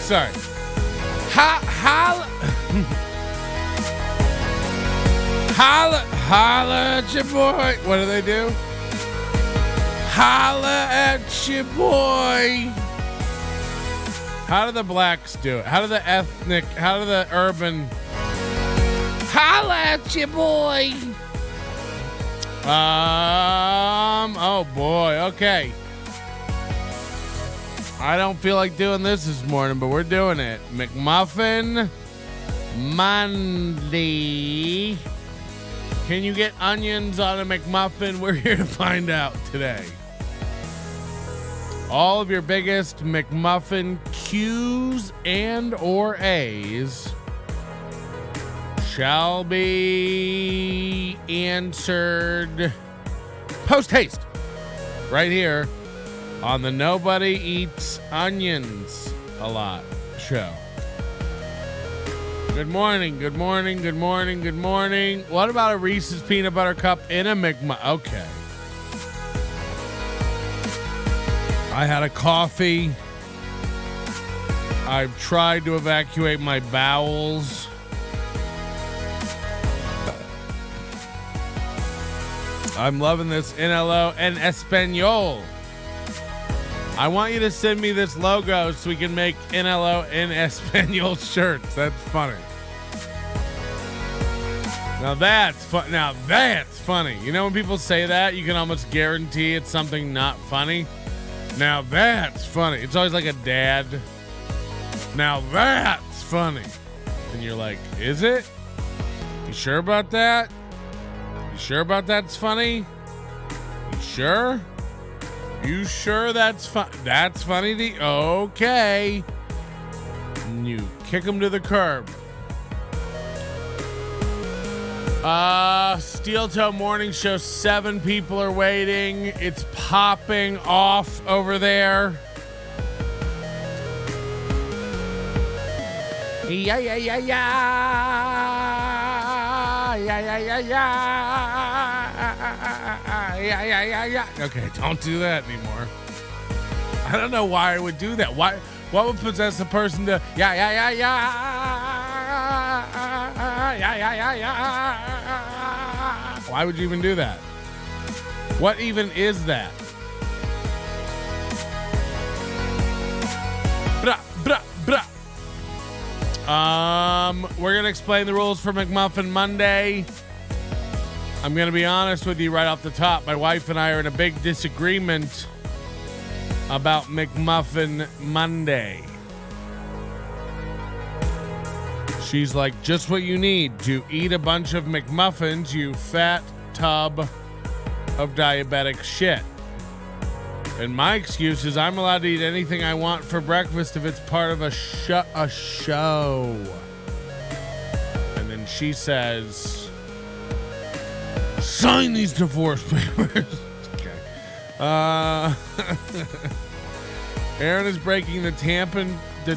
sorry. Holla at your boy. What do they do? Holla at your boy. How do the blacks do it? How do the urban? Holla at your boy. Oh boy. Okay. I don't feel like doing this morning, but we're doing it. McMuffin Monday. Can you get onions on a McMuffin? We're here to find out today. All of your biggest McMuffin Q's and or A's shall be answered post haste right here on the Nobody Eats Onions a Lot show. Good morning, good morning, good morning, good morning. What about a Reese's Peanut Butter Cup in a McMuffin? Okay. I had a coffee. I've tried to evacuate my bowels. I'm loving this NLO en Espanol. I want you to send me this logo so we can make NLO en Espanol shirts. That's funny. Now that's fun. Now that's funny. You know when people say that, you can almost guarantee it's something not funny. Now that's funny. It's always like a dad. Now that's funny. And you're like, is it? You sure about that? You sure about that's funny? You sure? You sure that's fun? That's funny? Okay. And you kick him to the curb. Steel Toe Morning Show, 7 people are waiting. It's popping off over there. Yeah. Okay, don't do that anymore. I don't know why I would do that. What would possess a person to Why would you even do that? What even is that? We're gonna explain the rules for McMuffin Monday. I'm gonna be honest with you right off the top. My wife and I are in a big disagreement about McMuffin Monday. She's like, just what you need to eat a bunch of McMuffins, you fat tub of diabetic shit. And my excuse is I'm allowed to eat anything I want for breakfast if it's part of a show. And then she says, sign these divorce papers. Okay. Aaron is breaking the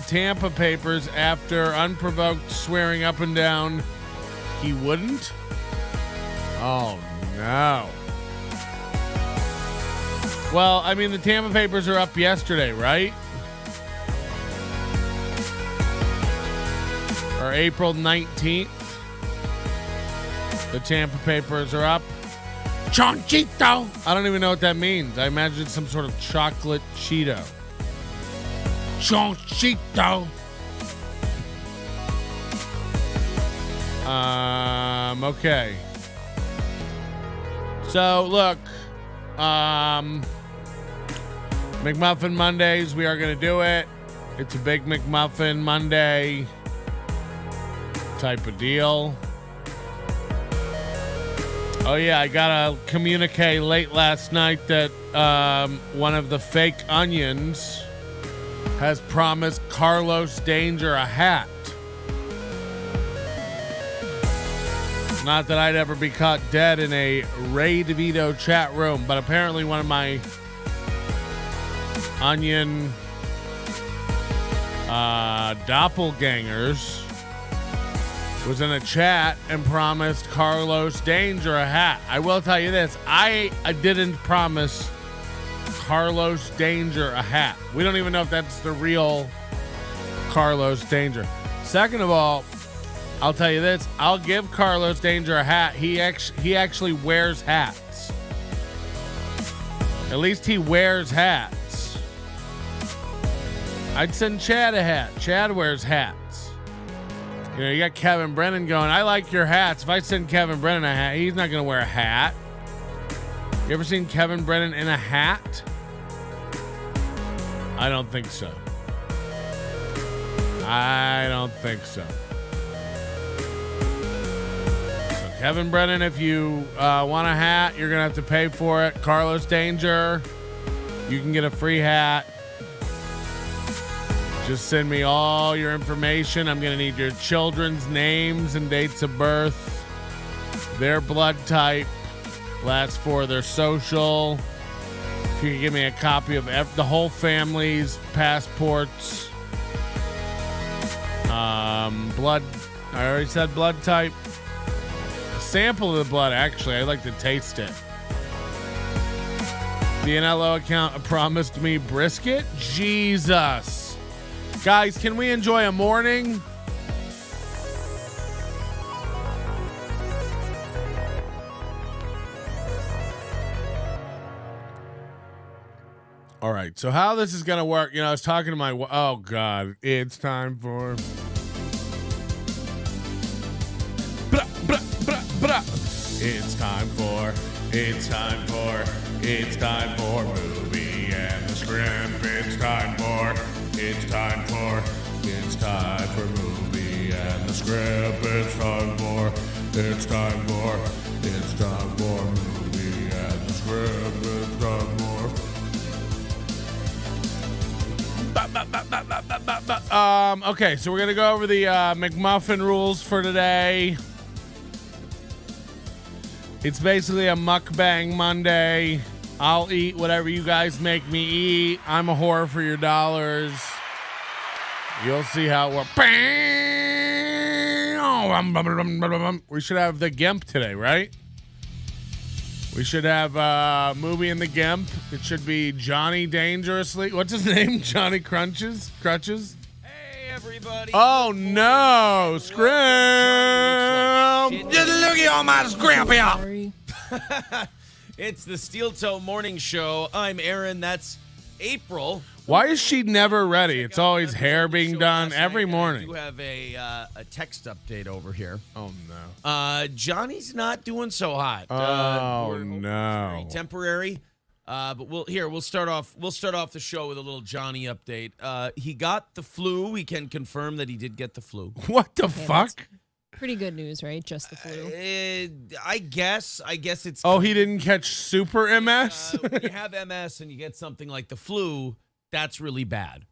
Tampa papers after unprovoked swearing up and down he wouldn't. Oh no. Well, I mean, the Tampa papers are up yesterday, right? Or April 19th. The Tampa papers are up. Chonchito. I don't even know what that means. I imagine it's some sort of chocolate Cheeto. Chonchito. Okay. So, look. McMuffin Mondays, we are going to do it. It's a big McMuffin Monday type of deal. Oh yeah, I got a communique late last night that one of the fake onions has promised Carlos Danger a hat. Not that I'd ever be caught dead in a Ray DeVito chat room, but apparently one of my onion doppelgangers was in a chat and promised Carlos Danger a hat. I will tell you this, I didn't promise Carlos Danger a hat. We don't even know if that's the real Carlos Danger. Second of all, I'll tell you this. I'll give Carlos Danger a hat. He actually wears hats. At least he wears hats. I'd send Chad a hat. Chad wears hats. You know, you got Kevin Brennan going, I like your hats. If I send Kevin Brennan a hat, he's not going to wear a hat. You ever seen Kevin Brennan in a hat? I don't think so. I don't think so. So Kevin Brennan, if you want a hat, you're going to have to pay for it. Carlos Danger, you can get a free hat. Just send me all your information. I'm going to need your children's names and dates of birth, their blood type, last four of their social. If you can give me a copy of the whole family's passports. Blood, I already said blood type. A sample of the blood, actually. I'd like to taste it. The NLO account promised me brisket? Jesus. Guys, can we enjoy a morning? All right, so how this is going to work, you know, I was talking to my, oh God, it's time for, it's time for movie and the script. It's time for movie and the script. It's time for movie and the script. It's time for. Okay, so we're gonna go over the McMuffin rules for today. It's basically a mukbang Monday. I'll eat whatever you guys make me eat. I'm a whore for your dollars. You'll see how it works. We should have the GIMP today, right? We should have movie in the GIMP. It should be Johnny Dangerously. What's his name? Johnny Crutches? Hey, everybody. Oh, no. Scrimp. Just look at all my scrimp here. It's the Steel Toe Morning Show. I'm Aaron. That's April. Why is she never ready? It's always hair being done every morning. You have a text update over here. Oh, no. Johnny's not doing so hot. Oh, no. Very temporary. But we'll start off the show with a little Johnny update. He got the flu. We can confirm that he did get the flu. What the fuck? Pretty good news, right? Just the flu. I guess it's. Oh, he didn't catch super MS? When you have MS and you get something like the flu, that's really bad.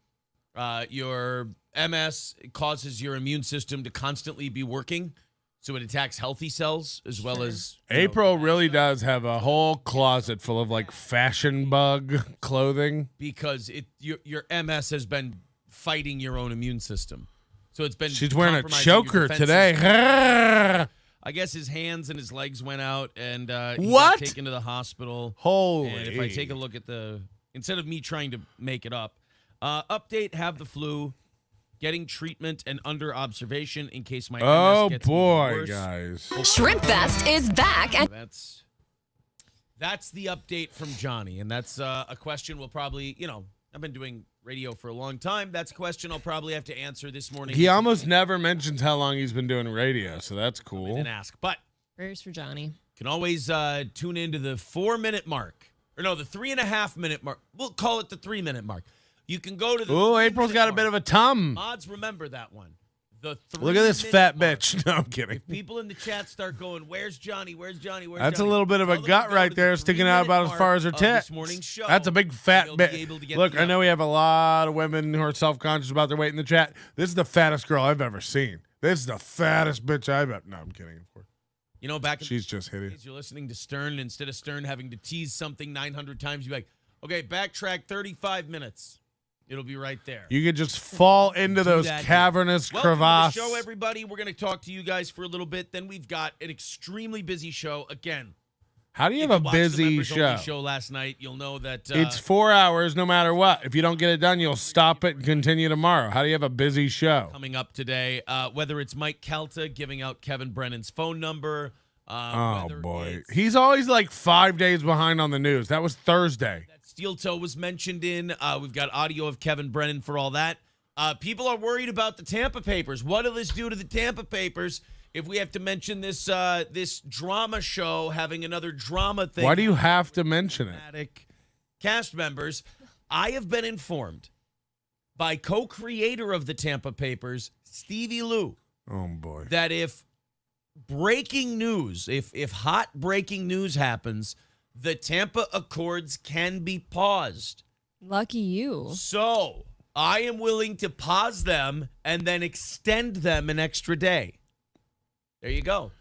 Your MS causes your immune system to constantly be working, so it attacks healthy cells as well as. April really does have a whole closet full of like fashion bug clothing because your MS has been fighting your own immune system. So it's been. She's wearing a choker today. I guess his hands and his legs went out, and he what? got taken to the hospital. Holy! And if I take a look at instead of me trying to make it up, update: have the flu, getting treatment and under observation in case my MS gets worse. Guys! Shrimp Fest is back, and that's the update from Johnny, and that's a question we'll probably, I've been doing radio for a long time. That's a question I'll probably have to answer this morning. He almost never mentions how long he's been doing radio, so that's cool. I didn't ask, but prayers for Johnny. Can always tune into the 4-minute mark, or no, the 3.5-minute mark. We'll call it the 3-minute mark. You can go to the. Oh, April's got a bit of a tum. Mods, remember that one. Look at this fat bitch. No, I'm kidding. If people in the chat start going, "Where's Johnny? Where's Johnny? Where's That's Johnny?" a little bit of a gut right there, sticking out about as far as her tits. That's a big fat bitch. Look, I know we have a lot of women who are self-conscious about their weight in the chat. This is the fattest girl I've ever seen. This is the fattest bitch I've ever. No, I'm kidding, of course. She's just hitting. You're listening to Stern, instead of Stern having to tease something 900 times, you're like, okay, backtrack 35 minutes. It'll be right there. You could just fall into those cavernous crevasses. Welcome to the show, everybody. We're going to talk to you guys for a little bit. Then we've got an extremely busy show again. How do you If have a watched the busy members only show? show last night, you'll know that It's 4 hours no matter what. If you don't get it done, you'll stop it and continue tomorrow. How do you have a busy show? coming up today, whether it's Mike Calta giving out Kevin Brennan's phone number. Oh, whether boy. it's- He's always like 5 days behind on the news. That was Thursday. that Steel Toe was mentioned in. We've got audio of Kevin Brennan for all that. People are worried about the Tampa Papers. What will this do to the Tampa Papers if we have to mention this this drama show having another drama thing? Why do you have to mention it? Dramatic cast members? I have been informed by co-creator of the Tampa Papers, Stevie Lou, Oh, boy. that if breaking news, if hot breaking news happens, the Tampa Accords can be paused. Lucky you. So I am willing to pause them and then extend them an extra day. There you go.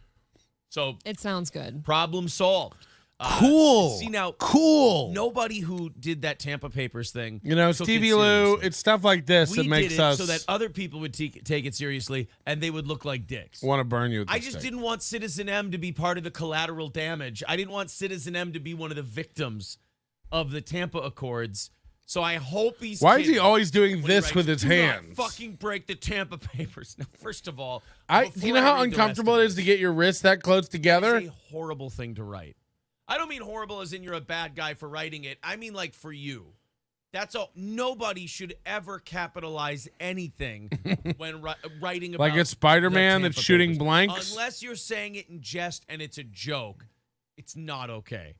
So It sounds good. problem solved. Cool. See now, Cool. nobody who did that Tampa Papers thing. You know, took Stevie it Lou, seriously. it's stuff like this We that did makes it us so that other people would take it seriously and they would look like dicks. want to burn you. With I the just stake. didn't want Citizen M to be part of the collateral damage. I didn't want Citizen M to be one of the victims of the Tampa Accords. So I hope he's Why is he kidding always doing when he this writes, with his "Do not hands? fucking break the Tampa Papers." Now, first of all, Do before you know how read the rest uncomfortable of it is to this, get your wrists that close together? it's a horrible thing to write. I don't mean horrible as in you're a bad guy for writing it. I mean like for you. That's all. Nobody should ever capitalize anything when writing about Like a Spider-Man the that's Tampa shooting Papers. blanks? Unless you're saying it in jest and it's a joke, it's not okay.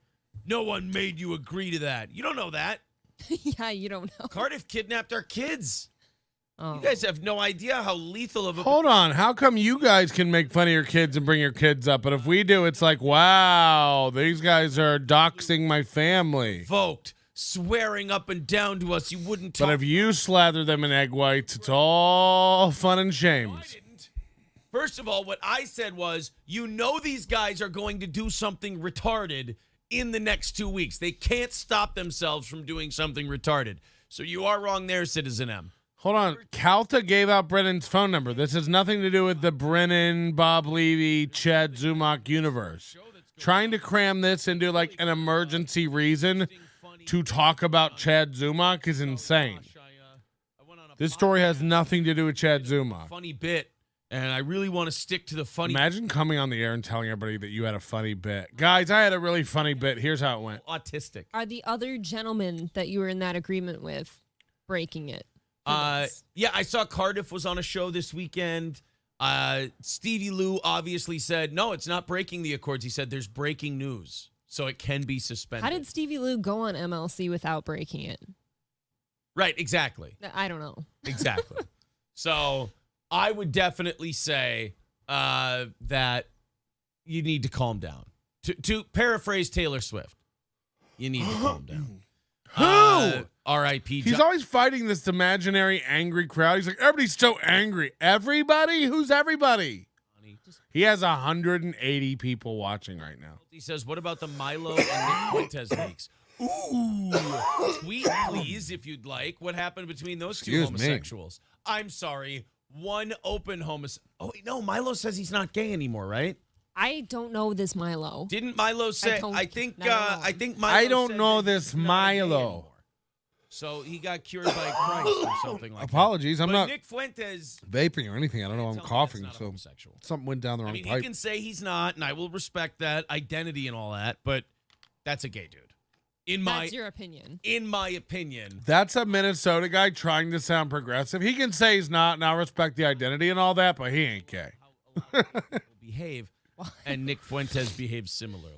No one made you agree to that. You don't know that. Yeah, you don't know. Cardiff kidnapped our kids. Oh. You guys have no idea how lethal of a Hold on. How come you guys can make fun of your kids and bring your kids up, but if we do, it's like, wow, these guys are doxing my family. Voked, swearing up and down to us you wouldn't talk. But if you slather them in egg whites, it's all fun and I shames. didn't. First of all, what I said was, you know these guys are going to do something retarded in the next 2 weeks. They can't stop themselves from doing something retarded. So you are wrong there, Citizen M. Hold on. Calta gave out Brennan's phone number. This has nothing to do with the Brennan, Bob Levy, Chad Zumach universe. Trying to cram this into like an emergency reason to talk about Chad Zumach is insane. This story has nothing to do with Chad Zumach. Funny bit, and I really want to stick to the funny. Imagine coming on the air and telling everybody that you had a funny bit. Guys, I had a really funny bit. Here's how it went. Autistic. Are the other gentlemen that you were in that agreement with breaking it? Yeah, I saw Cardiff was on a show this weekend. Stevie Lou obviously said, no, it's not breaking the Accords. He said there's breaking news, so it can be suspended. How did Stevie Lou go on MLC without breaking it? Right, exactly. I don't know. Exactly. So I would definitely say that you need to calm down. To paraphrase Taylor Swift, you need to calm down. Who? R.I.P. He's always fighting this imaginary angry crowd. He's like, everybody's so angry. Everybody? Who's everybody? He has 180 people watching right now. He says, what about the Milo and Nick Fuentes leaks? Ooh. Tweet, please, if you'd like. What happened between those two Excuse me. homosexuals? I'm sorry. One open homosexual. Oh, wait, no. Milo says he's not gay anymore, right? I don't know this Milo. Didn't Milo say? don't I think know. Milo I don't said know that this he's not gay Milo. anymore. So he got cured by Christ or something like Apologies. that. I'm But not Nick Fuentes. vaping or anything. I don't know. I'm tell me coughing. that's not So homosexual. something went down the wrong I mean, you pipe. can say he's not, and I will respect that identity and all that, but that's a gay dude. That's your opinion. In my opinion. That's a Minnesota guy trying to sound progressive. He can say he's not, and I respect the identity and all that, but he ain't gay. How a lot of people behave, and Nick Fuentes behaves similarly.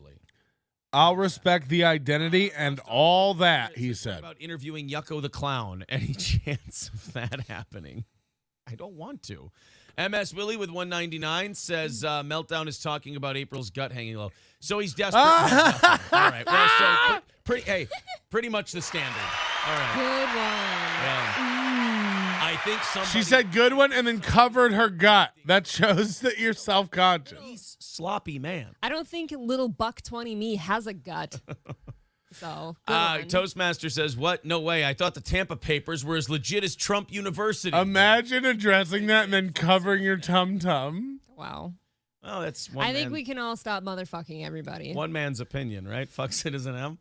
I'll respect the identity and all that, he said. About interviewing Yucko the Clown. Any chance of that happening? I don't want to. MS Willie with 199 says Meltdown is talking about April's gut hanging low. So he's desperate. All right. Well, so pretty much the standard. All right. Good one. Yeah. I think somebody. She said good one and then covered her gut. That shows that you're self-conscious. He's sloppy man. I don't think little buck 20 me has a gut. So, good one. Toastmaster says, what? No way. I thought the Tampa Papers were as legit as Trump University. Imagine addressing that and then covering your tum-tum. Wow. Well, that's one I think man- we can all stop motherfucking everybody. one man's opinion, right? Fuck Citizen M.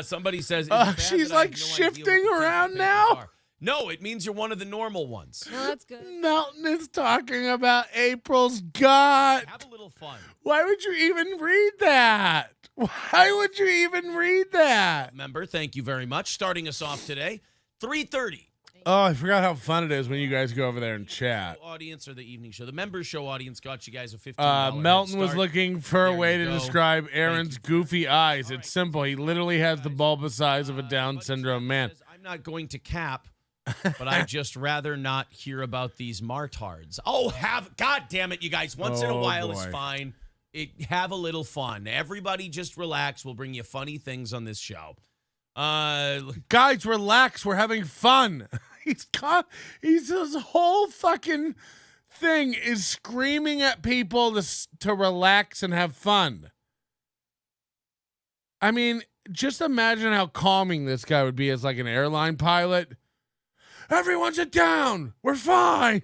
Somebody says, "Is it bad she's that I have like no idea what shifting the Tampa around Papers now? are?" No, it means you're one of the normal ones. No, that's good. Melton is talking about April's gut. Have a little fun. Why would you even read that? Why would you even read that? Member, thank you very much. Starting us off today, 3:30. Oh, I forgot how fun it is when you guys go over there and chat. Audience or the evening show. The members show audience got you guys a $15 Melton head was start. looking for a There way you to go. describe Aaron's goofy eyes. All It's right. simple. He literally has the bulbous eyes of a Down Buddy syndrome Sam man. says, I'm not going to cap, but I'd just rather not hear about these martards. God damn it, you guys. Once in a Oh, while is boy. fine. Have a little fun. Everybody just relax. We'll bring you funny things on this show. Guys, relax. We're having fun. He's his whole fucking thing is screaming at people to relax and have fun. I mean, just imagine how calming this guy would be as like an airline pilot. Everyone sit down. We're fine.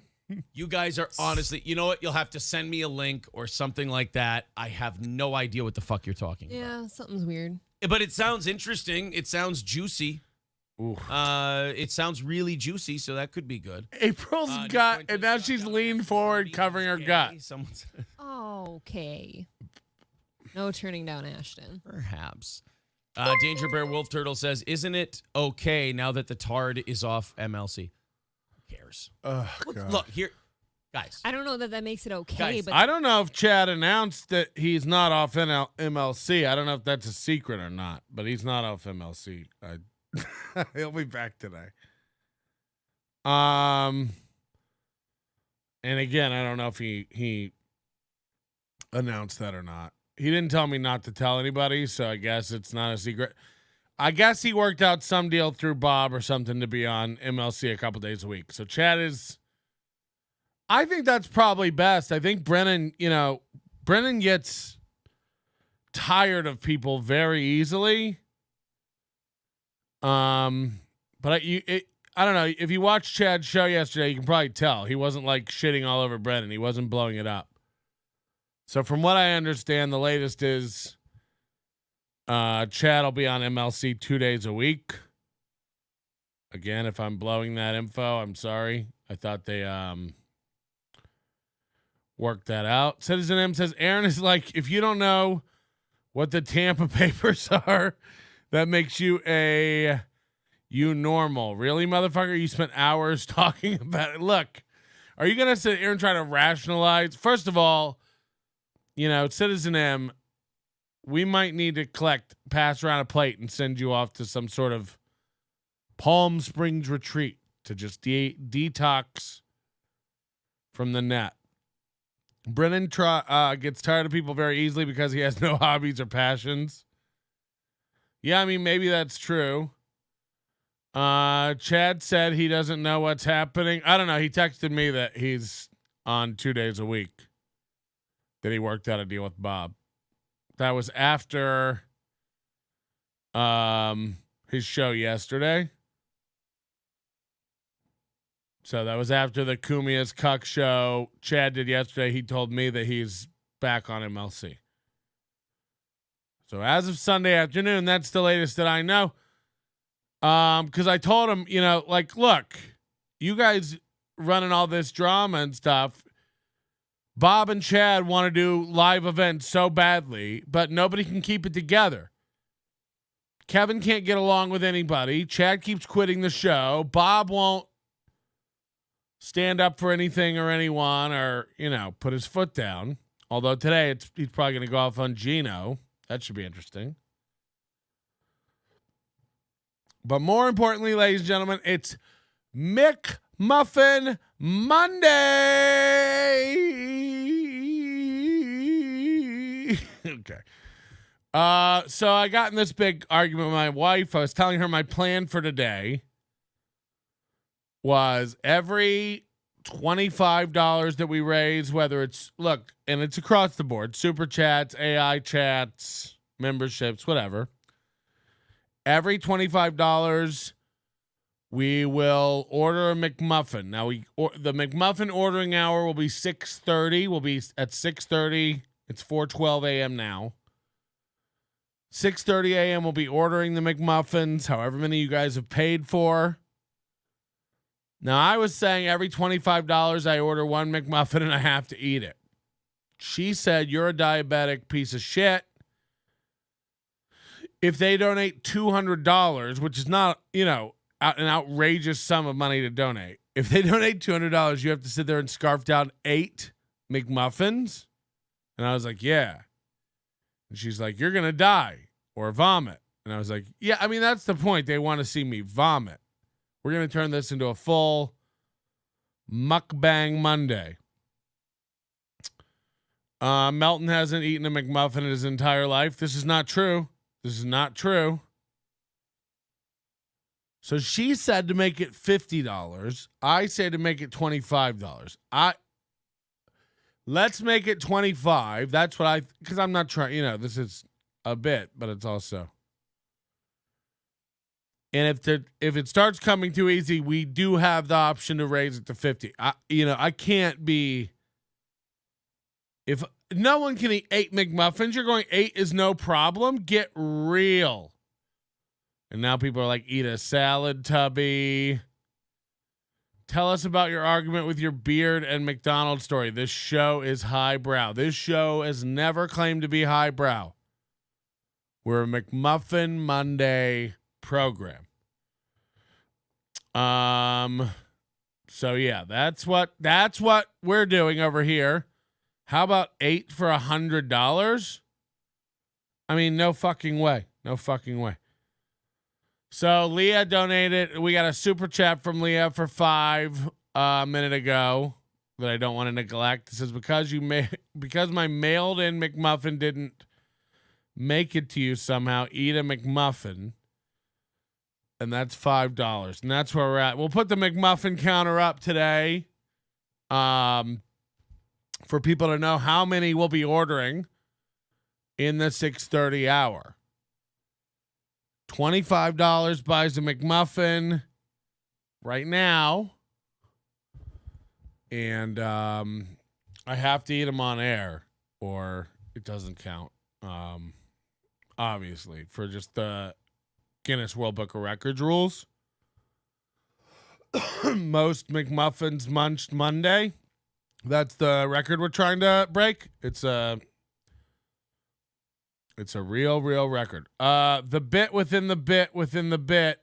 You guys are honestly, you know what? You'll have to send me a link or something like that. I have no idea what the fuck you're talking about. Yeah, something's weird. But it sounds interesting. It sounds juicy. Ooh. It sounds really juicy, so that could be good. April's Just gut, went to and now Scott she's Down leaned Ashton. forward, Somebody covering her is gut. gay. Someone's Okay. No turning down Ashton. perhaps. Danger Bear Wolf Turtle says, "Isn't it okay now that the tard is off MLC? Who cares? Oh, God. Look here, guys. I don't know that makes it okay, Guys, but I don't know if Chad announced that he's not off MLC. I don't know if that's a secret or not, but he's not off MLC. He'll be back today. And again, I don't know if he announced that or not. He didn't tell me not to tell anybody, so I guess it's not a secret. I guess he worked out some deal through Bob or something to be on MLC a couple days a week. So Chad is, I think that's probably best. I think Brennan gets tired of people very easily. But I don't know. If you watched Chad's show yesterday, you can probably tell he wasn't like shitting all over Brennan. He wasn't blowing it up. So from what I understand, the latest is Chad will be on MLC 2 days a week. Again, if I'm blowing that info, I'm sorry. I thought they worked that out. Citizen M says, Aaron is like, if you don't know what the Tampa Papers are, that makes you normal. Really, motherfucker? You spent hours talking about it. Look, are you going to sit here and try to rationalize? First of all, Citizen M, we might need to pass around a plate and send you off to some sort of Palm Springs retreat to just detox from the net. Brennan gets tired of people very easily because he has no hobbies or passions. Yeah, I mean, maybe that's true. Chad said he doesn't know what's happening. I don't know. He texted me that he's on 2 days a week, that he worked out a deal with Bob. That was after his show yesterday. So that was after the Kumia's Cuck show Chad did yesterday. He told me that he's back on MLC. So as of Sunday afternoon, that's the latest that I know. Because I told him, look, you guys running all this drama and stuff. Bob and Chad want to do live events so badly, but nobody can keep it together. Kevin can't get along with anybody. Chad keeps quitting the show. Bob won't stand up for anything or anyone or, put his foot down. Although today he's probably going to go off on Gino. That should be interesting. But more importantly, ladies and gentlemen, it's McMuffin Monday. Okay. So I got in this big argument with my wife. I was telling her my plan for today was every $25 that we raise, whether it's, and it's across the board, super chats, AI chats, memberships, whatever. Every $25 we will order a McMuffin. Now, the McMuffin ordering hour will be 6:30. We'll be at 6:30. It's 4:12 a.m. now. 6:30 a.m. we'll be ordering the McMuffins, however many you guys have paid for. Now, I was saying every $25 I order one McMuffin and I have to eat it. She said, you're a diabetic piece of shit. If they donate $200, which is not, an outrageous sum of money to donate. If they donate $200, you have to sit there and scarf down 8 McMuffins. And I was like, yeah. And she's like, you're going to die or vomit. And I was like, yeah, I mean, that's the point. They want to see me vomit. We're going to turn this into a full mukbang Monday. Melton hasn't eaten a McMuffin in his entire life. This is not true. This is not true. So she said to make it $50. I say to make it $25. Let's make it $25. That's what because I'm not trying, this is a bit, but it's also. And if it starts coming too easy, we do have the option to raise it to 50. I can't be. If no one can eat 8 McMuffins, you're going 8 is no problem. Get real. And now people are like, eat a salad, Tubby. Tell us about your argument with your beard and McDonald's story. This show is highbrow. This show has never claimed to be highbrow. We're a McMuffin Monday program. So yeah, that's what we're doing over here. How about 8 for $100? I mean, no fucking way. No fucking way. So Leah donated. We got a super chat from Leah for $5 a minute ago that I don't want to neglect. It says, because my mailed in McMuffin didn't make it to you somehow, eat a McMuffin. And that's $5. And that's where we're at. We'll put the McMuffin counter up today. For people to know how many we'll be ordering in the 6:30 hour. $25 buys a McMuffin right now. And I have to eat them on air or it doesn't count. Obviously, for just the Guinness World Book of Records rules. Most McMuffins munched Monday. That's the record we're trying to break. It's a real record. The bit within the bit within the bit.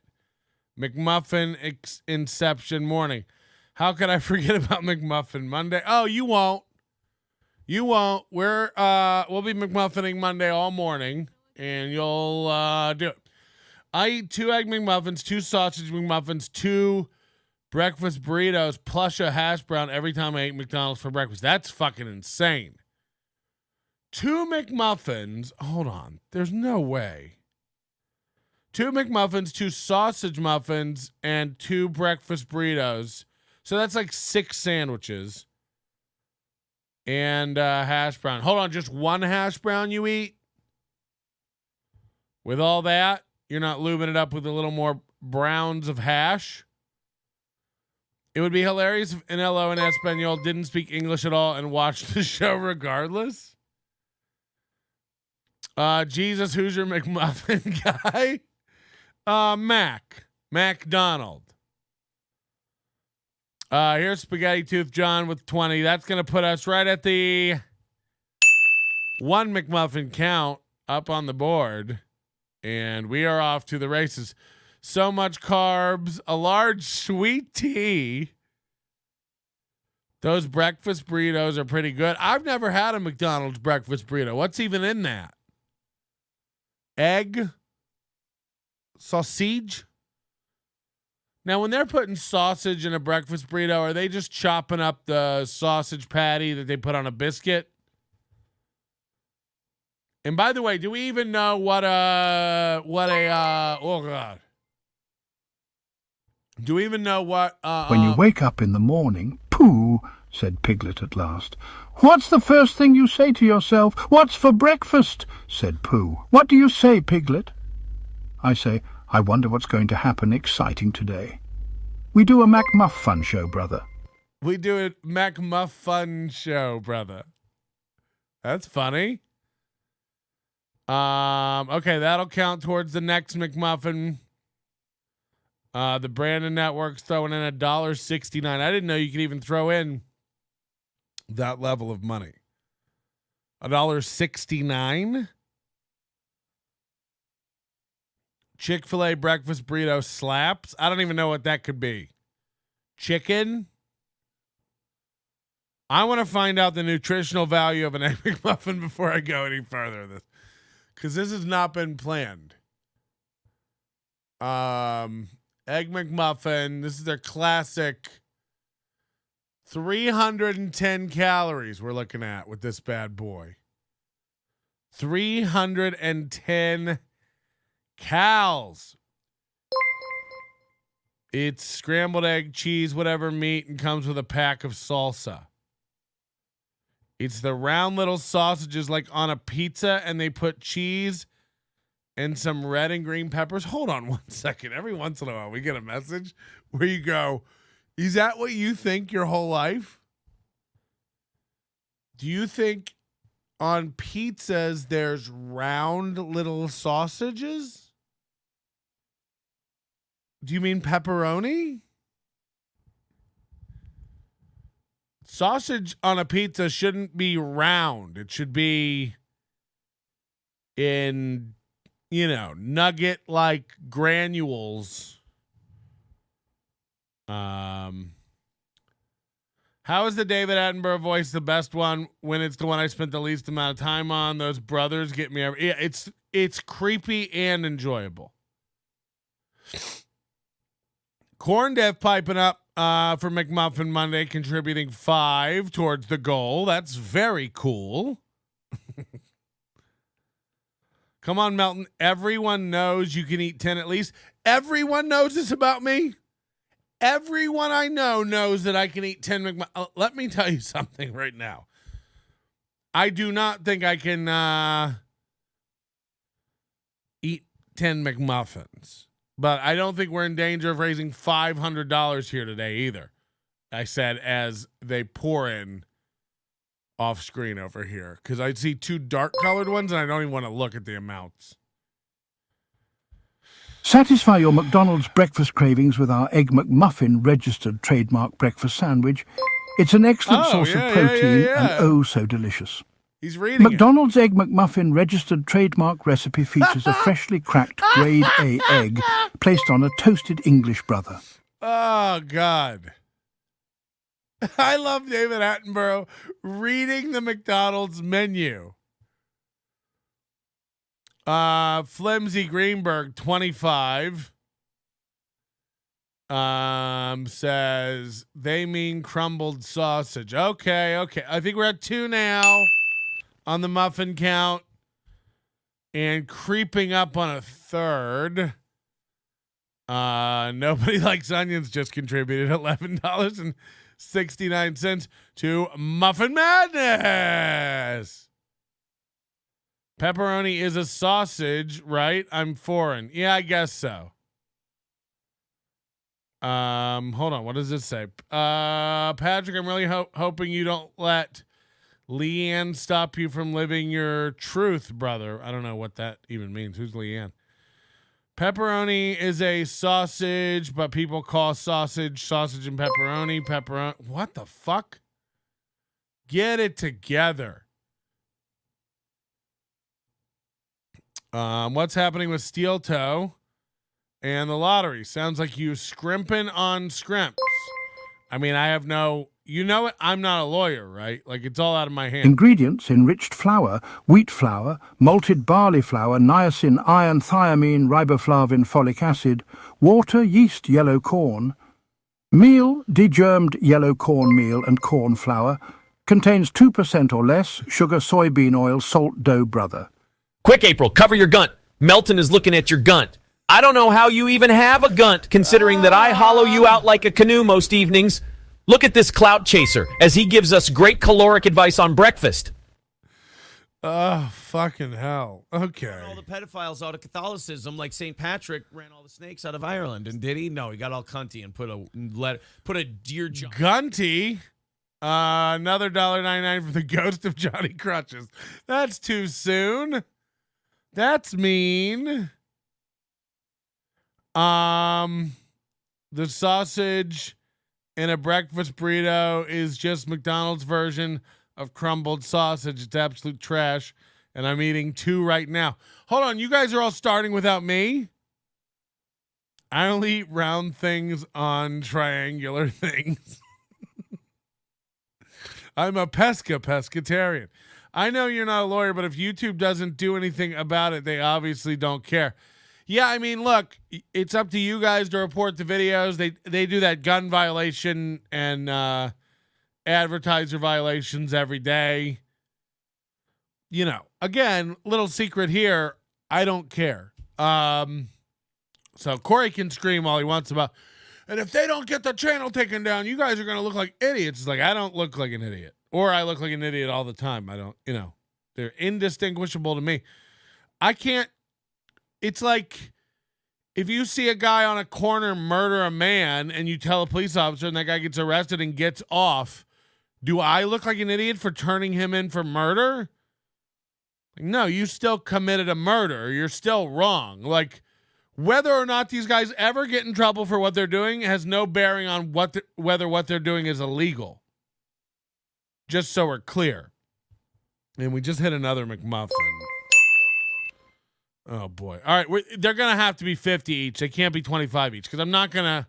McMuffin Inception morning. How could I forget about McMuffin Monday? Oh, you won't. You won't. We'll be McMuffining Monday all morning, and you'll do it. I eat 2 egg McMuffins, 2 sausage McMuffins, 2 breakfast burritos, plus a hash brown every time I eat McDonald's for breakfast. That's fucking insane. 2 McMuffins. Hold on. There's no way. 2 McMuffins, 2 sausage muffins, and 2 breakfast burritos. So that's like 6 sandwiches. And hash brown. Hold on. Just 1 hash brown you eat? With all that, you're not lubing it up with a little more browns of hash? It would be hilarious if Inello and Espanol didn't speak English at all and watched the show regardless. Jesus, who's your McMuffin guy? McDonald. Here's Spaghetti Tooth John with 20. That's going to put us right at the 1 McMuffin count up on the board. And we are off to the races. So much carbs, a large sweet tea. Those breakfast burritos are pretty good. I've never had a McDonald's breakfast burrito. What's even in that? Egg? Sausage? Now, when they're putting sausage in a breakfast burrito, are they just chopping up the sausage patty that they put on a biscuit? And by the way, do we even know what a oh God. Do we even know what when you wake up in the morning, Pooh, said Piglet at last. What's the first thing you say to yourself? What's for breakfast? Said Pooh. What do you say, Piglet? I say, I wonder what's going to happen exciting today. We do a McMuffin show, brother. We do a McMuffin show, brother. That's funny. Okay, that'll count towards the next McMuffin. The Brandon Network's throwing in $1.69. I didn't know you could even throw in that level of money. $1.69. Chick-fil-A breakfast burrito slaps. I don't even know what that could be. Chicken. I want to find out the nutritional value of an Egg McMuffin before I go any further with this, because this has not been planned. Egg McMuffin. This is their classic 310 calories we're looking at with this bad boy. 310 cals. It's scrambled egg, cheese, whatever meat, and comes with a pack of salsa. It's the round little sausages like on a pizza, and they put cheese and some red and green peppers. Hold on one second. Every once in a while, we get a message where you go, is that what you think your whole life? Do you think on pizzas there's round little sausages? Do you mean pepperoni? Sausage on a pizza shouldn't be round. It should be in, nugget like granules. How is the David Attenborough voice the best one when it's the one I spent the least amount of time on? Those brothers get me every. Yeah, it's creepy and enjoyable. Corn Dev piping up for McMuffin Monday, contributing 5 towards the goal. That's very cool. Come on, Melton. Everyone knows you can eat 10 at least. Everyone knows this about me. Everyone I know knows that I can eat 10 McMuffins. Let me tell you something right now. I do not think I can eat 10 McMuffins. But I don't think we're in danger of raising $500 here today either. I said as they pour in off screen over here, because I see 2 dark colored ones and I don't even want to look at the amounts. Satisfy your McDonald's breakfast cravings with our Egg McMuffin registered trademark breakfast sandwich. It's an excellent source of protein and oh so delicious. He's reading McDonald's Egg McMuffin registered trademark recipe features a freshly cracked grade A egg placed on a toasted English brother. Oh, God. I love David Attenborough reading the McDonald's menu. Flimsy Greenberg, 25. Says they mean crumbled sausage. Okay. I think we're at 2 now on the muffin count, and creeping up on a 3rd. Nobody likes onions just contributed $11.69 to Muffin Madness. Pepperoni is a sausage, right? I'm foreign. Yeah, I guess so. Hold on. What does this say? Patrick, I'm really hoping you don't let Leanne stop you from living your truth, brother. I don't know what that even means. Who's Leanne? Pepperoni is a sausage, but people call sausage and pepperoni. What the fuck? Get it together. What's happening with Steel Toe and the lottery? Sounds like you scrimping on scrimps. I mean, I have no... You know it. I'm not a lawyer, right? Like, it's all out of my hands. Ingredients: enriched flour, wheat flour, malted barley flour, niacin, iron, thiamine, riboflavin, folic acid, water, yeast, yellow corn. Meal: degermed yellow corn meal and corn flour. Contains 2% or less. Sugar, soybean oil, salt, dough, brother. Quick, April, cover your gunt. Melton is looking at your gunt. I don't know how you even have a gunt, considering that I hollow you out like a canoe most evenings. Look at this clout chaser as he gives us great caloric advice on breakfast. Oh, fucking hell. Okay. Ran all the pedophiles out of Catholicism, like St. Patrick ran all the snakes out of Ireland. And did he? No, he got all cunty and put a deer jump. Gunty. Another $1.99 for the ghost of Johnny Crutches. That's too soon. That's mean. The sausage in a breakfast burrito is just McDonald's version of crumbled sausage. It's absolute trash. And I'm eating 2 right now. Hold on. You guys are all starting without me? I only eat round things on triangular things. I'm a pescatarian. I know you're not a lawyer, but if YouTube doesn't do anything about it, they obviously don't care. Yeah, I mean, look, it's up to you guys to report the videos. They do that gun violation and advertiser violations every day. You know, again, little secret here, I don't care. So Corey can scream all he wants about, and if they don't get the channel taken down, you guys are going to look like idiots. It's like, I don't look like an idiot. Or I look like an idiot all the time. I don't, they're indistinguishable to me. I can't, it's like if you see a guy on a corner murder a man and you tell a police officer and that guy gets arrested and gets off, do I look like an idiot for turning him in for murder? No, you still committed a murder. You're still wrong. Like, whether or not these guys ever get in trouble for what they're doing has no bearing on whether what they're doing is illegal. Just so we're clear. And we just hit another McMuffin. Oh, boy. All right, they're going to have to be 50 each. They can't be 25 each because I'm not going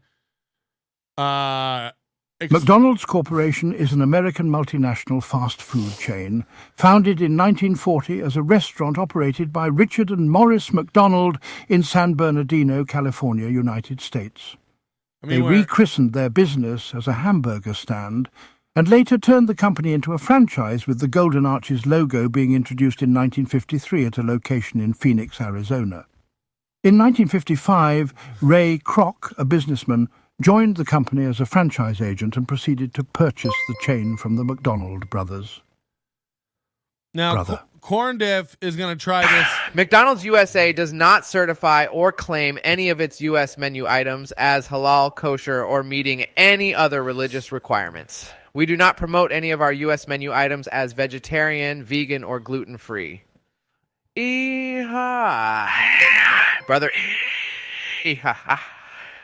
to... McDonald's Corporation is an American multinational fast food chain founded in 1940 as a restaurant operated by Richard and Morris McDonald in San Bernardino, California, United States. They rechristened their business as a hamburger stand and later turned the company into a franchise, with the Golden Arches logo being introduced in 1953 at a location in Phoenix, Arizona. In 1955, Ray Kroc, a businessman, joined the company as a franchise agent and proceeded to purchase the chain from the McDonald brothers. Now, Corn Diff is going to try this. McDonald's USA does not certify or claim any of its U.S. menu items as halal, kosher, or meeting any other religious requirements. We do not promote any of our U.S. menu items as vegetarian, vegan, or gluten-free. Eeha. Brother. Eeha.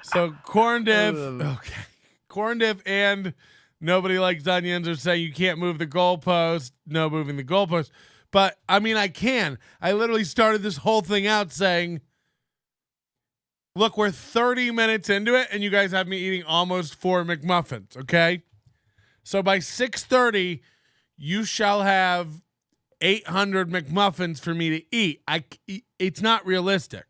So Corn Diff, okay. Corn Diff and Nobody Likes Onions are saying you can't move the goalpost. No moving the goalpost. But, I mean, I can. I literally started this whole thing out saying, look, we're 30 minutes into it, and you guys have me eating almost 4 McMuffins, okay? So by 6:30, you shall have 800 McMuffins for me to eat. It's not realistic.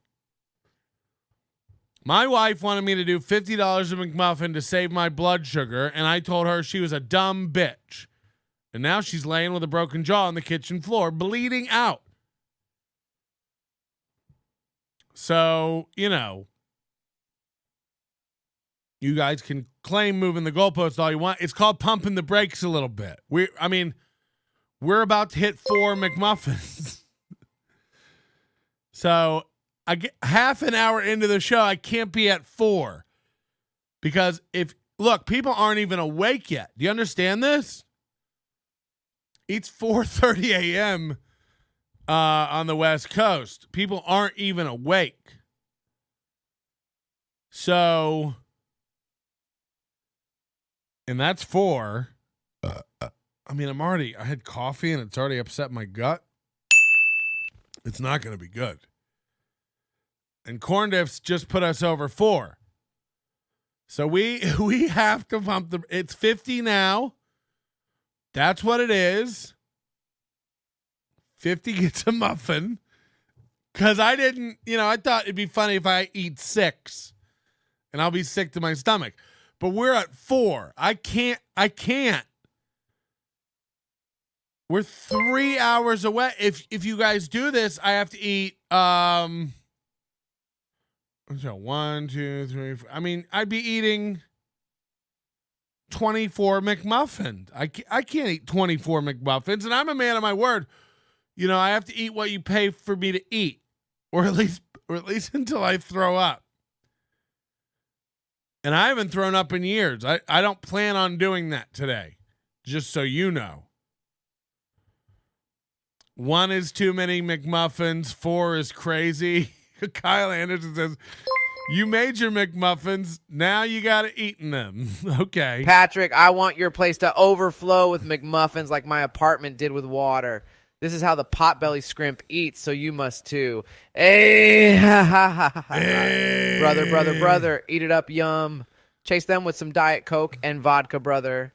My wife wanted me to do $50 a McMuffin to save my blood sugar, and I told her she was a dumb bitch. And now she's laying with a broken jaw on the kitchen floor, bleeding out. So, you guys can claim moving the goalpost all you want. It's called pumping the brakes a little bit. We're about to hit 4 McMuffins. So I get half an hour into the show, I can't be at 4 because people aren't even awake yet. Do you understand this? It's 4:30 a.m. On the West Coast. People aren't even awake. So, and that's 4. I had coffee and it's already upset my gut. It's not going to be good. And Corn Diffs just put us over 4. So we have to pump it's 50 now. That's what it is. 50 gets a muffin. Because I didn't, I thought it'd be funny if I eat 6 and I'll be sick to my stomach. But we're at 4. I can't. We're 3 hours away. If you guys do this, I have to eat 1, 2, 3, 4. I'd be eating 24 McMuffins. I can't eat 24 McMuffins, and I'm a man of my word. I have to eat what you pay for me to eat, or at least until I throw up. And I haven't thrown up in years. I don't plan on doing that today, just so you know. 1 is too many McMuffins. 4 is crazy. Kyle Anderson says, you made your McMuffins. Now you got to eat them. Okay. Patrick, I want your place to overflow with McMuffins like my apartment did with water. This is how the potbelly scrimp eats, so you must too. Hey, hey. Brother, eat it up, yum. Chase them with some Diet Coke and vodka, brother.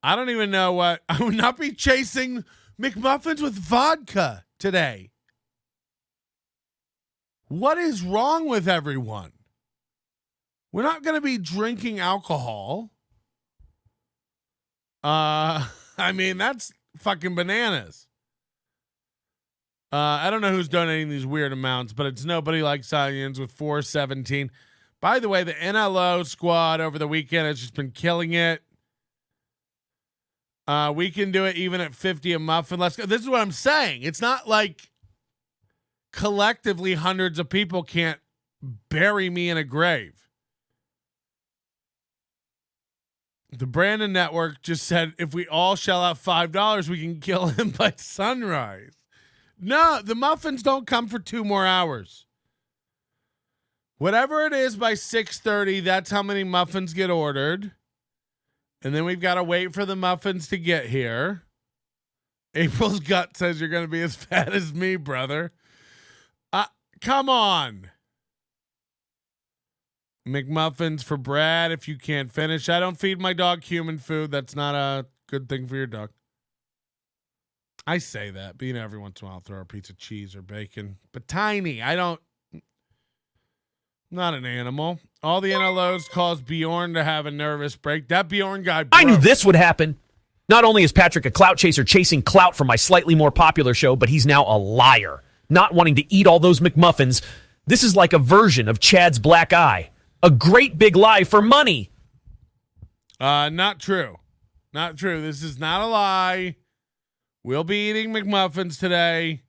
I don't even know what. I would not be chasing McMuffins with vodka today. What is wrong with everyone? We're not going to be drinking alcohol. I mean, that's fucking bananas. I don't know who's donating these weird amounts, but it's Nobody Likes Onions with 417. By the way, the NLO squad over the weekend has just been killing it. We can do it even at 50 a muffin. Let's go. This is what I'm saying. It's not like collectively hundreds of people can't bury me in a grave. The Brandon Network just said if we all shell out $5, we can kill him by sunrise. No, the muffins don't come for 2 more hours. Whatever it is by 6:30, that's how many muffins get ordered. And then we've got to wait for the muffins to get here. April's gut says you're going to be as fat as me, brother. Come on. McMuffins for Brad if you can't finish. I don't feed my dog human food. That's not a good thing for your dog. I say that, but every once in a while I'll throw a piece of cheese or bacon. But tiny. Not an animal. All the NLOs caused Bjorn to have a nervous break. That Bjorn guy broke. I knew this would happen. Not only is Patrick a clout chaser chasing clout for my slightly more popular show, but he's now a liar. Not wanting to eat all those McMuffins. This is like a version of Chad's black eye. A great big lie for money. Not true. Not true. This is not a lie. We'll be eating McMuffins today.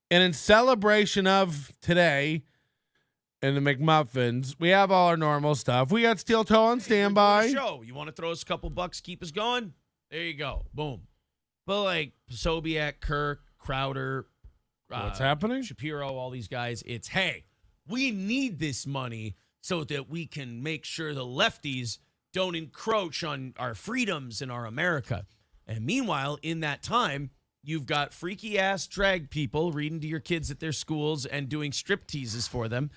And in celebration of today and the McMuffins, we have all our normal stuff. We got Steel Toe on standby. Show. You want to throw us a couple bucks, keep us going? There you go. Boom. But like Sobiak, Kirk, Crowder, what's happening? Shapiro, all these guys. It's, hey, we need this money so that we can make sure the lefties don't encroach on our freedoms in our America. And meanwhile, in that time, you've got freaky ass drag people reading to your kids at their schools and doing strip teases for them.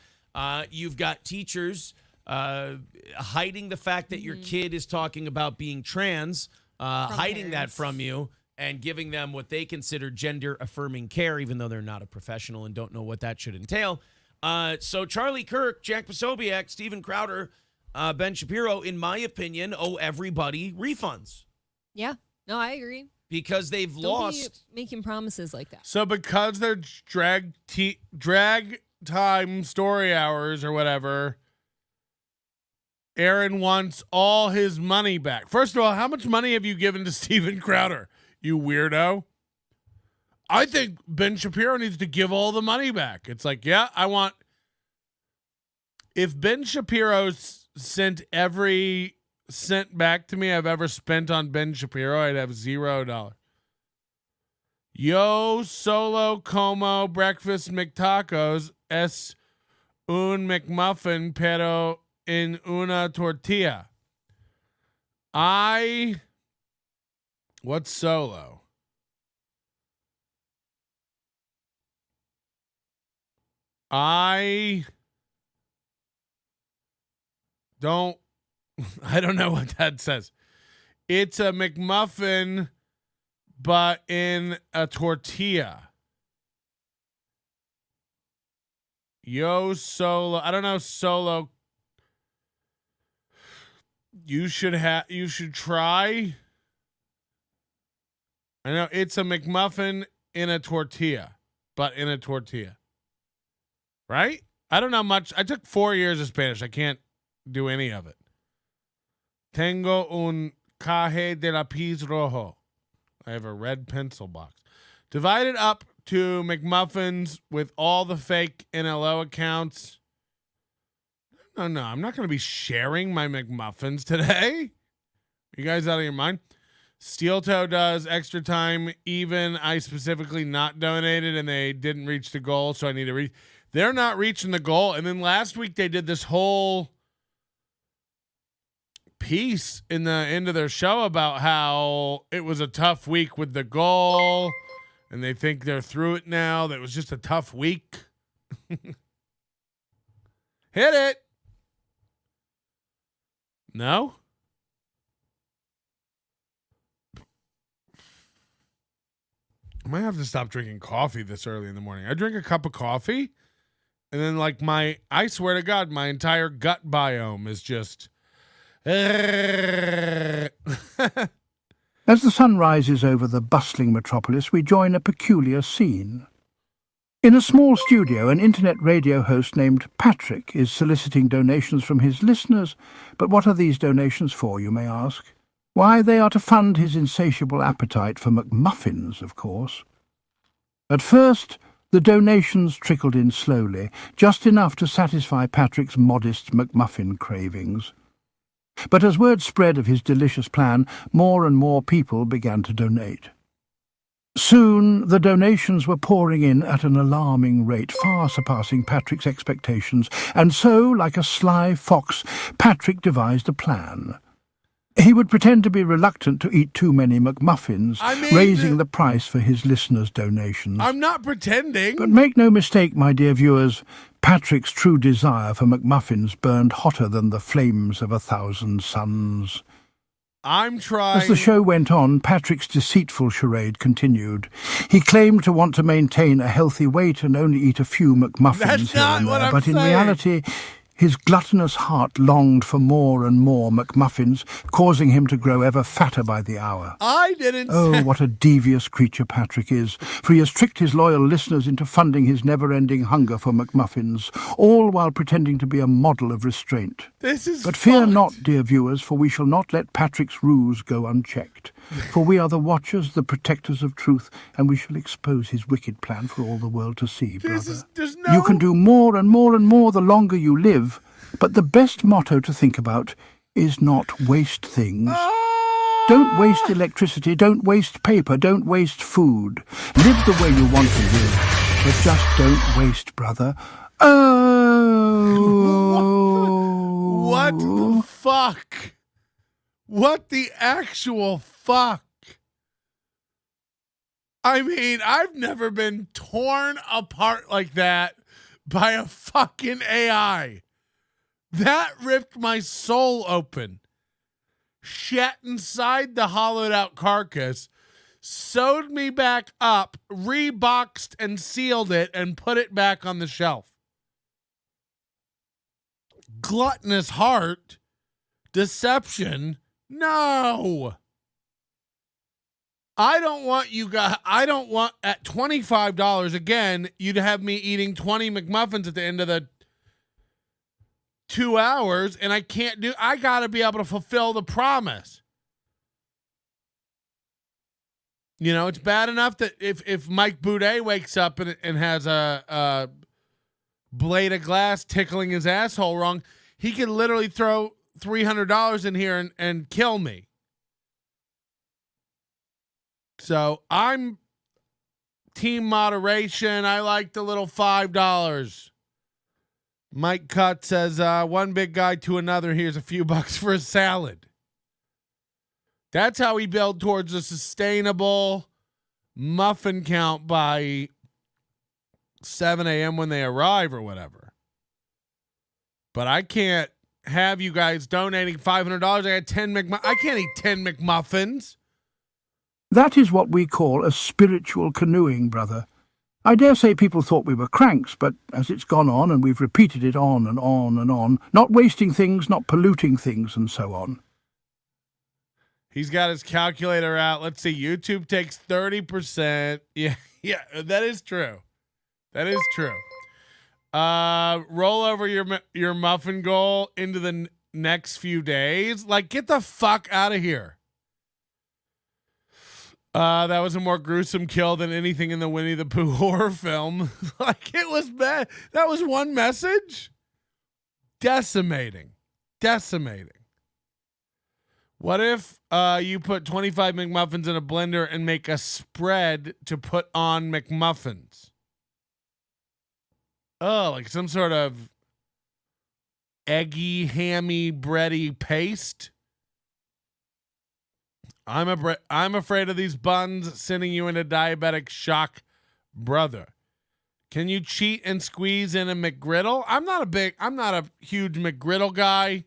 You've got teachers hiding the fact that your kid is talking about being trans, hiding that from you and giving them what they consider gender affirming care, even though they're not a professional and don't know what that should entail. So Charlie Kirk, Jack Posobiec, Steven Crowder, Ben Shapiro, in my opinion, owe everybody refunds. Yeah. No, I agree. Because they've lost. Be making promises like that. So because they're drag time story hours or whatever, Aaron wants all his money back. First of all, how much money have you given to Steven Crowder, you weirdo? I think Ben Shapiro needs to give all the money back. It's like, yeah, I want. If Ben Shapiro sent every cent back to me I've ever spent on Ben Shapiro, I'd have $0. Yo solo como breakfast McTacos es un McMuffin pero en una tortilla. What's solo? I don't know what that says. It's a McMuffin, but in a tortilla. Yo solo. I don't know solo. You should try. I know it's a McMuffin in a tortilla, but in a tortilla. Right? I don't know much. I took 4 years of Spanish. I can't do any of it. Tengo un caje de lápiz rojo. I have a red pencil box. Divide it up to McMuffins with all the fake NLO accounts. No, I'm not going to be sharing my McMuffins today. You guys out of your mind? Steel Toe does extra time. Even I specifically not donated and they didn't reach the goal, so I need to reach. They're not reaching the goal. And then last week they did this whole piece in the end of their show about how it was a tough week with the goal and they think they're through it now. That was just a tough week. Hit it. No? I might have to stop drinking coffee this early in the morning. I drink a cup of coffee and then I swear to God, my entire gut biome is just. As the sun rises over the bustling metropolis, we join a peculiar scene. In a small studio, an internet radio host named Patrick is soliciting donations from his listeners. But what are these donations for, you may ask? Why, they are to fund his insatiable appetite for McMuffins, of course. At first, the donations trickled in slowly, just enough to satisfy Patrick's modest McMuffin cravings. But as word spread of his delicious plan, more and more people began to donate. Soon the donations were pouring in at an alarming rate, far surpassing Patrick's expectations, and so, like a sly fox, Patrick devised a plan. He would pretend to be reluctant to eat too many McMuffins, raising the price for his listeners' donations. I'm not pretending. But make no mistake, my dear viewers, Patrick's true desire for McMuffins burned hotter than the flames of 1,000 suns. I'm trying. As the show went on, Patrick's deceitful charade continued. He claimed to want to maintain a healthy weight and only eat a few McMuffins That's here not and what there, I'm but in saying. reality, his gluttonous heart longed for more and more McMuffins, causing him to grow ever fatter by the hour. I didn't Oh, say. what a devious creature Patrick is, for he has tricked his loyal listeners into funding his never-ending hunger for McMuffins, all while pretending to be a model of restraint. This is But fear fucked. not, dear viewers, for we shall not let Patrick's ruse go unchecked. For we are the watchers, the protectors of truth, and we shall expose his wicked plan for all the world to see, brother. There's no. You can do more and more and more the longer you live, but the best motto to think about is not waste things. Don't waste electricity, don't waste paper, don't waste food. Live the way you want to live, but just don't waste, brother. Oh. What the fuck? What the actual fuck? I mean, I've never been torn apart like that by a fucking AI. That ripped my soul open. Shat inside the hollowed out carcass, sewed me back up, reboxed and sealed it, and put it back on the shelf. Gluttonous heart. Deception. No. I don't want you guys. I don't want at $25 again, you'd have me eating 20 McMuffins at the end of the 2 hours, and I can't do. I got to be able to fulfill the promise. You know, it's bad enough that if Mike Boudet wakes up and has a blade of glass tickling his asshole wrong, he can literally throw $300 in here and kill me. So I'm team moderation. I like the little $5. Mike Cutt says, one big guy to another. Here's a few bucks for a salad. That's how we build towards a sustainable muffin count by 7 a.m. when they arrive or whatever. But I can't have you guys donating $500. I got 10 I can't eat 10 McMuffins. That is what we call a spiritual canoeing, brother. I dare say people thought we were cranks, but as it's gone on and we've repeated it on and on and on, not wasting things, not polluting things, and so on. He's got his calculator out. Let's see. YouTube takes 30%. Yeah, that is true. That is true. Roll over your muffin goal into the next few days. Like, get the fuck out of here. That was a more gruesome kill than anything in the Winnie the Pooh horror film. Like, it was bad. That was one message. Decimating. What if you put 25 McMuffins in a blender and make a spread to put on McMuffins? Oh, like some sort of eggy, hammy, bready paste. I'm afraid of these buns sending you into diabetic shock, brother. Can you cheat and squeeze in a McGriddle? I'm not a huge McGriddle guy.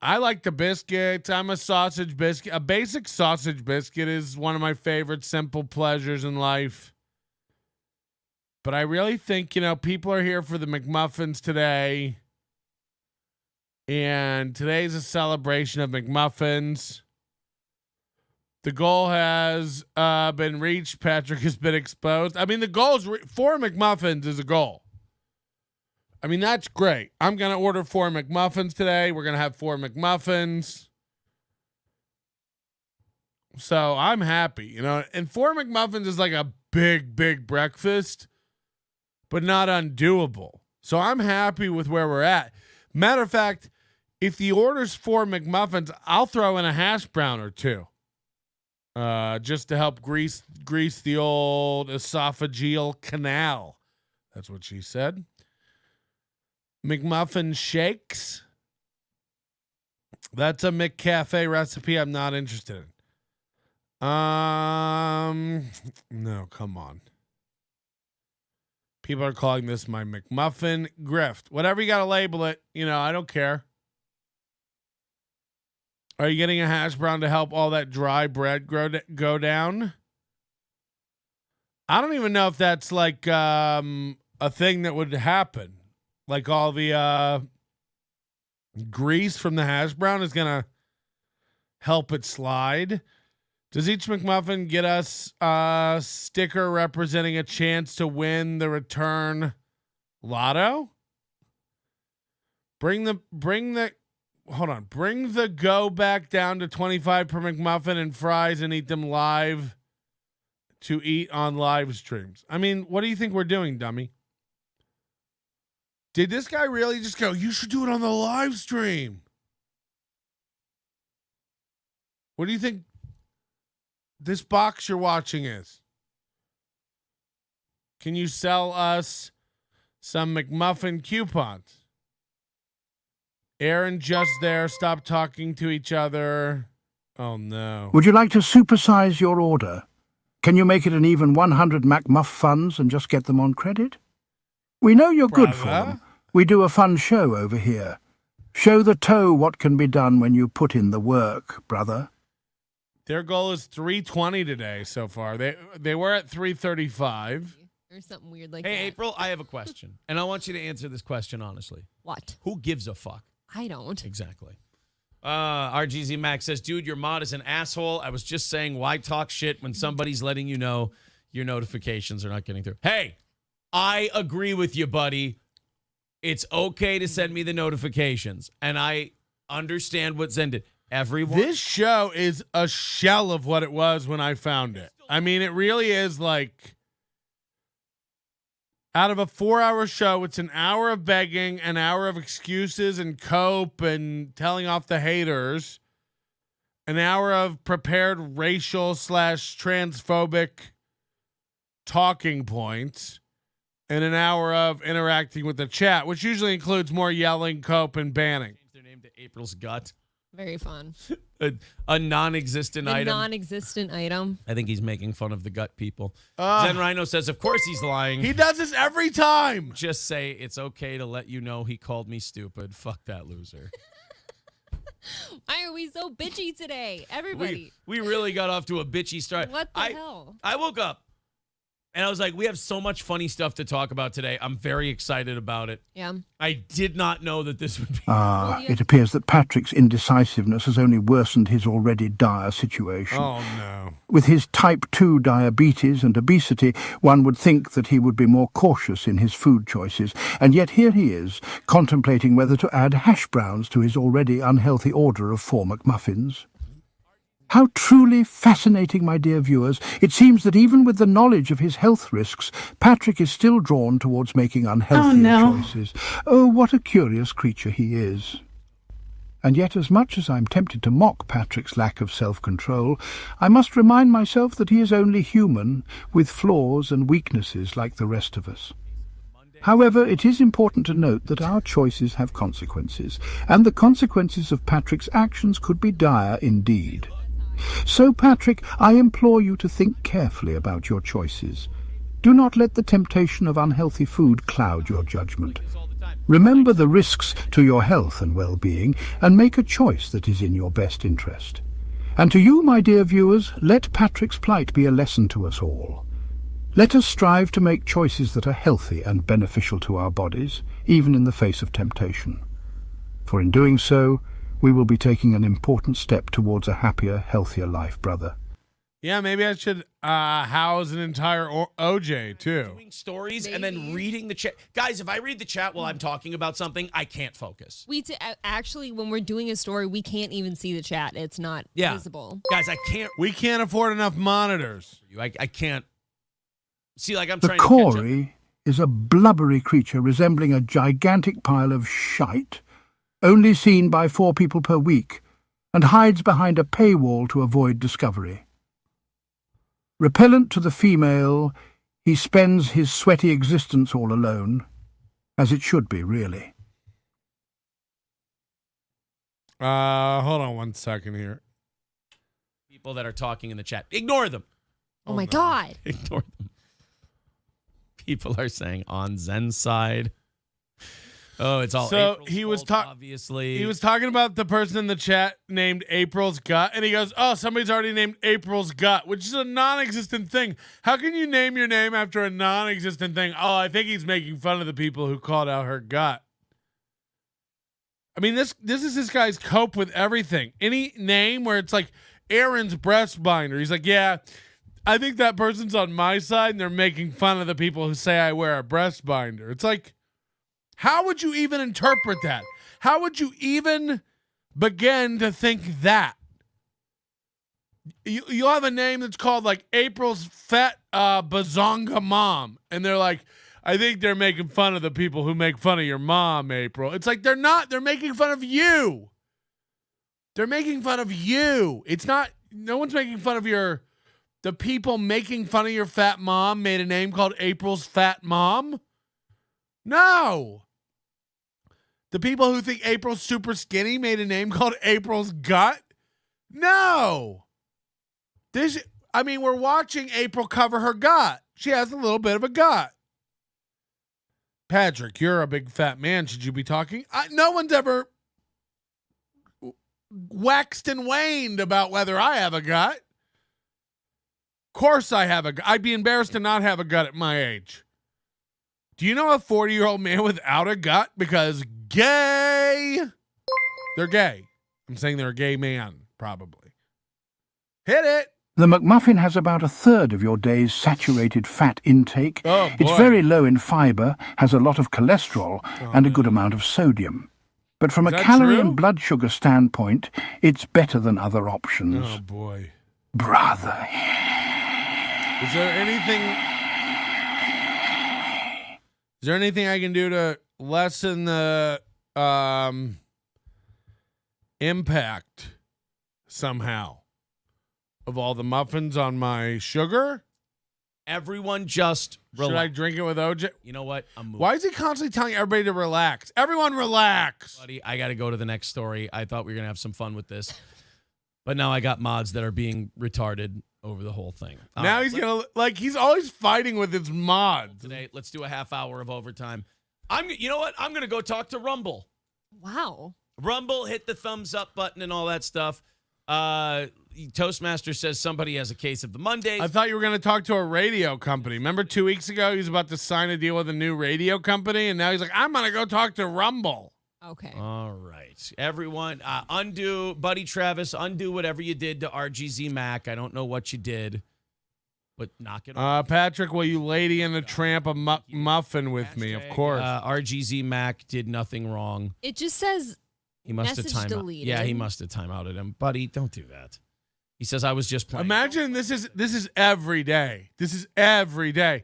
I like the biscuits. I'm a sausage biscuit. A basic sausage biscuit is one of my favorite simple pleasures in life. But I really think, people are here for the McMuffins today. And today's a celebration of McMuffins. The goal has been reached. Patrick has been exposed. I mean, the goal is 4 McMuffins is a goal. I mean, that's great. I'm going to order 4 McMuffins today. We're going to have 4 McMuffins. So I'm happy, and 4 McMuffins is like a big, big breakfast, but not undoable. So I'm happy with where we're at. Matter of fact, if the order's 4 McMuffins, I'll throw in a hash brown or 2. Just to help grease the old esophageal canal. That's what she said. McMuffin shakes. That's a McCafe recipe I'm not interested in. No, come on. People are calling this my McMuffin grift. Whatever you got to label it, I don't care. Are you getting a hash brown to help all that dry bread go down? I don't even know if that's like a thing that would happen. Like all the grease from the hash brown is going to help it slide. Does each McMuffin get us a sticker representing a chance to win the return lotto? Bring the go back down to 25 per McMuffin and fries and eat them live to eat on live streams. I mean, what do you think we're doing, dummy? Did this guy really just go, you should do it on the live stream? What do you think this box you're watching is? Can you sell us some McMuffin coupons? Aaron just there. Stop talking to each other. Oh, no. Would you like to supersize your order? Can you make it an even 100 McMuffins and just get them on credit? We know you're good for them. We do a fun show over here. Show the toe what can be done when you put in the work, brother. Their goal is 320 today so far. They were at 335. Or something weird like that. Hey, April, I have a question. And I want you to answer this question honestly. What? Who gives a fuck? I don't. Exactly. RGZ Max says, dude, your mod is an asshole. I was just saying, why talk shit when somebody's letting you know your notifications are not getting through? Hey, I agree with you, buddy. It's okay to send me the notifications. And I understand what Zen did. Everyone. This show is a shell of what it was when I found it. I mean, it really is like, out of a 4-hour show, it's an hour of begging, an hour of excuses and cope and telling off the haters, an hour of prepared racial / transphobic talking points, and an hour of interacting with the chat, which usually includes more yelling, cope, and banning. Change their name to April's Gut. Very fun. A non-existent A item. non-existent item. I think he's making fun of the gut people. Zen Rhino says, of course he's lying. He does this every time. Just say it's okay to let you know he called me stupid. Fuck that loser. Why are we so bitchy today? Everybody. We really got off to a bitchy start. What the hell? I woke up and I was like, we have so much funny stuff to talk about today. I'm very excited about it. Yeah. I did not know that this would be. It appears that Patrick's indecisiveness has only worsened his already dire situation. Oh, no. With his type 2 diabetes and obesity, one would think that he would be more cautious in his food choices, and yet here he is, contemplating whether to add hash browns to his already unhealthy order of 4 McMuffins. How truly fascinating, my dear viewers. It seems that even with the knowledge of his health risks, Patrick is still drawn towards making unhealthier choices. Oh, what a curious creature he is. And yet, as much as I'm tempted to mock Patrick's lack of self-control, I must remind myself that he is only human, with flaws and weaknesses like the rest of us. However, it is important to note that our choices have consequences, and the consequences of Patrick's actions could be dire indeed. So, Patrick, I implore you to think carefully about your choices. Do not let the temptation of unhealthy food cloud your judgment. Remember the risks to your health and well-being, and make a choice that is in your best interest. And to you, my dear viewers, let Patrick's plight be a lesson to us all. Let us strive to make choices that are healthy and beneficial to our bodies, even in the face of temptation. For in doing so, we will be taking an important step towards a happier, healthier life, brother. Yeah, maybe I should house an entire OJ, too. Doing stories and then reading the chat. Guys, if I read the chat while I'm talking about something, I can't focus. Actually, when we're doing a story, we can't even see the chat. It's not visible. Guys, I can't. We can't afford enough monitors. I can't. See, like I'm The trying to catch up. Corey is a blubbery creature resembling a gigantic pile of shite, only seen by 4 people per week, and hides behind a paywall to avoid discovery. Repellent to the female, he spends his sweaty existence all alone, as it should be, really. Hold on one second here. People that are talking in the chat, ignore them. Oh my God. Ignore them. People are saying on Zen's side. Oh, it's all so April's he was fault, obviously. He was talking about the person in the chat named April's Gut, and he goes, "Oh, somebody's already named April's Gut," which is a non-existent thing. How can you name your name after a non-existent thing? Oh, I think he's making fun of the people who called out her gut. I mean, this is this guy's cope with everything. Any name where it's like Aaron's breast binder, he's like, yeah, I think that person's on my side, and they're making fun of the people who say I wear a breast binder. It's like, how would you even interpret that? How would you even begin to think that? You'll have a name that's called like April's Fat Bazonga Mom, and they're like, I think they're making fun of the people who make fun of your mom, April. It's like, they're not. They're making fun of you. They're making fun of you. It's not, no one's making fun of the people making fun of your fat mom made a name called April's Fat Mom. No. The people who think April's super skinny made a name called April's Gut. No. We're watching April cover her gut. She has a little bit of a gut. Patrick, you're a big fat man. Should you be talking? No one's ever waxed and waned about whether I have a gut. Of course I have a gut. I'd be embarrassed to not have a gut at my age. Do you know a 40-year-old man without a gut? Because gay. They're gay. I'm saying they're a gay man, probably. Hit it. The McMuffin has about a third of your day's saturated fat intake. Oh, boy. It's very low in fiber, has a lot of cholesterol, and a good amount of sodium. But from a calorie and blood sugar standpoint, it's better than other options. Oh, boy. Brother. Is there anything I can do to lessen the impact somehow of all the muffins on my sugar? Everyone just relax. Should I drink it with OJ? You know what? I'm moving. Why is he constantly telling everybody to relax? Everyone relax. Buddy, I got to go to the next story. I thought we were going to have some fun with this. But now I got mods that are being retarded over the whole thing. Now he's going to, he's always fighting with his mods. Today, let's do a half hour of overtime. You know what? I'm going to go talk to Rumble. Wow. Rumble, hit the thumbs up button and all that stuff. Toastmaster says somebody has a case of the Mondays. I thought you were going to talk to a radio company. Remember 2 weeks ago he was about to sign a deal with a new radio company, and now he's like, I'm going to go talk to Rumble. Okay. All right. Everyone, undo, Buddy Travis, undo whatever you did to RGZ Mac. I don't know what you did, but knock it off. Patrick, will you Lady and the Tramp a muffin with me? Of course. RGZ Mac did nothing wrong. It just says he must have message time deleted. Yeah, he must have timeouted him. Buddy, don't do that. He says, I was just playing. Imagine this is every day. This is every day.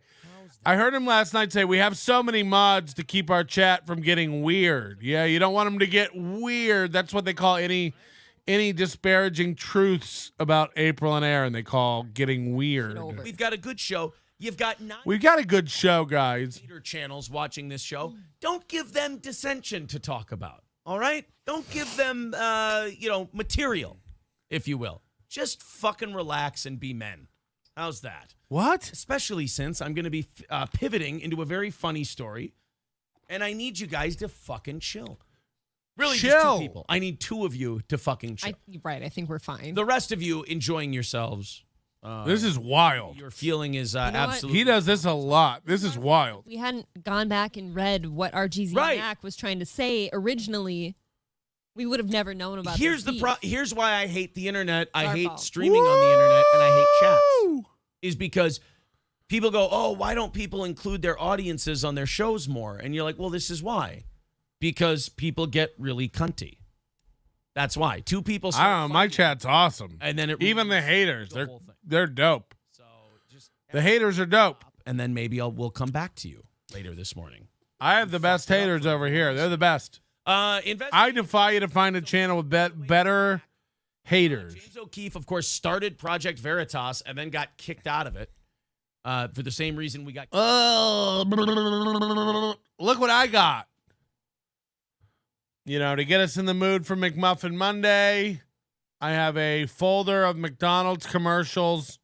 I heard him last night say we have so many mods to keep our chat from getting weird. Yeah, you don't want them to get weird. That's what they call any disparaging truths about April and Aaron. They call getting weird. We've got a good show. You've got 9 We've got a good show, guys. channels watching this show. Don't give them dissension to talk about. All right? Don't give them, material, if you will. Just fucking relax and be men. How's that? What? Especially since I'm going to be pivoting into a very funny story, and I need you guys to fucking chill. Really, just Chill. 2 people. I need 2 of you to fucking chill. I think we're fine. The rest of you enjoying yourselves. This is wild. Your feeling is know what? absolutely. He does this a lot. This is wild. We hadn't gone back and read what RGZ Right. Mac was trying to say originally. We would have never known about Here's this the beef. Here's why I hate the internet. I our hate fault. streaming on the internet, and I hate chats. Woo! Is because people go, oh, why don't people include their audiences on their shows more? And you're like, well, this is why. Because people get really cunty. That's why. 2 people. I don't know. My chat's awesome. And then it Even the ruins haters, the whole thing. they're dope. So just The haters are dope. and then maybe we'll come back to you later this morning. I have the best haters over here. They're the best. I defy you to find a channel with better haters. James O'Keefe, of course, started Project Veritas and then got kicked out of it for the same reason we got. Oh, look what I got. To get us in the mood for McMuffin Monday, I have a folder of McDonald's commercials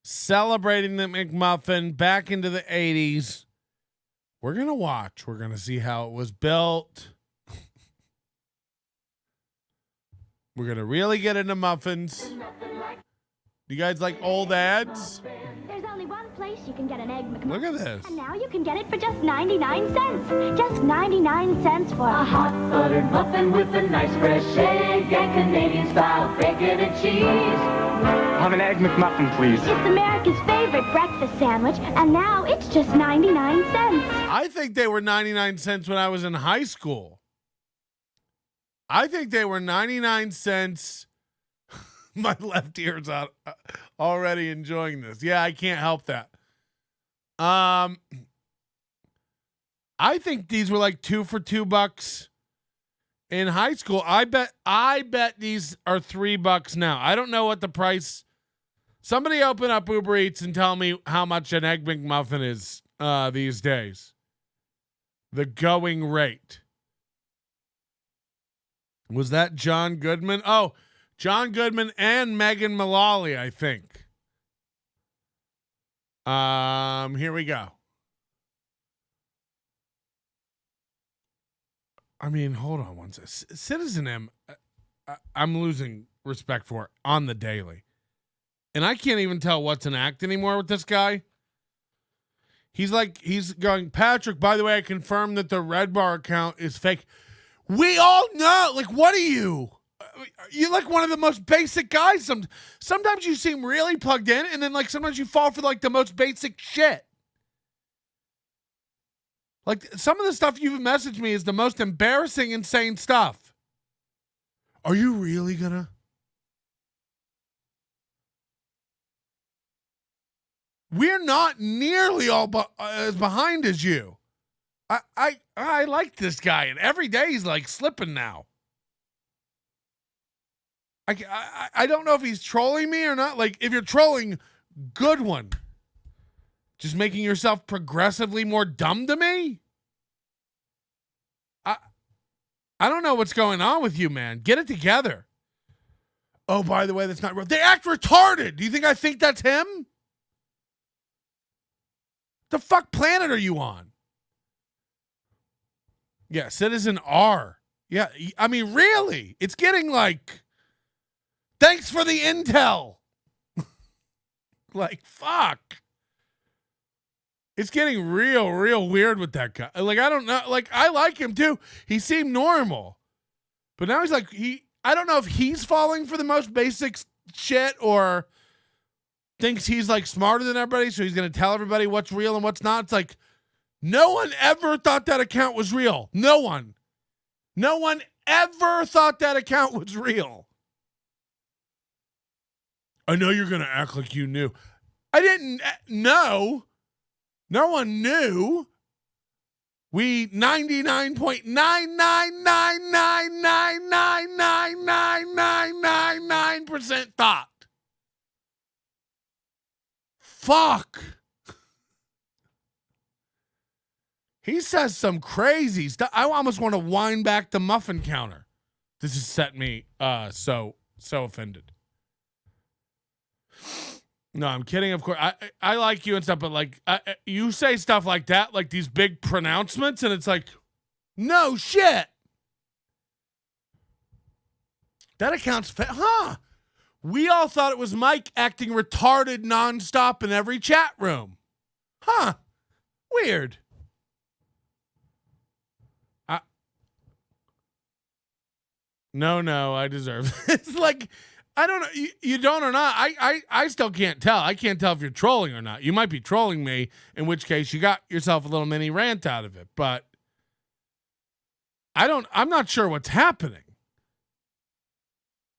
celebrating the McMuffin back into the 80s. We're going to watch. We're going to see how it was built. We're going to really get into muffins. You guys like old ads? There's only one place you can get an egg McMuffin. Look at this. And now you can get it for just 99 cents. Just 99 cents for a hot buttered muffin with a nice fresh egg and Canadian style bacon and cheese. Have an egg McMuffin, please. It's America's favorite breakfast sandwich, and now it's just 99 cents. I think they were 99 cents when I was in high school. I think they were 99 cents. My left ear's out already enjoying this. Yeah, I can't help that. I think these were like 2 for $2 in high school. I bet these are $3 now. I don't know what the price. Somebody open up Uber Eats and tell me how much an egg McMuffin is these days. The going rate. Was that John Goodman? Oh, John Goodman and Megan Mullally, I think. Here we go. I mean, hold on one second. Citizen M, I'm losing respect for it on the daily. And I can't even tell what's an act anymore with this guy. He's going, Patrick, by the way, I confirmed that the Red Bar account is fake. We all know. Like, what are you? You're like one of the most basic guys. Sometimes you seem really plugged in, and then like sometimes you fall for like the most basic shit. Like some of the stuff you've messaged me is the most embarrassing, insane stuff. Are you really gonna? We're not nearly all as behind as you. I like this guy, and every day he's like slipping now. I don't know if he's trolling me or not. Like, if you're trolling, good one. Just making yourself progressively more dumb to me? I don't know what's going on with you, man. Get it together. Oh, by the way, that's not real. They act retarded. Do you think I think that's him? The fuck planet are you on? Yeah, Citizen R. Yeah, I mean, really? It's getting like... Thanks for the intel. Like, fuck. It's getting real weird with that guy. Like, I don't know. Like, I like him too. He seemed normal. But now he's like, I don't know if he's falling for the most basic shit or thinks he's like smarter than everybody. So he's going to tell everybody what's real and what's not. It's like, no one ever thought that account was real. No one ever thought that account was real. I know you're going to act like you knew. I didn't know. No one knew. We 99.99999999999% thought. Fuck. He says some crazy stuff. I almost want to wind back the muffin counter. This has set me so offended. No, I'm kidding. Of course, I like you and stuff, but like you say stuff like that, like these big pronouncements, and it's like, no shit. That accounts for, huh? We all thought it was Mike acting retarded nonstop in every chat room. Huh? Weird. No, I deserve it. It's like, I don't know. You don't or not. I still can't tell. I can't tell if you're trolling or not. You might be trolling me, in which case you got yourself a little mini rant out of it. But I'm not sure what's happening.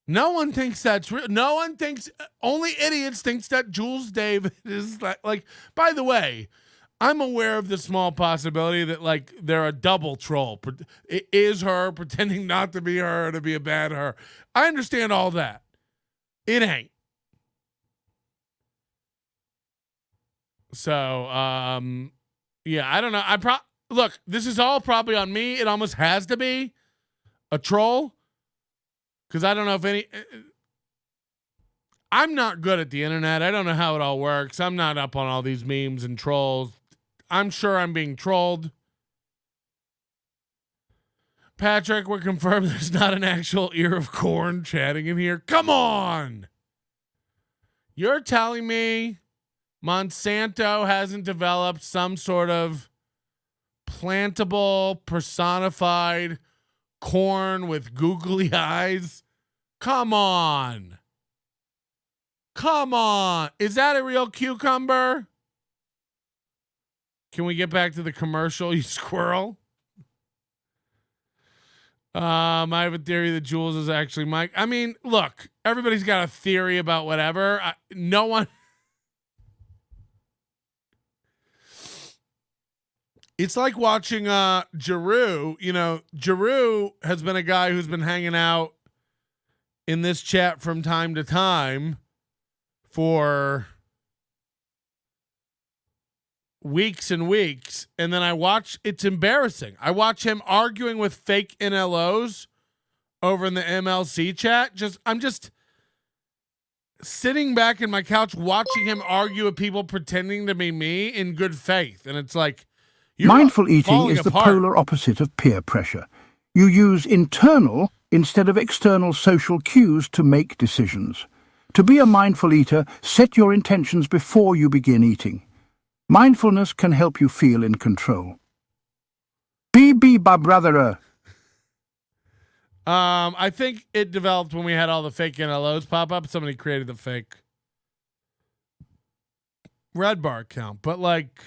No one thinks that's real. No one thinks, only idiots thinks that Jules David is like, by the way, I'm aware of the small possibility that like they're a double troll. It is her pretending not to be her, to be a bad her. I understand all that. It ain't. So, yeah, I don't know. Look, this is all probably on me. It almost has to be a troll. Because I don't know if I'm not good at the internet. I don't know how it all works. I'm not up on all these memes and trolls. I'm sure I'm being trolled. Patrick, we're confirmed there's not an actual ear of corn chatting in here. Come on. You're telling me Monsanto hasn't developed some sort of plantable, personified corn with googly eyes? Come on. Come on. Is that a real cucumber? Can we get back to the commercial, you squirrel? I have a theory that Jules is actually Mike. I mean, look, everybody's got a theory about whatever. No one. It's like watching Giroux. You know, Giroux has been a guy who's been hanging out in this chat from time to time for weeks and weeks, and then it's embarrassing. I watch him arguing with fake NLOs over in the MLC chat. I'm just sitting back in my couch watching him argue with people pretending to be me in good faith, and it's like, mindful eating is the apart. polar opposite of peer pressure. You use internal instead of external social cues to make decisions. To be a mindful eater, set your intentions before you begin eating. Mindfulness can help you feel in control. Be brother. I think it developed when we had all the fake NLOs pop up. Somebody created the fake Red Bar account, but like,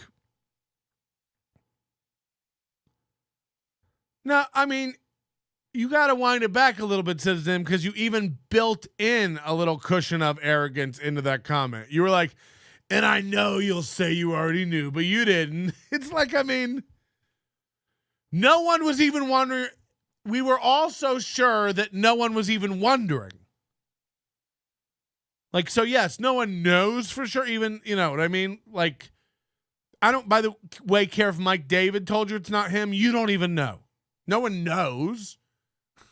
no, I mean, you got to wind it back a little bit, says them, because you even built in a little cushion of arrogance into that comment. You were like, and I know you'll say you already knew, but you didn't. It's like, I mean, no one was even wondering. We were all so sure that no one was even wondering. Like, so yes, no one knows for sure. Even, you know what I mean? Like, I don't, by the way, care if Mike David told you it's not him. You don't even know. No one knows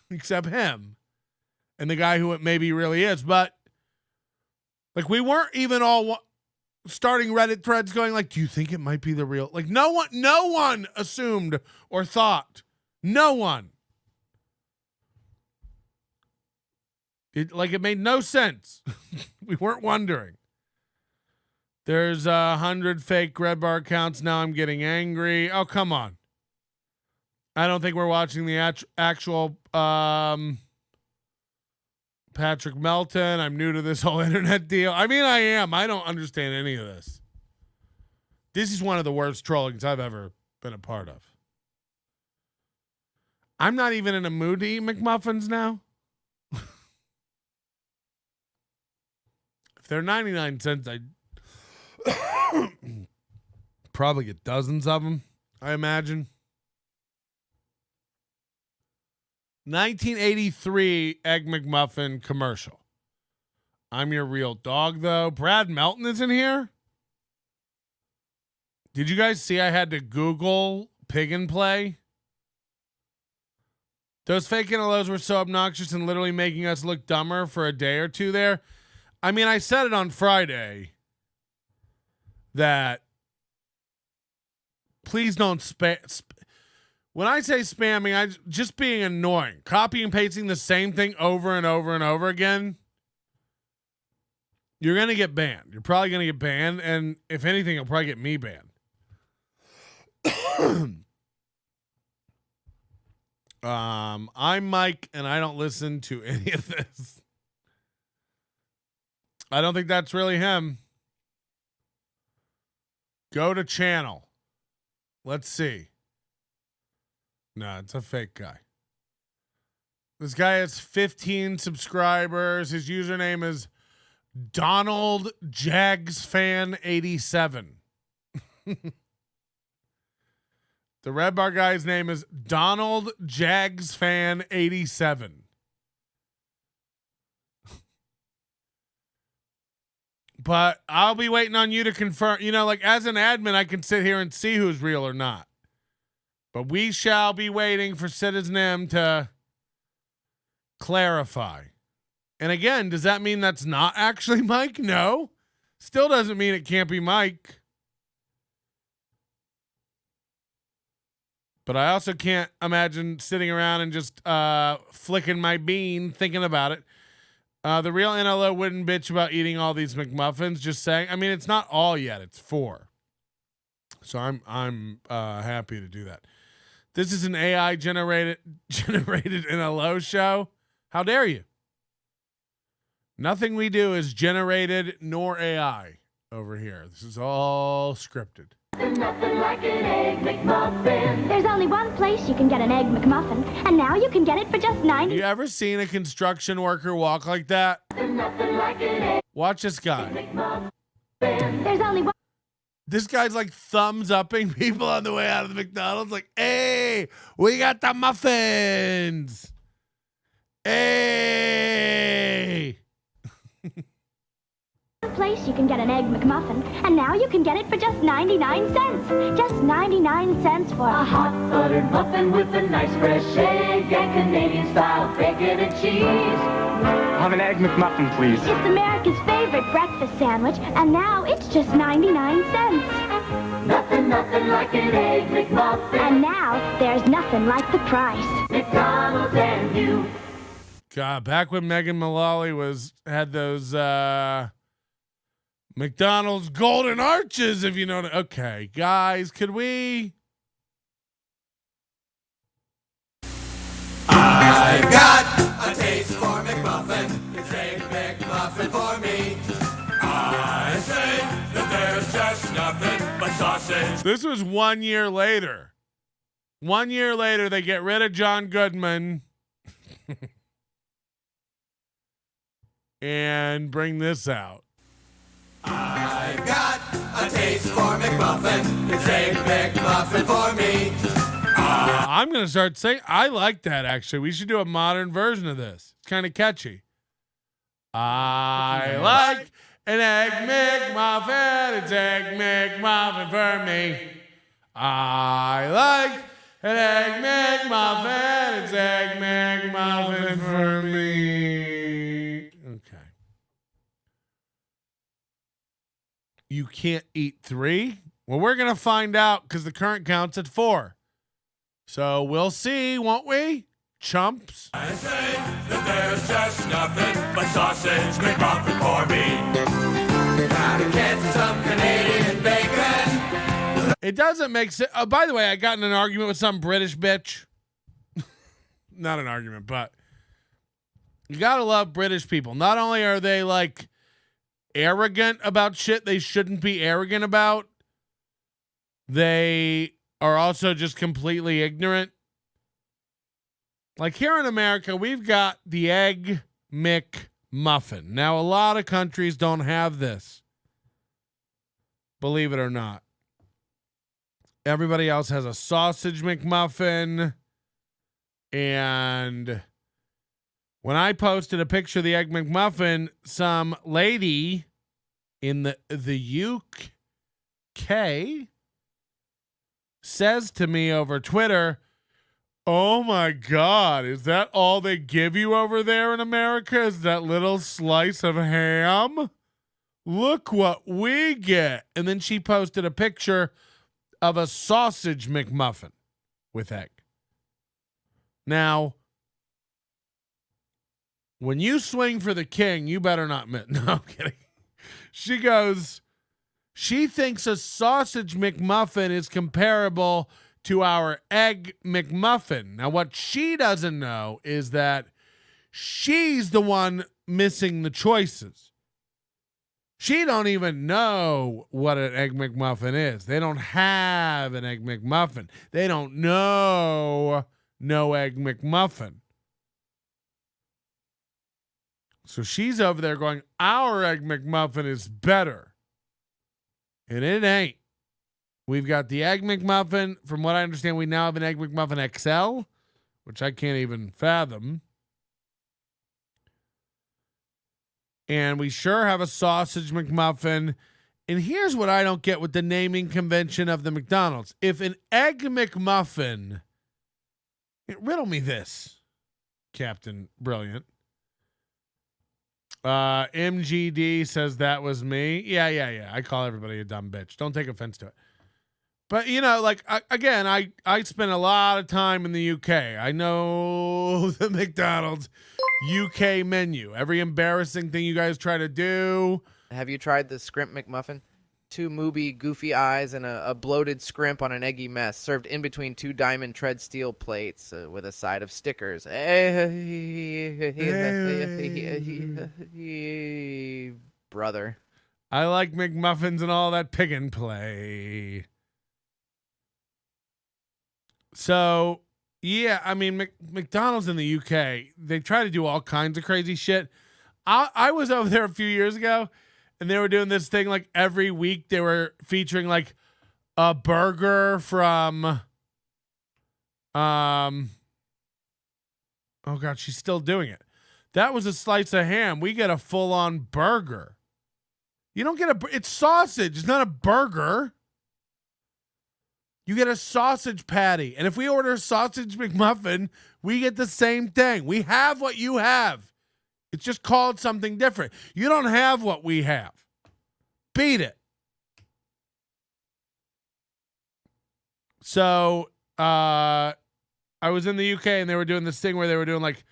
except him and the guy who it maybe really is. But like, we weren't even all starting Reddit threads going like, do you think it might be the real? Like, no one assumed or thought. No one. It made no sense. We weren't wondering. There's 100 fake Red Bar accounts. Now I'm getting angry. Oh, come on. I don't think we're watching the actual Patrick Melton. I'm new to this whole internet deal. I mean, I am. I don't understand any of this. This is one of the worst trollings I've ever been a part of. I'm not even in a mood to eat McMuffins now. If they're 99 cents, I probably get dozens of them, I imagine. 1983 Egg McMuffin commercial. I'm your real dog, though. Brad Melton is in here. Did you guys see I had to Google Pig and Play? Those fake NLOs were so obnoxious and literally making us look dumber for a day or two there. I mean, I said it on Friday that please don't spam. When I say spamming, I just being annoying. Copy and pasting the same thing over and over and over again. You're going to get banned. You're probably going to get banned. And if anything, you'll probably get me banned. I'm Mike, and I don't listen to any of this. I don't think that's really him. Go to channel. Let's see. No, it's a fake guy. This guy has 15 subscribers. His username is Donald JagsFan87. The Red Bar guy's name is Donald JagsFan87. But I'll be waiting on you to confirm. You know, like as an admin, I can sit here and see who's real or not. But we shall be waiting for Citizen M to clarify. And again, does that mean that's not actually Mike? No. Still doesn't mean it can't be Mike. But I also can't imagine sitting around and just flicking my bean thinking about it. The real NLO wouldn't bitch about eating all these McMuffins. Just saying. I mean, it's not all yet. It's 4. So I'm happy to do that. This is an AI generated NLO show. How dare you? Nothing we do is generated nor AI over here. This is all scripted. Nothing like an Egg McMuffin. There's only one place you can get an Egg McMuffin, and now you can get it for just 90. You ever seen a construction worker walk like that? Nothing like an Egg Watch this guy. McMuffin. There's only one. This guy's like thumbs upping people on the way out of the McDonald's. Like, hey, we got the muffins. Hey. Place you can get an Egg McMuffin, and now you can get it for just 99 cents. Just 99 cents for a hot buttered muffin with a nice fresh egg and Canadian style bacon and cheese. I'll have an Egg McMuffin, please. It's America's favorite breakfast sandwich, and now it's just 99 cents. Nothing like an Egg McMuffin. And now there's nothing like the price. McDonald's and you. God, back when Megan Mullally had those McDonald's golden arches, if you know. Okay, guys, could we? I've got a taste for McMuffin. It's a McMuffin for me. I say that there's just nothing but sausage. This was 1 year later. 1 year later, they get rid of John Goodman and bring this out. I've got a taste for McMuffin. It's a McMuffin for me. I'm going to start saying, I like that actually. We should do a modern version of this. It's kind of catchy. I like an Egg McMuffin. It's Egg McMuffin for me. I like an Egg McMuffin. It's Egg McMuffin for me. Okay. You can't eat 3? Well, we're going to find out because the current count's at 4. So we'll see, won't we? Chumps. I say that there's just nothing but sausage McMuffin for me. Gotta get some Canadian bacon. It doesn't make sense. Oh, by the way, I got in an argument with some British bitch. Not an argument, but you gotta love British people. Not only are they like arrogant about shit they shouldn't be arrogant about, they are also just completely ignorant. Like here in America, we've got the Egg muffin. Now, a lot of countries don't have this, believe it or not. Everybody else has a sausage McMuffin. And when I posted a picture of the Egg McMuffin, some lady in the UK says to me over Twitter, "Oh my God, is that all they give you over there in America? Is that little slice of ham? Look what we get." And then she posted a picture of a sausage McMuffin with egg. Now, when you swing for the king, you better not miss. No, I'm kidding. She thinks a sausage McMuffin is comparable to our egg McMuffin. Now, what she doesn't know is that she's the one missing the choices. She don't even know what an egg McMuffin is. They don't have an egg McMuffin. They don't know no egg McMuffin. So she's over there going, our egg McMuffin is better. And it ain't. We've got the egg McMuffin. From what I understand, we now have an egg McMuffin XL, which I can't even fathom. And we sure have a sausage McMuffin. And here's what I don't get with the naming convention of the McDonald's. If an egg McMuffin, riddle me this, Captain Brilliant. MGD says that was me. Yeah. I call everybody a dumb bitch. Don't take offense to it. But, you know, like, I spent a lot of time in the UK. I know the McDonald's UK menu. Every embarrassing thing you guys try to do. Have you tried the Scrimp McMuffin? 2 mooby, goofy eyes and a bloated scrimp on an eggy mess, served in between 2 diamond tread steel plates with a side of stickers. Brother. I like McMuffins and all that pig and play. So, yeah, I mean, McDonald's in the UK, they try to do all kinds of crazy shit. I was over there a few years ago, and they were doing this thing like every week. They were featuring like a burger from, oh God, she's still doing it. That was a slice of ham. We get a full-on burger. You don't get it's sausage. It's not a burger. You get a sausage patty. And if we order a sausage McMuffin, we get the same thing. We have what you have. It's just called something different. You don't have what we have. Beat it. So, I was in the UK and they were doing this thing where they were doing like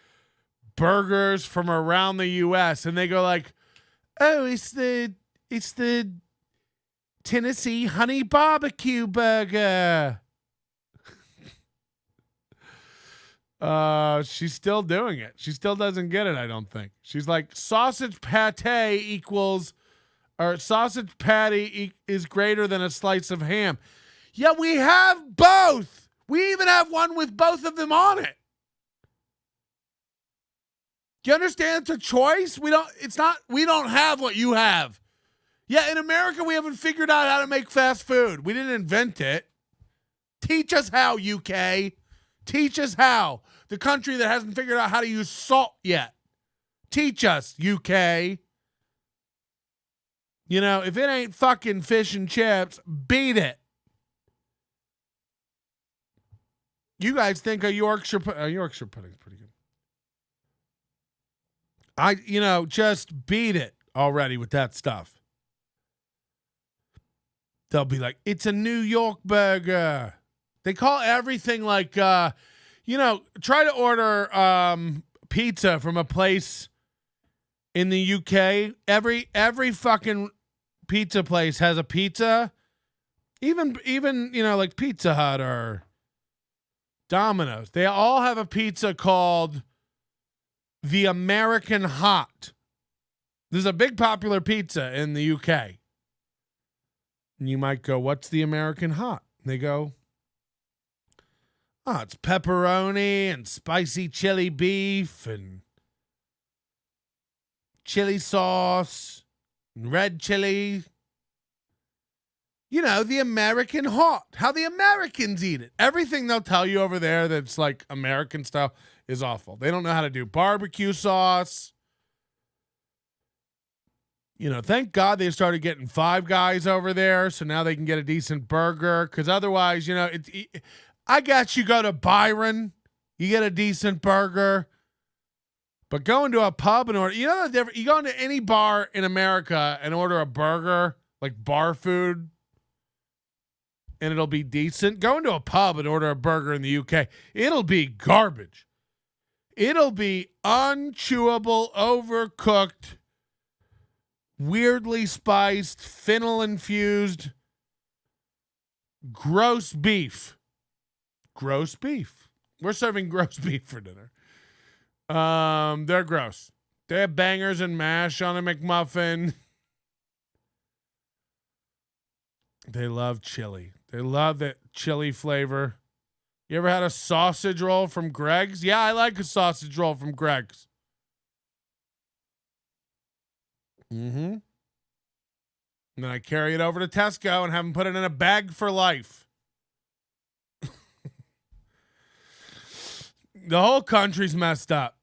burgers from around the US, and they go like, "Oh, it's the Tennessee honey barbecue burger." She's still doing it. She still doesn't get it, I don't think. She's like, sausage pate equals, or sausage patty is greater than a slice of ham. Yeah, we have both. We even have one with both of them on it. Do you understand? It's a choice. We don't have what you have. Yeah, in America, we haven't figured out how to make fast food. We didn't invent it. Teach us how, UK. Teach us how. The country that hasn't figured out how to use salt yet. Teach us, UK. You know, if it ain't fucking fish and chips, beat it. You guys think a Yorkshire pudding's pretty good. Just beat it already with that stuff. They'll be like, it's a New York burger. They call everything like, try to order pizza from a place in the UK. Every fucking pizza place has a pizza. Even like Pizza Hut or Domino's. They all have a pizza called the American Hot. There's a big popular pizza in the UK. And you might go, what's the American Hot? And they go, oh, it's pepperoni and spicy chili beef and chili sauce, and red chili. You know, the American hot, how the Americans eat it. Everything they'll tell you over there that's like American style is awful. They don't know how to do barbecue sauce. You know, thank God they started getting Five Guys over there, so now they can get a decent burger. Because otherwise, you know, I guess you go to Byron, you get a decent burger. But going to a pub and order, you know the difference? You go into any bar in America and order a burger, like bar food, and it'll be decent. Go into a pub and order a burger in the UK, it'll be garbage. It'll be unchewable, overcooked, weirdly spiced, fennel infused, gross beef. Gross beef. We're serving gross beef for dinner. They're gross. They have bangers and mash on a McMuffin. They love chili. They love that chili flavor. You ever had a sausage roll from Greg's? Yeah, I like a sausage roll from Greg's. Mm-hmm. And then I carry it over to Tesco and have them put it in a bag for life. The whole country's messed up.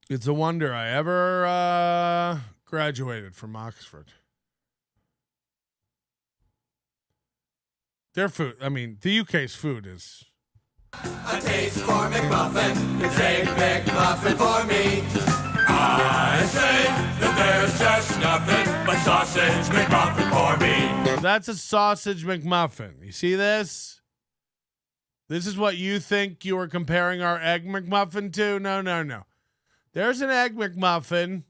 It's a wonder I ever graduated from Oxford. Their food, I mean, the UK's food is... A taste for McMuffin, it's a McMuffin for me. I say that there's just nothing but sausage McMuffin for me. That's a sausage McMuffin. You see this? This is what you think you were comparing our egg McMuffin to? No. There's an egg McMuffin.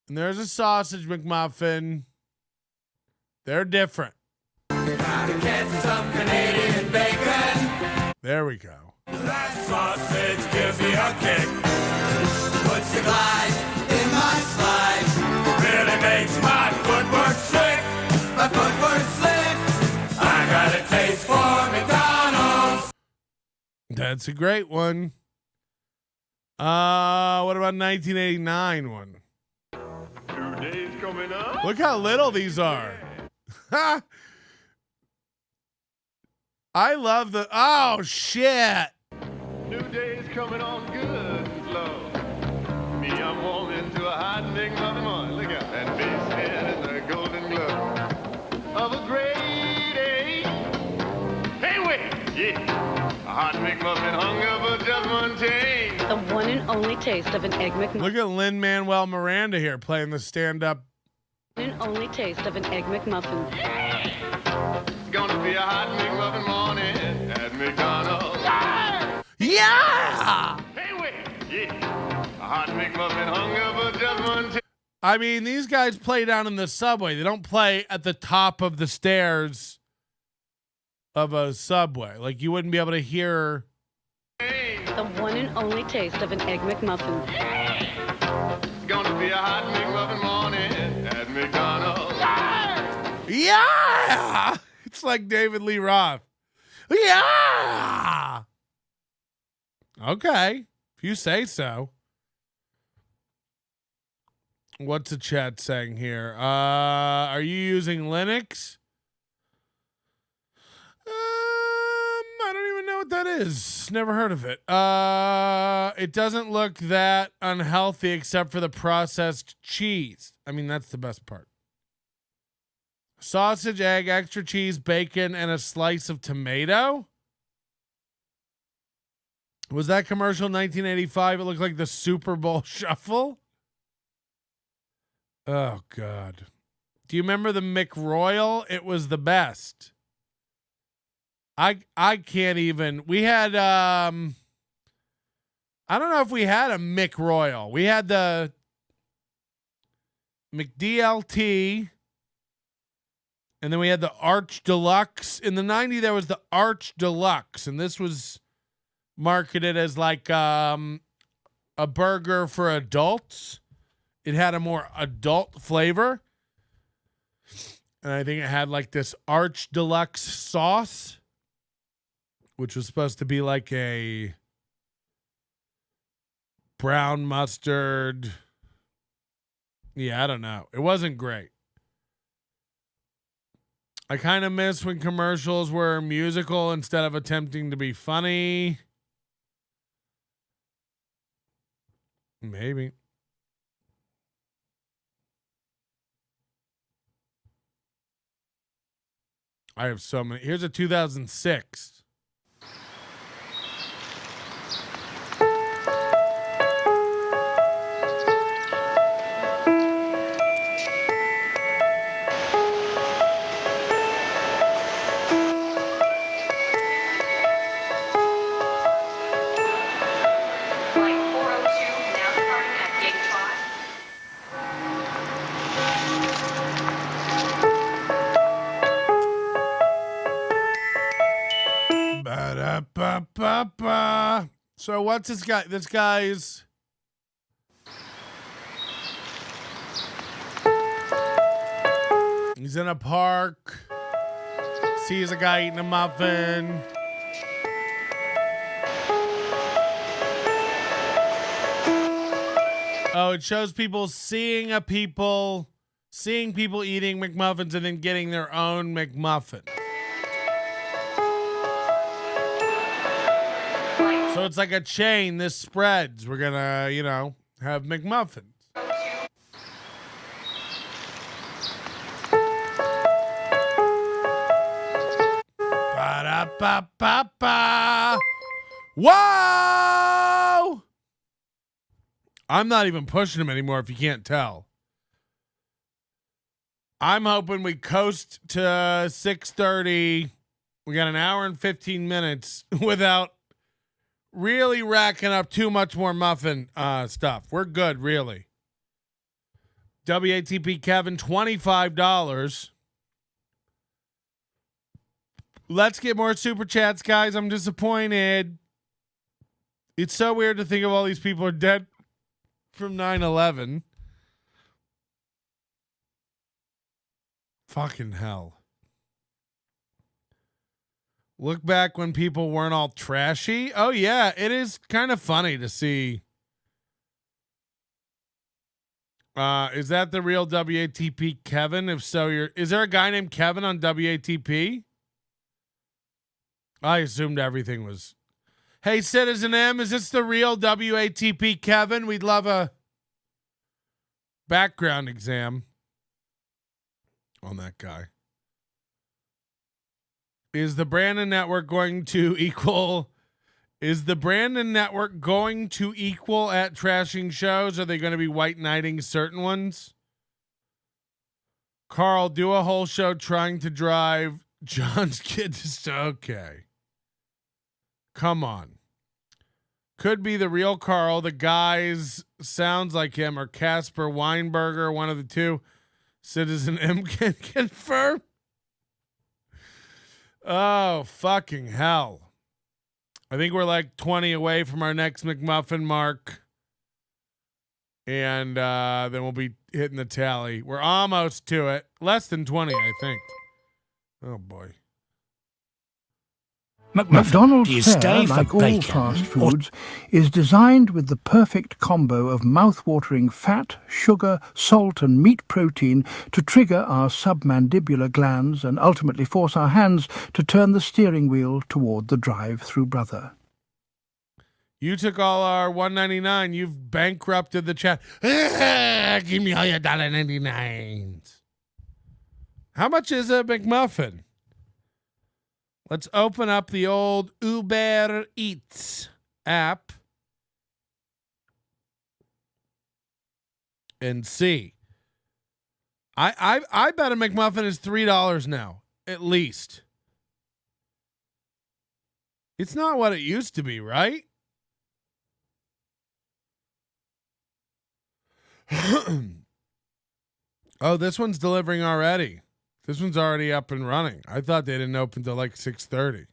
And there's a sausage McMuffin. They're different. Gotta get some Canadian bacon. There we go. That sausage gives me a kick. Puts the glide in my slide. Really makes my footwork slick. My footwork slick. I got a taste for McDonald's. That's a great one. What about 1989 one? 2 days coming up. Look how little these are. I love the... Oh, shit. New days coming on good and slow. Me, I'm warming to a hot McMuffin morning. Look out, that face head in the golden glow of a great day. Hey, wait, yeah. A hot McMuffin hunger for just one taste. The one and only taste of an Egg McMuffin. Look at Lin-Manuel Miranda here playing the stand-up. One and only taste of an Egg McMuffin. It's gonna be a hot McMuffin morning at McDonald's. Yeah! Hey, wait, yeah. A hot McMuffin hunger for just one taste. I mean, these guys play down in the subway. They don't play at the top of the stairs of a subway. Like, you wouldn't be able to hear... The one and only taste of an Egg McMuffin. It's gonna be a hot McMuffin morning at McDonald's. Yeah! It's like David Lee Roth. Yeah! Okay, if you say so. What's the chat saying here? Are you using Linux? I don't even know what that is. Never heard of it. It doesn't look that unhealthy except for the processed cheese. I mean, that's the best part. Sausage, egg, extra cheese, bacon, and a slice of tomato. Was that commercial 1985? It looked like the Super Bowl Shuffle. Oh, God. Do you remember the McRoyal? It was the best. I can't even. We had, I don't know if we had a McRoyal. We had the McDLT. And then we had the Arch Deluxe. In the 90s, there was the Arch Deluxe. And this was marketed as like a burger for adults. It had a more adult flavor. And I think it had like this Arch Deluxe sauce, which was supposed to be like a brown mustard. Yeah, I don't know. It wasn't great. I kind of miss when commercials were musical instead of attempting to be funny. Maybe. I have so many. Here's a 2006. Ba-da-ba-ba-ba. So what's this guy? This guy's he's in a park. Sees a guy eating a muffin. Oh, it shows people seeing people eating McMuffins and then getting their own McMuffin. So it's like a chain. This spreads. We're gonna, have McMuffins. Ba-da-ba-ba-ba. Whoa! I'm not even pushing him anymore if you can't tell. I'm hoping we coast to 6:30. We got an hour and 15 minutes without really racking up too much more muffin stuff. We're good, really. WATP Kevin, $25. Let's get more super chats, guys. I'm disappointed. It's so weird to think of all these people are dead from 9/11. Fucking hell. Look back when people weren't all trashy. Oh, yeah. It is kind of funny to see. Is that the real WATP Kevin? If so, is there a guy named Kevin on WATP? I assumed everything was. Hey, Citizen M, is this the real WATP Kevin? We'd love a background exam on that guy. Is the Brandon Network going to equal? Is the Brandon Network going to equal at trashing shows? Are they going to be white knighting certain ones? Carl, do a whole show trying to drive John's kid to. Okay. Come on. Could be the real Carl. The guys sounds like him, or Casper Weinberger, one of the two. Citizen M can confirm. Oh, fucking hell. I think we're like 20 away from our next McMuffin mark. And then we'll be hitting the tally. We're almost to it. Less than 20, I think. Oh, boy. McDonald's fare, like all fast foods, is designed with the perfect combo of mouth-watering fat, sugar, salt and meat protein to trigger our submandibular glands and ultimately force our hands to turn the steering wheel toward the drive-through brother. You took all our $1.99. You've bankrupted the chat. Give me all your $1.99s. How much is a McMuffin? Let's open up the old Uber Eats app and see. I bet a McMuffin is $3 now, at least. It's not what it used to be, right? Oh, this one's delivering already. This one's already up and running. I thought they didn't open till like 6:30.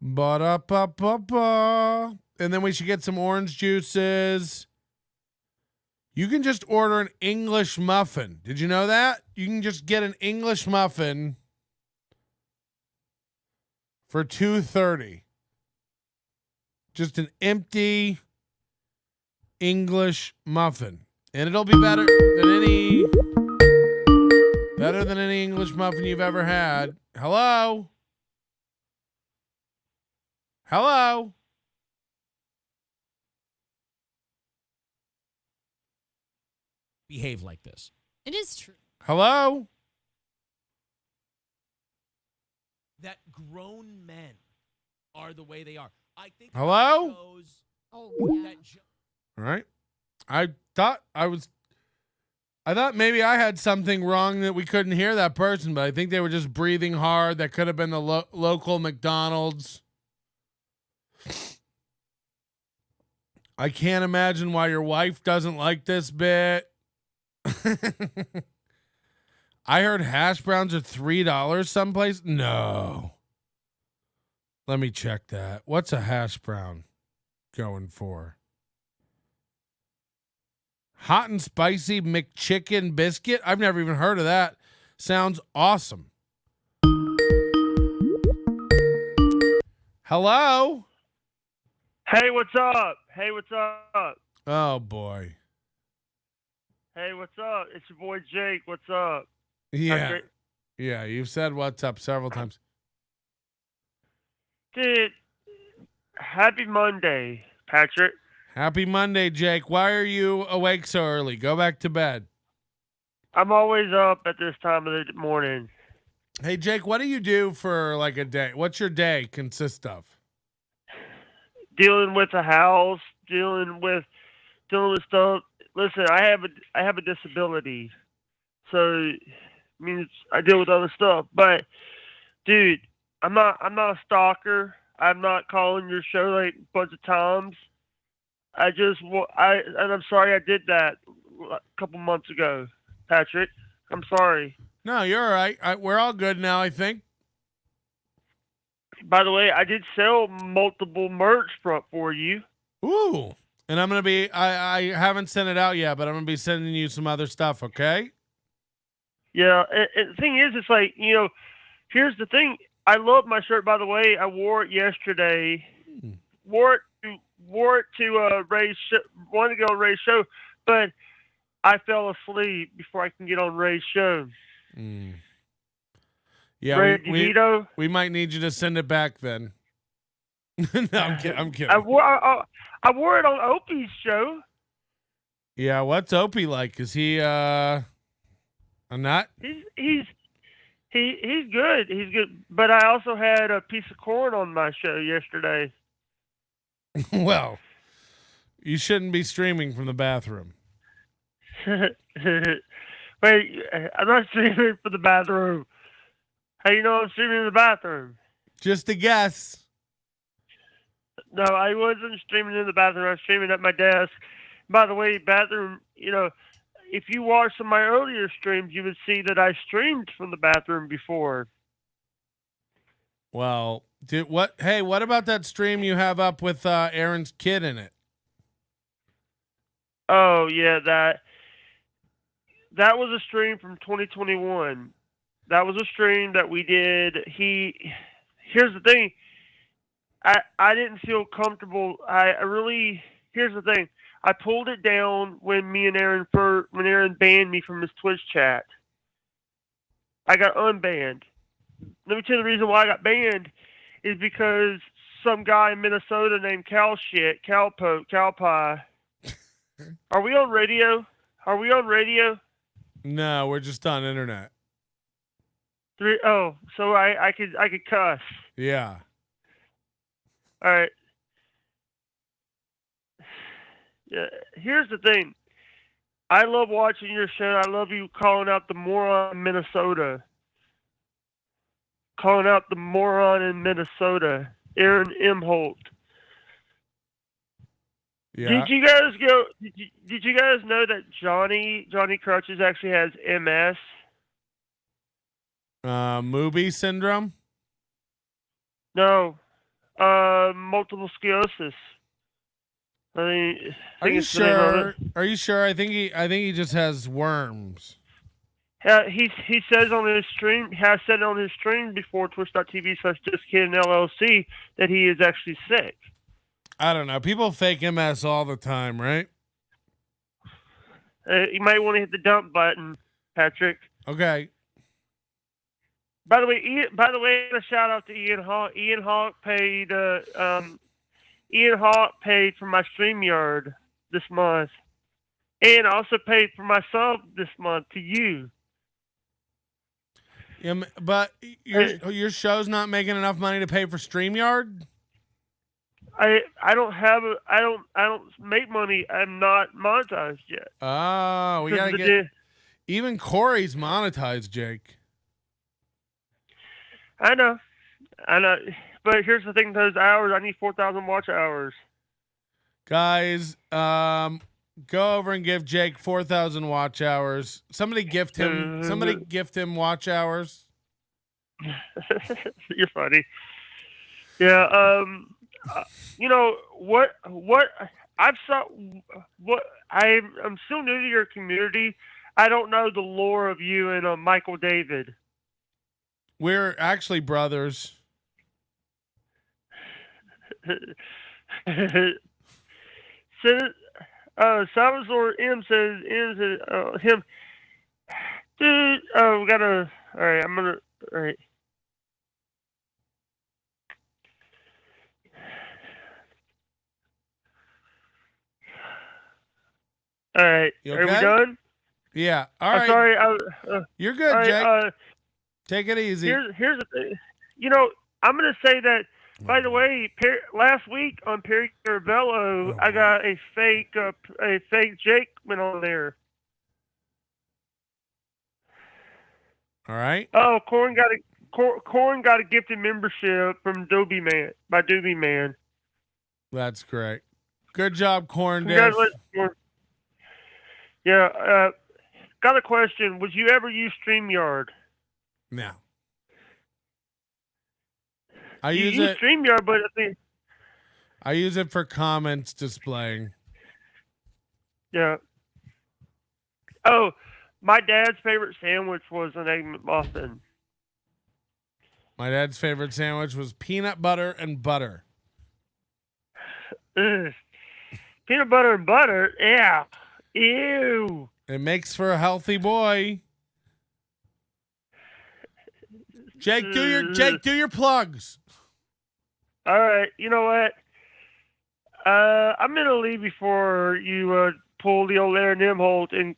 Ba-da-ba-ba-ba. And then we should get some orange juices. You can just order an English muffin. Did you know that? You can just get an English muffin for $2.30. Just an empty English muffin. And it'll be better than any English muffin you've ever had. Hello? Hello? Behave like this. It is true. Hello? That grown men are the way they are. I think. Hello? Oh, yeah. All right. I thought maybe I had something wrong that we couldn't hear that person, but I think they were just breathing hard. That could have been the local McDonald's. I can't imagine why your wife doesn't like this bit. I heard hash browns are $3 someplace. No. Let me check that. What's a hash brown going for? Hot and spicy McChicken biscuit? I've never even heard of that. Sounds awesome. Hello? Hey, what's up? Hey, what's up? Oh, boy. Hey, what's up? It's your boy Jake. What's up? Yeah. Yeah, you've said what's up several times. Dude, happy Monday, Patrick. Happy Monday, Jake. Why are you awake so early? Go back to bed. I'm always up at this time of the morning. Hey, Jake, what do you do for like a day? What's your day consist of? Dealing with the house, dealing with stuff. Listen, I have a disability, so it means I deal with other stuff. But, dude, I'm not a stalker. I'm not calling your show like a bunch of times. And I'm sorry I did that a couple months ago, Patrick. I'm sorry. No, you're all right. We're all good now, I think. By the way, I did sell multiple merch for you. Ooh. And I'm going to be, I haven't sent it out yet, but I'm going to be sending you some other stuff, okay? Yeah, and the thing is, it's like, here's the thing. I love my shirt, by the way. I wore it yesterday. Wore it to Ray's show, wanted to go on Ray's show, but I fell asleep before I can get on Ray's show. Yeah, Ray we might need you to send it back then. No, I'm kidding. I wore it on Opie's show. Yeah, what's Opie like? Is he a nut? He's good. He's good. But I also had a piece of corn on my show yesterday. Well, you shouldn't be streaming from the bathroom. Wait, I'm not streaming from the bathroom. How you know I'm streaming in the bathroom? Just a guess. No, I wasn't streaming in the bathroom. I was streaming at my desk. By the way, bathroom, if you watched some of my earlier streams, you would see that I streamed from the bathroom before. Well, what about that stream you have up with Aaron's kid in it? Oh, yeah, that was a stream from 2021. That was a stream that we did. Here's the thing. I didn't feel comfortable. Here's the thing. I pulled it down when Aaron banned me from his Twitch chat. I got unbanned. Let me tell you the reason why I got banned is because some guy in Minnesota named Cowpie. Are we on radio? No, we're just on internet. So I could cuss. Yeah. All right. Yeah. Here's the thing. I love watching your show. I love you calling out the moron in Minnesota. Aaron Imholt. Yeah. Did you guys know that Johnny Crutches actually has MS? Movie syndrome? No. Multiple sclerosis. Are you sure? Are you sure? I think he just has worms. He says on his stream, has said on his stream before, twitch.tv/JustKiddingLLC, that he is actually sick. I don't know. People fake MS all the time, right? You might want to hit the dump button, Patrick. Okay. By the way, a shout out to Ian Hawk. Ian Hawk paid for my StreamYard this month, and also paid for my sub this month to you. Yeah, but your show's not making enough money to pay for StreamYard? I don't make money. I'm not monetized yet. Oh, we gotta get. Even Corey's monetized, Jake. I know, but here's the thing: those hours, I need 4,000 watch hours. Guys, go over and give Jake 4,000 watch hours. Somebody gift him. Somebody gift him watch hours. You're funny. Yeah. You know what I've saw. What I'm still new to your community. I don't know the lore of you and Michael David. We're actually brothers. Salvador M says him. Dude, we gotta. All right, I'm gonna. All right. All right. Okay? Are we done? Yeah. All right. I'm sorry. You're good, right, Jake. Take it easy. Here's the thing. You know, I'm going to say that, by the way, last week on Perry Carabello, I got a fake Jake went on there. All right. Oh, Corn got a gifted membership from Doobie Man. That's great. Good job, Corn. Congratulations, Corn. Yeah. Got a question. Would you ever use StreamYard? No. I use StreamYard, but I use it for comments displaying. Yeah. Oh, my dad's favorite sandwich was an Egg McMuffin. My dad's favorite sandwich was peanut butter and butter. Ugh. Peanut butter and butter? Yeah. Ew. It makes for a healthy boy. Jake, do your plugs. All right. You know what? I'm gonna leave before you pull the old Aaron Nimholt and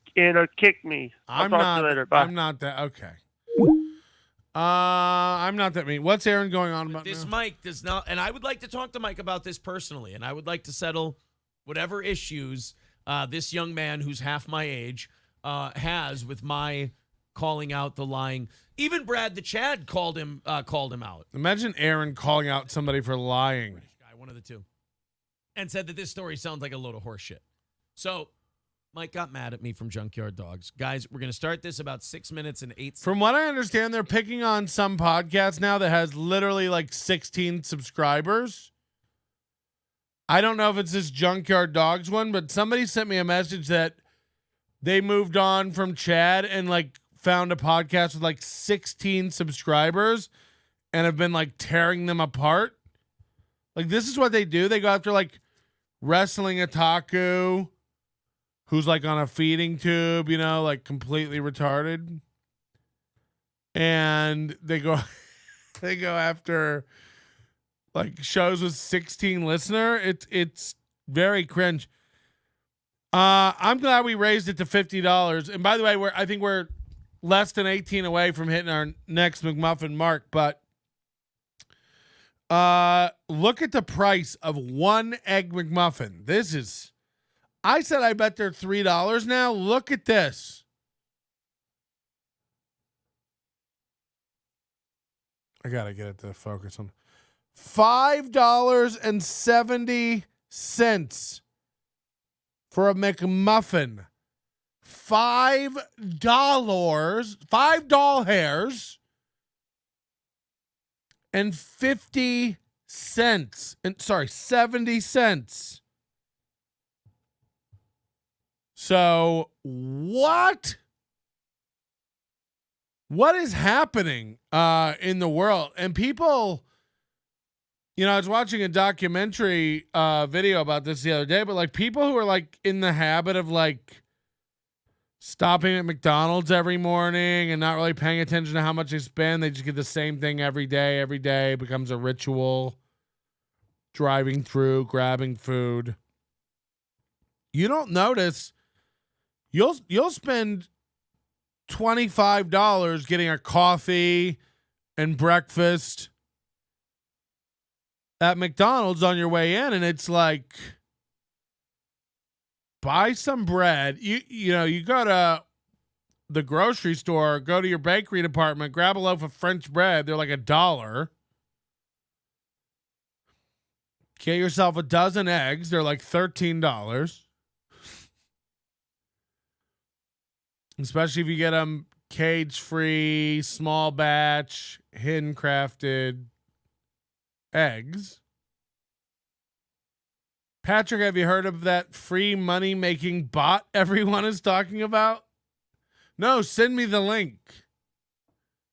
kick me. I'll talk to you later. Bye. I'm not that okay. I'm not that mean. What's Aaron going on about This now? Mike does not, and I would like to talk to Mike about this personally, and I would like to settle whatever issues this young man who's half my age has with my calling out the lying. Even Brad the Chad called him out. Imagine Aaron calling out somebody for lying. Guy, one of the two, and said that this story sounds like a load of horse shit. So Mike got mad at me from Junkyard Dogs. Guys, we're going to start this about 6 minutes and 8 seconds. From what I understand, they're picking on some podcast now that has literally like 16 subscribers. I don't know if it's this Junkyard Dogs one, but somebody sent me a message that they moved on from Chad and like found a podcast with like 16 subscribers and have been like tearing them apart. Like this is what they do. They go after like Wrestling Otaku, who's like on a feeding tube, you know, like completely retarded. And they go after like shows with 16 listener. It's very cringe. I'm glad we raised it to $50. And by the way, I think we're less than 18 away from hitting our next McMuffin mark, but look at the price of one egg McMuffin. I said I bet they're $3 now. Look at this. I gotta get it to focus on $5.70 for a McMuffin. $5 hairs and 50 cents. And 70 cents. So what is happening in the world? And people, you know, I was watching a documentary video about this the other day, but like people who are like in the habit of like stopping at McDonald's every morning and not really paying attention to how much they spend. They just get the same thing every day. Every day becomes a ritual. Driving through, grabbing food. You don't notice. You'll spend $25 getting a coffee and breakfast at McDonald's on your way in, and it's like, buy some bread. You go to the grocery store, go to your bakery department, grab a loaf of French bread. They're like $1. Get yourself a dozen eggs. They're like $13. Especially if you get them cage-free, small batch, hand-crafted eggs. Patrick, have you heard of that free money-making bot everyone is talking about? No, send me the link.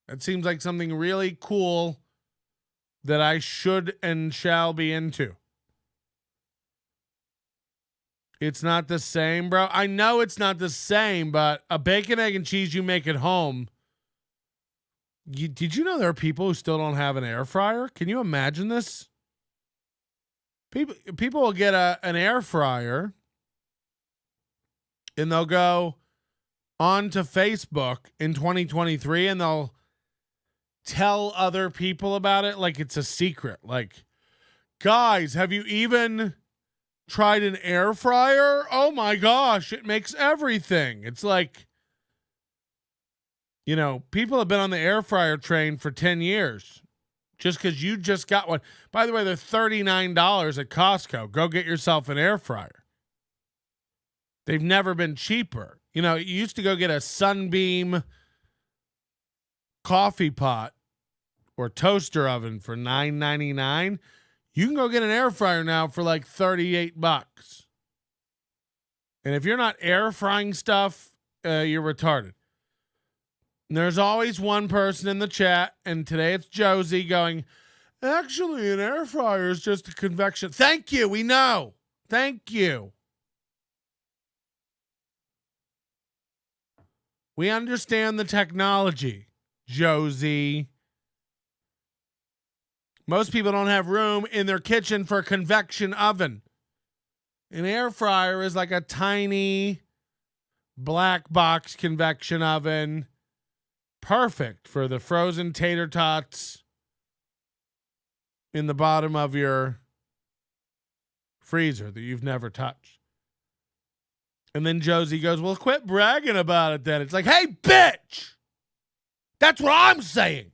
That seems like something really cool that I should and shall be into. It's not the same, bro. I know it's not the same, but a bacon, egg, and cheese you make at home. Did you know there are people who still don't have an air fryer? Can you imagine this? People will get an air fryer and they'll go onto Facebook in 2023 and they'll tell other people about it like it's a secret. Like, guys, have you even tried an air fryer? Oh my gosh, it makes everything. It's like, people have been on the air fryer train for 10 years just because you just got one. By the way, they're $39 at Costco. Go get yourself an air fryer. They've never been cheaper. You used to go get a Sunbeam coffee pot or toaster oven for $9.99. You can go get an air fryer now for like $38. And if you're not air frying stuff, you're retarded. And there's always one person in the chat, and today it's Josie going, actually, an air fryer is just a convection. Thank you. We know. Thank you. We understand the technology, Josie. Most people don't have room in their kitchen for a convection oven. An air fryer is like a tiny black box convection oven. Perfect for the frozen tater tots in the bottom of your freezer that you've never touched. And then Josie goes, well, quit bragging about it then. It's like, hey, bitch! That's what I'm saying.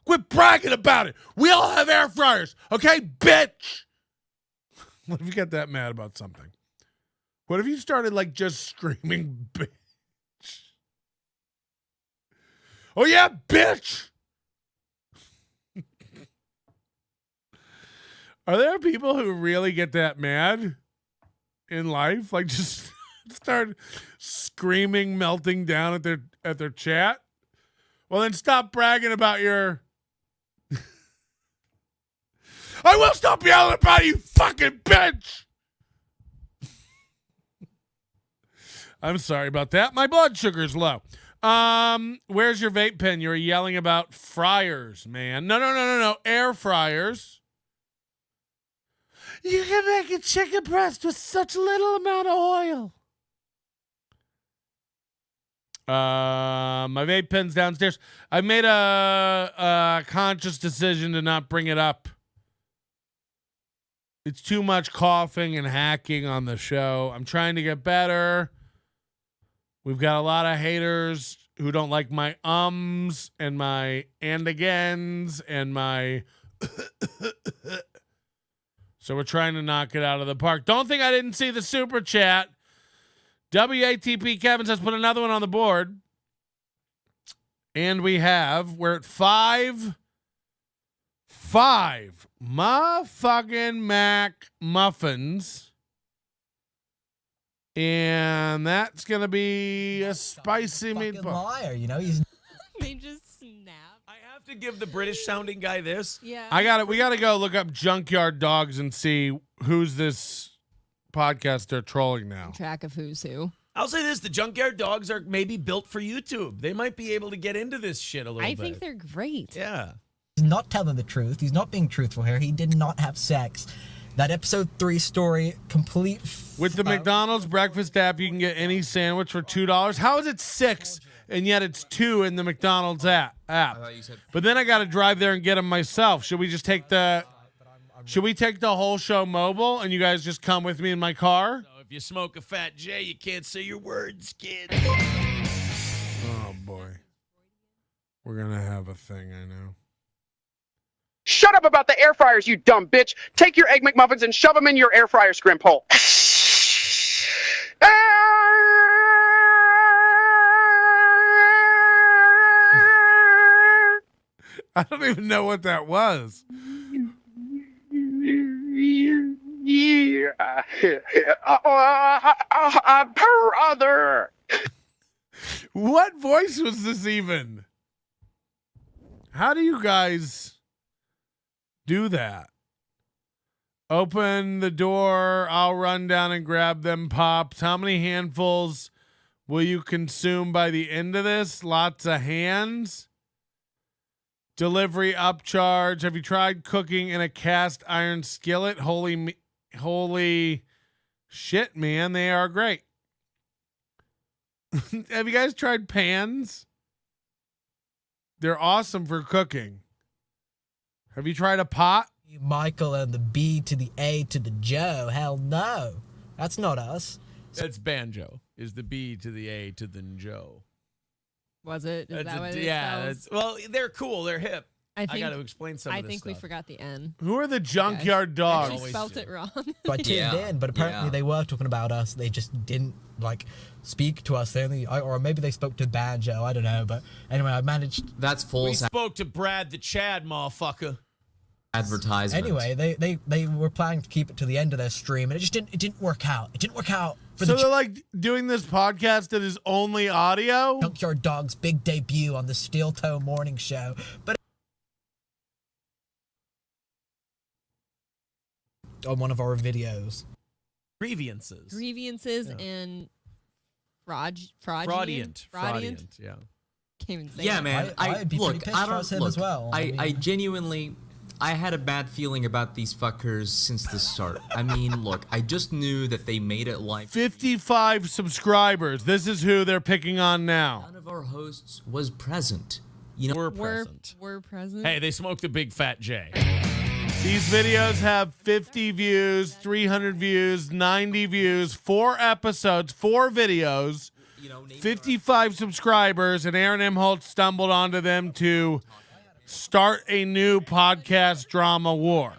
Quit bragging about it. We all have air fryers. Okay, bitch? What if you get that mad about something? What if you started like just screaming, bitch? Oh, yeah, bitch. Are there people who really get that mad in life? Like just start screaming, melting down at their chat? Well, then stop bragging about your... I will stop yelling about you, fucking bitch! I'm sorry about that. My blood sugar's low. Where's your vape pen? You were yelling about fryers, man. No. Air fryers. You can make a chicken breast with such little amount of oil. My vape pen's downstairs. I made a conscious decision to not bring it up. It's too much coughing and hacking on the show. I'm trying to get better. We've got a lot of haters who don't like my ums and my and agains and my... So we're trying to knock it out of the park. Don't think I didn't see the super chat. WATP Kevin says put another one on the board. And we're at 5 motherfucking Mac muffins. And that's going to be a spicy meatball. Liar, he's... They just snap. I have to give the British sounding guy this. Yeah. We got to go look up Junkyard Dogs and see who's this podcast they're trolling now. Track of who's who. I'll say this: the junkyard dogs are maybe built for YouTube. They might be able to get into this shit a little bit. I think they're great. Yeah. He's not telling the truth. He's not being truthful here. He did not have sex. That episode 3 story, complete. With the McDonald's breakfast app, you can get any sandwich for $2. How is it 6 and yet it's 2 in the McDonald's app? But then I got to drive there and get them myself. Should we just take the? Should we take the whole show mobile and you guys just come with me in my car? So if you smoke a Fat J, you can't say your words, kid. Oh boy, we're gonna have a thing. I know. Shut up about the air fryers, you dumb bitch. Take your Egg McMuffins and shove them in your air fryer scrimp hole. I don't even know what that was. Yeah. Brother. What voice was this even? How do you guys do that? Open the door, I'll run down and grab them pops. How many handfuls will you consume by the end of this? Lots of hands. Delivery upcharge. Have you tried cooking in a cast iron skillet? Holy shit, man. They are great. Have you guys tried pans? They're awesome for cooking. Have you tried a pot? Michael and the B to the A to the Joe. Hell no. That's not us. That's banjo. Is the B to the A to the Joe. Was it? Is that what it yeah. spells? Well, they're cool. They're hip. I got to explain some of this I think we stuff. forgot the N. Who are the junkyard dogs? She spelled it wrong. So I tuned in, but apparently they were talking about us. They just didn't speak to us. They only, or maybe they spoke to Banjo. I don't know. But anyway, I managed. That's full. We spoke to Brad the Chad, motherfucker. Advertisement. Anyway, they were planning to keep it to the end of their stream, and it didn't work out. It didn't work out. So they're like doing this podcast that is only audio? Junkyard Dog's big debut on the Steel Toe Morning Show. But on one of our videos. Grievances and fraudulent. Yeah. Can't even say Yeah, it. man. I'd be pretty pissed if I was him as well. I genuinely, I had a bad feeling about these fuckers since the start. I mean, look, I just knew that they made it like 55 subscribers. This is who they're picking on now. none of our hosts was present. You know, We're present. We're present. Hey, they smoked a big Fat J. These videos have 50 views, 300 views, 90 views, 4 episodes, 4 videos, 55 subscribers, and Aaron M. Holt stumbled onto them to start a new podcast drama war.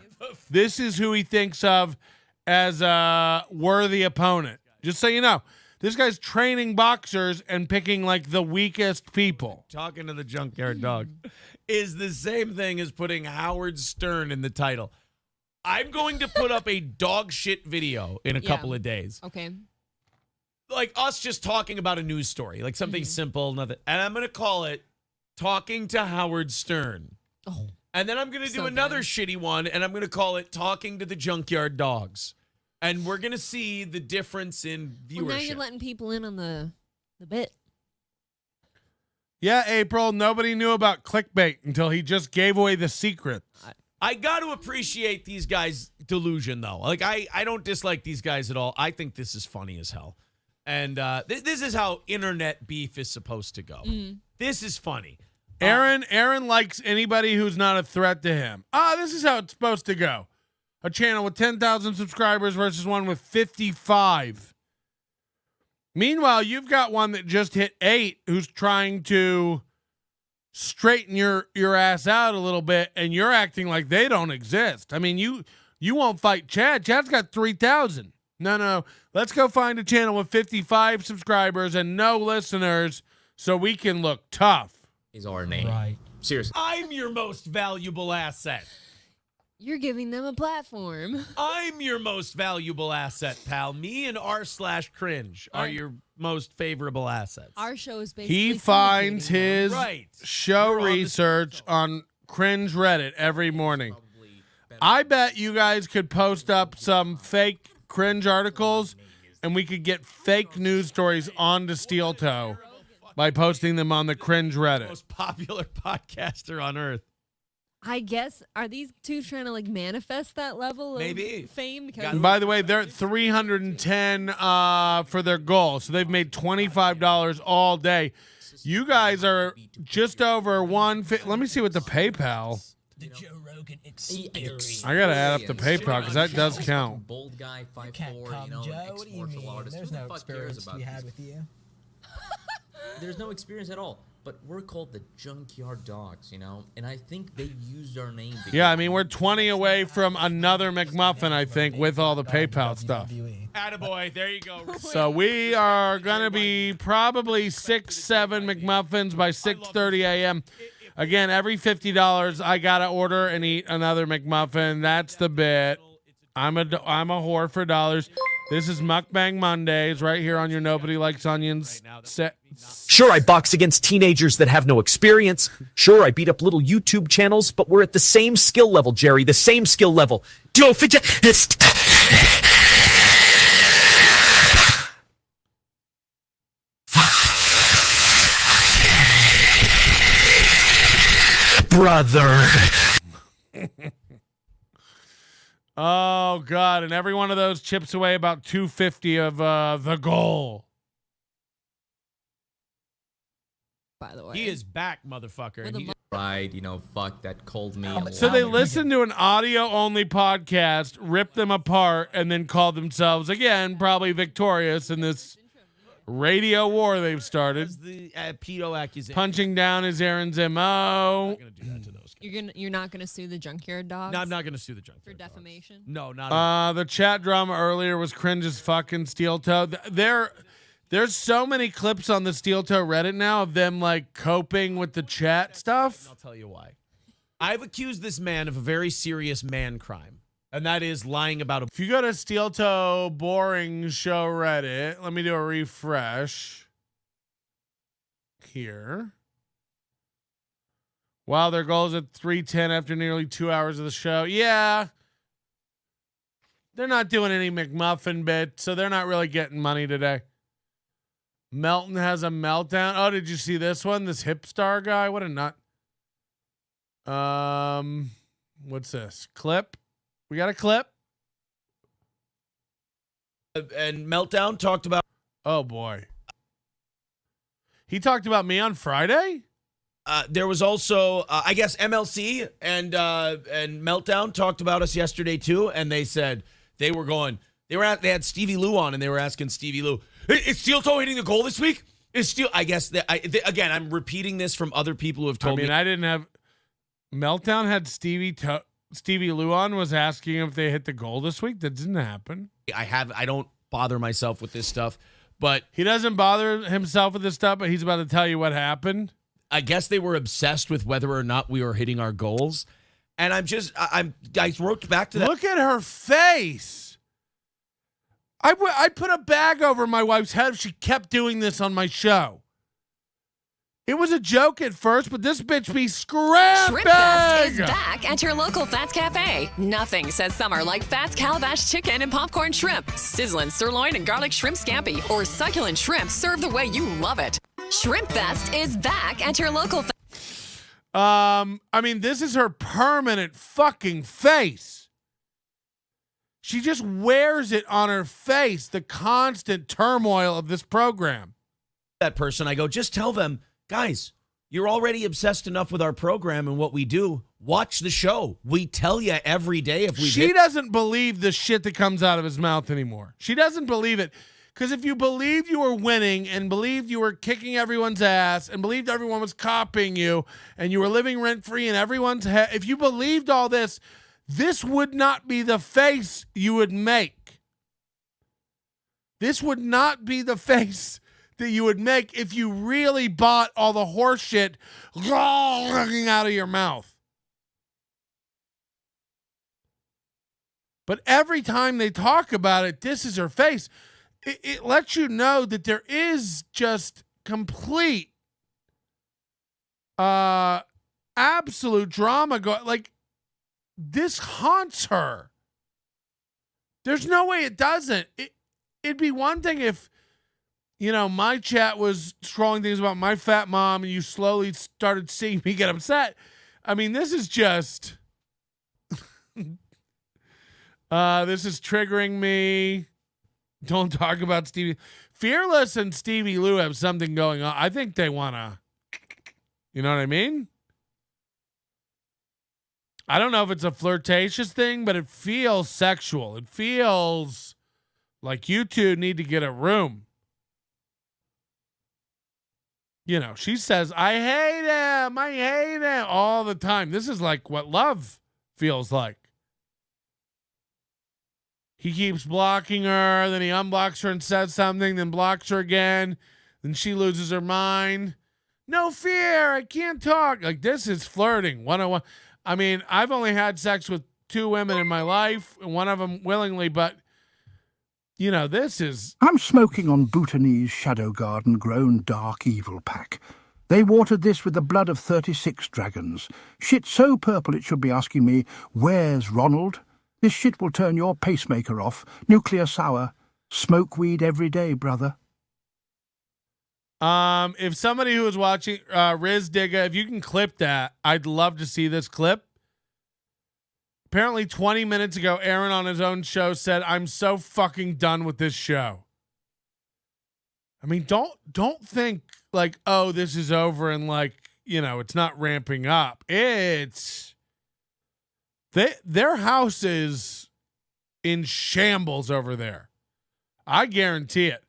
This is who he thinks of as a worthy opponent. Just so you know, this guy's training boxers and picking like the weakest people. Talking to the junkyard dog is the same thing as putting Howard Stern in the title. I'm going to put up a dog shit video in a couple of days. Okay. Like us just talking about a news story, like something simple, nothing. And I'm going to call it Talking to Howard Stern. Oh. And then I'm going to do another shitty one, and I'm going to call it Talking to the Junkyard Dogs. And we're going to see the difference in viewership. Well, now you're letting people in on the bit. Yeah, April, nobody knew about clickbait until he just gave away the secret. I got to appreciate these guys' delusion, though. Like, I don't dislike these guys at all. I think this is funny as hell. And this is how internet beef is supposed to go. This is funny. Aaron likes anybody who's not a threat to him. This is how it's supposed to go. A channel with 10,000 subscribers versus one with 55. Meanwhile, you've got one that just hit 8 who's trying to straighten your ass out a little bit, and you're acting like they don't exist. I mean, you won't fight Chad. Chad's got 3,000. No. Let's go find a channel with 55 subscribers and no listeners so we can look tough. Is our name. Right. Seriously. I'm your most valuable asset. You're giving them a platform. I'm your most valuable asset, pal. Me and r/cringe are your most favorable assets. Our show is basically He finds his Right. show You're on research on cringe Reddit every morning. I bet you guys could post up some fake cringe articles and we could get fake news stories onto Steel Toe by posting them on the cringe Reddit. Most popular podcaster on earth. I guess, are these two trying to like manifest that level of fame? Because By the way, they're at 310 for their goal, so they've made $25 all day. You guys are just over one. Let me see what the PayPal. The Joe Rogan experience. I gotta add up the PayPal because that does count. Bold guy, 5'4", Joe. What do you mean? There's no experience to be had with you. There's no experience at all. But we're called the Junkyard Dogs, and I think they used our name. Yeah, I mean, we're 20 away from another McMuffin, I think, with all the PayPal stuff. Attaboy, there you go. So we are going to be probably 6-7 McMuffins by 6:30 a.m. Again, every $50, I got to order and eat another McMuffin. That's the bit. I'm a whore for dollars. This is Mukbang Mondays right here on your Nobody Likes Onions set. Sure, I box against teenagers that have no experience. Sure, I beat up little YouTube channels, but we're at the same skill level, Jerry, the same skill level. Brother. Oh, God. And every one of those chips away about 250 of the goal. By the way, he is back, motherfucker. And fuck that called me. So they listened to an audio-only podcast, ripped them apart, and then called themselves, again, probably victorious in this radio war they've started. The pedo accusation. Punching down is Aaron's MO. you're not gonna sue the Junkyard Dogs? No, I'm not gonna sue the Junkyard for defamation. Dogs. No, not at all. The chat drama earlier was cringe as fucking Steel Toe. There's so many clips on the Steel Toe Reddit now of them like coping with the chat stuff. I'll tell you why. I've accused this man of a very serious man crime, and that is lying about If you go to Steel Toe Boring Show Reddit, let me do a refresh here. Wow, their goal is at 3:10 after nearly 2 hours of the show. Yeah. They're not doing any McMuffin bit, so they're not really getting money today. Melton has a meltdown. Oh, did you see this one? This hip star guy? What a nut. What's this? Clip? We got a clip? And Meltdown talked about... Oh, boy. He talked about me on Friday? There was also, I guess, MLC and Meltdown talked about us yesterday, too, and they said they had Stevie Lou on, and they were asking Stevie Lou, is Steel Toe hitting the goal this week? I guess, again, I'm repeating this from other people who have told me. I didn't have... Meltdown had Stevie Lou on, was asking if they hit the goal this week. That didn't happen. I don't bother myself with this stuff, but... He doesn't bother himself with this stuff, but he's about to tell you what happened. I guess they were obsessed with whether or not we were hitting our goals. And I wrote back to that. Look at her face. I'd put a bag over my wife's head if she kept doing this on my show. It was a joke at first, but this bitch be scrapping. Shrimp Fest is back at your local Fats Cafe. Nothing says summer like Fats Calabash chicken and popcorn shrimp, sizzling sirloin and garlic shrimp scampi, or succulent shrimp served the way you love it. Shrimp Fest is back at your local. This is her permanent fucking face. She just wears it on her face, the constant turmoil of this program. That person, I go, just tell them, guys, you're already obsessed enough with our program and what we do. Watch the show. We tell you every day if we. She doesn't believe the shit that comes out of his mouth anymore. She doesn't believe it. Because if you believed you were winning and believed you were kicking everyone's ass and believed everyone was copying you and you were living rent-free in everyone's head, if you believed all this, this would not be the face you would make. This would not be the face that you would make if you really bought all the horse shit running out of your mouth. But every time they talk about it, this is her face. It lets you know that there is just complete, absolute drama going. Like, this haunts her. There's no way it doesn't. it'd be one thing if, my chat was scrolling things about my fat mom and you slowly started seeing me get upset. I mean, this is just, this is triggering me. Don't talk about Stevie. Fearless and Stevie Lou have something going on. I think they want to, you know what I mean? I don't know if it's a flirtatious thing, but it feels sexual. It feels like you two need to get a room. She says, I hate him all the time. This is like what love feels like. He keeps blocking her, then he unblocks her and says something, then blocks her again. Then she loses her mind. No fear, I can't talk. Like, this is flirting 101. I mean, I've only had sex with 2 women in my life, and one of them willingly, but, this is... I'm smoking on Bhutanese shadow garden grown dark evil pack. They watered this with the blood of 36 dragons. Shit so purple it should be asking me, where's Ronald? This shit will turn your pacemaker off. Nuclear sour. Smoke weed every day, brother. If somebody who is watching, Riz Digga, if you can clip that, I'd love to see this clip. Apparently 20 minutes ago, Aaron on his own show said, I'm so fucking done with this show. I mean, don't think like, oh, this is over and like, it's not ramping up. It's their house is in shambles over there. I guarantee it.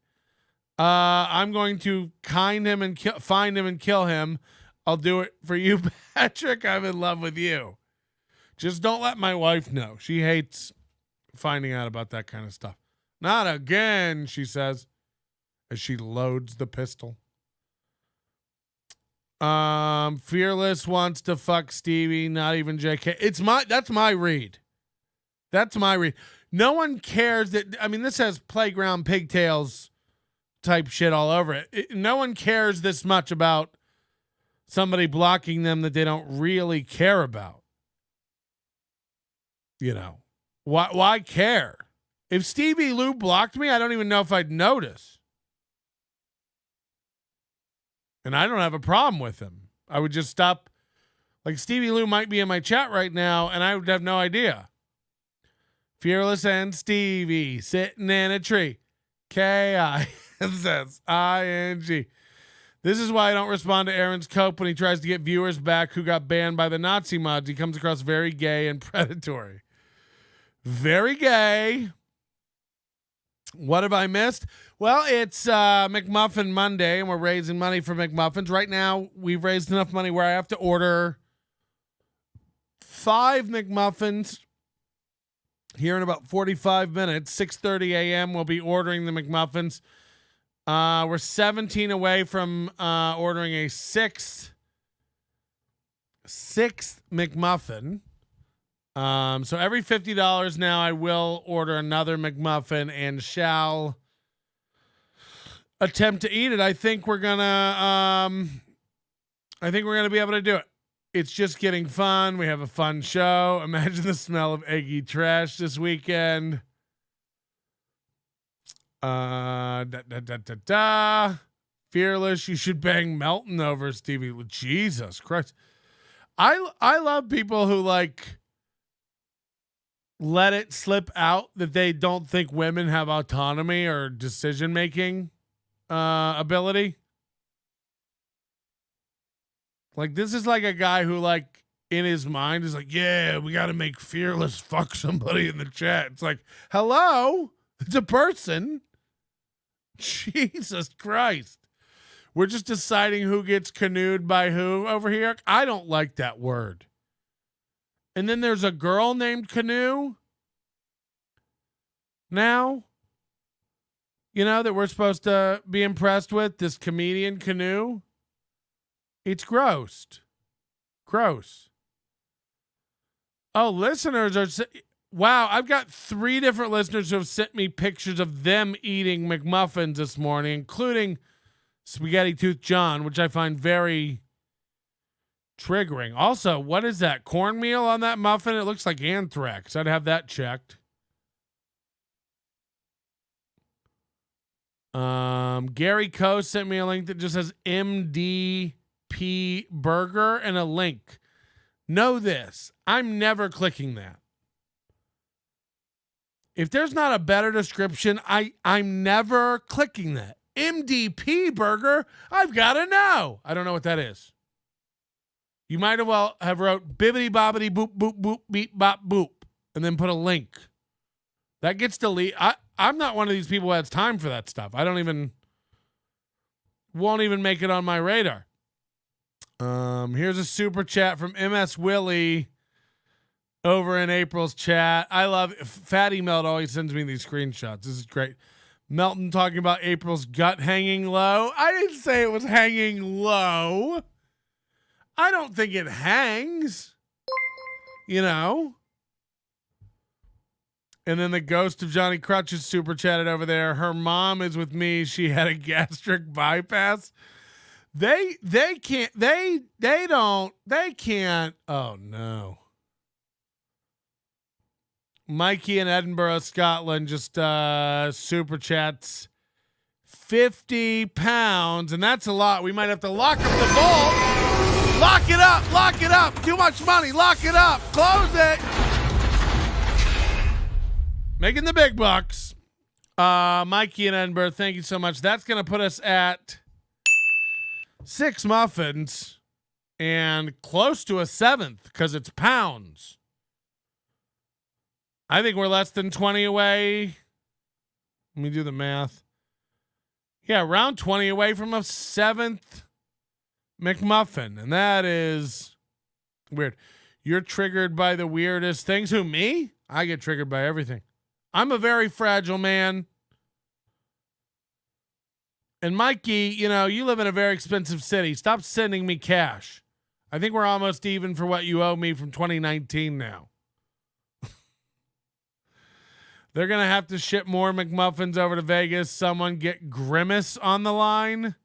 I'm going to find him and kill him. I'll do it for you, Patrick. I'm in love with you. Just don't let my wife know. She hates finding out about that kind of stuff. Not again, she says, as she loads the pistol. Fearless wants to fuck Stevie, not even JK. That's my read. That's my read. No one cares that, I mean, this has playground pigtails type shit all over it. No one cares this much about somebody blocking them that they don't really care about. Why care? If Stevie Lou blocked me, I don't even know if I'd notice. And I don't have a problem with him. I would just stop. Like, Stevie Lou might be in my chat right now, and I would have no idea. Fearless and Stevie sitting in a tree. K-I-S-S-I-N-G. This is why I don't respond to Aaron's cope when he tries to get viewers back who got banned by the Nazi mods. He comes across very gay and predatory. Very gay. What have I missed? Well, it's McMuffin Monday, and we're raising money for McMuffins. Right now, we've raised enough money where I have to order 5 McMuffins here in about 45 minutes. 6:30 a.m. we'll be ordering the McMuffins. We're 17 away from ordering a sixth McMuffin. So every $50 now, I will order another McMuffin and shall attempt to eat it. I think we're gonna be able to do it. It's just getting fun. We have a fun show. Imagine the smell of eggy trash this weekend. Fearless, you should bang Melton over Stevie. Jesus Christ. I love people who like let it slip out that they don't think women have autonomy or decision making ability. Like, this is like a guy who, like, in his mind is like, yeah, we got to make Fearless fuck somebody in the chat. It's like, hello, it's a person. Jesus Christ. We're just deciding who gets canoed by who over here. I don't like that word. And then there's a girl named Canoe now, that we're supposed to be impressed with, this comedian Canoe. It's gross. Gross. Oh, listeners are... Wow, I've got 3 different listeners who have sent me pictures of them eating McMuffins this morning, including Spaghetti Tooth John, which I find very triggering. Also, what is that? Cornmeal on that muffin? It looks like anthrax. I'd have that checked. Gary Coe sent me a link that just says MDP burger and a link. Know this. I'm never clicking that. If there's not a better description, I'm never clicking that. MDP burger? I've got to know. I don't know what that is. You might as well have wrote bibbity bobbity boop boop boop beep bop boop and then put a link. That gets deleted. I'm not one of these people who has time for that stuff. I won't even make it on my radar. Here's a super chat from MS Willie over in April's chat. I love it. Fatty Melt always sends me these screenshots. This is great. Melton talking about April's gut hanging low. I didn't say it was hanging low. I don't think it hangs. You know? And then the ghost of Johnny Crutches super chatted over there. Her mom is with me. She had a gastric bypass. They can't. Oh no. Mikey in Edinburgh, Scotland, just super chats 50 pounds, and that's a lot. We might have to lock up the vault. Lock it up. Lock it up. Too much money. Lock it up. Close it. Making the big bucks. Mikey in Edinburgh, thank you so much. That's going to put us at 6 muffins and close to a 7th because it's pounds. I think we're less than 20 away. Let me do the math. Yeah, around 20 away from a 7th McMuffin. And that is weird. You're triggered by the weirdest things. Who, me? I get triggered by everything. I'm a very fragile man. And Mikey, you know, you live in a very expensive city. Stop sending me cash. I think we're almost even for what you owe me from 2019 now. They're going to have to ship more McMuffins over to Vegas. Someone get Grimace on the line.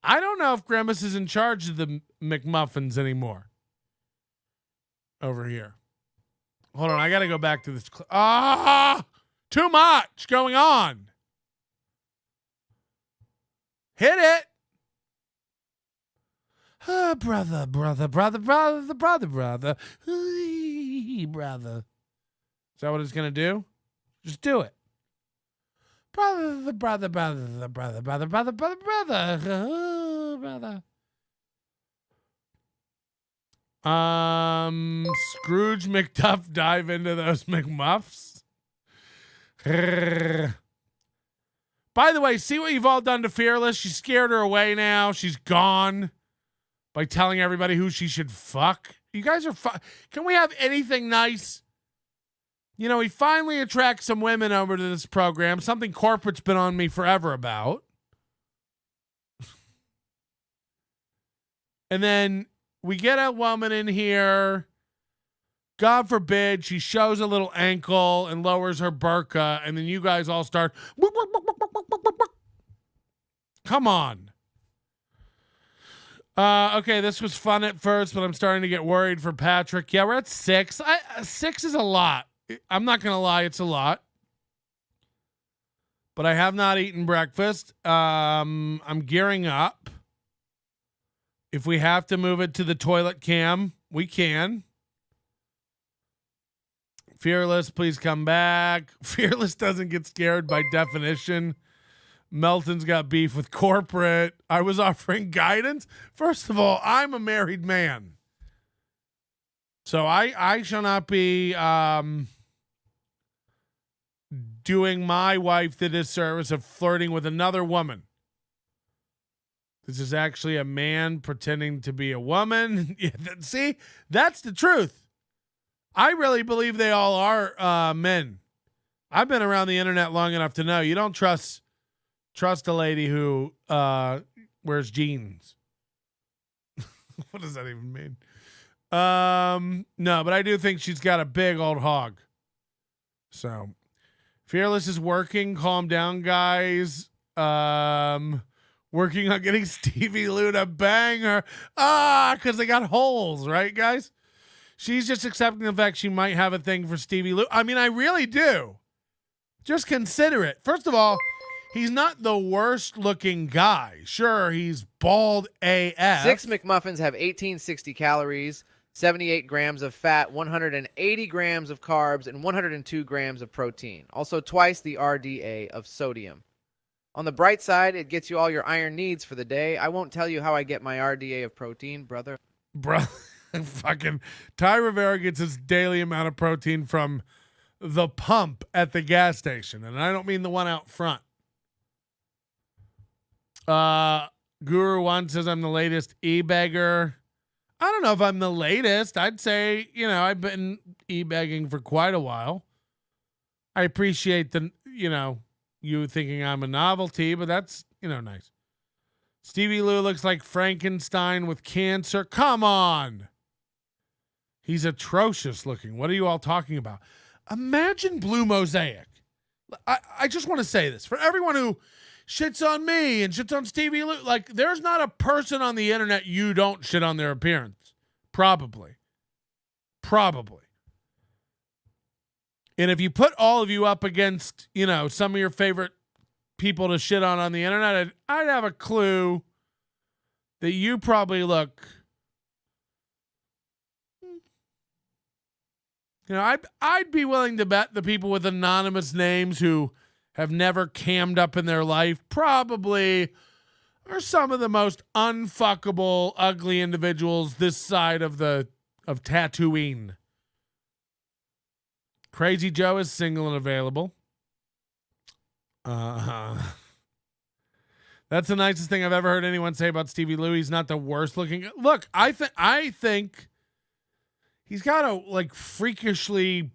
I don't know if Grimace is in charge of the McMuffins anymore. Over here. Hold on, I got to go back to this. Too much going on. Hit it. Oh, brother. Brother. Is that what it's going to do? Just do it. Brother. Scrooge McDuff dive into those McMuffs. By the way, see what you've all done to Fearless? She scared her away now. She's gone by telling everybody who she should fuck. You guys are Can we have anything nice? You know, he finally attracts some women over to this program, something corporate's been on me forever about. And then we get a woman in here. God forbid she shows a little ankle and lowers her burqa, and then you guys all start. Come on. Okay, this was fun at first, but I'm starting to get worried for Patrick. Yeah, we're at 6. 6 is a lot. I'm not going to lie, it's a lot. But I have not eaten breakfast. I'm gearing up. If we have to move it to the toilet cam, we can. Fearless, please come back. Fearless doesn't get scared by definition. Melton's got beef with corporate. I was offering guidance. First of all, I'm a married man. So I shall not be doing my wife the disservice of flirting with another woman. This is actually a man pretending to be a woman. See, that's the truth. I really believe they all are men. I've been around the internet long enough to know you don't trust a lady who wears jeans. What does that even mean? No, but I do think she's got a big old hog. So Fearless is working. Calm down, guys. Working on getting Stevie Lou to bang her. Because they got holes, right, guys? She's just accepting the fact she might have a thing for Stevie Lou. I mean, I really do. Just consider it. First of all, he's not the worst looking guy. Sure, he's bald AF. 6 McMuffins have 1860 calories, 78 grams of fat, 180 grams of carbs, and 102 grams of protein. Also twice the RDA of sodium. On the bright side, it gets you all your iron needs for the day. I won't tell you how I get my RDA of protein, brother. Fucking Ty Rivera gets his daily amount of protein from the pump at the gas station, and I don't mean the one out front. Guru One says I'm the latest e-beggar. I don't know if I'm the latest. I'd say, I've been e-begging for quite a while. I appreciate you thinking I'm a novelty, but that's, nice. Stevie Lou looks like Frankenstein with cancer. Come on. He's atrocious looking. What are you all talking about? Imagine Blue Mosaic. I just want to say this. For everyone who shits on me and shits on Stevie Lou, like, there's not a person on the internet you don't shit on their appearance. Probably. And if you put all of you up against, some of your favorite people to shit on the internet, I'd have a clue that you probably look, I'd be willing to bet the people with anonymous names who have never cammed up in their life probably are some of the most unfuckable, ugly individuals this side of Tatooine. Crazy Joe is single and available. That's the nicest thing I've ever heard anyone say about Stevie Lou. He's not the worst looking. Look, I think he's got a freakishly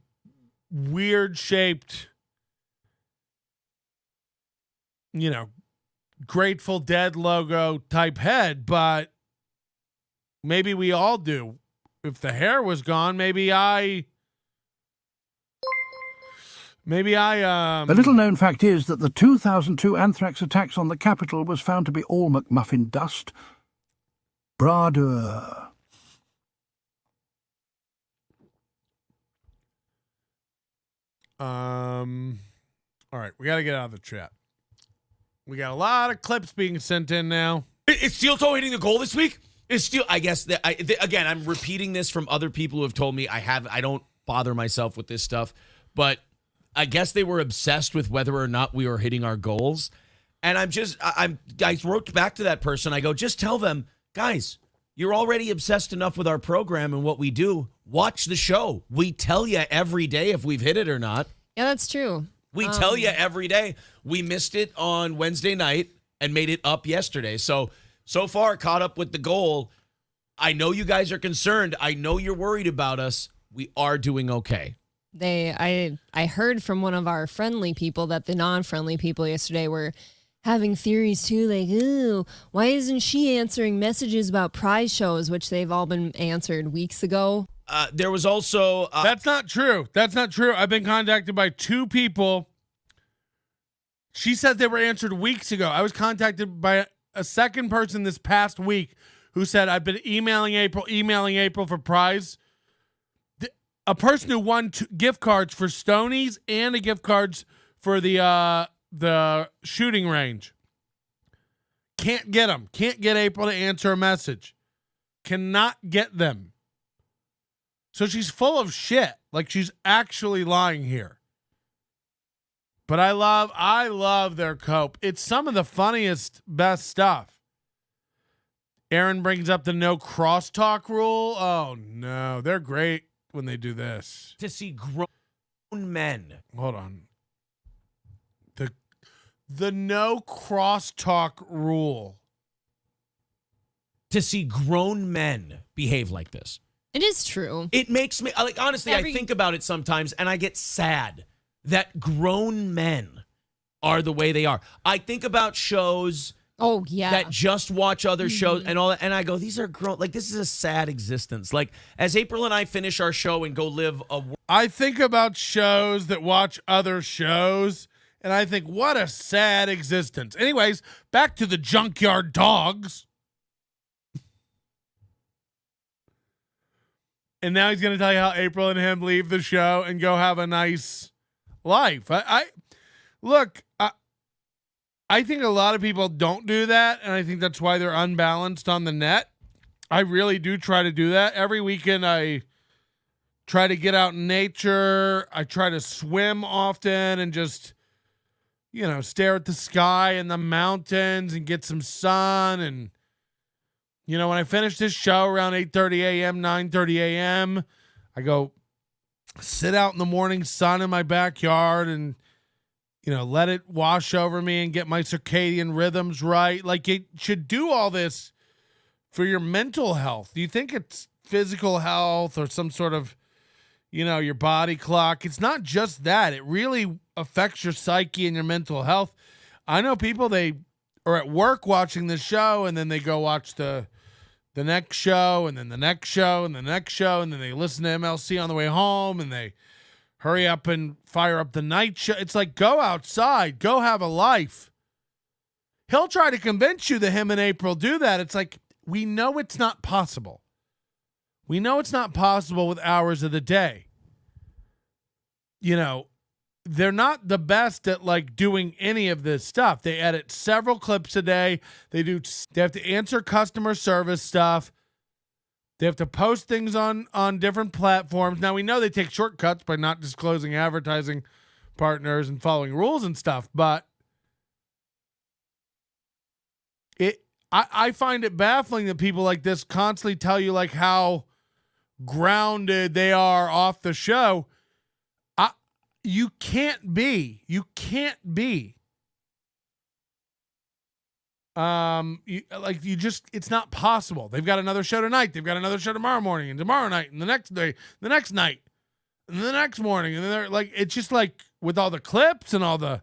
weird shaped, Grateful Dead logo type head, but maybe we all do. If the hair was gone, maybe I A little-known fact is that the 2002 anthrax attacks on the Capitol was found to be all McMuffin dust. Bradeur. All right, we got to get out of the chat. We got a lot of clips being sent in now. Is Steel Toe hitting the goal this week? I guess that again, I'm repeating this from other people who have told me I don't bother myself with this stuff, but I guess they were obsessed with whether or not we were hitting our goals. And I wrote back to that person. I go, just tell them, guys, you're already obsessed enough with our program and what we do. Watch the show. We tell you every day if we've hit it or not. Yeah, that's true. We tell you every day. We missed it on Wednesday night and made it up yesterday. So far caught up with the goal. I know you guys are concerned. I know you're worried about us. We are doing okay. I heard from one of our friendly people that the non-friendly people yesterday were having theories too, like, ooh, why isn't she answering messages about prize shows, which they've all been answered weeks ago? There was also... That's not true. I've been contacted by 2 people. She said they were answered weeks ago. I was contacted by a second person this past week who said, I've been emailing April for prize. A person who won 2 gift cards for Stoney's and a gift cards for the shooting range. Can't get them. Can't get April to answer a message. Cannot get them. So she's full of shit. Like, she's actually lying here. But I love their cope. It's some of the funniest, best stuff. Aaron brings up the no crosstalk rule. Oh no, they're great when they do this. To see grown men. Hold on. The no crosstalk rule. To see grown men behave like this. It is true. It makes me, honestly, I think about it sometimes and I get sad that grown men are the way they are. I think about shows that just watch other shows and all that, and I go, these are grown, this is a sad existence. Like, as April and I finish our show and go live I think about shows that watch other shows, and I think, what a sad existence. Anyways, back to the Junkyard Dogs. And now he's going to tell you how April and him leave the show and go have a nice life. I think a lot of people don't do that, and I think that's why they're unbalanced on the net. I really do try to do that. Every weekend I try to get out in nature. I try to swim often and just, stare at the sky and the mountains and get some sun. And, when I finish this show around 8:30 a.m., 9:30 a.m., I go sit out in the morning sun in my backyard and, let it wash over me and get my circadian rhythms right. Like, it should do all this for your mental health. Do you think it's physical health or some sort of, your body clock? It's not just that. It really affects your psyche and your mental health. I know people, they are at work watching the show and then they go watch the next show and then the next show and the next show, and then they listen to MLC on the way home and they hurry up and fire up the night show. It's like, go outside, go have a life. He'll try to convince you that him and April do that. It's like, we know it's not possible. We know it's not possible with hours of the day. They're not the best at like doing any of this stuff. They edit several clips a day. They have to answer customer service stuff. They have to post things on different platforms. Now, we know they take shortcuts by not disclosing advertising partners and following rules and stuff, but I find it baffling that people like this constantly tell you like how grounded they are off the show. You can't be. It's not possible. They've got another show tonight. They've got another show tomorrow morning and tomorrow night and the next day, the next night and the next morning. And then they're like, it's just like with all the clips and all the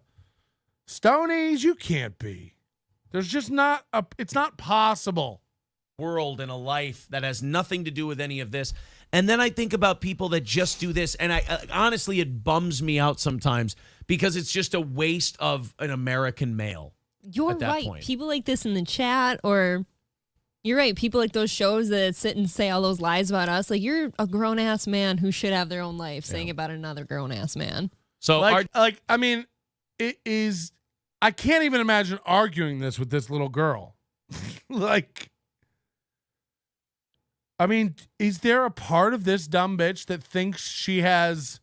stonies, you can't be. There's just it's not possible. World and a life that has nothing to do with any of this. And then I think about people that just do this, and I honestly, it bums me out sometimes because it's just a waste of an American male. You're right. Point. People like this in the chat, or you're right. People like those shows that sit and say all those lies about us. Like, you're a grown ass man who should have their own life saying about another grown ass man. So, it is. I can't even imagine arguing this with this little girl. Is there a part of this dumb bitch that thinks she has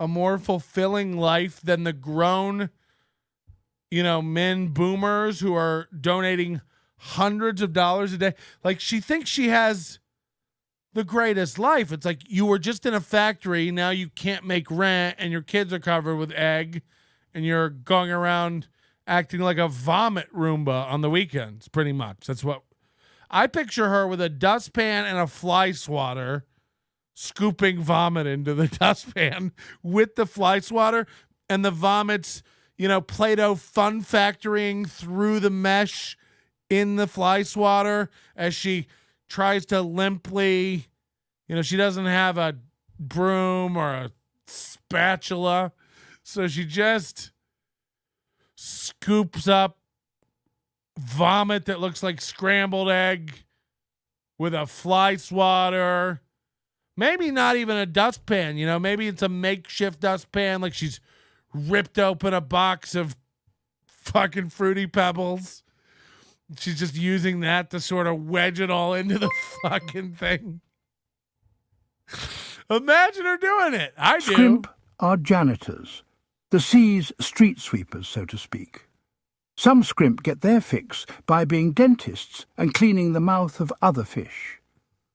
a more fulfilling life than the grown, men boomers who are donating hundreds of dollars a day? Like, she thinks she has the greatest life. It's like, you were just in a factory. Now you can't make rent and your kids are covered with egg and you're going around acting like a vomit Roomba on the weekends, pretty much. That's what I picture her, with a dustpan and a fly swatter, scooping vomit into the dustpan with the fly swatter, and the vomits, Play-Doh fun factorying through the mesh in the fly swatter as she tries to limply, she doesn't have a broom or a spatula, so she just scoops up vomit that looks like scrambled egg with a fly swatter. Maybe not even a dustpan, maybe it's a makeshift dustpan. Like, she's ripped open a box of fucking Fruity Pebbles. She's just using that to sort of wedge it all into the fucking thing. Imagine her doing it. I do. Scrimp are janitors, the sea's street sweepers, so to speak. Some scrimp get their fix by being dentists and cleaning the mouth of other fish.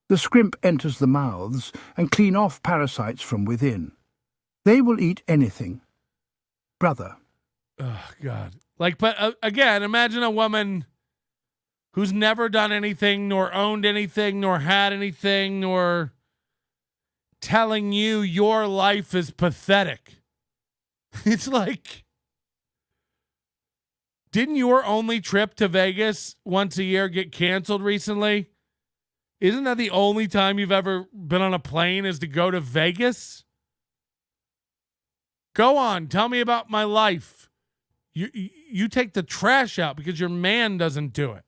The scrimp enters the mouths and clean off parasites from within. They will eat anything. Brother. Oh, God. But again, imagine a woman who's never done anything, nor owned anything, nor had anything, nor telling you your life is pathetic. It's like, didn't your only trip to Vegas once a year get canceled recently? Isn't that the only time you've ever been on a plane, is to go to Vegas? Go on, tell me about my life. You take the trash out because your man doesn't do it.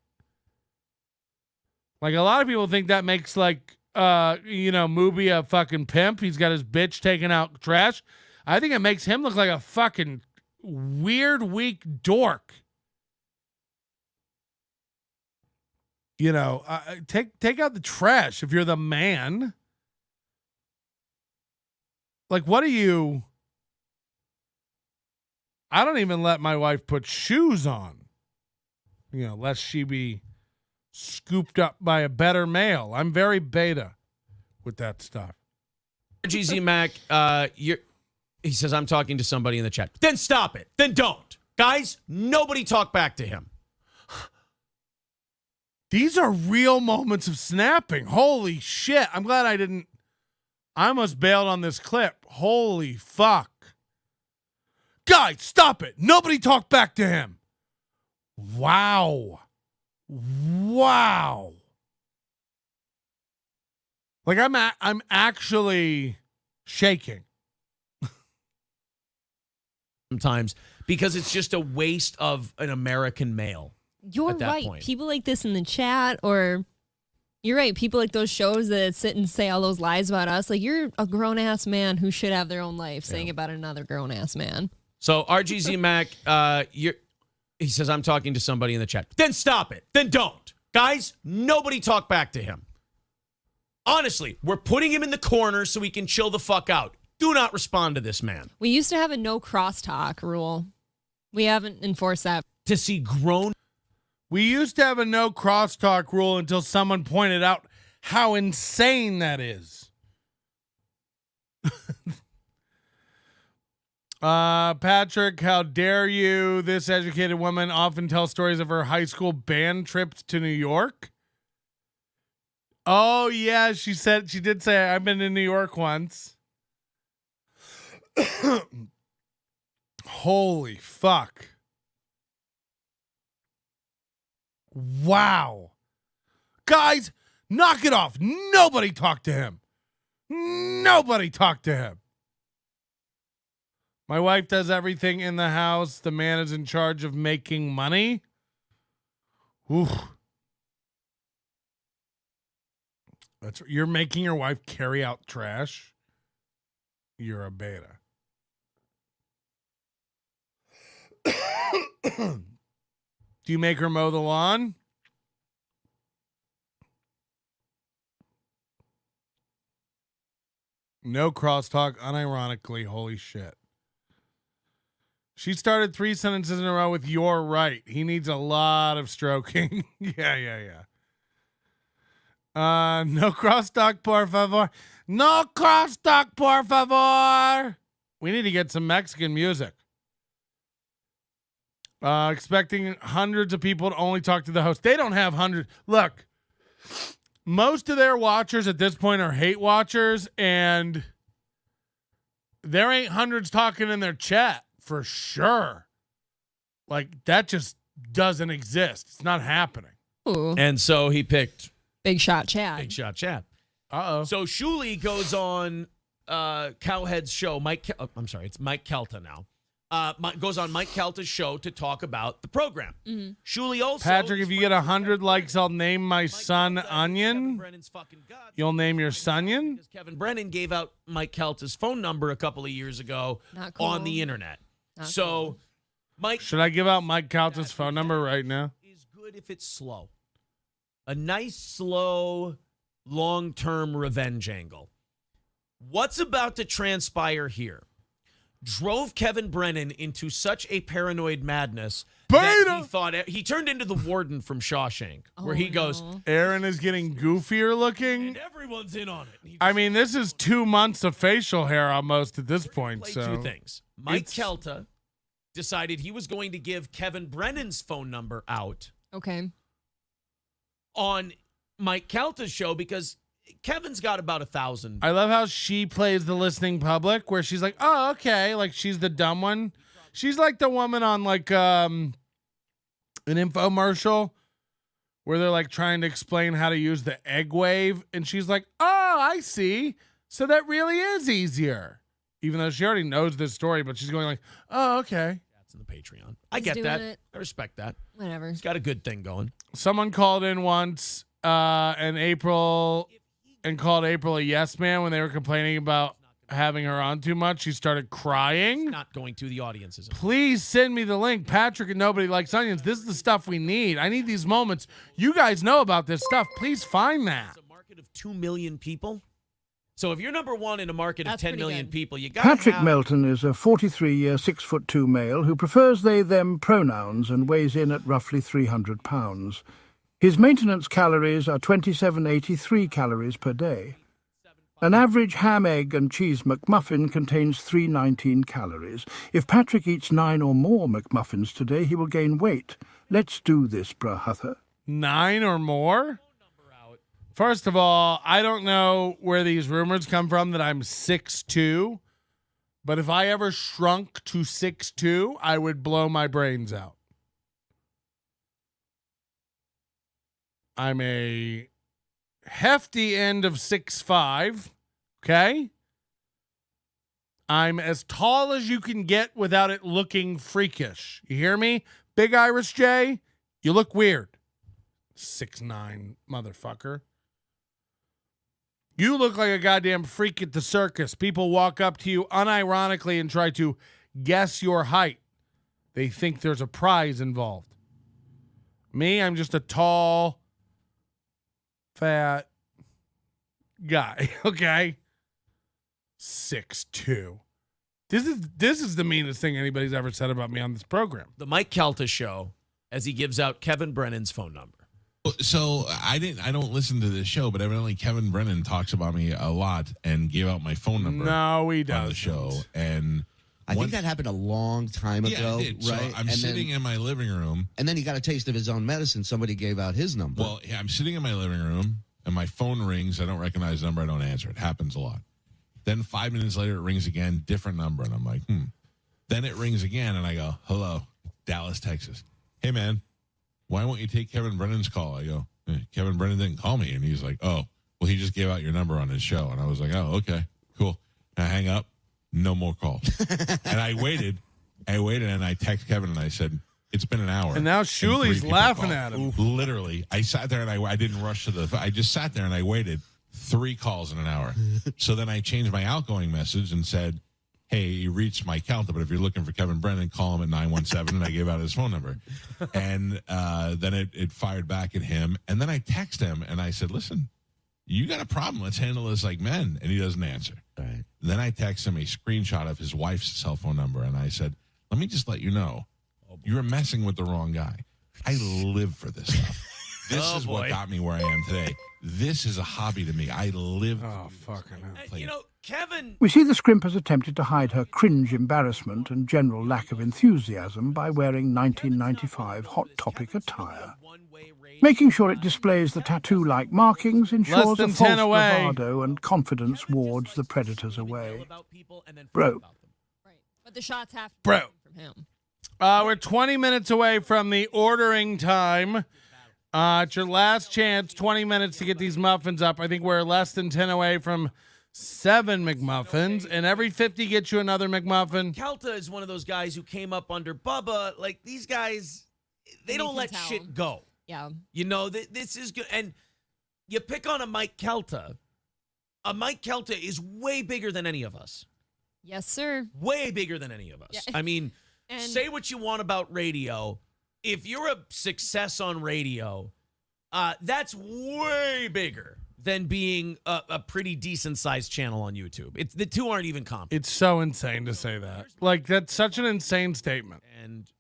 Like, a lot of people think that makes, Mubi a fucking pimp. He's got his bitch taking out trash. I think it makes him look like a fucking weird, weak dork. You know, take out the trash if you're the man. Like, what are you? I don't even let my wife put shoes on, you know, lest she be scooped up by a better male. I'm very beta with that stuff. GZ Mac, he says, I'm talking to somebody in the chat. Then stop it. Then don't. Guys, nobody talk back to him. These are real moments of snapping. Holy shit. I'm glad I almost bailed on this clip. Holy fuck. Guys, stop it. Nobody talk back to him. Wow. Wow. Like I'm actually shaking. Sometimes because it's just a waste of an American male. You're at that right. point. People like this in the chat, or you're right. People like those shows that sit and say all those lies about us. Like, you're a grown ass man who should have their own life saying about another grown ass man. So RGZ Mac, he says, I'm talking to somebody in the chat. Then stop it. Then don't. Guys, nobody talk back to him. Honestly, we're putting him in the corner so he can chill the fuck out. Do not respond to this man. We used to have a no crosstalk rule. We haven't enforced that. To see grown. We used to have a no crosstalk rule until someone pointed out how insane that is. Patrick, how dare you? This educated woman often tells stories of her high school band trips to New York. Oh, yeah, she did say, I've been to New York once. Holy fuck. Wow. Guys, knock it off. Nobody talk to him. Nobody talk to him. My wife does everything in the house. The man is in charge of making money. Oof. You're making your wife carry out trash. You're a beta. Do you make her mow the lawn? No crosstalk, unironically. Holy shit. She started 3 sentences in a row with "you're right." He needs a lot of stroking. Yeah. No crosstalk, por favor. No crosstalk, por favor. We need to get some Mexican music. Expecting hundreds of people to only talk to the host. They don't have hundreds. Look, most of their watchers at this point are hate watchers, and there ain't hundreds talking in their chat for sure. Like, that just doesn't exist. It's not happening. Ooh. And so he picked Big Shot Chad. Big Shot Chad. Uh-oh. So Shuli goes on Cowhead's show. I'm sorry, it's Mike Kelta now. Goes on Mike Kelta's show to talk about the program. Mm-hmm. Shuli also. Patrick, if you get 100 likes, I'll name my son Onion. You'll name your Sonion? Because Kevin Brennan gave out Mike Kelta's phone number a couple of years ago on the internet. Mike. Should I give out Mike Kelta's phone number right now? Is good if it's slow. A nice, slow, long-term revenge angle. What's about to transpire here drove Kevin Brennan into such a paranoid madness that he thought he turned into the warden from Shawshank, where he goes, Aaron is getting goofier looking. and everyone's in on it. I mean, this is 2 months of facial hair almost at this point. Play So two things. Mike Kelta decided he was going to give Kevin Brennan's phone number out Okay. on Mike Kelta's show because Kevin's got about 1,000. I love how she plays the listening public, where she's like, "Oh, okay," like she's the dumb one. She's like the woman on like an infomercial where they're like trying to explain how to use the egg wave, and she's like, "Oh, I see. So that really is easier." Even though she already knows this story, but she's going like, "Oh, okay." That's in the Patreon. I He's get doing that. it. I respect that. Whatever. He's got a good thing going. Someone called in once, and called April a yes man when they were complaining about having her on too much. She started crying. Not going to the audiences. Please send me the link. Patrick and Nobody Likes Onions. This is the stuff we need. I need these moments. You guys know about this stuff. Please find that. It's a market of 2 million people. So if you're number one in a market of 10 million people, you got Patrick Melton is a 43-year, 6'2" male who prefers they/them pronouns and weighs in at roughly 300 pounds. His maintenance calories are 2783 calories per day. An average ham, egg and cheese McMuffin contains 319 calories. If Patrick eats 9 or more McMuffins today, he will gain weight. Let's do this, brother. 9 or more? First of all, I don't know where these rumors come from that I'm 6'2", but if I ever shrunk to 6'2", I would blow my brains out. I'm a hefty end of 6'5", okay? I'm as tall as you can get without it looking freakish. You hear me? Big Irish J, you look weird. 6'9", motherfucker. You look like a goddamn freak at the circus. People walk up to you unironically and try to guess your height. They think there's a prize involved. Me, I'm just a tall, fat guy, okay? 6'2". This is the meanest thing anybody's ever said about me on this program. The Mike Calta show as he gives out Kevin Brennan's phone number. So I don't listen to this show, but evidently Kevin Brennan talks about me a lot and gave out my phone number. No, he doesn't. On the show, and I think that happened a long time ago, it did. right? So I'm sitting in my living room, and then he got a taste of his own medicine. Somebody gave out his number. Well, yeah, I'm sitting in my living room, and my phone rings. I don't recognize the number. I don't answer. It happens a lot. Then 5 minutes later, it rings again, different number, and I'm like, Then it rings again, and I go, hello, Dallas, Texas. Hey, man, why won't you take Kevin Brennan's call? I go, Kevin Brennan didn't call me. And he's like, oh, well, he just gave out your number on his show. And I was like, oh, okay, cool. And I hang up, no more calls. And I waited, and I text Kevin, and I said, it's been an hour. And now Shuli's laughing at him. Literally, I sat there, and I didn't rush to I just sat there, and I waited 3 calls in an hour. So then I changed my outgoing message and said, hey, you reached my Calta, but if you're looking for Kevin Brennan, call him at 917, and I gave out his phone number. And then it fired back at him. And then I text him, and I said, listen, you got a problem. Let's handle this like men. And he doesn't answer. Right. Then I text him a screenshot of his wife's cell phone number, and I said, let me just let you know, you're messing with the wrong guy. I live for this stuff. This is what got me where I am today. This is a hobby to me. I live. Oh, fucking hell. You know, Kevin. We see the scrimp has attempted to hide her cringe embarrassment and general lack of enthusiasm by wearing 1995 Hot Topic attire. Making sure it displays the tattoo-like markings ensures a false bravado and confidence wards the predators away. Bro. But the shots have to Bro. come from him. We're 20 minutes away from the ordering time. It's your last chance, 20 minutes to get these muffins up. I think we're less than 10 away from 7 McMuffins, and every 50 gets you another McMuffin. Calta is one of those guys who came up under Bubba. Like, these guys, they don't let shit go. Yeah. You know, this is good. And you pick on a Mike Calta. A Mike Calta is way bigger than any of us. Yes, sir. Way bigger than any of us. Yeah. I mean, say what you want about radio. If you're a success on radio, that's way bigger than being a pretty decent-sized channel on YouTube. The two aren't even comparable. It's so insane to say that. Like, that's such an insane statement. And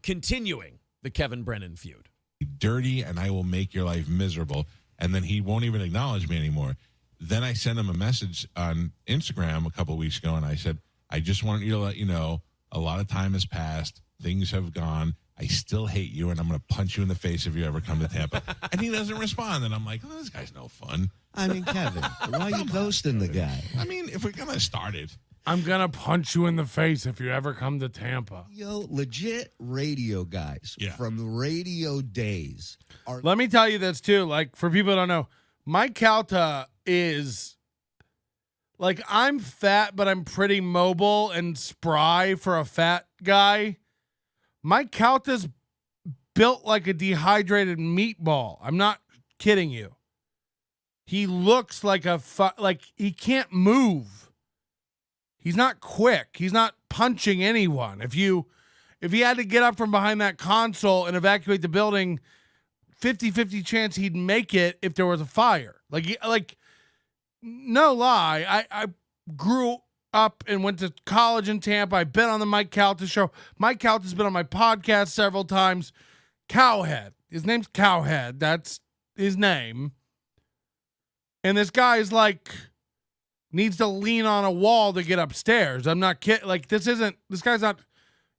continuing the Kevin Brennan feud. Dirty, and I will make your life miserable. And then he won't even acknowledge me anymore. Then I sent him a message on Instagram a couple of weeks ago, and I said, I just wanted you to let you know, a lot of time has passed. Things have gone. I still hate you, and I'm going to punch you in the face if you ever come to Tampa. And he doesn't respond, and I'm like, oh, this guy's no fun. I mean, Kevin, why are you ghosting the guy? I mean, if we're going to start it. I'm going to punch you in the face if you ever come to Tampa. Yo, legit radio guys from the radio days. Let me tell you this, too. Like, for people who don't know, Mike Calta is, like, I'm fat, but I'm pretty mobile and spry for a fat guy. Mike Calta's built like a dehydrated meatball. I'm not kidding you. He looks like like he can't move. He's not quick. He's not punching anyone. If he had to get up from behind that console and evacuate the building, 50-50 chance he'd make it if there was a fire. Like no lie. I grew up and went to college in Tampa. I've been on the Mike Calta show. Mike Calta's been on my podcast several times. Cowhead. His name's Cowhead. That's his name. And this guy's like needs to lean on a wall to get upstairs. I'm not kidding. Like this guy's not,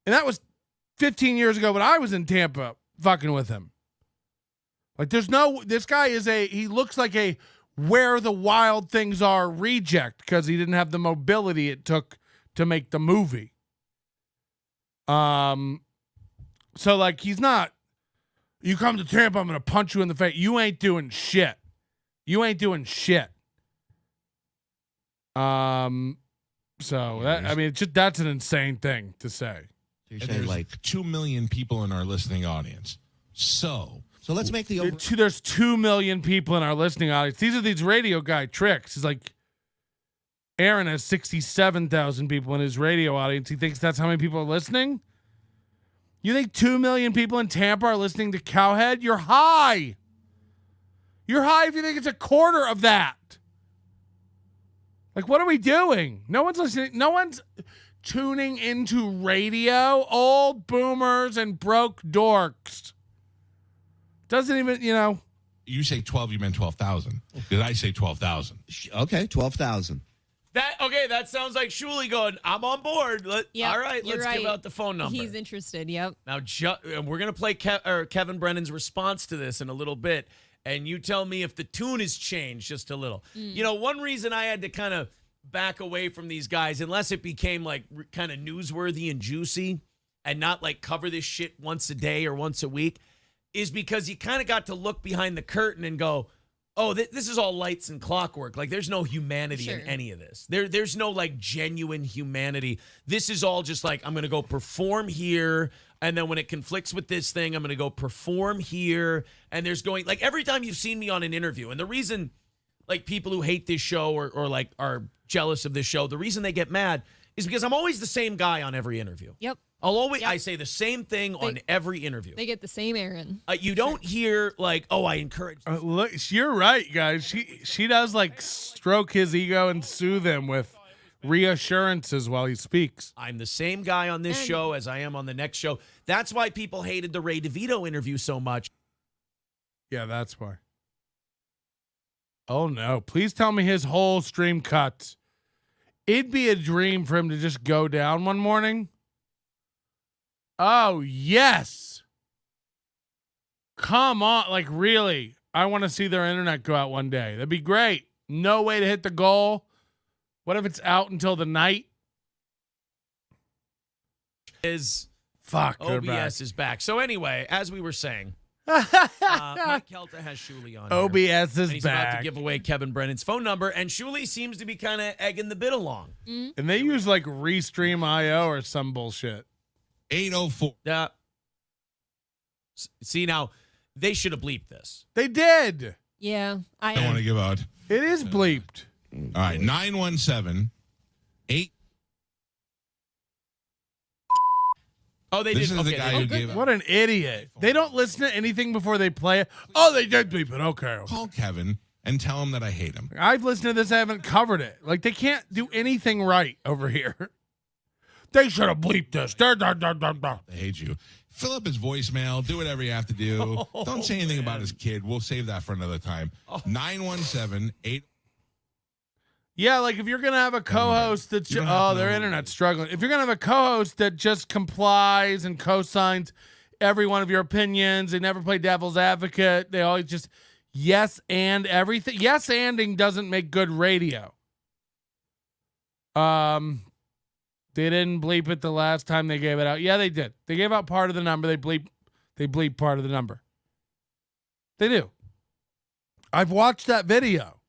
and that was 15 years ago when I was in Tampa fucking with him. Like this guy he looks like a Where the Wild Things Are reject because he didn't have the mobility it took to make the movie. So like he's not, you come to Tampa, I'm going to punch you in the face. You ain't doing shit. You ain't doing shit. So that's an insane thing to say. And there's like 2 million people in our listening audience. So let's make the there's 2 million people in our listening audience. These are these radio guy tricks. It's like Aaron has 67,000 people in his radio audience. He thinks that's how many people are listening. You think 2 million people in Tampa are listening to Cowhead? You're high. You're high if you think it's a quarter of that. Like, what are we doing? No one's listening. No one's tuning into radio. Old boomers and broke dorks. Doesn't even, You say 12, you meant 12,000. Did I say 12,000? Okay, 12,000. That sounds like Shuli going, I'm on board. All right, let's give out the phone number. He's interested, yep. Now, we're going to play Kevin Brennan's response to this in a little bit, and you tell me if the tune has changed just a little. One reason I had to kind of back away from these guys, unless it became like kind of newsworthy and juicy and not like cover this shit once a day or once a week, is because you kind of got to look behind the curtain and go, oh, this is all lights and clockwork. Like, there's no humanity in any of this. There's no, like, genuine humanity. This is all just like, I'm going to go perform here, and then when it conflicts with this thing, I'm going to go perform here. And there's going, like, every time you've seen me on an interview, and the reason, like, people who hate this show or like, are jealous of this show, the reason they get mad is because I'm always the same guy on every interview. Yep. I say the same thing on every interview. They get the same Aaron. You don't hear like, oh, I encourage. Look, you're right, guys. She does like stroke his ego and soothe him with reassurances while he speaks. I'm the same guy on this show as I am on the next show. That's why people hated the Ray DeVito interview so much. Yeah, that's why. Oh no! Please tell me his whole stream cuts. It'd be a dream for him to just go down one morning. Oh, yes. Come on. Like, really, I want to see their internet go out one day. That'd be great. No way to hit the goal. What if it's out until the night? OBS is back. So anyway, as we were saying, Mike Kelta has Shuli on OBS here, is and he's back. about to give away Kevin Brennan's phone number, and Shuli seems to be kind of egging the bit along. And they use like Restream.io or some bullshit. 804. Yeah. See, now, they should have bleeped this. They did. Yeah. I don't want to give out. It is bleeped. All right, 917-8. Oh, they this did. Is the guy who gave What an idiot. They don't listen to anything before they play it. Oh, they did bleep it. Okay. Call Kevin and tell him that I hate him. I've listened to this. I haven't covered it. Like, they can't do anything right over here. They should have bleeped this. They hate you. Fill up his voicemail. Do whatever you have to do. Don't say anything about his kid. We'll save that for another time. 917-8. Yeah, like if you're going to have a co-host that's... their internet's struggling. If you're going to have a co-host that just complies and co-signs every one of your opinions, they never play devil's advocate, they always just yes and everything. Yes anding doesn't make good radio. They didn't bleep it the last time they gave it out. Yeah, they did. They gave out part of the number. They bleep part of the number. They do. I've watched that video.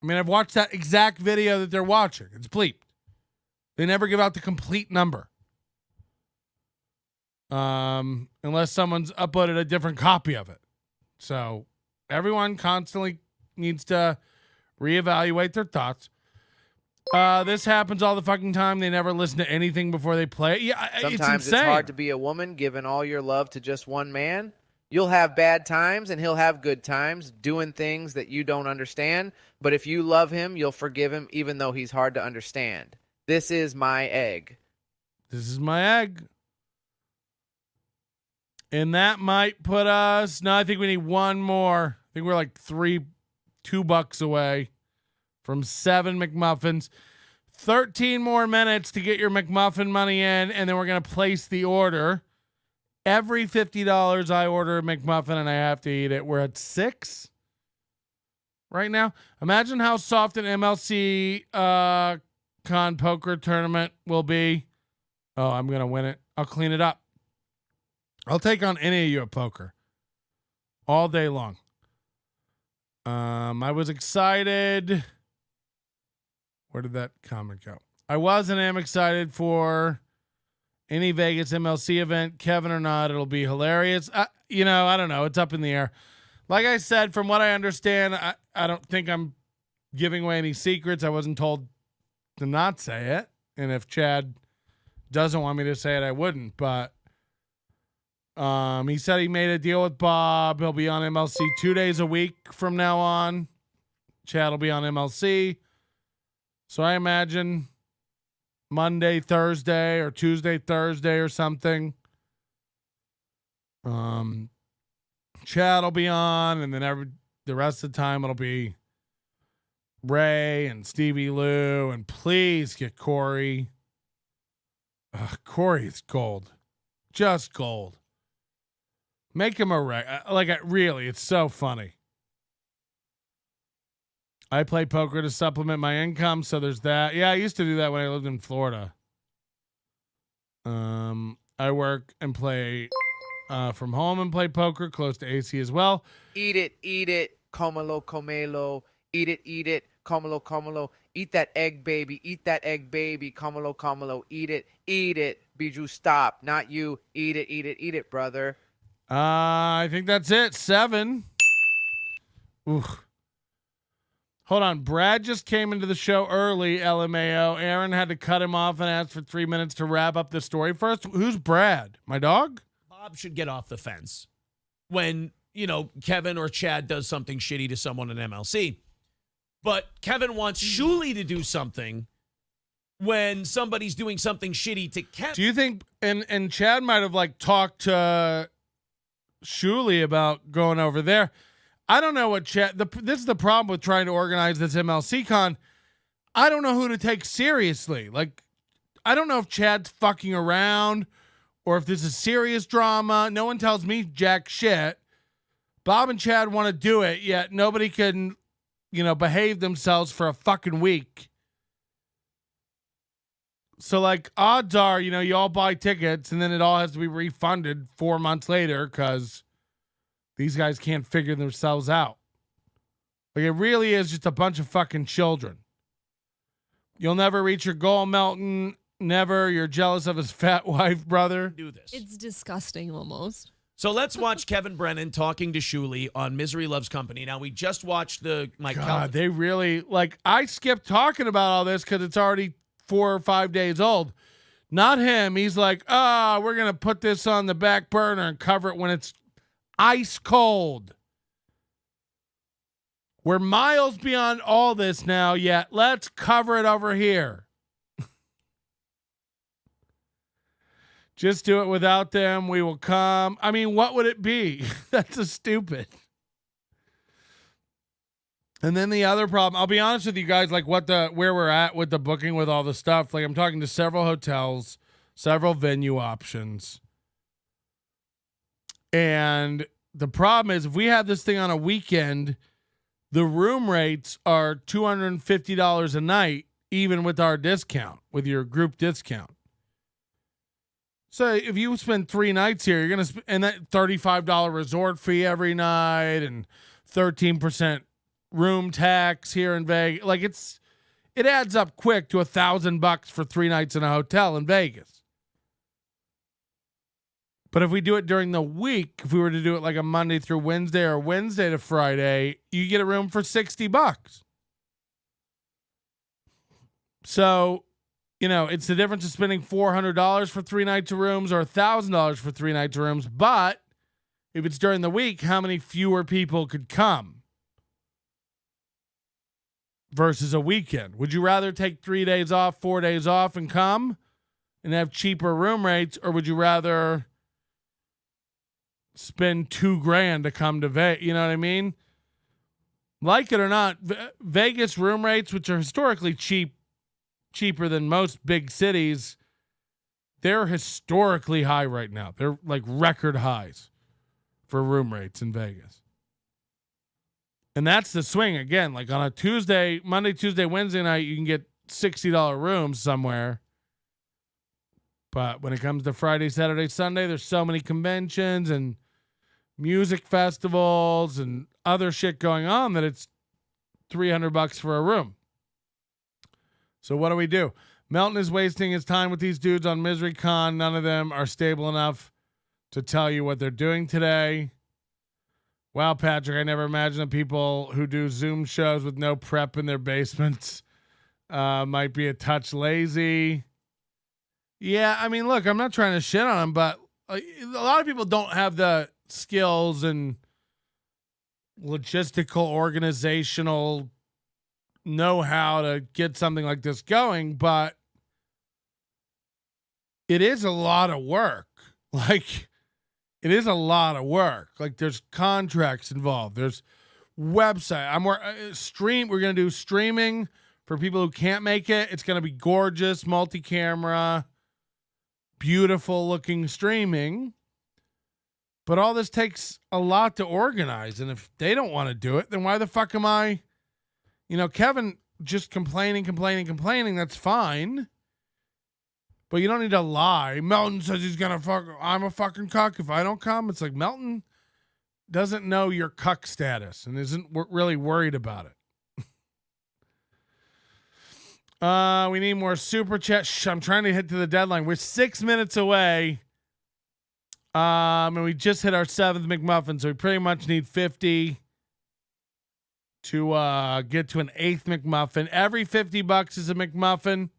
I mean, I've watched that exact video that they're watching. It's bleeped. They never give out the complete number. Unless someone's uploaded a different copy of it. So everyone constantly needs to reevaluate their thoughts. This happens all the fucking time. They never listen to anything before they play it. Yeah, Sometimes it's insane. hard to be a woman giving all your love to just one man. You'll have bad times and he'll have good times doing things that you don't understand. But if you love him, you'll forgive him even though he's hard to understand. This is my egg. This is my egg. And that might put us... No, I think we need one more. I think we're like $2 away from 7 McMuffins. 13 more minutes to get your McMuffin money in, and then we're going to place the order. Every $50 I order a McMuffin and I have to eat it. We're at 6 right now. Imagine how soft an MLC con poker tournament will be. Oh, I'm going to win it. I'll clean it up. I'll take on any of you at poker all day long. I was excited. Where did that comment go? I was and am excited for any Vegas MLC event, Kevin or not. It'll be hilarious. I don't know. It's up in the air. Like I said, from what I understand, I don't think I'm giving away any secrets. I wasn't told to not say it. And if Chad doesn't want me to say it, I wouldn't. But he said he made a deal with Bob. He'll be on MLC 2 days a week from now on. Chad will be on MLC. So I imagine Monday, Thursday, or Tuesday, Thursday, or something. Chad will be on, and then the rest of the time it'll be Ray and Stevie Lou, and please get Corey. Corey is gold, just gold. Make him a really. It's so funny. I play poker to supplement my income, so there's that. Yeah, I used to do that when I lived in Florida. I work and play from home and play poker close to AC as well. Eat it, comelo, comelo. Eat it, comelo, comelo. Eat that egg, baby, comelo, comelo. Eat it. Bijou, stop. Not you. Eat it, brother. I think that's it. 7. Ooh. Hold on. Brad just came into the show early, LMAO. Aaron had to cut him off and ask for 3 minutes to wrap up the story first. Who's Brad? My dog? Bob should get off the fence when, Kevin or Chad does something shitty to someone in MLC. But Kevin wants Shuli to do something when somebody's doing something shitty to Kevin. Do you think, and Chad might have talked to Shuli about going over there. I don't know what Chad, this is the problem with trying to organize this MLC con. I don't know who to take seriously. I don't know if Chad's fucking around or if this is serious drama. No one tells me jack shit. Bob and Chad want to do it, yet nobody can, behave themselves for a fucking week. So odds are, you all buy tickets and then it all has to be refunded 4 months later because these guys can't figure themselves out. It really is just a bunch of fucking children. You'll never reach your goal, Melton. Never. You're jealous of his fat wife, brother. Do this. It's disgusting almost. So let's watch Kevin Brennan talking to Shuli on Misery Loves Company. Now, we just watched they really, I skipped talking about all this because it's already 4 or 5 days old. Not him. He's like, we're going to put this on the back burner and cover it when it's ice cold. We're miles beyond all this now, yet let's cover it over here. Just do it without them. We will come. I mean, what would it be? That's a stupid. And then the other problem, I'll be honest with you guys, where we're at with the booking with all the stuff. I'm talking to several hotels, several venue options. And the problem is if we have this thing on a weekend, the room rates are $250 a night, even with our discount, with your group discount. So if you spend 3 nights here, you're going to and that $35 resort fee every night and 13% room tax here in Vegas. It adds up quick to $1,000 for 3 nights in a hotel in Vegas. But if we do it during the week, if we were to do it a Monday through Wednesday or Wednesday to Friday, you get a room for $60. So, it's the difference of spending $400 for 3 nights of rooms or $1,000 for 3 nights of rooms. But if it's during the week, how many fewer people could come versus a weekend? Would you rather take 3 days off, 4 days off and come and have cheaper room rates? Or would you rather spend $2,000 to come to Vegas? You know what I mean? Like it or not, Vegas room rates, which are historically cheaper than most big cities, they're historically high right now. They're like record highs for room rates in Vegas. And that's the swing. Again, like on a Monday, Tuesday, Wednesday night, you can get $60 rooms somewhere. But when it comes to Friday, Saturday, Sunday, there's so many conventions and music festivals and other shit going on that it's $300 for a room. So what do we do? Melton is wasting his time with these dudes on Misery Con. None of them are stable enough to tell you what they're doing today. Wow, Patrick, I never imagined that people who do Zoom shows with no prep in their basements might be a touch lazy. Yeah, I mean, look, I'm not trying to shit on them, but a lot of people don't have the skills and logistical, organizational know-how to get something like this going, but it is a lot of work. Like, it is a lot of work. Like, there's contracts involved. There's website. We're going to do streaming for people who can't make it. It's going to be gorgeous, multi-camera, beautiful looking streaming. But all this takes a lot to organize. And if they don't want to do it, then why the fuck am I? Kevin just complaining. That's fine. But you don't need to lie. Melton says he's going to fuck. I'm a fucking cuck if I don't come. It's like Melton doesn't know your cuck status and isn't really worried about it. We need more super chat. I'm trying to hit to the deadline. We're 6 minutes away. And we just hit our 7th McMuffin, so we pretty much need 50 to get to an 8th McMuffin. Every $50 is a McMuffin.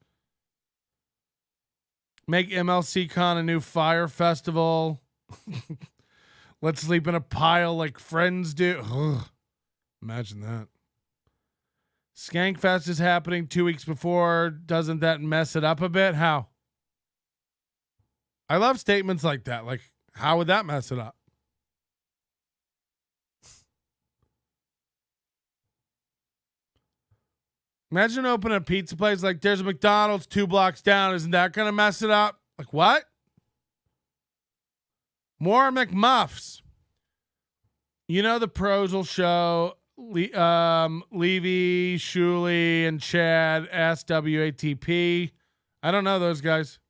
Make MLC Con a new fire festival. Let's sleep in a pile like friends do. Ugh. Imagine that. Skankfest is happening 2 weeks before. Doesn't that mess it up a bit? How? I love statements like that. Like, how would that mess it up? Imagine opening a pizza place like there's a McDonald's 2 blocks down. Isn't that going to mess it up? Like what? More McMuffs. The pros will show Levy, Shuley, and Chad, SWATP. I don't know those guys.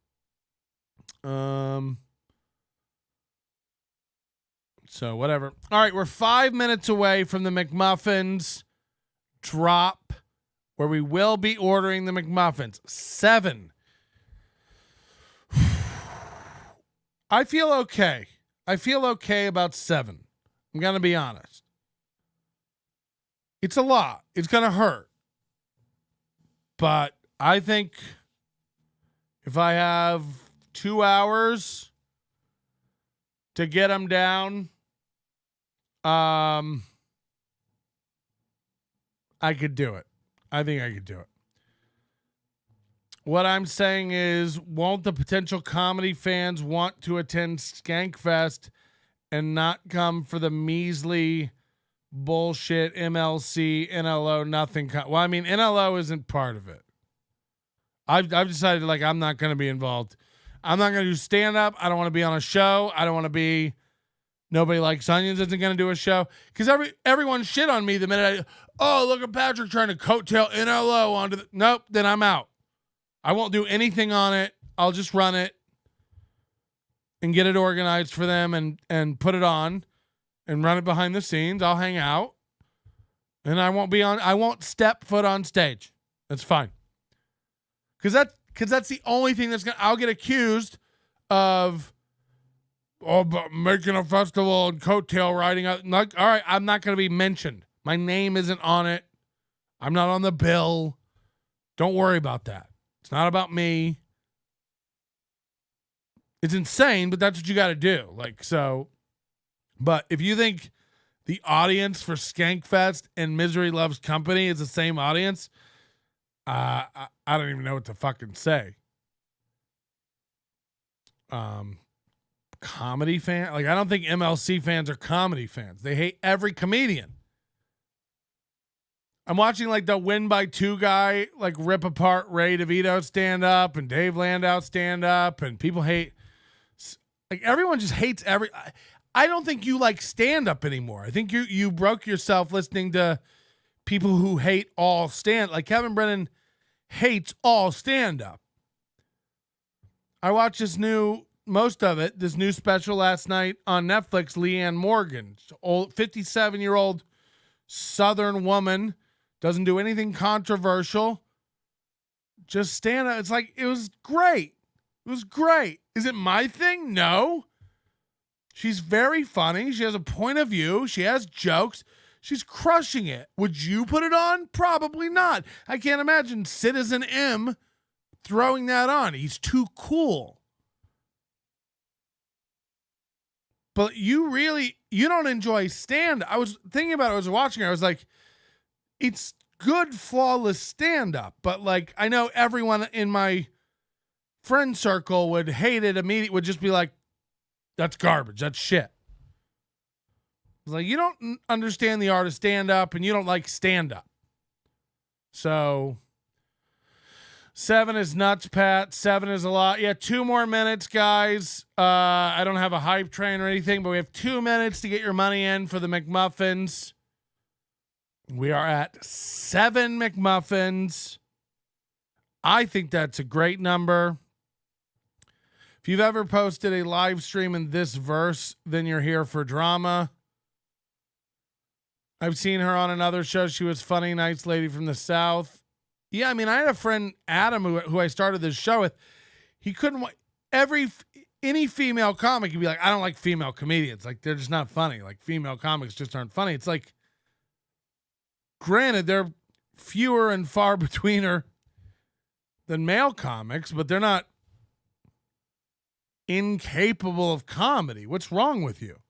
So whatever. All right, we're 5 minutes away from the McMuffins drop, where we will be ordering the McMuffins. 7. I feel okay. I feel okay about 7. I'm going to be honest. It's a lot. It's going to hurt. But I think if I have 2 hours to get them down, I could do it. I think I could do it. What I'm saying is, won't the potential comedy fans want to attend Skankfest and not come for the measly bullshit MLC, NLO, nothing? Well, I mean, NLO isn't part of it. I've decided, like, I'm not going to be involved. I'm not going to do stand-up. I don't want to be on a show. I don't want to be... Nobody Likes Onions isn't going to do a show. Because everyone shit on me the minute look at Patrick trying to coattail NLO onto the... Nope, then I'm out. I won't do anything on it. I'll just run it and get it organized for them and put it on and run it behind the scenes. I'll hang out. And I won't step foot on stage. That's fine. Because that's the only thing I'll get accused of... but making a festival and coattail riding out. Like, all right, I'm not going to be mentioned. My name isn't on it. I'm not on the bill. Don't worry about that. It's not about me. It's insane, but that's what you got to do. Like, so, but if you think the audience for Skankfest and Misery Loves Company is the same audience, I don't even know what to fucking say. Comedy fan? Like, I don't think MLC fans are comedy fans. They hate every comedian. I'm watching like the Win by Two guy like rip apart Ray DeVito stand up and Dave Landau stand up, and people hate, like, everyone just hates I don't think you like stand up anymore. I think you broke yourself listening to people who hate all stand, like Kevin Brennan hates all stand up. I watched this new special last night on Netflix, Leanne Morgan, old 57-year-old Southern woman. Doesn't do anything controversial. Just stand up. It's like, it was great. It was great. Is it my thing? No. She's very funny. She has a point of view. She has jokes. She's crushing it. Would you put it on? Probably not. I can't imagine Citizen M throwing that on. He's too cool. But you don't enjoy stand. I was thinking about it. I was watching it. I was like, it's good, flawless stand-up, but like, I know everyone in my friend circle would hate it immediately, would just be like, that's garbage, that's shit. It's like, you don't understand the art of stand-up, and you don't like stand-up. So 7 is nuts, Pat. 7 is a lot. Yeah, 2 more minutes, guys. I don't have a hype train or anything, but we have 2 minutes to get your money in for the McMuffins. We are at 7 McMuffins. I think that's a great number. If you've ever posted a live stream in this verse, then you're here for drama. I've seen her on another show. She was funny, nice lady from the South. Yeah, I mean, I had a friend, Adam, who I started this show with. He couldn't any female comic could be like, I don't like female comedians. Like, they're just not funny. Like, female comics just aren't funny. It's like, granted, they're fewer and far betweener than male comics, but they're not incapable of comedy. What's wrong with you?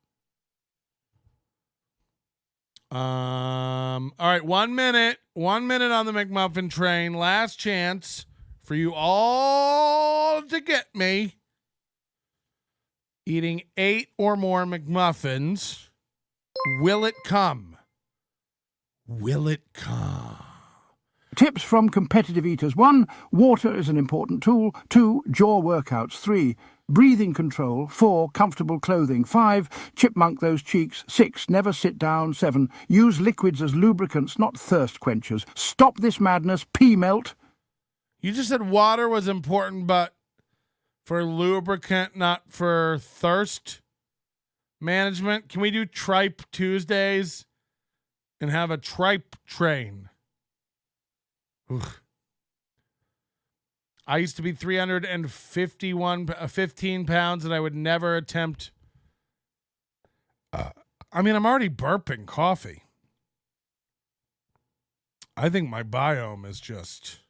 All right, 1 minute. 1 minute on the McMuffin train. Last chance for you all to get me. Eating 8 or more McMuffins. Will it come? Will it come? Tips from competitive eaters. 1. Water is an important tool. 2. Jaw workouts. 3. Breathing control. 4. Comfortable clothing. 5. Chipmunk those cheeks. 6. Never sit down. 7. Use liquids as lubricants, not thirst quenchers. Stop this madness. Pee melt. You just said water was important, but for lubricant, not for thirst management. Can we do Tripe Tuesdays and have a tripe train? Ugh. I used to be 15 pounds, and I would never attempt. I'm already burping coffee. I think my biome is just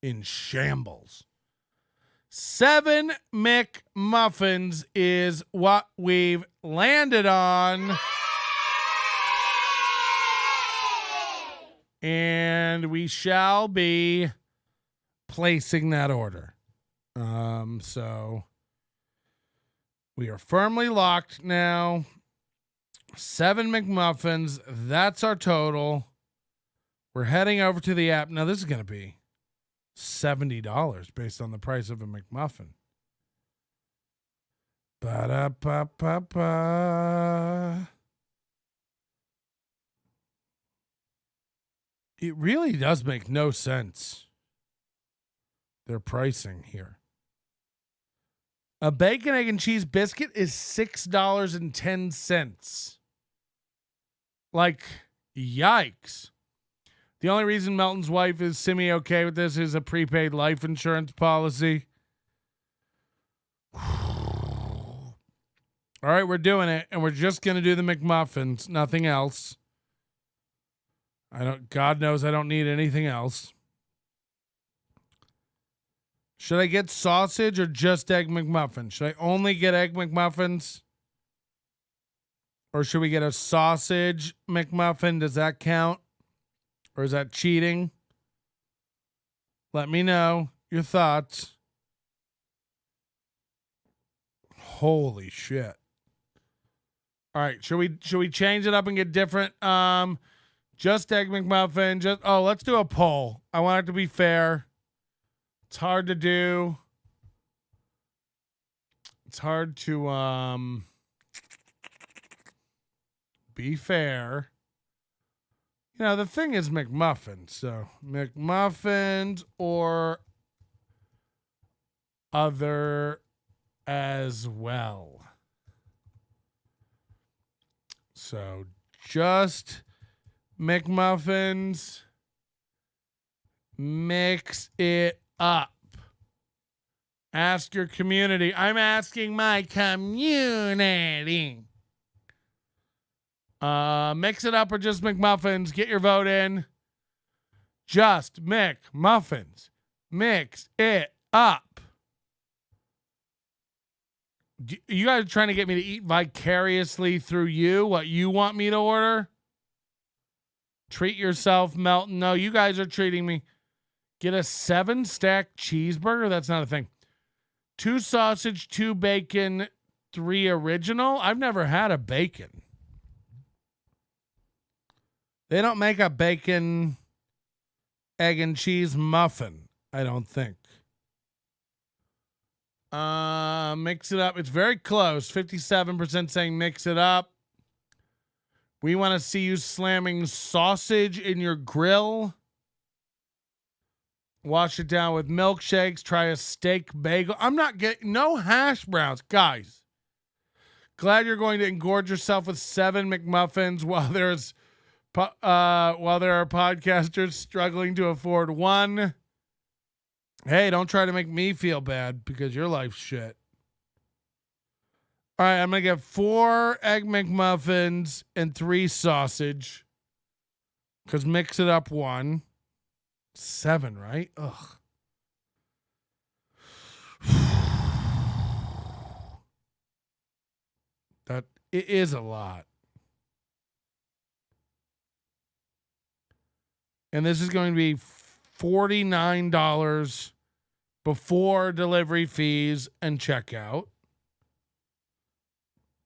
in shambles. 7 McMuffins is what we've landed on. And we shall be placing that order. So we are firmly locked now. 7 McMuffins. That's our total. We're heading over to the app. Now, this is going to be $70 based on the price of a McMuffin. Ba-da-ba-ba-ba. It really does make no sense, their pricing here. A bacon, egg, and cheese biscuit is $6.10. Like, yikes. The only reason Melton's wife is semi-okay with this is a prepaid life insurance policy. All right, we're doing it, and we're just going to do the McMuffins, nothing else. God knows I don't need anything else. Should I get sausage or just Egg McMuffin? Should I only get Egg McMuffins? Or should we get a sausage McMuffin? Does that count? Or is that cheating? Let me know your thoughts. Holy shit. All right, should we change it up and get different? Just Egg McMuffin. Let's do a poll. I want it to be fair. It's hard to do. It's hard to be fair. You know, the thing is McMuffins. So McMuffins or other as well. So just McMuffins. Mix it up. Ask your community. I'm asking my community. Mix it up or just McMuffins. Get your vote in. Just McMuffins. Mix it up. You guys are trying to get me to eat vicariously through you what you want me to order? Treat yourself, Melton. No, you guys are treating me. Get a 7-stack cheeseburger? That's not a thing. 2 sausage, 2 bacon, 3 original? I've never had a bacon. They don't make a bacon, egg, and cheese muffin, I don't think. Mix it up. It's very close. 57% saying mix it up. We want to see you slamming sausage in your grill. Wash it down with milkshakes. Try a steak bagel. I'm not getting no hash browns, guys. Glad you're going to engorge yourself with 7 McMuffins while there are podcasters struggling to afford 1. Hey, don't try to make me feel bad because your life's shit. All right, I'm going to get 4 Egg McMuffins and 3 sausage. Because mix it up 1. 7, right? Ugh. That it is a lot. And this is going to be $49 before delivery fees and checkout.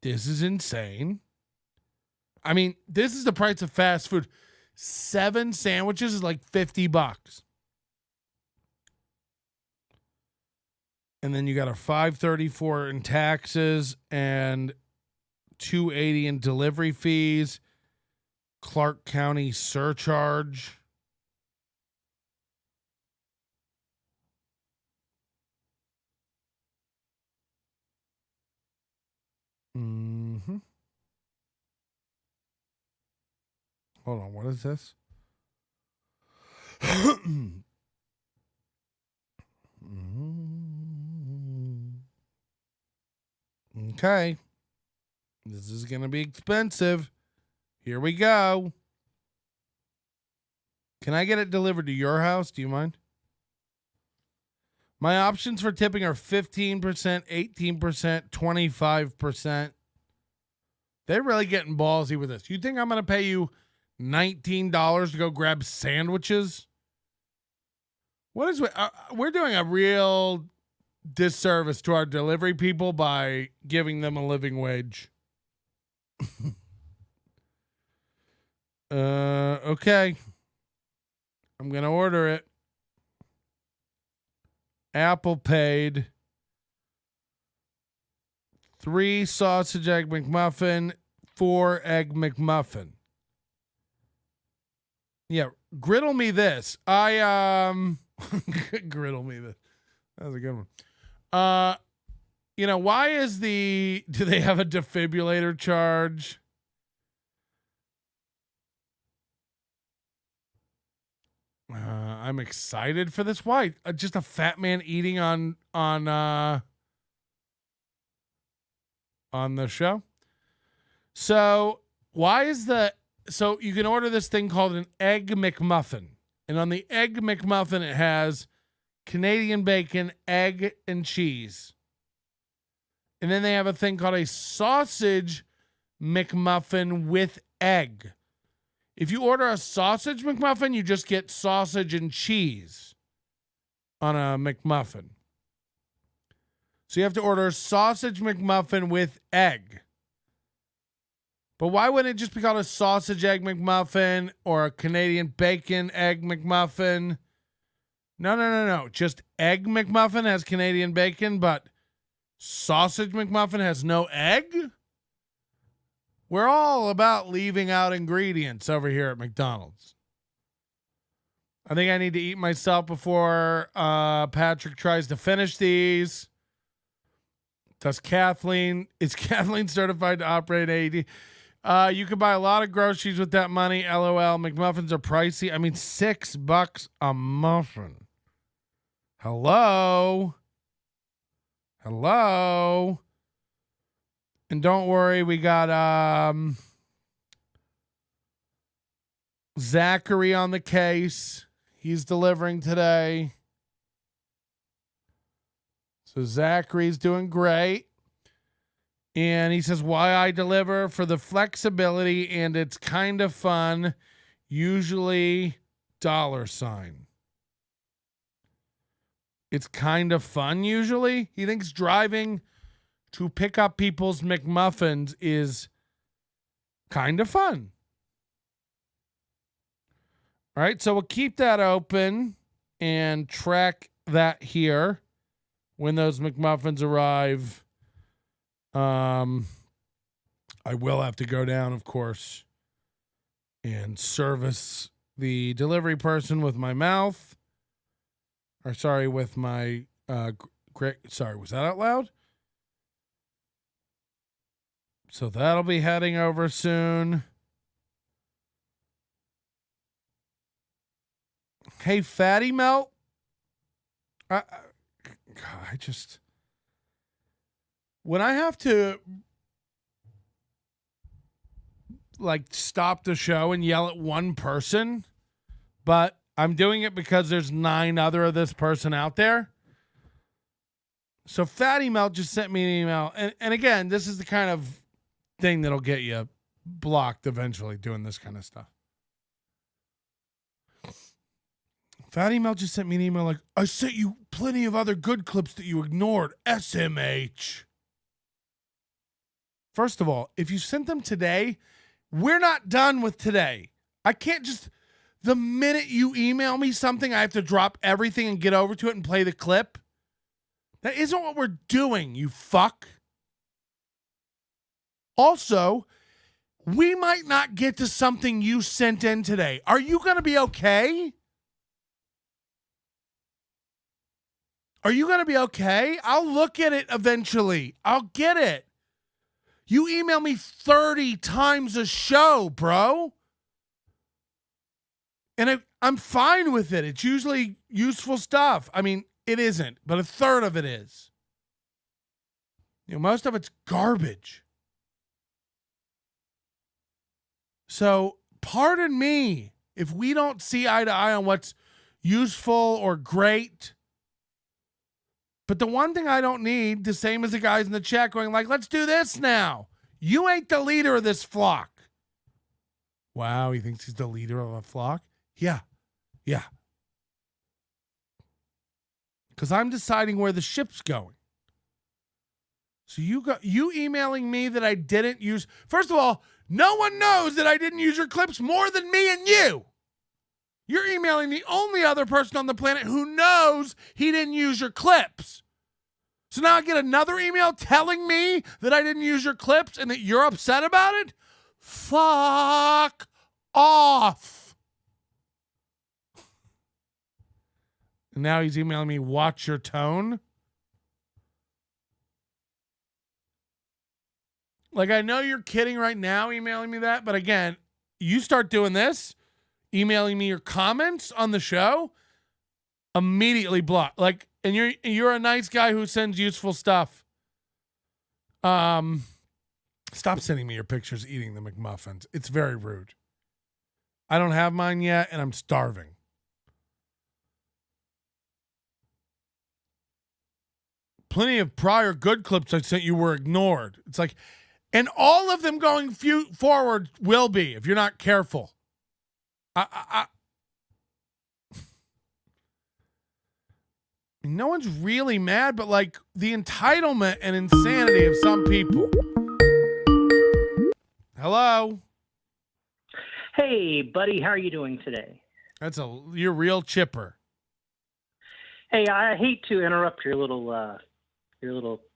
This is insane. I mean, this is the price of fast food. 7 sandwiches is like $50. And then you got a $5.34 in taxes and $2.80 in delivery fees. Clark County surcharge. Mm-hmm. Hold on, what is this? Okay. This is going to be expensive. Here we go. Can I get it delivered to your house? Do you mind? My options for tipping are 15%, 18%, 25%. They're really getting ballsy with this. You think I'm going to pay you $19 to go grab sandwiches? What is we're doing a real disservice to our delivery people by giving them a living wage. Okay. I'm going to order it. Apple paid. 3 sausage egg McMuffin, 4 egg McMuffin. Yeah, griddle me this. Griddle me this. That was a good one. Why is do they have a defibrillator charge? I'm excited for this. Why? Just a fat man eating on the show. So so you can order this thing called an egg McMuffin. And on the egg McMuffin, it has Canadian bacon, egg, and cheese. And then they have a thing called a sausage McMuffin with egg. If you order a sausage McMuffin, you just get sausage and cheese on a McMuffin. So you have to order a sausage McMuffin with egg. But why wouldn't it just be called a sausage egg McMuffin or a Canadian bacon egg McMuffin? No. Just egg McMuffin has Canadian bacon, but sausage McMuffin has no egg? We're all about leaving out ingredients over here at McDonald's. I think I need to eat myself before Patrick tries to finish these. Is Kathleen certified to operate AED? You can buy a lot of groceries with that money. LOL. McMuffins are pricey. I mean, $6 a muffin. Hello. And don't worry, we got Zachary on the case. He's delivering today. So Zachary's doing great. And he says, why I deliver? For the flexibility, and it's kind of fun. Usually $. It's kind of fun usually. He thinks driving to pick up people's McMuffins is kind of fun. All right, so we'll keep that open and track that here when those McMuffins arrive. I will have to go down, of course, and service the delivery person with my mouth. Or sorry, with my sorry, was that out loud? So that'll be heading over soon. Hey, Fatty Melt. I just, when I have to like stop the show and yell at one person, but I'm doing it because there's 9 other of this person out there. So Fatty Melt just sent me an email. And again, this is the kind of thing that'll get you blocked eventually, doing this kind of stuff. Fatty Melt just sent me an email like, I sent you plenty of other good clips that you ignored. SMH. First of all, if you sent them today, we're not done with today. I can't just... The minute you email me something, I have to drop everything and get over to it and play the clip. That isn't what we're doing, you fuck. Also, we might not get to something you sent in today. Are you going to be okay? Are you going to be okay? I'll look at it eventually. I'll get it. You email me 30 times a show, bro. And I'm fine with it. It's usually useful stuff. I mean, it isn't, but a third of it is. You know, most of it's garbage. So, pardon me if we don't see eye to eye on what's useful or great. But the one thing I don't need, the same as the guys in the chat going like, let's do this now. You ain't the leader of this flock. Wow, he thinks he's the leader of a flock? Yeah. Because I'm deciding where the ship's going. So you emailing me that I didn't use. First of all, no one knows that I didn't use your clips more than me and you. You're emailing the only other person on the planet who knows he didn't use your clips. So now I get another email telling me that I didn't use your clips and that you're upset about it? Fuck off. And now he's emailing me, watch your tone. Like, I know you're kidding right now emailing me that, but again, you start doing this, emailing me your comments on the show, immediately block. Like, and you're a nice guy who sends useful stuff. Stop sending me your pictures eating the McMuffins. It's very rude. I don't have mine yet, and I'm starving. plenty of prior good clips I sent you were ignored. It's like, and all of them going forward will be if you're not careful. No one's really mad, but like the entitlement and insanity of some people. Hello. Hey, buddy, how are you doing today? You're real chipper. Hey, I hate to interrupt your little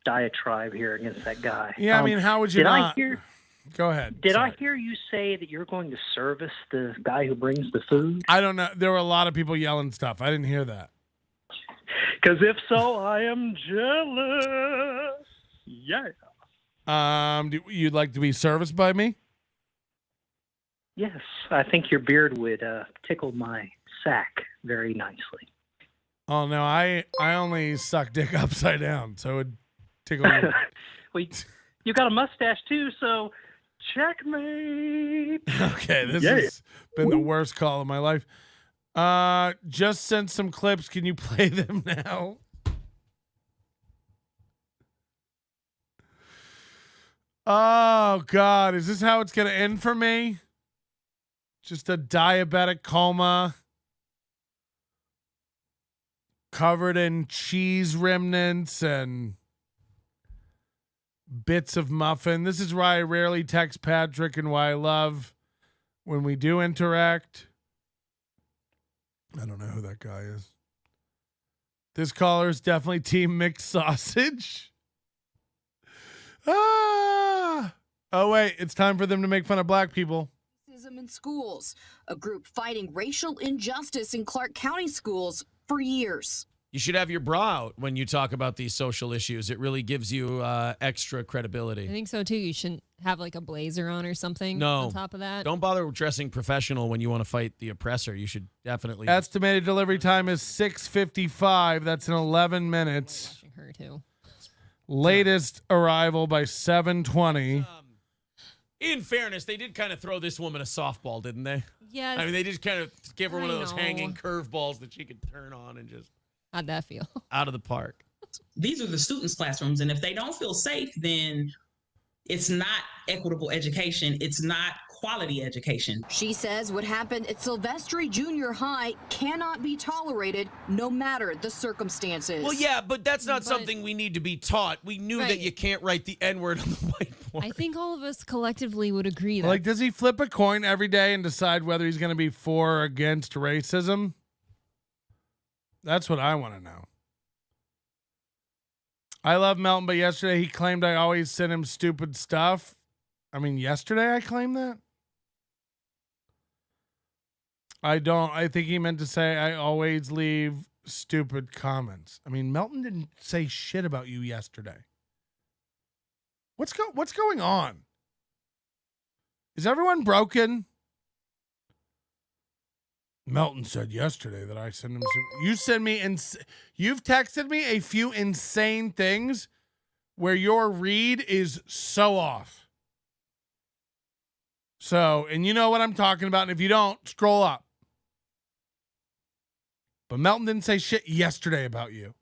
diatribe here against that guy. Yeah, I mean, how would you not? Go ahead. Did I hear you say that you're going to service the guy who brings the food? I don't know. There were a lot of people yelling stuff. I didn't hear that. Because if so, I am jealous. Yeah. You'd like to be serviced by me? Yes, I think your beard would tickle my sack very nicely. Oh no, I only suck dick upside down, so it would tickle you. Wait, you got a mustache too, so checkmate. Okay, this has been the worst call of my life. Just sent some clips. Can you play them now? Oh God, is this how it's gonna end for me? Just a diabetic coma, covered in cheese remnants and bits of muffin. This is why I rarely text Patrick and why I love when we do interact. I don't know who that guy is. This caller is definitely team mixed sausage. Ah! Oh, wait. It's time for them to make fun of black people. In schools, a group fighting racial injustice in Clark County schools for years. You should have your bra out when you talk about these social issues. It really gives you extra credibility. I think so too. You shouldn't have like a blazer on or something No. on top of that. Don't bother dressing professional when you want to fight the oppressor. You should definitely. Estimated delivery time is 6:55. That's in 11 minutes. Her too. Latest arrival by 7:20. In fairness, they did kind of throw this woman a softball, didn't they? Yes. I mean, they just kind of gave her one of those know. hanging curveballs that she could turn on and just. How'd that feel? Out of the park. These are the students' classrooms, and if they don't feel safe, then it's not equitable education. It's not quality education. She says what happened at Silvestri Junior High cannot be tolerated no matter the circumstances. Well, yeah, but that's not something we need to be taught. We knew that you can't write the N-word on the whiteboard. I think all of us collectively would agree that. Like, does he flip a coin every day and decide whether he's going to be for or against racism? That's what I want to know. I love Melton, but yesterday he claimed I always send him stupid stuff. I mean, yesterday I claimed that? I don't. I think he meant to say I always leave stupid comments. I mean, Melton didn't say shit about you yesterday. What's going on? Is everyone broken? Melton said yesterday that I send him some. You send me you've texted me a few insane things where your read is so off. So, and you know what I'm talking about. And if you don't, scroll up. But Melton didn't say shit yesterday about you.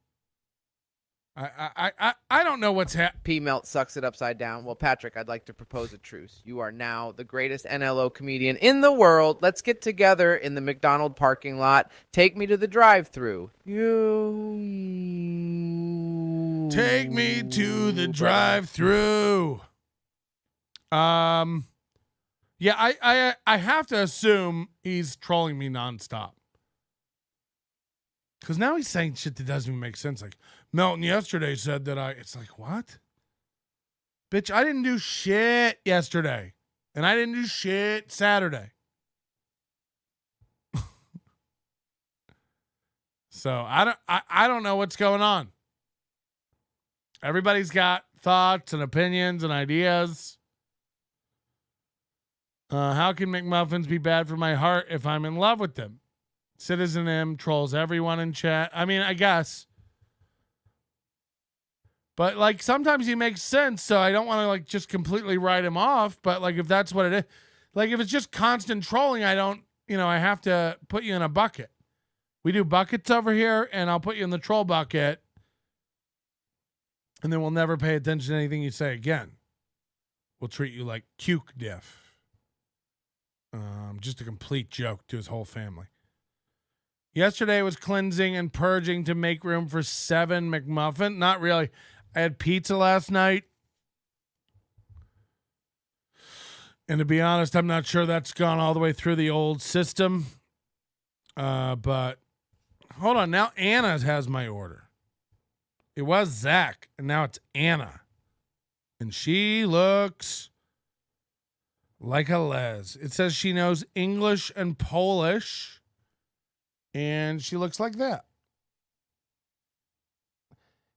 I don't know what's happening. P. Melt sucks it upside down. Well, Patrick, I'd like to propose a truce. You are now the greatest NLO comedian in the world. Let's get together in the McDonald's parking lot. Take me to the drive-thru. Take me to the drive-thru. Yeah, I have to assume he's trolling me nonstop. Because now he's saying shit that doesn't even make sense. Like, Melton yesterday said that it's like, what? Bitch, I didn't do shit yesterday. And I didn't do shit Saturday. So I don't know what's going on. Everybody's got thoughts and opinions and ideas. How can McMuffins be bad for my heart if I'm in love with them? Citizen M trolls everyone in chat. I mean, I guess. But, like, sometimes he makes sense, so I don't want to, like, just completely write him off. But, like, if that's what it is. Like, if it's just constant trolling, I don't, I have to put you in a bucket. We do buckets over here, and I'll put you in the troll bucket. And then we'll never pay attention to anything you say again. We'll treat you like Cuke Diff. Just a complete joke to his whole family. Yesterday was cleansing and purging to make room for 7 McMuffin. Not really. I had pizza last night. And to be honest, I'm not sure that's gone all the way through the old system. But hold on. Now Anna has my order. It was Zach, and now it's Anna. And she looks like a les. It says she knows English and Polish. And she looks like that.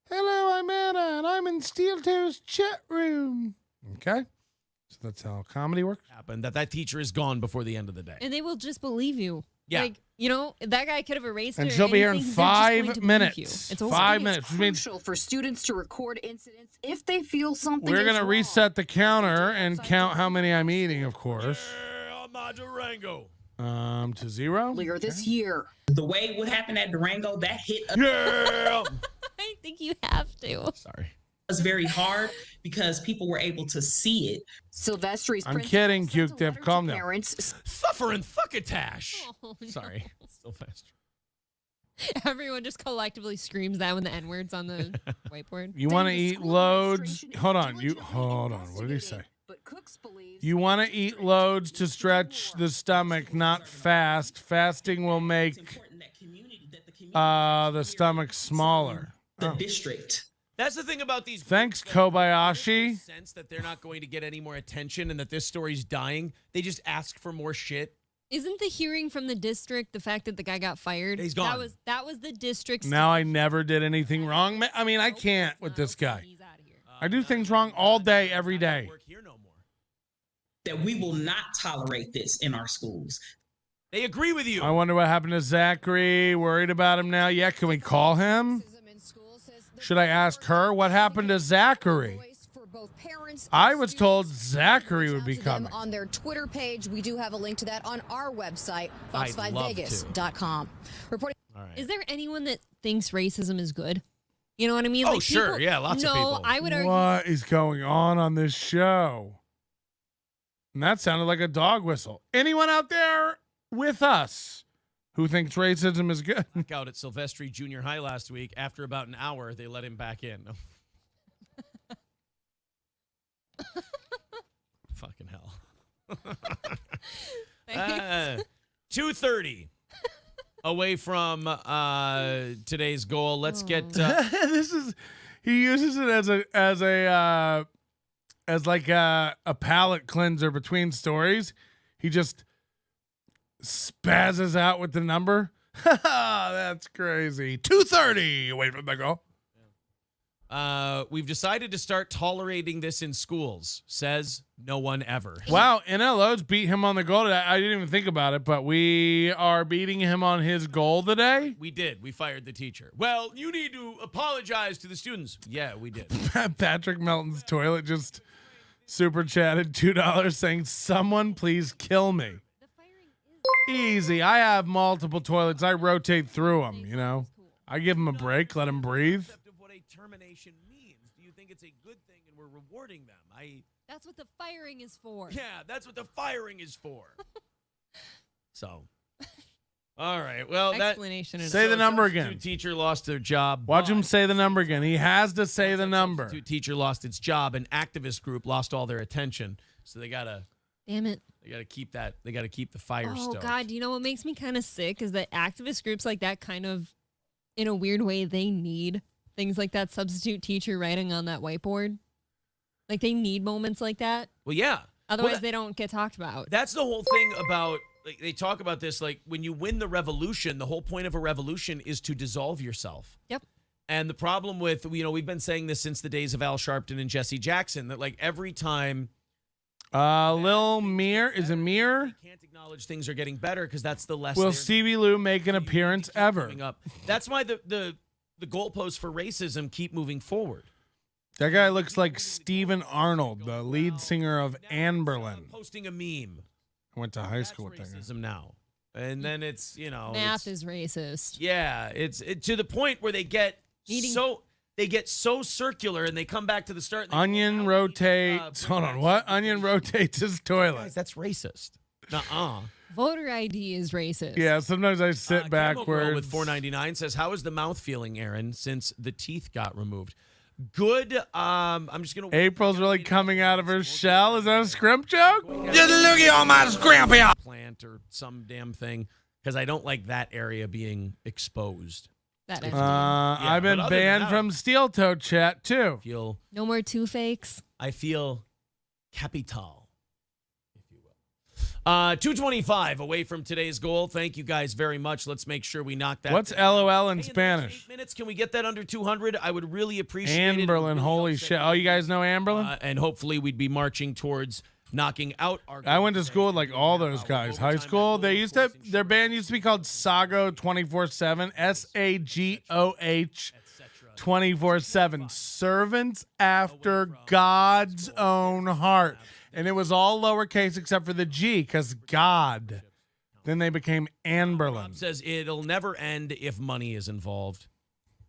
Hello, I'm Anna, and I'm in Steel Toe's chat room. Okay. So that's how comedy works. Happened that teacher is gone before the end of the day. And they will just believe you. Yeah. Like, you know, that guy could have erased it. And or she'll be here in anything, they're just going 5 to believe minutes. you. It's over. 5 It's minutes. Which means crucial for students to record incidents if they feel something we're is going to wrong. reset the counter and count how many I'm eating, of course. Durango. To 0. Earlier this year. The way what happened at Durango, that hit us. Yeah. I think you have to. Sorry. It was very hard because people were able to see it. Silvestri's I'm kidding, Cuke Dip. Calm down. parents. Suffering fuckatash. Oh, no. Sorry. Still fast. Everyone just collectively screams that when the N word's on the whiteboard. You want to eat loads? Hold on. Hold on. What did he say? You want to eat loads to stretch the stomach, not fast. Fasting will make the stomach smaller. The district. That's the thing about these. Thanks, Kobayashi. Sense that they're not going to get any more attention and that this story's dying. They just ask for more shit. Isn't the hearing from the district the fact that the guy got fired? He's gone. That was the district's. Now I never did anything wrong. I mean, I can't with this guy. I do things wrong all day, every day. That we will not tolerate this in our schools. They agree with you. I wonder what happened to Zachary. Worried about him now. Yeah, can we call him? Should I ask her what happened to Zachary? I was told Zachary would be coming. On their Twitter page, we do have a link to that on our website, fox5vegas.com. Reporting. Is there anyone that thinks racism is good? You know what I mean? Oh, sure. Yeah, lots of people. No, I would argue. What is going on this show? And that sounded like a dog whistle. Anyone out there with us who thinks racism is good? Out at Silvestri Junior High last week. After about an hour, they let him back in. Fucking hell. 2:30 away from today's goal. Let's get he uses it as like a palate cleanser between stories. He just spazzes out with the number. That's crazy. 2:30 away from the goal. We've decided to start tolerating this in schools, says no one ever. Wow, NLO's beat him on the goal today. I didn't even think about it, but we are beating him on his goal today. We did. We fired the teacher. Well, you need to apologize to the students. Yeah, we did. Patrick Melton's toilet just super chatted $2 saying, someone please kill me. Easy. I have multiple toilets. I rotate through them, you know. I give them a break, let them breathe. Termination means. Do you think it's a good thing and we're rewarding them? That's what the firing is for. Yeah, that's what the firing is for. So, all right. Well, explanation. Say the number again. Teacher lost their job. Watch him say the number again. He has to say the number. Teacher lost its job. An activist group lost all their attention. So they gotta. Damn it. They gotta keep that. They gotta keep the fire stoked. Oh God, you know what makes me kind of sick is that activist groups like that kind of, in a weird way, they need things like that substitute teacher writing on that whiteboard. Like they need moments like that. Well, yeah. Otherwise, they don't get talked about. That's the whole thing about. Like, they talk about this. Like when you win the revolution, the whole point of a revolution is to dissolve yourself. Yep. And the problem with we've been saying this since the days of Al Sharpton and Jesse Jackson that like every time. Lil Mir is a Mir. You can't acknowledge things are getting better because that's the less. Will Stevie Lou make an appearance ever? Up. That's why the goalposts for racism keep moving forward. That guy looks like Stephen Arnold, the lead singer of Anberlin. Posting a meme. I went to high school with that guy. Racism now. And then it's, math is racist. Yeah, it's to the point where they get they get so circular and they come back to the start. Onion rotates. Hold on. What? Onion rotates his toilet. Guys, that's racist. Nuh-uh. Voter ID is racist. Yeah, sometimes I sit backwards. With $4.99 says, "How is the mouth feeling, Aaron, since the teeth got removed?" Good. I'm just gonna. April's really coming out of her shell. Is that a scrimp joke? Just look at all my scrimp here. Plant or some damn thing, because I don't like that area being exposed. I've been banned from Steel Toe Chat too. No more two fakes. I feel capital, if you will. 225 away from today's goal. Thank you guys very much. Let's make sure we knock that. What's LOL in Spanish? 8 minutes. Can we get that under 200? I would really appreciate it. Amberlin, holy shit. Oh, you guys know Amberlin? And hopefully we'd be marching towards knocking out our. I went to school with like all those guys. High school, their band used to be called Sago 24/7, SAGOH 24/7, servants after God's own heart, and it was all lowercase except for the G, because God. Then they became Amberlin. Says it'll never end if money is involved.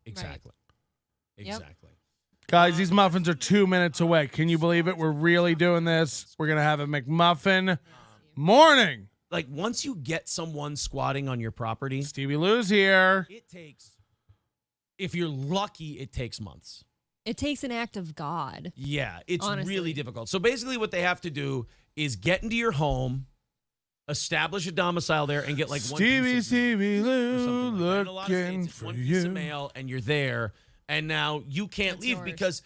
Exactly. Right. Exactly. Guys, these muffins are 2 minutes away. Can you believe it? We're really doing this. We're going to have a McMuffin morning. Like, once you get someone squatting on your property, Stevie Lou's here. It takes, if you're lucky, it takes months. It takes an act of God. Yeah, it's honestly really difficult. So basically what they have to do is get into your home, establish a domicile there, and get like Stevie Lou looking for one you. piece of mail, and you're there. And now you can't leave because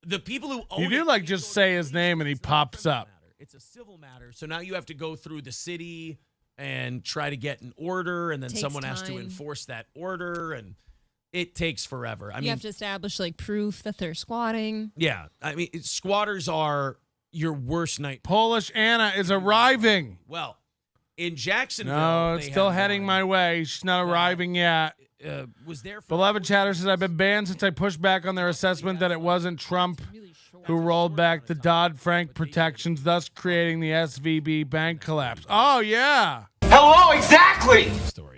the people who own You do like just say his name and he pops up. It's a civil matter. So now you have to go through the city and try to get an order, and then Takes someone has to time. enforce that order, and it takes forever. I You mean, have to establish like proof that they're squatting. yeah. I mean, squatters are your worst night. Polish Anna is arriving. Well, in Jacksonville, No, it's they still have heading my way. She's not arriving yet. was there for Beloved Chatter says, I've been banned since I pushed back on their assessment that it wasn't Trump who rolled back the Dodd-Frank protections, thus creating the SVB bank collapse. Oh, yeah. Hello, exactly.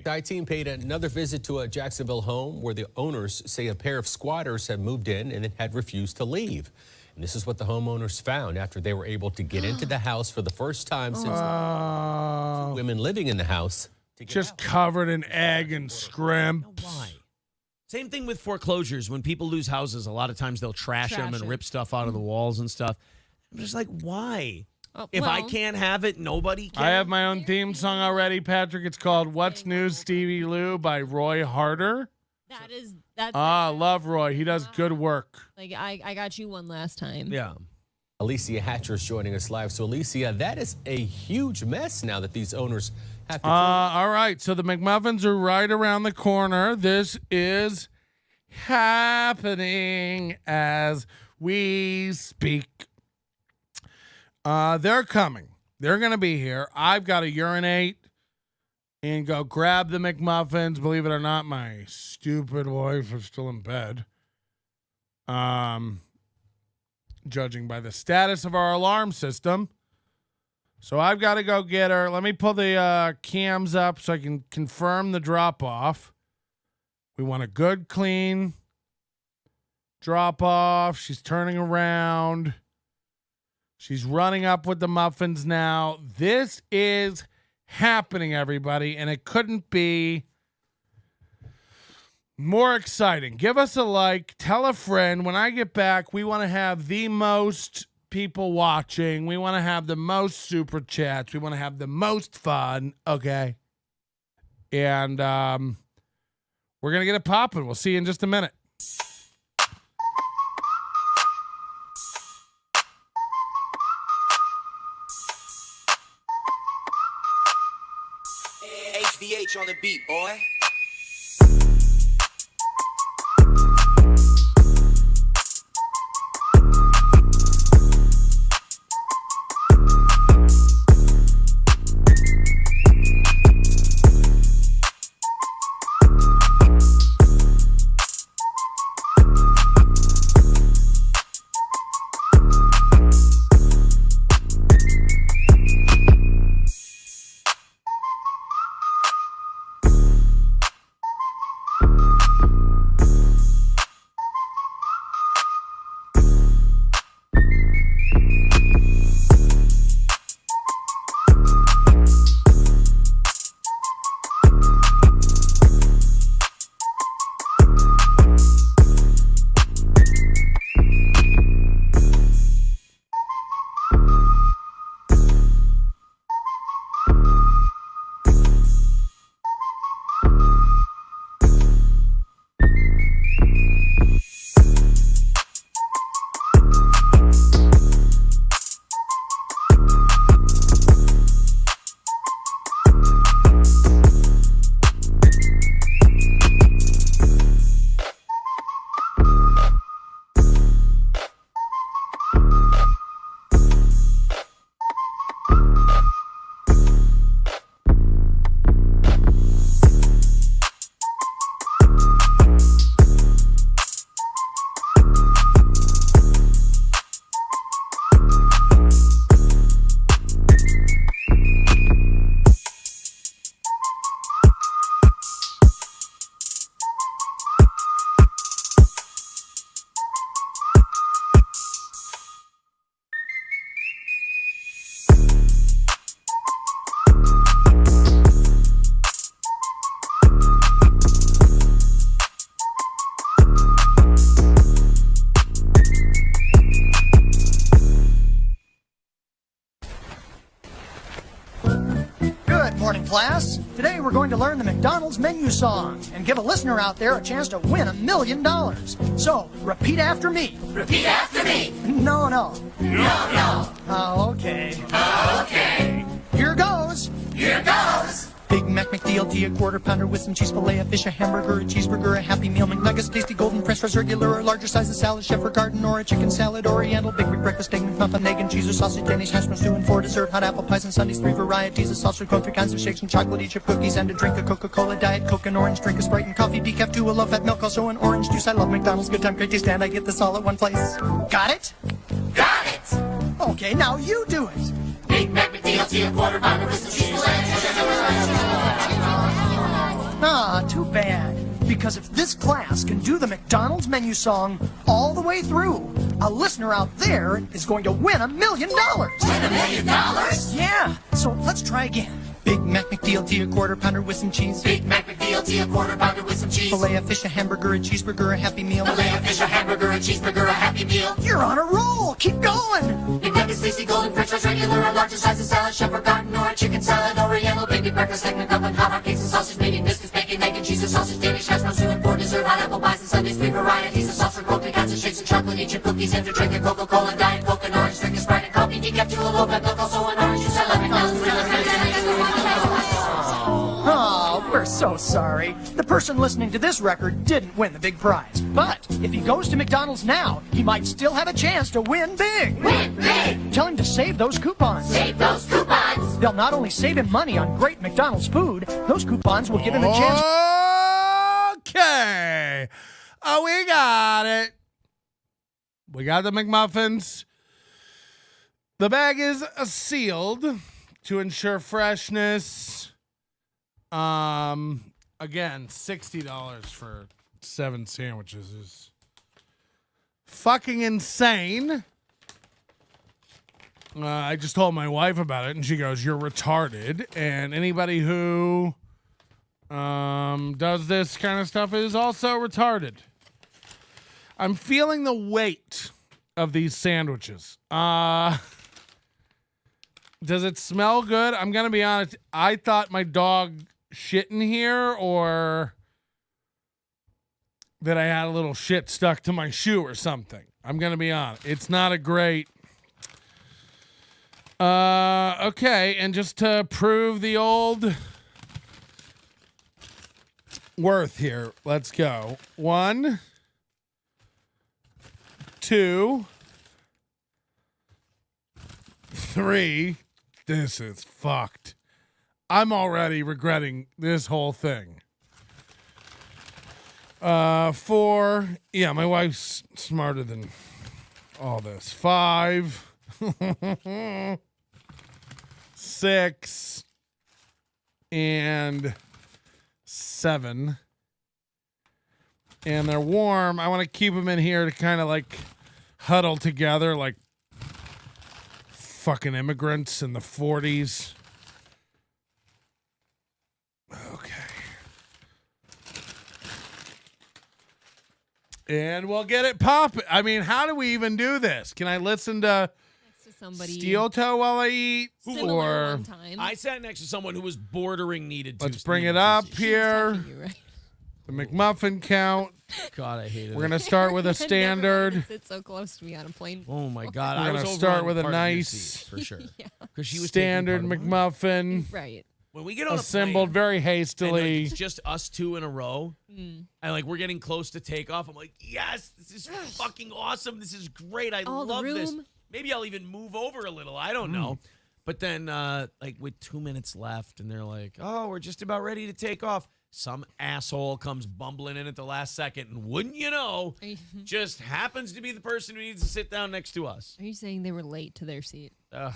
Our team paid another visit to a Jacksonville home where the owners say a pair of squatters had moved in and had refused to leave. And this is what the homeowners found after they were able to get into the house for the first time since the two women living in the house. Just covered in egg and scrimps. Why? Same thing with foreclosures. When people lose houses, a lot of times they'll trash them and rip stuff out of the walls and stuff. I'm just like, why? If I can't have it, nobody can. I have my own theme song already, Patrick. It's called What's News, Stevie Lou by Roy Harder. That's love Roy. He does good work. like I got you one last time. Yeah. Alicia Hatcher is joining us live. So, Alicia, that is a huge mess now that these owners have to all right, so the McMuffins are right around the corner. This is happening as we speak. They're coming. They're going to be here. I've got to urinate and go grab the McMuffins. Believe it or not, my stupid wife is still in bed. Judging by the status of our alarm system. So I've got to go get her. Let me pull the cams up so I can confirm the drop-off. We want a good, clean drop-off. She's turning around. She's running up with the muffins now. This is happening, everybody, and it couldn't be more exciting. Give us a like. Tell a friend. When I get back, we want to have the most people watching. We want to have the most super chats. We want to have the most fun. Okay. And we're going to get it popping. We'll see you in just a minute. HVH on the beat, boy. going to learn the McDonald's menu song and give a listener out there a chance to win $1 million. So, repeat after me. Repeat after me. No. No, no. Oh, okay. Okay. Here goes. Here goes. Big Mac McDLT, a quarter pounder with some cheese fillet, a fish, a hamburger, a cheeseburger, a Happy Meal, McNuggets, tasty golden french fries, regular or larger size of salad, chef or garden, or a chicken salad, oriental, big breakfast, egg McMuffin, egg and cheese or sausage, Danish hash browns, 2 and 4, dessert, hot apple pies and sundaes, 3 varieties of salsa, 3 kinds of shakes and chocolate, chip cookies, and a drink, a Coca-Cola, Diet Coke, an orange drink, a Sprite and coffee, decaf, 2, a low-fat milk, also an orange juice. I love McDonald's, good time, great taste, and I get this all at one place. Got it? Got it. Okay, now you do it. Big Mac McDLT, a quarter pounder with some cheese fillet. Ah, too bad. Because if this class can do the McDonald's menu song all the way through, a listener out there is going to win $1 million. Win $1 million? Yeah. So let's try again. Big Mac McDLT, a quarter pounder with some cheese. Big Mac McDLT, a quarter pounder with some cheese. Filet of fish, a hamburger, a cheeseburger, a Happy Meal. Filet of fish, a hamburger, a cheeseburger, a Happy Meal. You're on a roll. Keep going. Big Mac is tasty, golden french fries, regular or larger size of salad, chef or garden, or a chicken salad, oriental, baby breakfast, egg McMuffin, hot cakes and sausage, medium biscuits, bacon, egg and cheese, or sausage, Danish hash browns, 2 and 4, dessert, hot apple pies and sundaes, 3 varieties of salsa, 3 kinds of shakes and chocolate, chip cookies, and a drink, a Coca-Cola, Diet Coke, an orange drink, a Sprite and coffee, decaf, 2, a low-fat milk, also an orange juice. I love McDonald's. Oh, we're so sorry. The person listening to this record didn't win the big prize. But if he goes to McDonald's now, he might still have a chance to win big. Win big! Tell him to save those coupons. Save those coupons! They'll not only save him money on great McDonald's food, those coupons will give him a chance. Okay. Oh, we got it. We got the McMuffins. The bag is sealed to ensure freshness. Again, $60 for 7 sandwiches is fucking insane. I just told my wife about it, and she goes, "You're retarded." And anybody who does this kind of stuff is also retarded. I'm feeling the weight of these sandwiches. Does it smell good? I'm gonna be honest. I thought my dog shit in here, or that I had a little shit stuck to my shoe or something. I'm gonna be honest. It's not a great. Okay, and just to prove the old worth here, let's go. 1, 2, 3. This is fucked. I'm already regretting this whole thing. 4. Yeah, my wife's smarter than all this. 5. 6. And 7. And they're warm. I want to keep them in here to kind of like huddle together like fucking immigrants in the 40s. Okay. And we'll get it popping. I mean, how do we even do this? Can I listen to somebody steel toe while I eat? Similar Or one time. I sat next to someone who was bordering needed to. let's bring it up here. Right? The McMuffin count. God, I hate it. We're gonna start with a standard. Sit so close to me on a plane. Oh my God! We're I was gonna over start on with a part of your nice seat, for sure. Because she was standard taking part of mine. McMuffin. Right. When we get on assembled a plane, very and, hastily. like, it's just us two in a row, and like we're getting close to takeoff. I'm like, yes, this is fucking awesome. This is great. I All the love this. room. Maybe I'll even move over a little. I don't know. But then, like with 2 minutes left, and they're like, "Oh, we're just about ready to take off." Some asshole comes bumbling in at the last second, and wouldn't you know, just happens to be the person who needs to sit down next to us. Are you saying they were late to their seat? Ugh,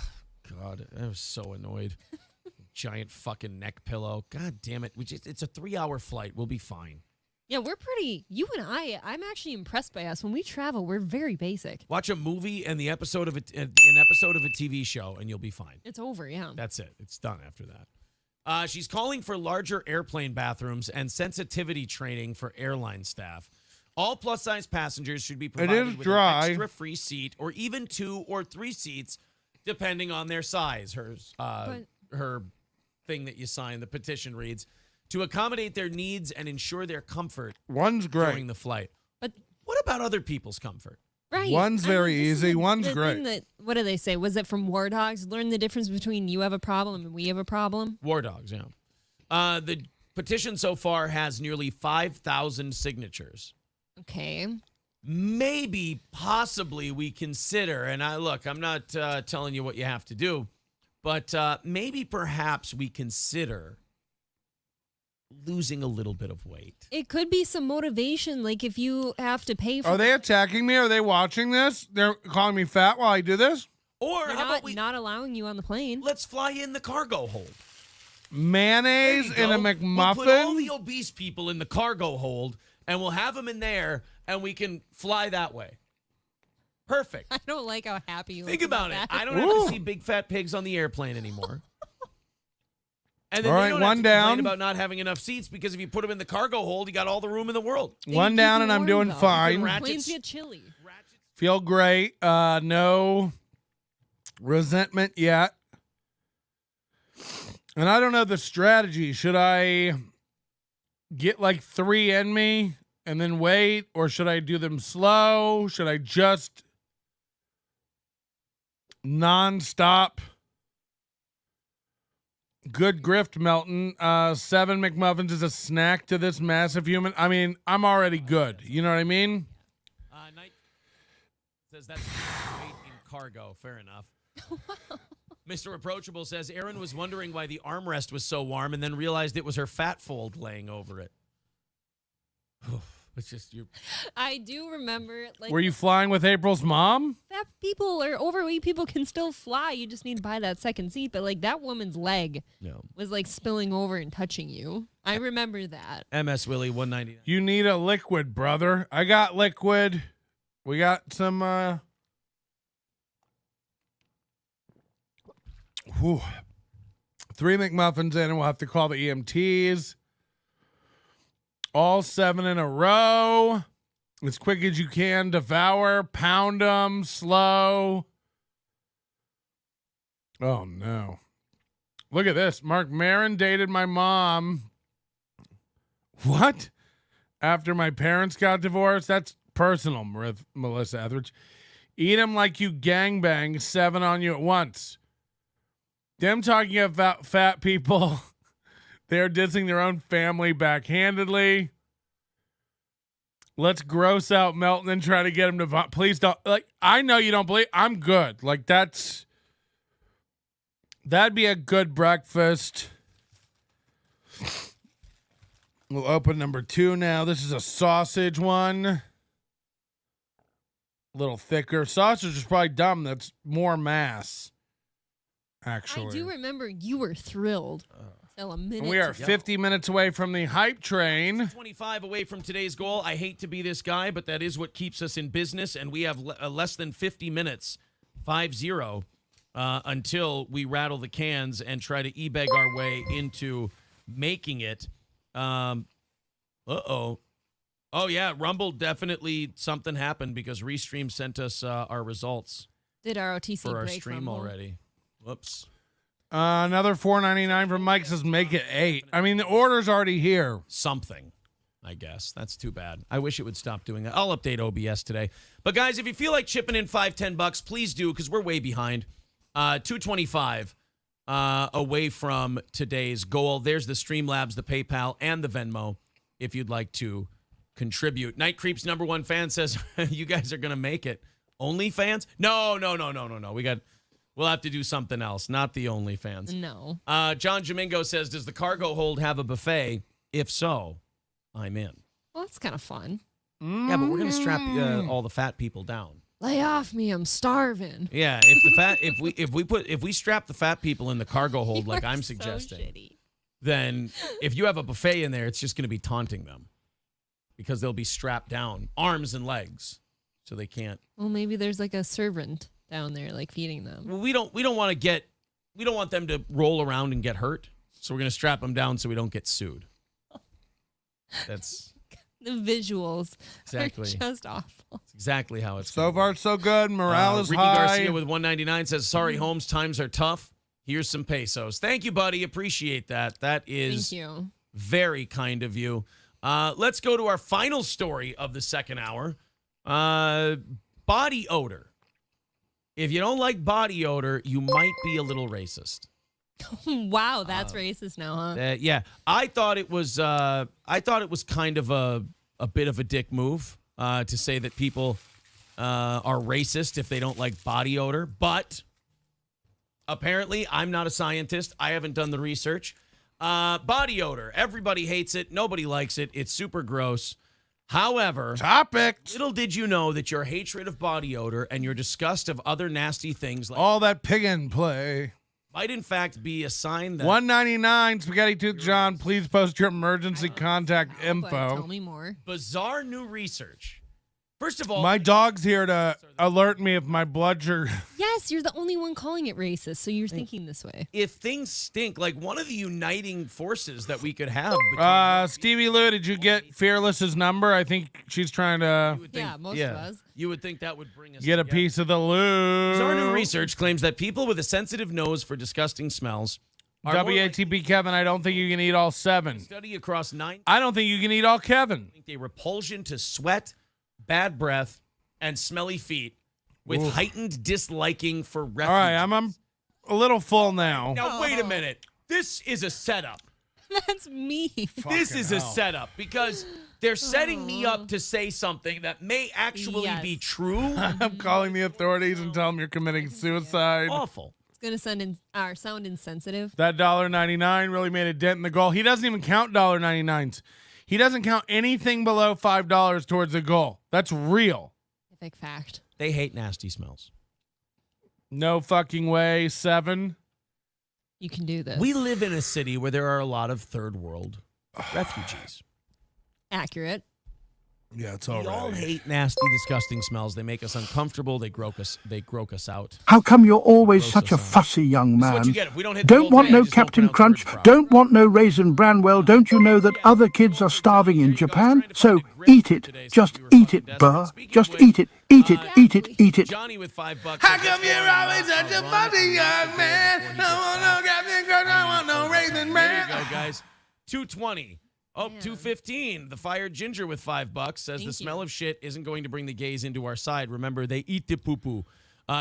God, I was so annoyed. Giant fucking neck pillow. God damn it. It's a 3-hour flight. We'll be fine. Yeah, we're pretty. You and I'm actually impressed by us. When we travel, we're very basic. Watch a movie and an episode of a TV show, and you'll be fine. It's over, yeah. That's it. It's done after that. She's calling for larger airplane bathrooms and sensitivity training for airline staff. All plus-size passengers should be provided with an extra free seat, or even 2 or 3 seats, depending on their size. Her thing that you sign, the petition reads, to accommodate their needs and ensure their comfort One's great. during the flight. But what about other people's comfort? Right. One's very easy. One's the great. thing that, what do they say? Was it from War Dogs? Learn the difference between you have a problem and we have a problem? War Dogs, yeah. The petition so far has nearly 5,000 signatures. Okay. Maybe, possibly, we consider, and I'm not telling you what you have to do, but maybe perhaps we consider losing a little bit of weight. It could be some motivation, like if you have to pay for. Are they attacking me? Are they watching this? They're calling me fat while I do this? Or They're how about we not allowing you on the plane? let's fly in the cargo hold. Mayonnaise in a We'll McMuffin? put all the obese people in the cargo hold, and we'll have them in there, and we can fly that way. Perfect. I don't like how happy you Think look about it. that. I don't have to see big fat pigs on the airplane anymore. And then All they right, don't one have to complain down. about not having enough seats because if you put them in the cargo hold, you got all the room in the world. One down and I'm doing fine. Planes get chilly. Feel great. No resentment yet. And I don't know the strategy. Should I get like 3 in me and then wait? Or should I do them slow? Should I just non-stop? Good grift, Melton. 7 McMuffins is a snack to this massive human. I mean, I'm already good. You know what I mean? Knight says that's weight in cargo. Fair enough. Mr. Approachable says Erin was wondering why the armrest was so warm and then realized it was her fat fold laying over it. It's just you. I do remember. Like, Were you flying with April's mom? fat people or overweight people can still fly. You just need to buy that second seat. But like that woman's leg was like spilling over and touching you. I remember that. MS Willie 199. You need a liquid, brother. I got liquid. We got some whew. 3 McMuffins in and we'll have to call the EMTs. All 7 in a row. As quick as you can. Devour. Pound them. Slow. Oh, no. Look at this. Mark Maron dated my mom. What? After my parents got divorced? That's personal, Melissa Etheridge. Eat them like you gangbang. 7 on you at once. Them talking about fat people. They're dissing their own family backhandedly. Let's gross out Melton and try to get him to please don't. Like, I know you don't believe. I'm good. Like, that'd be a good breakfast. We'll open number 2 now. This is a sausage one. A little thicker. Sausage is probably dumb. That's more mass, actually. I do remember you were thrilled. Till a minute. And we are 50 minutes away from the hype train. 25 away from today's goal. I hate to be this guy, but that is what keeps us in business, and we have less than 50 minutes, 5-0, until we rattle the cans and try to e-beg our way into making it. Oh, yeah, Rumble definitely something happened because Restream sent us our results. Did our OTC for our break stream Rumble? already. Whoops. Another $4.99 from Mike says make it 8. I mean, the order's already here. Something, I guess. That's too bad. I wish it would stop doing that. I'll update OBS today. But guys, if you feel like chipping in $5-10, please do, because we're way behind. 225 away from today's goal. There's the Streamlabs, the PayPal, and the Venmo if you'd like to contribute. Night Creep's #1 fan says you guys are gonna make it. OnlyFans? No. We'll have to do something else, not the OnlyFans. No. John Domingo says, does the cargo hold have a buffet? If so, I'm in. Well, that's kind of fun. Yeah, but we're going to strap all the fat people down. Lay off me, I'm starving. Yeah, if we strap the fat people in the cargo hold like I'm suggesting, then if you have a buffet in there, it's just going to be taunting them because they'll be strapped down, arms and legs, so they can't. Well, maybe there's like a servant down there, like feeding them. Well, we don't want them to roll around and get hurt, so we're going to strap them down so we don't get sued. That's the visuals exactly are just awful. That's exactly how it's so far so good. Morale is Ricky high. Garcia with 199 says, sorry, Holmes, times are tough. Here's some pesos. Thank you, buddy. Appreciate that. That is Thank you. Very kind of you. Let's go to our final story of the second hour. Body odor. If you don't like body odor, you might be a little racist. Wow, that's racist now, huh? Yeah, I thought it was kind of a bit of a dick move to say that people are racist if they don't like body odor. But apparently, I'm not a scientist. I haven't done the research. Body odor. Everybody hates it. Nobody likes it. It's super gross. However, little did you know that your hatred of body odor and your disgust of other nasty things like all that pig and play might in fact be a sign that $1.99 Spaghetti Tooth John. Please post your emergency contact info. Tell me more. Bizarre new research. First of all, my dog's here to alert me if my blood sugar. Yes, you're the only one calling it racist, so you're thinking this way. If things stink, like one of the uniting forces that we could have. Stevie Lou, did you get Fearless's number? I think she's trying to. Most of us. You would think that would bring us get a piece of the Lou. Bizarre new research claims that people with a sensitive nose for disgusting smells. WATP Kevin, I don't think you can eat all 7. Study across 9. I don't think you can eat all Kevin. A repulsion to sweat, bad breath, and smelly feet with heightened disliking for refugees. All right, I'm a little full now. Now, wait a minute. This is a setup. That's me. This is a setup because they're setting me up to say something that may actually be true. I'm calling the authorities and tell them you're committing suicide. Awful. It's going to sound insensitive. That $1.99 really made a dent in the goal. He doesn't even count $1.99s. He doesn't count anything below $5 towards the goal. That's real. Big fact. They hate nasty smells. No fucking way. 7. You can do this. We live in a city where there are a lot of third world refugees. Accurate. Yeah, it's We all hate nasty, disgusting smells. They make us uncomfortable. They croak us out. How come you're always such a fussy young This is man? what you get. If we don't hit the Don't whole want thing, I no just don't Captain pronounce Crunch, words don't want no Raisin Bran. Well, don't you know that other kids are starving in Japan? So eat it. Just eat it, Burr. Just eat it. Eat it, eat it, eat it. Johnny with $5. How come you're always such a funny young man? I want no Captain Crunch, I want no Raisin Bran. There you go, guys. 220. Oh, 215. The Fired Ginger with $5 says the smell of shit isn't going to bring the gays into our side. Remember, they eat the poo-poo.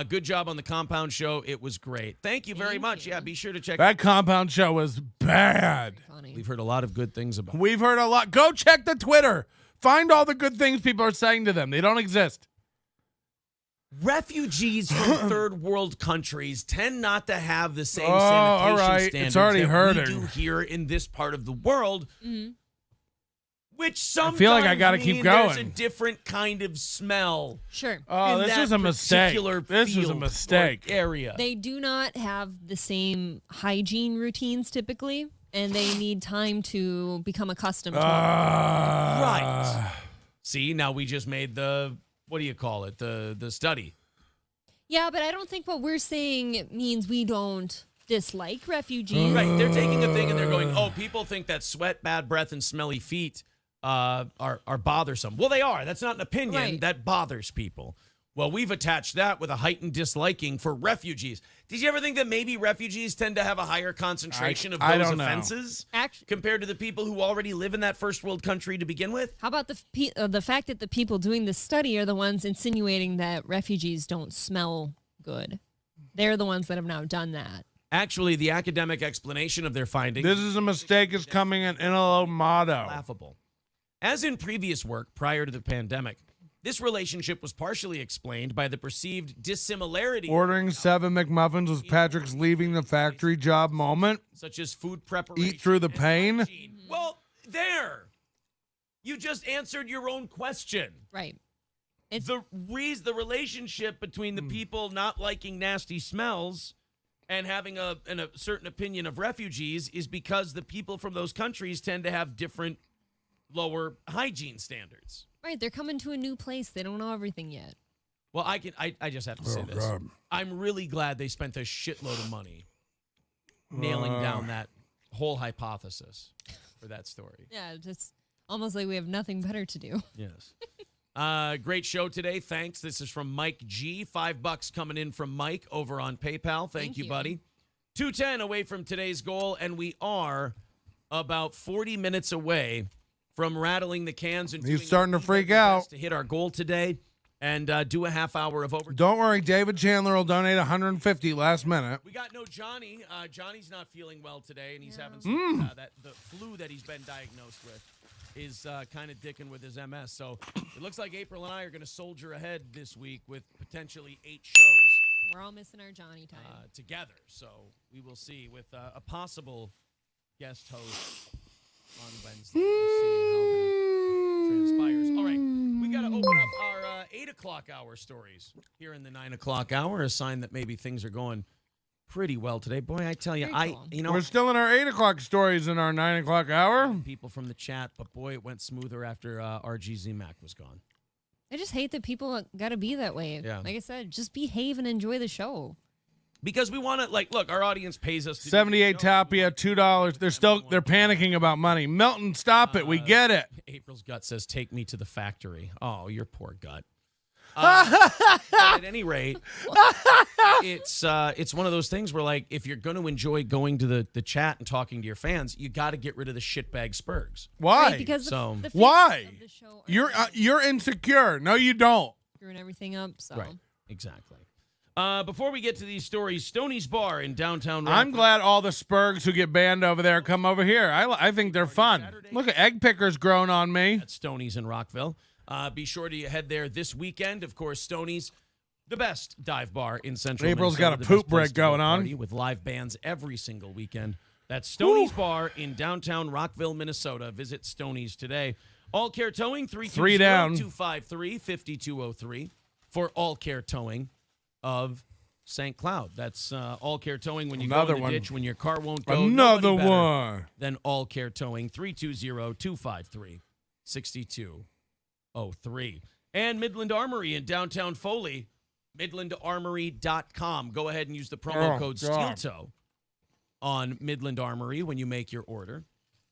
Good job on the Compound Show. It was great. Thank you very much. Yeah, be sure to check that Compound Show was bad. We've heard a lot of good things about it. We've heard a lot. Go check the Twitter. Find all the good things people are saying to them. They don't exist. Refugees from third world countries tend not to have the same sanitation standards it's already that we do here in this part of the world. Which sometimes I feel like I got to keep going. There's a different kind of smell. Sure. Oh, this was a mistake. This was a mistake. Area. They do not have the same hygiene routines typically, and they need time to become accustomed to it. Right. See, now we just made the, what do you call it? The study. Yeah, but I don't think what we're saying means we don't dislike refugees. Right. They're taking a thing and they're going, oh, people think that sweat, bad breath, and smelly feet are bothersome. Well, they are. That's not an opinion. Right. That bothers people. Well, we've attached that with a heightened disliking for refugees. Did you ever think that maybe refugees tend to have a higher concentration of those offenses compared to the people who already live in that first world country to begin with? How about the fact that the people doing this study are the ones insinuating that refugees don't smell good? They're the ones that have now done that. Actually, the academic explanation of their findings. This is a mistake is coming in a motto. Laughable. As in previous work prior to the pandemic, this relationship was partially explained by the perceived dissimilarity. Ordering 7 McMuffins was Patrick's leaving the factory job moment. Such as food preparation. Eat through the pain. Well, there. You just answered your own question. Right. It's the relationship between the people not liking nasty smells and having a certain opinion of refugees is because the people from those countries tend to have different lower hygiene standards. Right, they're coming to a new place. They don't know everything yet. Well, I just have to say this. God. I'm really glad they spent a shitload of money nailing down that whole hypothesis for that story. Yeah, just almost like we have nothing better to do. Yes. Great show today. Thanks. This is from Mike G. $5 coming in from Mike over on PayPal. Thank you, buddy. 210 away from today's goal, and we are about 40 minutes away from rattling the cans and He's starting to freak out to hit our goal today and do a half hour of overtime. Don't worry, David Chandler will donate $150 last minute. We got no Johnny. Johnny's not feeling well today, and he's having some, the flu that he's been diagnosed with is kind of dicking with his MS. So it looks like April and I are going to soldier ahead this week with potentially 8 shows. We're all missing our Johnny time. Together. So we will see with a possible guest host on Wednesday. We'll see how that transpires. All right. We got to open up our 8 o'clock hour stories here in the 9 o'clock hour, a sign that maybe things are going pretty well today. Boy, I tell you, We're still in our 8 o'clock stories in our 9 o'clock hour. People from the chat, but boy, it went smoother after RGZ Mac was gone. I just hate that people got to be that way. Yeah. Like I said, just behave and enjoy the show. Because we want to, look, our audience pays us to 78 Tapia, $2. They're panicking about money. Milton, stop it. We get it. April's gut says, take me to the factory. Oh, your poor gut. But at any rate, it's one of those things where, like, if you're going to enjoy going to the chat and talking to your fans, you got to get rid of the shitbag Spurgs. Why? Right, because the why? You're insecure. No, you don't. Screwing everything up. So. Right. Exactly. Before we get to these stories, Stoney's Bar in downtown. I'm glad all the Spurgs who get banned over there come over here. I think they're fun. Look at egg pickers growing on me. At Stoney's in Rockville. Be sure to head there this weekend. Of course, Stoney's, the best dive bar in Central April's Minnesota. got a poop break going on. With live bands every single weekend. That's Stoney's Bar in downtown Rockville, Minnesota. Visit Stoney's today. All Care Towing, 320-253-5203 for All Care Towing of St. Cloud. That's All Care Towing when you go in the ditch, when your car won't go. Another one. Then All Care Towing, 320-253-6203. And Midland Armory in downtown Foley, midlandarmory.com. Go ahead and use the promo code SteelToe on Midland Armory when you make your order.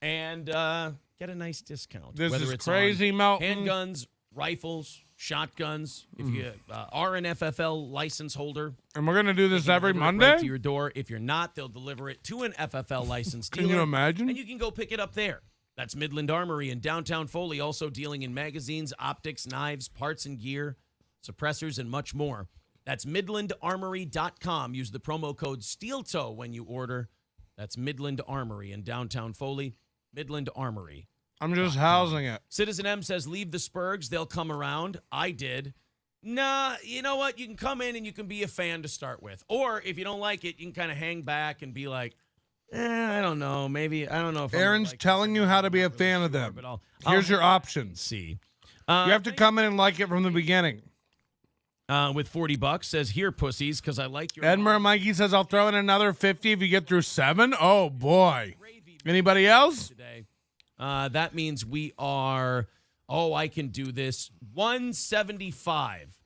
And get a nice discount. This whether is it's crazy, Melton. Handguns, rifles, shotguns. If you are an FFL license holder. And we're going to do this every Monday? Right to your door. If you're not, they'll deliver it to an FFL license dealer. Can you imagine? And you can go pick it up there. That's Midland Armory in downtown Foley, also dealing in magazines, optics, knives, parts and gear, suppressors, and much more. That's midlandarmory.com. Use the promo code SteelToe when you order. That's Midland Armory in downtown Foley, Midland Armory. I'm just housing it. Citizen M says, leave the Spurgs. They'll come around. I did. Nah, you know what? You can come in and you can be a fan to start with. Or if you don't like it, you can kind of hang back and be like, I don't know. Maybe, I don't know if Aaron's telling you how to be a fan of them. But Here's your options. See. You have to come in and like it from the beginning. With $40, says, here, pussies, because I like your... Edmure Mikey says, I'll throw in another 50 if you get through 7. Oh, boy. Anybody else? Today. That means we are, I can do this, 175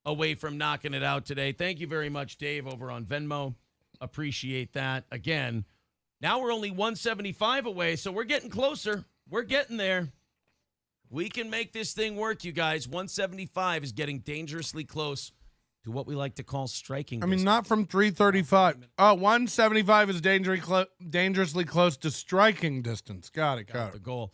away from knocking it out today. Thank you very much, Dave, over on Venmo. Appreciate that. Again, now we're only 175 away, so we're getting closer. We're getting there. We can make this thing work, you guys. 175 is getting dangerously close to what we like to call striking. I mean, not from 335. 175 is dangerously close to striking distance. Got it. The goal.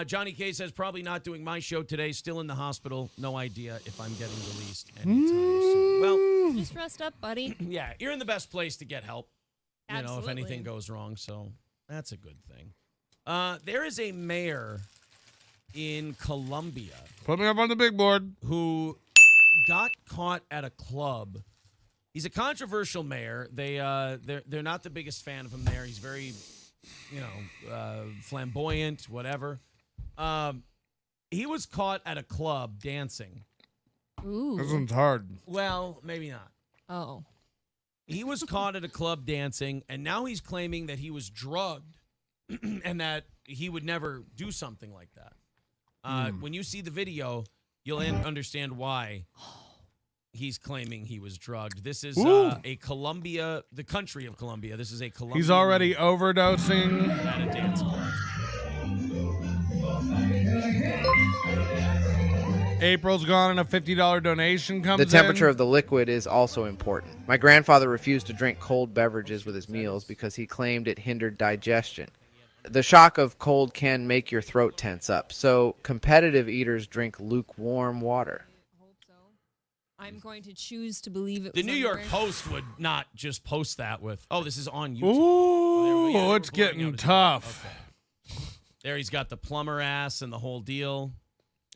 Johnny K says, probably not doing my show today. Still in the hospital. No idea if I'm getting released anytime soon. Well, just rest up, buddy. Yeah, you're in the best place to get help. Absolutely. You know, if anything goes wrong. So that's a good thing. There is a mayor in Columbia. Put me up on the big board. Who got caught at a club. He's a controversial mayor. They're not the biggest fan of him there. He's very, flamboyant, whatever. He was caught at a club dancing. Ooh. This one's hard. Well, maybe not. Oh. He was caught at a club dancing, and now he's claiming that he was drugged and that he would never do something like that. When you see the video, you'll understand why he's claiming he was drugged. This is a Colombia, the country of Colombia. This is a Colombian. He's already overdosing. At a dance club. April's gone and a $50 donation comes in. The temperature of the liquid is also important. My grandfather refused to drink cold beverages with his meals because he claimed it hindered digestion. the shock of cold can make your throat tense up. So competitive eaters drink lukewarm water. I'm going to choose to believe it. The was New York underwear. Post would not just post that with, oh, this is on YouTube. Ooh, Yeah, it's getting tough. Okay. There he's got the plumber ass and the whole deal.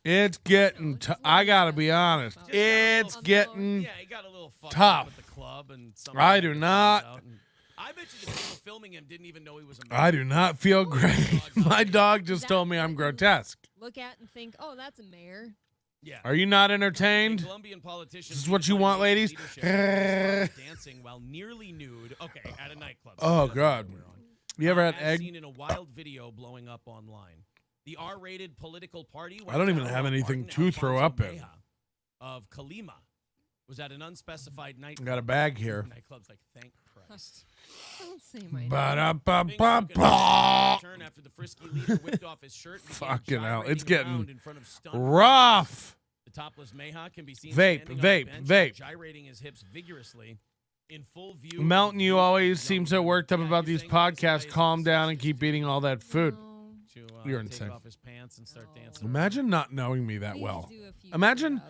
It's getting I got to be honest. It's getting tough. With the club and I do not. I bet you the people filming him didn't even know he was a I do not feel great. My dog just told me I'm grotesque. Look at and think, oh, that's a mayor. Yeah. Are you not entertained? Colombian politicians. This is what you want, ladies? Dancing while nearly nude. Okay, at a nightclub. Oh, God. You ever had as egg? seen in a wild video blowing up online. The R-rated political party. I don't even have anything to throw up in. Of Kalima was at an unspecified night. I got a bag here. Nightclub's like, thank Christ. Don't say my name. Ba-da-ba-ba-ba. After the frisky leader whipped off his shirt. Fucking hell. It's getting rough. The topless Mayha can be seen Vape, standing on a bench, vape. gyrating his hips vigorously in full view. Melton, you always seem so worked up about these podcasts. Calm down and keep eating all that food. You're insane. Take off his pants and start dancing. Imagine not knowing me that well. Imagine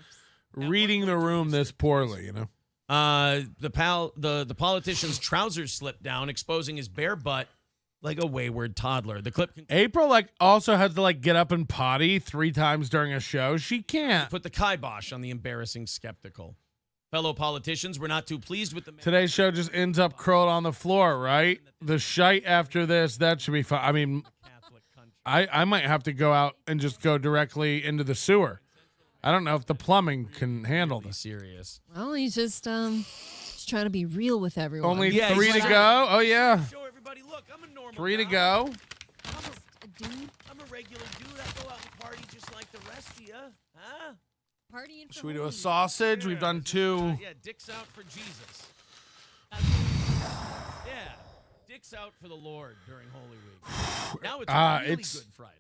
reading the room this poorly, you know? The politician's trousers slipped down, exposing his bare butt like a wayward toddler. The clip April also had to get up and potty 3 times during a show. She can't. Put the kibosh on the embarrassing skeptical. Fellow politicians were not too pleased with the Today's show just ends up curled on the floor, right? The shite after this, that should be fun. I mean, I might have to go out and just go directly into the sewer. I don't know if the plumbing can handle this. Serious. Well, he's just trying to be real with everyone. Only 3 to go? Oh, yeah. Show everybody, look, I'm a normal 3 to guy. go. I'm a regular dude. I go out and party just like the rest of you. Huh? Partying for Should we do a sausage? We've done 2. Yeah, dicks out for Jesus. Yeah, dicks out for the Lord during Holy Week. Now it's really Good Friday.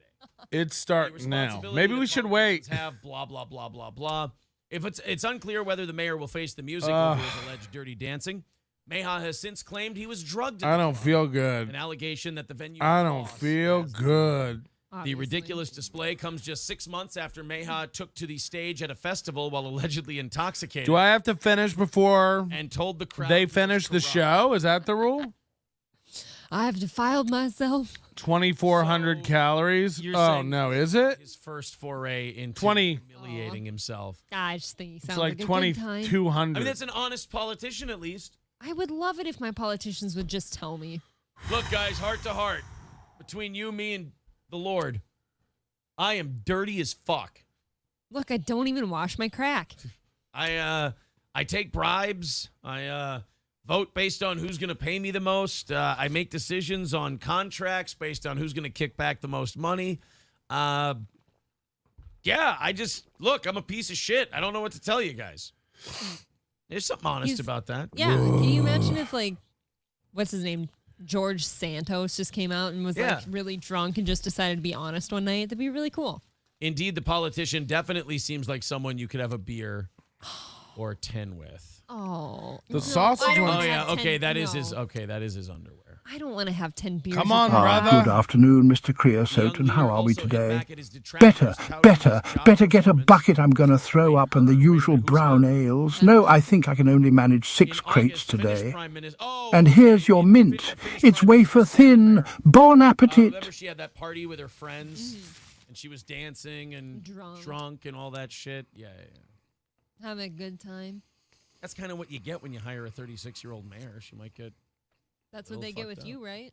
It's starting now. Maybe we should wait. Have blah blah blah blah blah. If it's unclear whether the mayor will face the music over his alleged dirty dancing. Mayha has since claimed he was drugged. I don't feel good. An allegation that the venue. I don't feel good. The ridiculous display comes just 6 months after Mayha took to the stage at a festival while allegedly intoxicated. Do I have to finish before and told the crowd they finish the show? Is that the rule? I have defiled myself. 2,400 calories. Oh no, is it? His first foray into 20 humiliating himself. I just think he sounds It's like a good time. 2,200. I mean, that's an honest politician, at least. I would love it if my politicians would just tell me. Look, guys, heart to heart, between you, me, and the Lord, I am dirty as fuck. Look, I don't even wash my crack. I take bribes. I vote based on who's going to pay me the most. I make decisions on contracts based on who's going to kick back the most money. Yeah, look, I'm a piece of shit. I don't know what to tell you guys. There's something honest about that. Yeah. Can you imagine if, what's his name? George Santos just came out and was really drunk and just decided to be honest one night? That'd be really cool. Indeed, the politician definitely seems like someone you could have a beer or 10 with. Oh. The sausage one. Oh yeah, okay, that is his underwear. I don't want to have 10 beers. Come on, Good afternoon, Mr. Creosote, and how are we today? Better get a bucket. I'm going to throw up and the usual brown ales. No, I think I can only manage 6 crates today. And here's your mint. It's wafer thin. Bon appetit. Remember she had that party with her friends, and she was dancing and drunk and all that shit? Yeah. Having a good time. That's kind of what you get when you hire a 36-year-old mayor. She might get... That's what they get with you, right?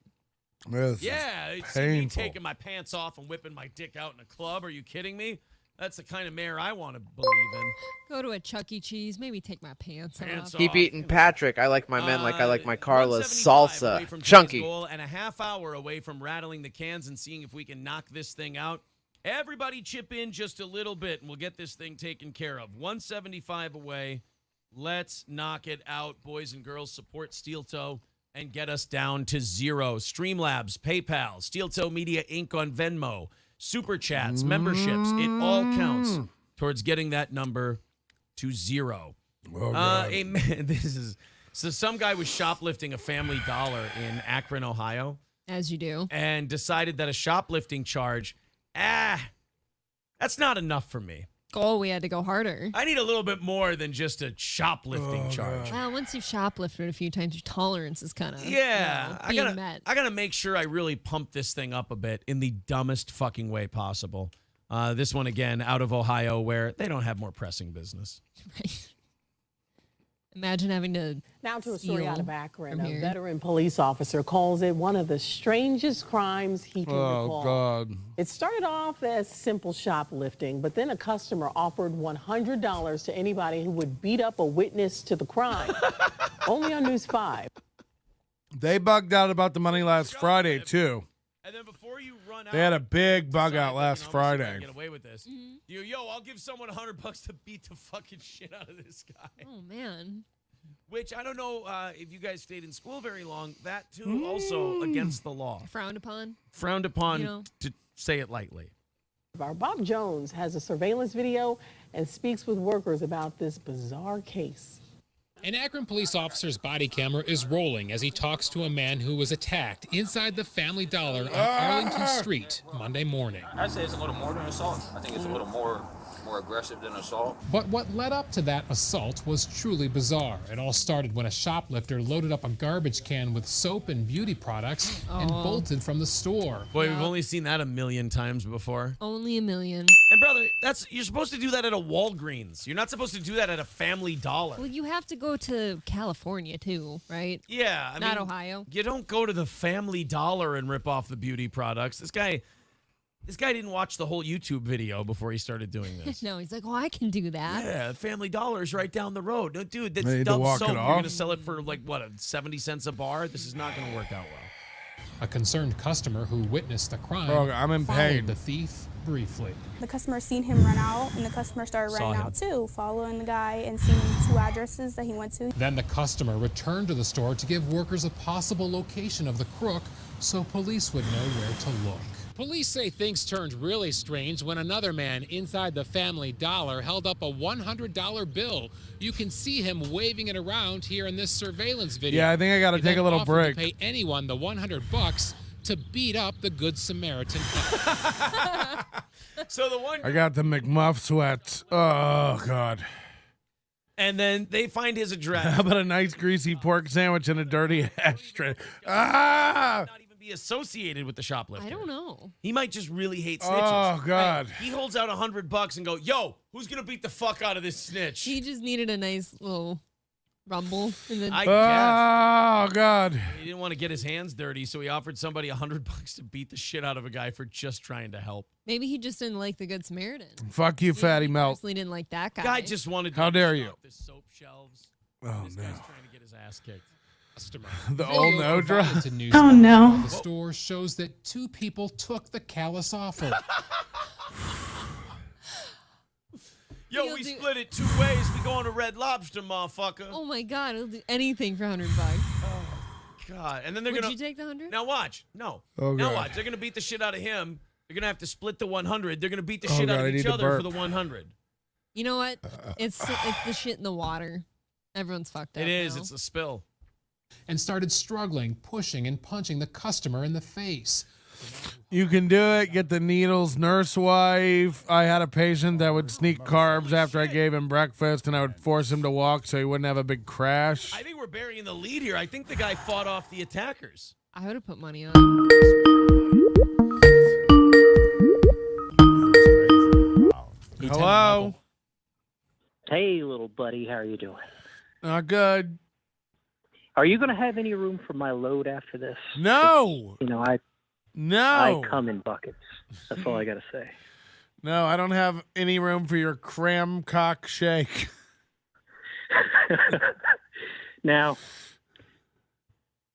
Yeah, it's me taking my pants off and whipping my dick out in a club. Are you kidding me? That's the kind of mayor I want to believe in. Go to a Chuck E. Cheese, maybe take my pants off. Keep eating Patrick. I like my men like I like my Carla's salsa. Chunky. And a half hour away from rattling the cans and seeing if we can knock this thing out. Everybody chip in just a little bit, and we'll get this thing taken care of. 175 away. Let's knock it out, boys and girls. Support Steel Toe and get us down to 0. Streamlabs, PayPal, Steel Toe Media Inc. on Venmo, Super Chats, memberships. It all counts towards getting that number to 0. So some guy was shoplifting a Family Dollar in Akron, Ohio. As you do. And decided that a shoplifting charge, that's not enough for me. Oh, we had to go harder. I need a little bit more than just a shoplifting charge. Well, once you've shoplifted a few times, your tolerance is kind of being met. I gotta make sure I really pump this thing up a bit in the dumbest fucking way possible. This one again out of Ohio, where they don't have more pressing business. Right. Imagine having to. Now to a story out of Akron. from A here. veteran police officer calls it one of the strangest crimes he can recall. Oh, God. It started off as simple shoplifting, but then a customer offered $100 to anybody who would beat up a witness to the crime. Only on News 5. They bugged out about the money last Friday, too. And then before you run out, They had a big bug out last Friday. Get away with this. I'll give someone $100 to beat the fucking shit out of this guy. Oh, man. Which I don't know if you guys stayed in school very long. That too, also against the law. Frowned upon. Frowned upon, to say it lightly. Our Bob Jones has a surveillance video and speaks with workers about this bizarre case. An Akron police officer's body camera is rolling as he talks to a man who was attacked inside the Family Dollar on Arlington Street Monday morning. I'd say it's a little more than assault. I think it's a little more aggressive than assault. But what led up to that assault was truly bizarre. It all started when a shoplifter loaded up a garbage can with soap and beauty products and bolted from the store. Boy, we've only seen that a million times before. Only a million. And brother, you're supposed to do that at a Walgreens. You're not supposed to do that at a Family Dollar. Well, you have to go to California too, right? Yeah, I Not mean, Ohio. You don't go to the Family Dollar and rip off the beauty products. This guy didn't watch the whole YouTube video before he started doing this. No, he's like, oh, I can do that. Yeah, Family Dollar's right down the road. No, dude, that's They need to Dove walk soap. it You're off. going to sell it for 70 cents a bar? This is not going to work out well. A concerned customer who witnessed the crime Bro, I'm in followed pain. the thief briefly. The customer seen him run out, and the customer started Saw running him. out too, following the guy and seeing 2 addresses that he went to. Then the customer returned to the store to give workers a possible location of the crook so police would know where to look. Police say things turned really strange when another man inside the Family Dollar held up a $100 bill. You can see him waving it around here in this surveillance video. Yeah, I think I got to He take a then little offered break. to pay anyone the $100 to beat up the Good Samaritan. So the one, I got the McMuff sweats. Oh, God. and then they find his address. How about a nice greasy pork sandwich and a dirty ashtray? Ah! Not even be associated with the shoplifter. I don't know. He might just really hate snitches. Oh, God. Right? He holds out $100 and go, yo, who's going to beat the fuck out of this snitch? He just needed a nice little rumble. And then I Oh, God. He didn't want to get his hands dirty, so he offered somebody $100 to beat the shit out of a guy for just trying to help. maybe he just didn't like the Good Samaritan. Fuck you, Fatty Melt. Personally didn't like that guy. Guy just wanted to How dare you? off the soap shelves. Oh, This no. guy's trying to get his ass kicked. The old no drop. Oh, no. The store shows that 2 people took the callous offer. Yo, we split it 2 ways. We going to Red Lobster, motherfucker. Oh my God, he'll do anything for $100. God. And then they're Would going you take the 100? Now watch. No. Oh, now God. watch. They're going to beat the shit out of him. They're going to have to split the 100. They're going to beat the Oh, shit out God, I of need each to other for burp. the 100. You know what? It's the shit in the water. Everyone's fucked up. It is. now. It's a spill. And started struggling, pushing, and punching the customer in the face. You can do it. Get the needles. Nurse wife. I had a patient that would sneak carbs after I gave him breakfast, and I would force him to walk so he wouldn't have a big crash. I think we're burying the lead here. I think the guy fought off the attackers. I would have put money on. Hello. Hey, little buddy, how are you doing? Not good. Are you going to have any room for my load after this? No. You know, I come in buckets. That's all I got to say. No, I don't have any room for your cram cock shake. Now,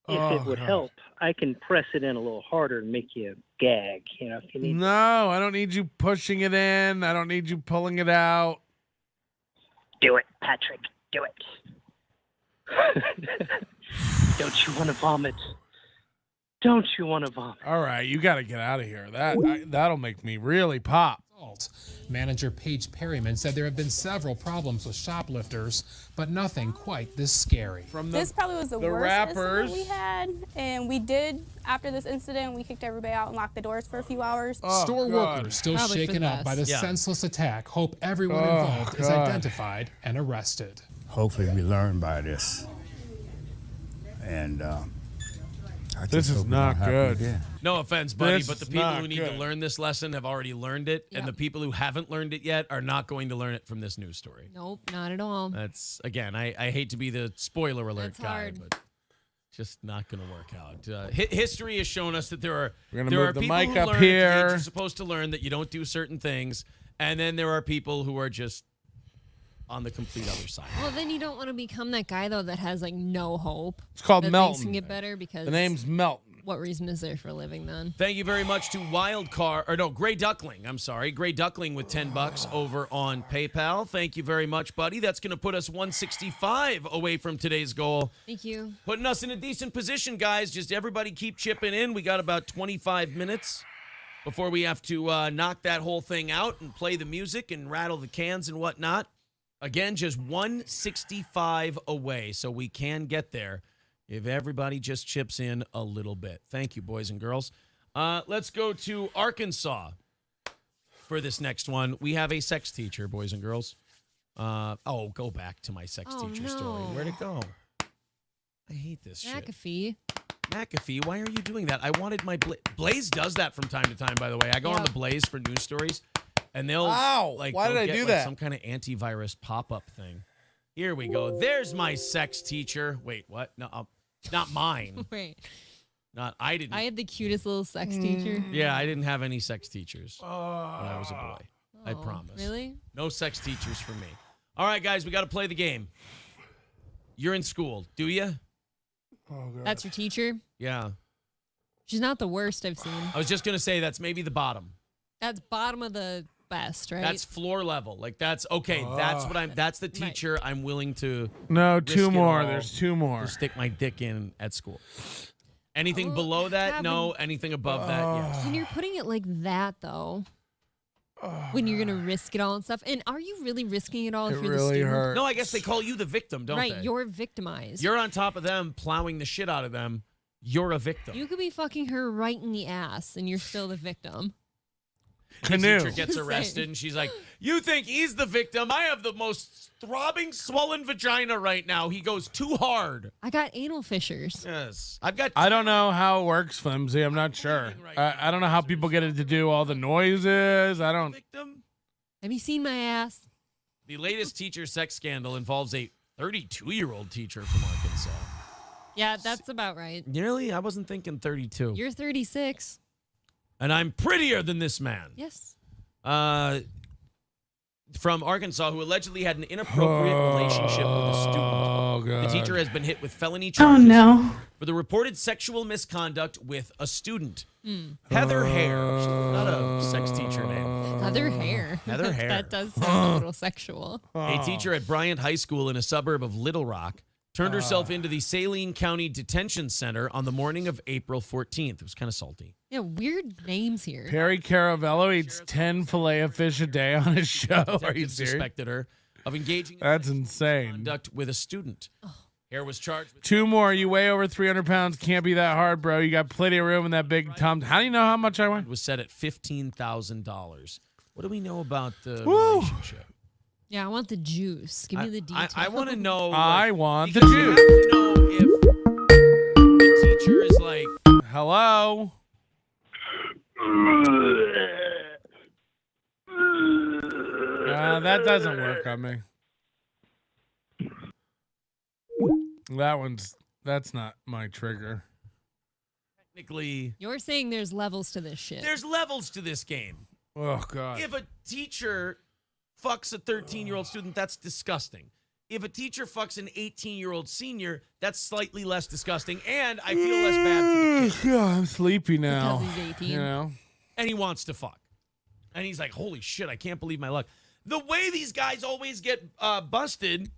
if Oh, it would God. help, I can press it in a little harder and make you gag. You know, if you need. No, I don't need you pushing it in. I don't need you pulling it out. Do it, Patrick. Do it. Don't you want to vomit? Don't you want to vomit? All right, you got to get out of here. That'll make me really pop. Manager Paige Perryman said there have been several problems with shoplifters, but nothing quite this scary. This probably was the worst incident we had, and we did, after this incident, we kicked everybody out and locked the doors for a few hours. Store workers still Probably shaken for up by the this. senseless attack. Hope everyone involved is identified and arrested. Hopefully we learn by this. And I This just is hope it not don't happen good. again. No offense, buddy, This but the is people not who need good. to learn this lesson have already learned it, and the people who haven't learned it yet are not going to learn it from this news story. Nope, not at all. That's, again, I hate to be the spoiler alert That's guy, hard. but just not going to work out. History has shown us that there are We're gonna there move are the people mic who up learn at the age here. you're supposed to learn that you don't do certain things, and then there are people who are just on the complete other side. Well, then you don't want to become that guy, though, that has, like, no hope. It's called that Melton. Things can get better because... The name's Melton. What reason is there for living, then? Thank you very much to Gray Duckling. I'm sorry, Gray Duckling with $10 over on PayPal. Thank you very much, buddy. That's going to put us 165 away from today's goal. Thank you. Putting us in a decent position, guys. Just everybody keep chipping in. We got about 25 minutes before we have to knock that whole thing out and play the music and rattle the cans and whatnot. Again, just 165 away, so we can get there if everybody just chips in a little bit. Thank you, boys and girls. Let's go to Arkansas for this next one. We have a sex teacher, boys and girls. Go back to my sex teacher story. Where'd it go? I hate this shit. McAfee, why are you doing that? I wanted my Blaze does that from time to time, by the way. I go on the Blaze for news stories, and they'll why did I do that? Some kind of antivirus pop-up thing. Here we go. There's my sex teacher. Wait, what? No, not mine. Wait. I didn't. I had the cutest little sex teacher. Yeah, I didn't have any sex teachers when I was a boy. I Oh, promise. really? No sex teachers for me. All right, guys, we got to play the game. You're in school, do you? Oh, God. That's your teacher? Yeah. She's not the worst I've seen. I was just going to say that's maybe the bottom. That's bottom of the best, right? That's floor level. Like that's okay. That's the teacher I'm willing to. No, risk two it more. all There's two more. to stick my dick in at school. Anything below that, no. Anything above that, yes. When you're putting it like that, though, when you're going to risk it all and stuff. And are you really risking it all if you're the student? No, I guess they call you the victim, don't Right, they? you're victimized. You're on top of them, plowing the shit out of them. You're a victim. You could be fucking her right in the ass, and you're still the victim. The teacher gets arrested, and she's like, "You think he's the victim? I have the most throbbing, swollen vagina right now. He goes too hard." I got anal fissures. Yes, I've got. I don't know how it works, Flimsy. I'm not sure. I don't know how people get it to do all the noises. I don't. Have you seen my ass? The latest teacher sex scandal involves a 32-year-old teacher from Arkansas. Yeah, that's about right. Really? I wasn't thinking 32. You're 36. And I'm prettier than this man. Yes. From Arkansas, who allegedly had an inappropriate relationship with a student. Oh, God. The teacher has been hit with felony charges for the reported sexual misconduct with a student. Heather Hare. She's not a sex teacher name. Heather Hare. Heather Hare. That does sound a little sexual. A teacher at Bryant High School in a suburb of Little Rock turned herself into the Saline County Detention Center on the morning of April 14th. It was kind of salty. Yeah, weird names here. Perry Caravello eats 10 filet of fish a day on his show. Are you Detectives serious? suspected her of engaging in That's insane. conduct with a student. Hare was charged with Two more. You weigh over 300 pounds. Can't be that hard, bro. You got plenty of room in that big Tom. How do you know how much I weigh? was set at $15,000. What do we know about the Woo! relationship? Yeah, I want the juice. Give me the details. I want to know. I want the because you have juice. to know if the teacher is like, Hello? That doesn't work on me. That's not my trigger. technically. You're saying there's levels to this shit. There's levels to this game. Oh, God. If a teacher fucks a 13-year-old student, that's disgusting. If a teacher fucks an 18-year-old senior, that's slightly less disgusting, and I feel less bad for the kid. God, I'm sleepy now. Because he's 18. You know? And he wants to fuck. And he's like, holy shit, I can't believe my luck. The way these guys always get busted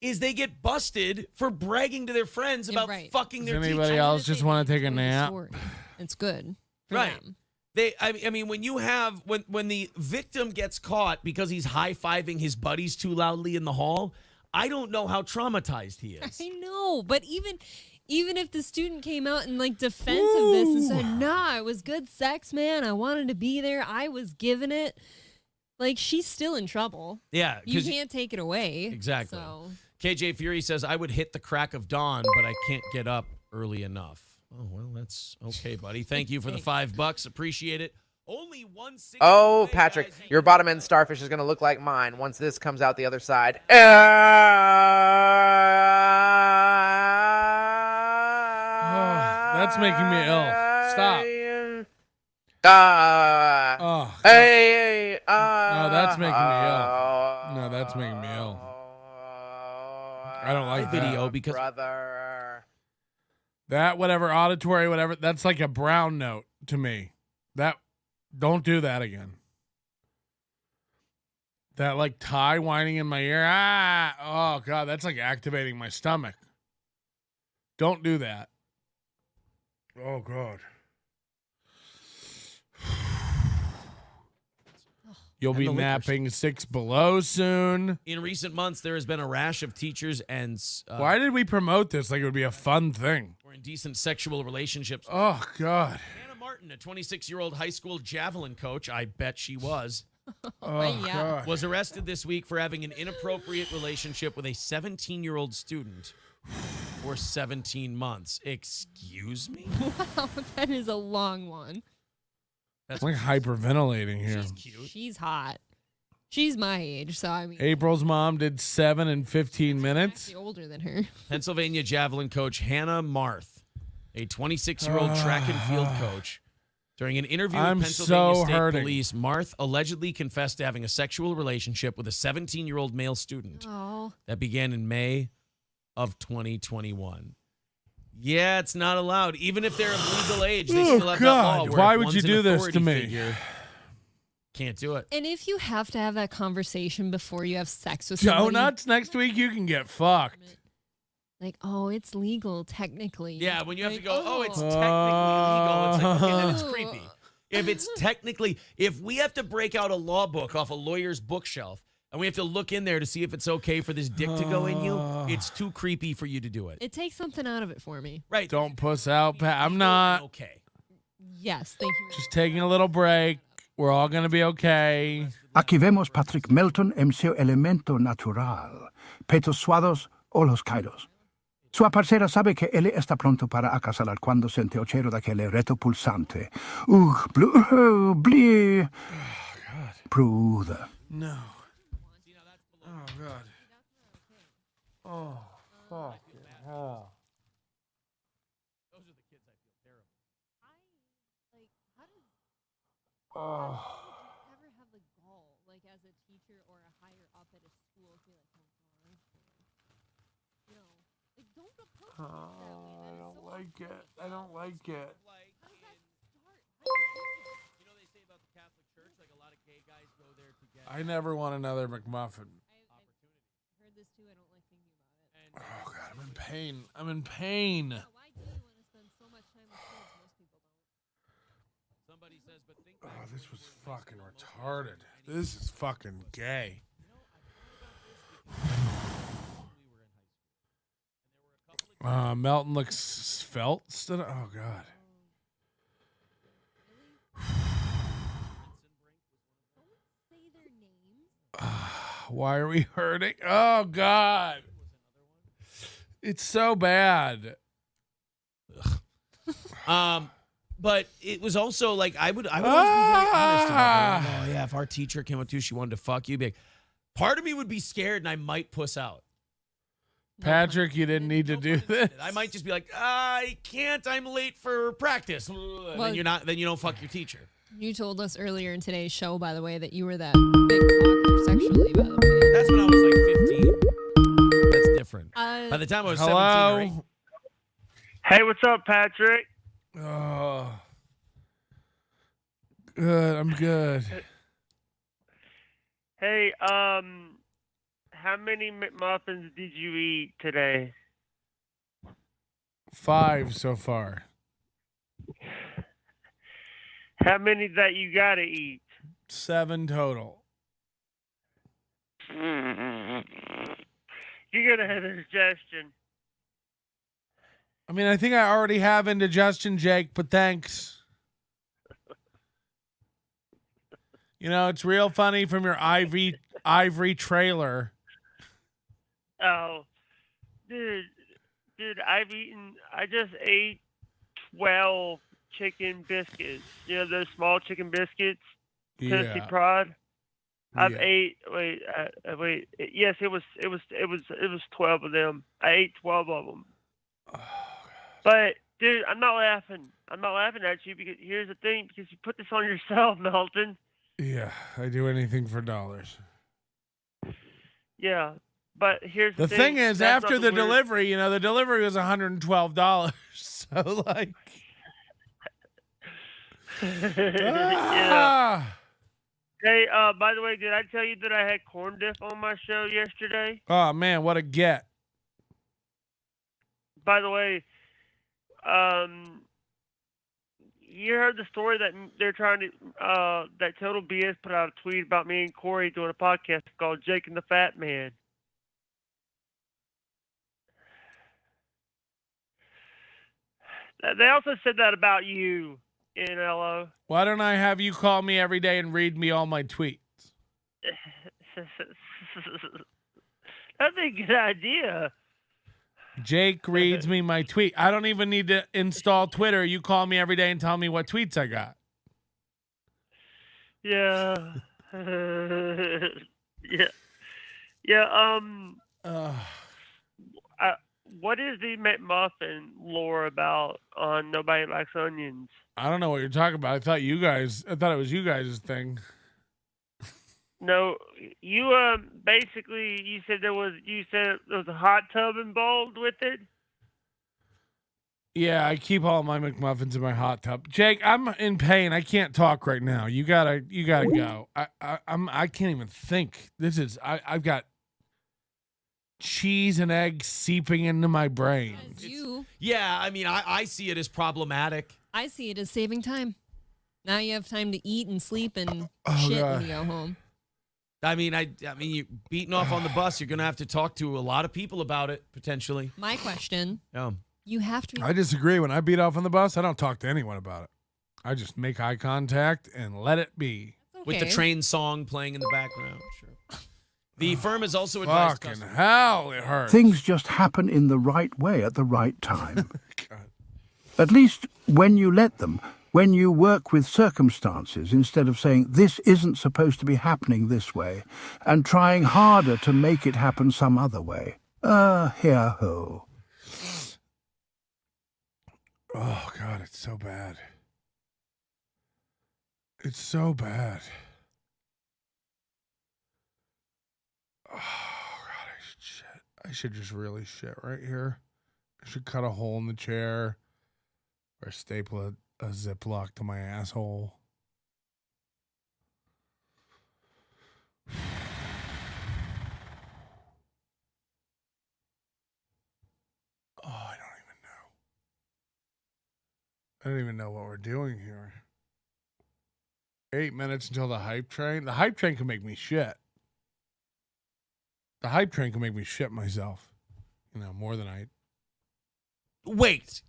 is they get busted for bragging to their friends about fucking their Does teacher. anybody else just want to take a nap? It's good for Right. them. I mean, when the victim gets caught because he's high-fiving his buddies too loudly in the hall, I don't know how traumatized he is. I know, but even if the student came out in like defense of this and said, "Nah, it was good sex, man. I wanted to be there. I was giving it." Like, she's still in trouble. Yeah, you can't take it away. Exactly. So. KJ Fury says, "I would hit the crack of dawn, but I can't get up early enough." Oh, well, that's okay, buddy. Thank you for the $5. Appreciate it. Only 160. Oh, Patrick, your bottom end starfish is going to look like mine once this comes out the other side. That's making me ill. Stop. No, that's making me ill. No, that's making me ill. I don't like video that. because that whatever auditory whatever that's like a brown note to me. That don't do that again. That like tie whining in my ear. Oh god, that's like activating my stomach. Don't do that. Oh god. You'll be napping 6 below soon. In recent months, there has been a rash of teachers and why did we promote this like it would be a fun thing? Or indecent sexual relationships. Oh god. Hannah Martin, a 26-year-old high school javelin coach, I bet she was. God. Was arrested this week for having an inappropriate relationship with a 17-year-old student for 17 months. Excuse me? Wow, that is a long one. That's like hyperventilating here. She's cute. She's hot. She's my age, so I mean. April's mom did 7 in 15 minutes. She's older than her. Pennsylvania javelin coach Hannah Marth, a 26-year-old track and field coach. During an interview with Pennsylvania State Police, Marth allegedly confessed to having a sexual relationship with a 17-year-old male student that began in May of 2021. Yeah, it's not allowed. Even if they're of legal age, they still have that law. Why would you do this to me? Can't do it. And if you have to have that conversation before you have sex with somebody. Donuts next week, you can get fucked. Like, oh, it's legal technically. Yeah, when you have to go, it's technically legal. It's like, okay, then it's creepy. If it's technically, if we have to break out a law book off a lawyer's bookshelf and we have to look in there to see if it's okay for this dick to go in you, it's too creepy for you to do it. It takes something out of it for me. Right. Don't puss out, Pat. I'm not. Okay. Yes, thank you. Just taking a little break. We're all going to be okay. Aquí vemos Patrick Melton en seu elemento natural. Petos suados o los caídos. Sua parcera sabe que ele está pronto para acasalar cuando sente o cheiro daquele reto pulsante. Bli. Pruda. No. Oh, God. Oh, fuck. Hell. Those are the kids I feel terrible. Oh. Ever have the gall, like as a teacher or a higher up at a school, to be like, you know, like don't approach I don't like it. I don't like it. You know they say about the Catholic Church, like a lot of gay guys go there to get. I never want another McMuffin. I've heard this too. I don't like thinking about it. Oh, God, I'm in pain. I'm in pain. Why do you want to spend so much time with kids? Most people don't. Somebody says, but think Oh, this was fucking retarded. This is fucking gay. Melton looks svelte. Oh, God. Why are we hurting? Oh, God. It's so bad. But it was also like I would always be very honest about it. Oh yeah, if our teacher came up to you, she wanted to fuck you, big. Part of me would be scared and I might puss out. Patrick, you didn't need to do this. I might just be like, I can't. I'm late for practice. And then you're not. Then you don't fuck your teacher. You told us earlier in today's show, by the way, that you were that big talker sexually. By the way, that's when I was like 15. That's different. By the time I was 17 or 8. Hey, what's up, Patrick? Oh, good. I'm good. Hey, how many McMuffins did you eat today? 5 so far. How many that you gotta eat? 7 total. You're gonna have indigestion. I mean, I think I already have indigestion, Jake, but thanks. You know, it's real funny from your ivory trailer. Oh, dude, I just ate 12 chicken biscuits. You know those small chicken biscuits, Tennessee Yeah. Pride. I've Yeah. ate. Wait. Yes, it was 12 of them. I ate 12 of them. But dude, I'm not laughing. I'm not laughing at you because here's the thing: because you put this on yourself, Melton. Yeah, I do anything for dollars. Yeah, but here's The thing is, that's after not the weird- delivery, you know, the delivery was $112. So, like, yeah. Hey, by the way, did I tell you that I had corn dip on my show yesterday? Oh man, what a get! By the way, you heard the story that they're trying to, that Total BS put out a tweet about me and Corey doing a podcast called Jake and the Fat Man. They also said that about you, NLO. Why don't I have you call me every day and read me all my tweets? That'd be a good idea. Jake reads me my tweet. I don't even need to install Twitter. You call me every day and tell me what tweets I got. Yeah. What is the McMuffin lore about on Nobody Likes Onions? I don't know what you're talking about. I thought it was you guys' thing. No, you basically you said there was a hot tub involved with it. Yeah, I keep all my McMuffins in my hot tub. Jake, I'm in pain. I can't talk right now. You gotta go. I can't even think. I've got cheese and eggs seeping into my brain. Yeah, I mean, I see it as problematic. I see it as saving time. Now you have time to eat and sleep and shit God. when you go home. I mean, you're beating off on the bus. You're gonna have to talk to a lot of people about it potentially. My question: Yeah. you have to. I disagree. When I beat off on the bus, I don't talk to anyone about it. I just make eye contact and let it be. With the Okay. train song playing in the background. Sure. The firm has also advised Fucking customers. hell, it hurts. Things just happen in the right way at the right time. At least when you let them, when you work with circumstances instead of saying, this isn't supposed to be happening this way, and trying harder to make it happen some other way. Here-ho. Oh, God, it's so bad. It's so bad. Oh, God, I should shit. I should just really shit right here. I should cut a hole in the chair or staple a Ziploc to my asshole. Oh, I don't even know what we're doing here. 8 minutes until the hype train. The hype train can make me shit. The hype train can make me shit myself. You know, more than I. Wait.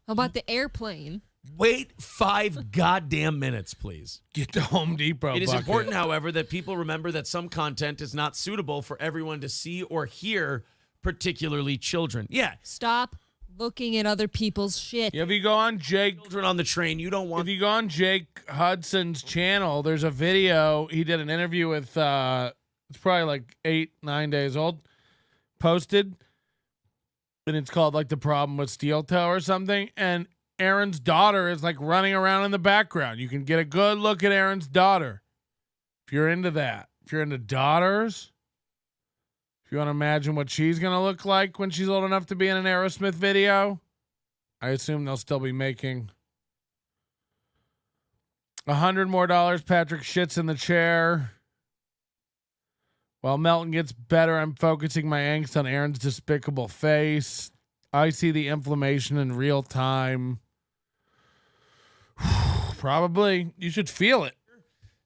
How about the airplane? Wait 5 goddamn minutes, please. Get to Home Depot. It is bucket. important, however, that people remember that some content is not suitable for everyone to see or hear, particularly children. Yeah. Stop looking at other people's shit. If you go on Jake, children on the train, you don't want. If you go on Jake Hudson's channel, there's a video. He did an interview with. It's probably like 8-9 days old. Posted, and it's called like The Problem with Steel Toe or something. And Aaron's daughter is like running around in the background. You can get a good look at Aaron's daughter if you're into that. If you're into daughters. You want to imagine what she's going to look like when she's old enough to be in an Aerosmith video? I assume they'll still be making $100 more. Patrick shits in the chair. While Melton gets better, I'm focusing my angst on Aaron's despicable face. I see the inflammation in real time. Probably. You should feel it.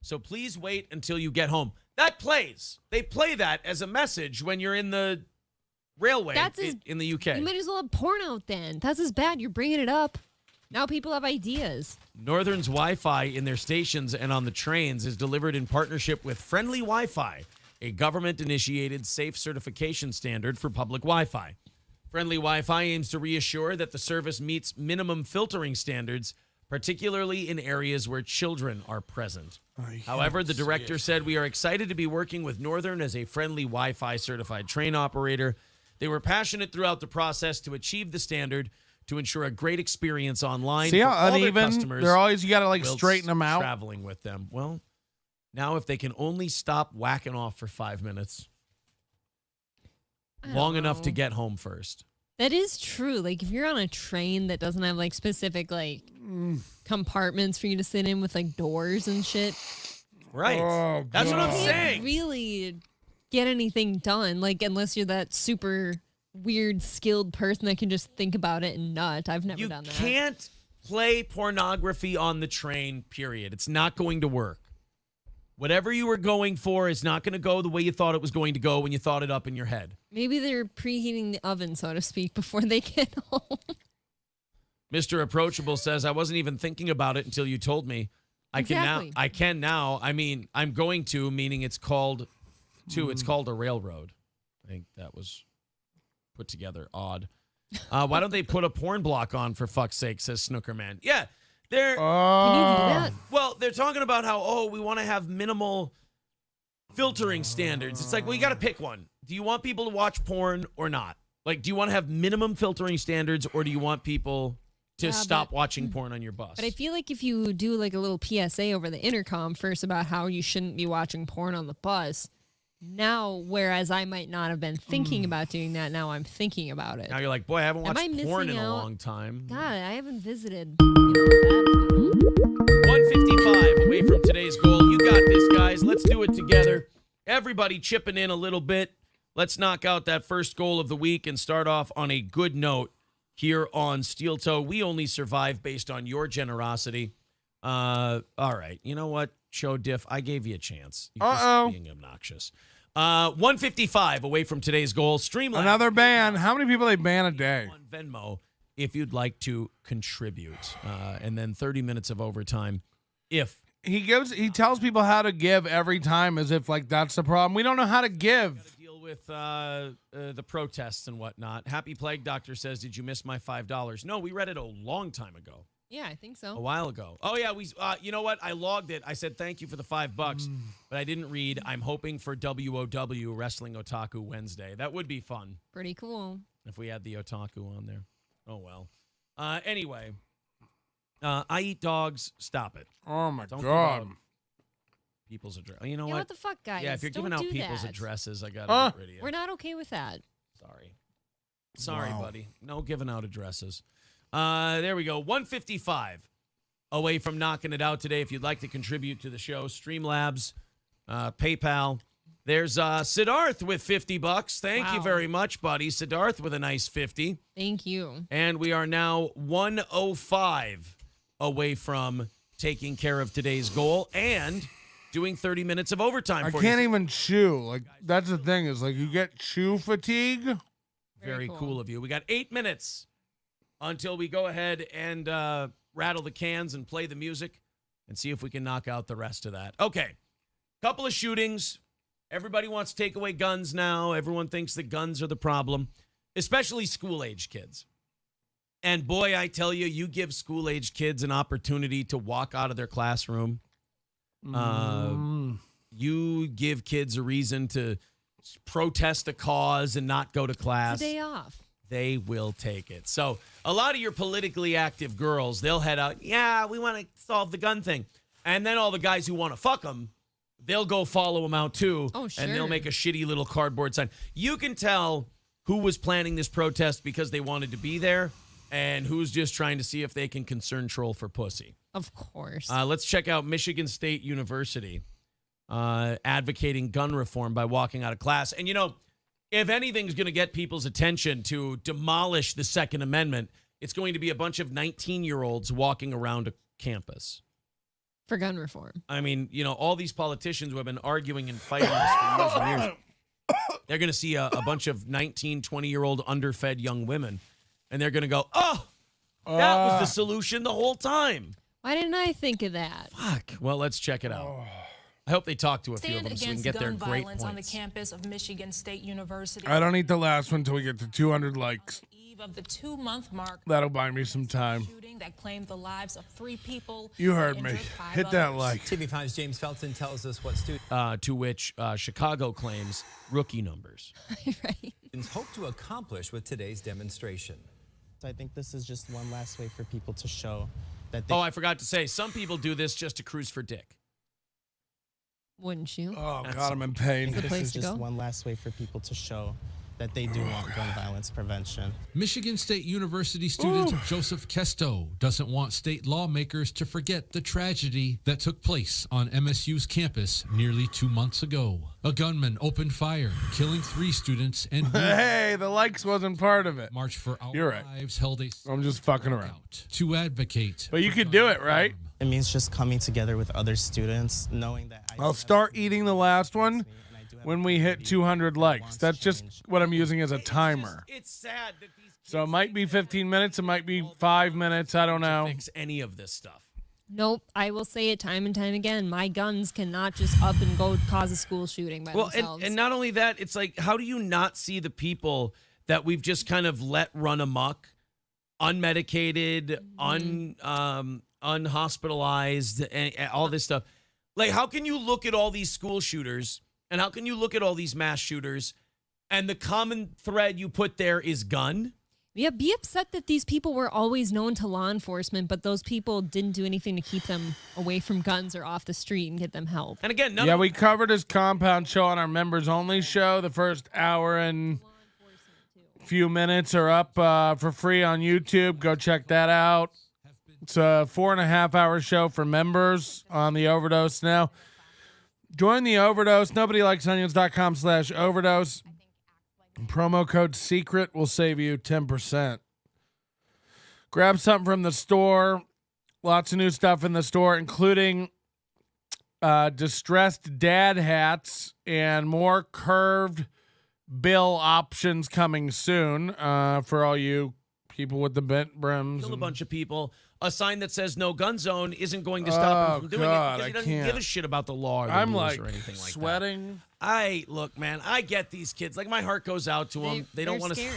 So please wait until you get home. That plays. They play that as a message when you're in the railway in the UK. You might as well have porn out then. That's as bad. You're bringing it up. Now people have ideas. Northern's Wi-Fi in their stations and on the trains is delivered in partnership with Friendly Wi-Fi, a government-initiated safe certification standard for public Wi-Fi. Friendly Wi-Fi aims to reassure that the service meets minimum filtering standards, particularly in areas where children are present. However, the director said, "We are excited to be working with Northern as a Friendly Wi-Fi certified train operator. They were passionate throughout the process to achieve the standard to ensure a great experience online." See for how all uneven? their customers. They're always, you got to like whilst straighten them out. Traveling with them. Well, now if they can only stop whacking off for 5 minutes, long enough to get home first. That is true. Like if you're on a train that doesn't have like specific like compartments for you to sit in with like doors and shit. Right. Oh, That's what I'm You can't saying. really get anything done, like unless you're that super weird skilled person that can just think about it and nut. I've never done that. You can't play pornography on the train, period. It's not going to work. Whatever you were going for is not going to go the way you thought it was going to go when you thought it up in your head. Maybe they're preheating the oven, so to speak, before they get home. Mr. Approachable says, "I wasn't even thinking about it until you told me. I can now. I mean, I'm going to, meaning it's called a railroad." I think that was put together odd. Why don't they put a porn block on, for fuck's sake, says Snookerman. Yeah, they're... Can you do that? Well, they're talking about how, we want to have minimal filtering standards. It's like, well, you got to pick one. Do you want people to watch porn or not? Like, do you want to have minimum filtering standards, or do you want people to stop watching porn on your bus? But I feel like if you do like a little PSA over the intercom first about how you shouldn't be watching porn on the bus, now, whereas I might not have been thinking about doing that, now I'm thinking about it. Now you're like, boy, I haven't Am watched I porn missing in a out? long time. God, I haven't visited. 155 away from today's goal. You got this, guys. Let's do it together. Everybody chipping in a little bit. Let's knock out that first goal of the week and start off on a good note here on Steel Toe. We only survive based on your generosity. All right. You know what? Show Diff, I gave you a chance. You're just being obnoxious. 155 away from today's goal. Streamline. Another ban. How many people they ban a day? On Venmo, if you'd like to contribute. And then 30 minutes of overtime if. He tells people how to give every time as if like that's the problem. We don't know how to give. Deal with the protests and whatnot. Happy Plague Doctor says, "Did you miss my $5?" No, we read it a long time ago. Yeah, I think so. A while ago. Oh, yeah. You know what? I logged it. I said, thank you for the $5, but I didn't read. I'm hoping for WOW Wrestling Otaku Wednesday. That would be fun. Pretty cool. If we had the otaku on there. Oh, well. Anyway, I eat dogs. Stop it. Oh, my Don't God. give out people's address. You know Yeah, what? what the fuck, guys? Yeah, if you're Don't giving out do people's that. addresses, I got to get rid of you. We're not okay with that. Sorry, buddy. No giving out addresses. There we go. 155 away from knocking it out today. If you'd like to contribute to the show, Streamlabs, PayPal. There's Siddharth with $50. Thank you very much, buddy. Siddharth with a nice 50. Thank you. And we are now 105 away from taking care of today's goal and doing 30 minutes of overtime. I for can't you. even chew. Like that's the thing is like you get chew fatigue. Very cool of you. We got 8 minutes until we go ahead and rattle the cans and play the music and see if we can knock out the rest of that. Okay. Couple of shootings. Everybody wants to take away guns now. Everyone thinks that guns are the problem, especially school-age kids. And boy, I tell you, you give school-age kids an opportunity to walk out of their classroom. You give kids a reason to protest a cause and not go to class. It's a day off. They will take it. So a lot of your politically active girls, they'll head out, yeah, we want to solve the gun thing. And then all the guys who want to fuck them, they'll go follow them out too. Oh, sure. And they'll make a shitty little cardboard sign. You can tell who was planning this protest because they wanted to be there and who's just trying to see if they can concern troll for pussy. Of course. Let's check out Michigan State University advocating gun reform by walking out of class. And, you know, if anything's going to get people's attention to demolish the Second Amendment, it's going to be a bunch of 19-year-olds walking around a campus. For gun reform. I mean, all these politicians who have been arguing and fighting this for years and years, they're going to see a bunch of 19, 20-year-old underfed young women, and they're going to go, that was the solution the whole time. Why didn't I think of that? Fuck. Well, let's check it out. I hope they talk to a few of them so we can get their great points. On the campus of Michigan State University. I don't need the last one until we get to 200 likes. Of the 2-month mark. That'll buy me some time. Shooting that claimed the lives of 3 people. You heard me. Hit that like. TV5's James Felton tells us what students. To which Chicago claims rookie numbers. Right. Hope to accomplish with today's demonstration. So I think this is just one last way for people to show that. I forgot to say, some people do this just to cruise for dick. Wouldn't you? Oh, God, I'm in pain. This is just one last way for people to show that they do want gun violence prevention. Michigan State University student Joseph Kesto doesn't want state lawmakers to forget the tragedy that took place on MSU's campus nearly 2 months ago. A gunman opened fire, killing 3 students and hey, the likes wasn't part of it. March for Our You're right. Lives held a I'm just fucking around. To advocate. But you could do it, right? It means just coming together with other students, knowing that I'll start eating the last one when we hit 200 likes. That's just what I'm using as a timer. It's sad that these So it might be 15 minutes. It might be 5 minutes. I don't know. Fix any of this stuff. Nope. I will say it time and time again. My guns cannot just up and go cause a school shooting by themselves. And not only that, it's like, how do you not see the people that we've just kind of let run amok, unmedicated, unhospitalized, and all this stuff? Like, how can you look at all these school shooters and how can you look at all these mass shooters and the common thread you put there is gun? Yeah, be upset that these people were always known to law enforcement, but those people didn't do anything to keep them away from guns or off the street and get them help. And again, we covered his compound show on our members only show. The first hour and few minutes are up for free on YouTube. Go check that out. It's a 4.5-hour show for members on the Overdose now. Join the Overdose. NobodyLikesOnions.com/overdose. Promo code SECRET will save you 10%. Grab something from the store. Lots of new stuff in the store, including distressed dad hats and more curved bill options coming soon for all you people with the bent brims. Kill a bunch of people. A sign that says no gun zone isn't going to stop him from doing it because he doesn't give a shit about the law or the rules or anything like sweating. that. Look, man, I get these kids. Like, my heart goes out to them. They don't want to.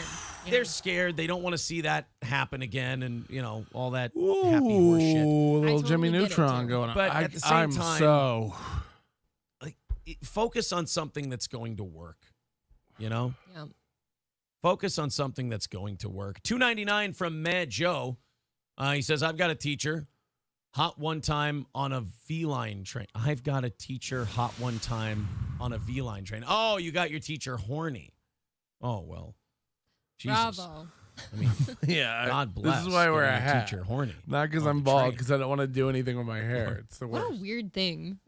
They're scared. They don't want to see that happen again, and all that happy horse shit. Little Jimmy Neutron going on. But at the same time, so focus on something that's going to work. Yeah. Focus on something that's going to work. $2.99 from Mad Joe. He says, I've got a teacher hot one time on a V-line train. I've got a teacher hot one time on a V-line train. Oh, you got your teacher horny. Oh, well. Jesus. Bravo. I mean, yeah. God bless. This is why we're a hat. Teacher horny. Not because I'm bald, because I don't want to do anything with my hair. It's the worst. What a weird thing.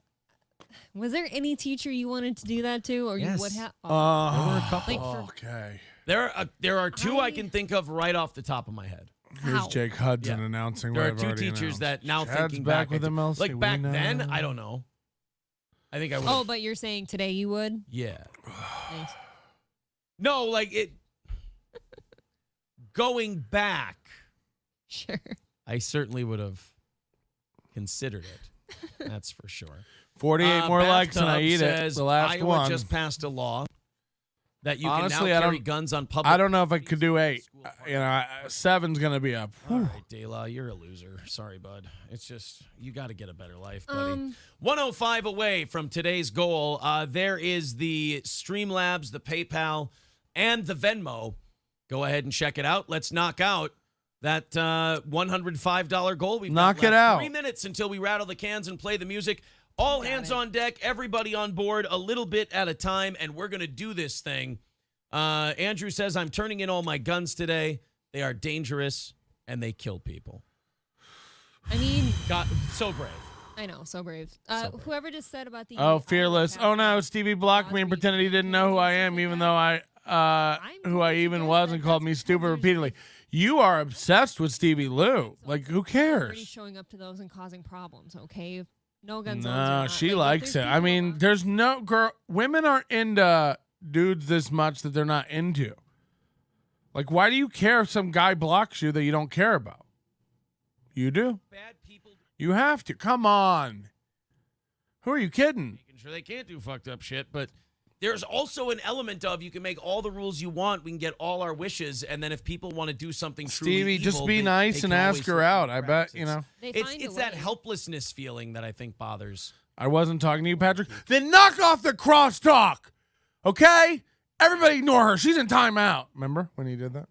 Was there any teacher you wanted to do that to, or Yes. you would have? There were a couple. Okay. There are two I can think of right off the top of my head. Here's Jake Hudson announcing. There what are I've two already teachers announced. that now Chad's thinking back back with MLC. like back we then, know. I don't know. I think I would. Oh, but you're saying today you would? Yeah. Nice. No, like it. Going back. Sure. I certainly would have considered it. That's for sure. 48 more likes and I Bathtub eat it. says, The last Iowa one. just passed a law that you Honestly, can now I carry don't- guns on public. I don't know if I could do 8. 7's gonna be up. All right, De La, you're a loser. Sorry, bud. It's just, you got to get a better life, buddy. 105 away from today's goal. There is the Streamlabs, the PayPal, and the Venmo. Go ahead and check it out. Let's knock out that $105 goal. We've Knock got it out. 3 minutes until we rattle the cans and play the music. All hands on deck, everybody on board, a little bit at a time, and we're going to do this thing. Andrew says, I'm turning in all my guns today. They are dangerous, and they kill people. I mean, God, so brave. I know, so brave. Whoever just said about the Fearless. Oh no, Stevie blocked me and pretended he didn't know who I am, even though who I even was, and called me stupid repeatedly. You are obsessed with Stevie Lou. Like, who already cares? showing up to those and causing problems, okay? No guns. No, she likes it. I mean, there's no girl. Women aren't into dudes this much that they're not into. Like, why do you care if some guy blocks you that you don't care about? You do. Bad people. You have to. Come on. Who are you kidding? Making sure they can't do fucked up shit, but there's also an element of you can make all the rules you want. We can get all our wishes, and then if people want to do something truly Stevie, evil, just be they nice and can ask always her out. I bet, you know. It's that helplessness feeling that I think bothers. I wasn't talking to you, Patrick. Then knock off the crosstalk, okay? Everybody ignore her. She's in timeout. Remember when you did that?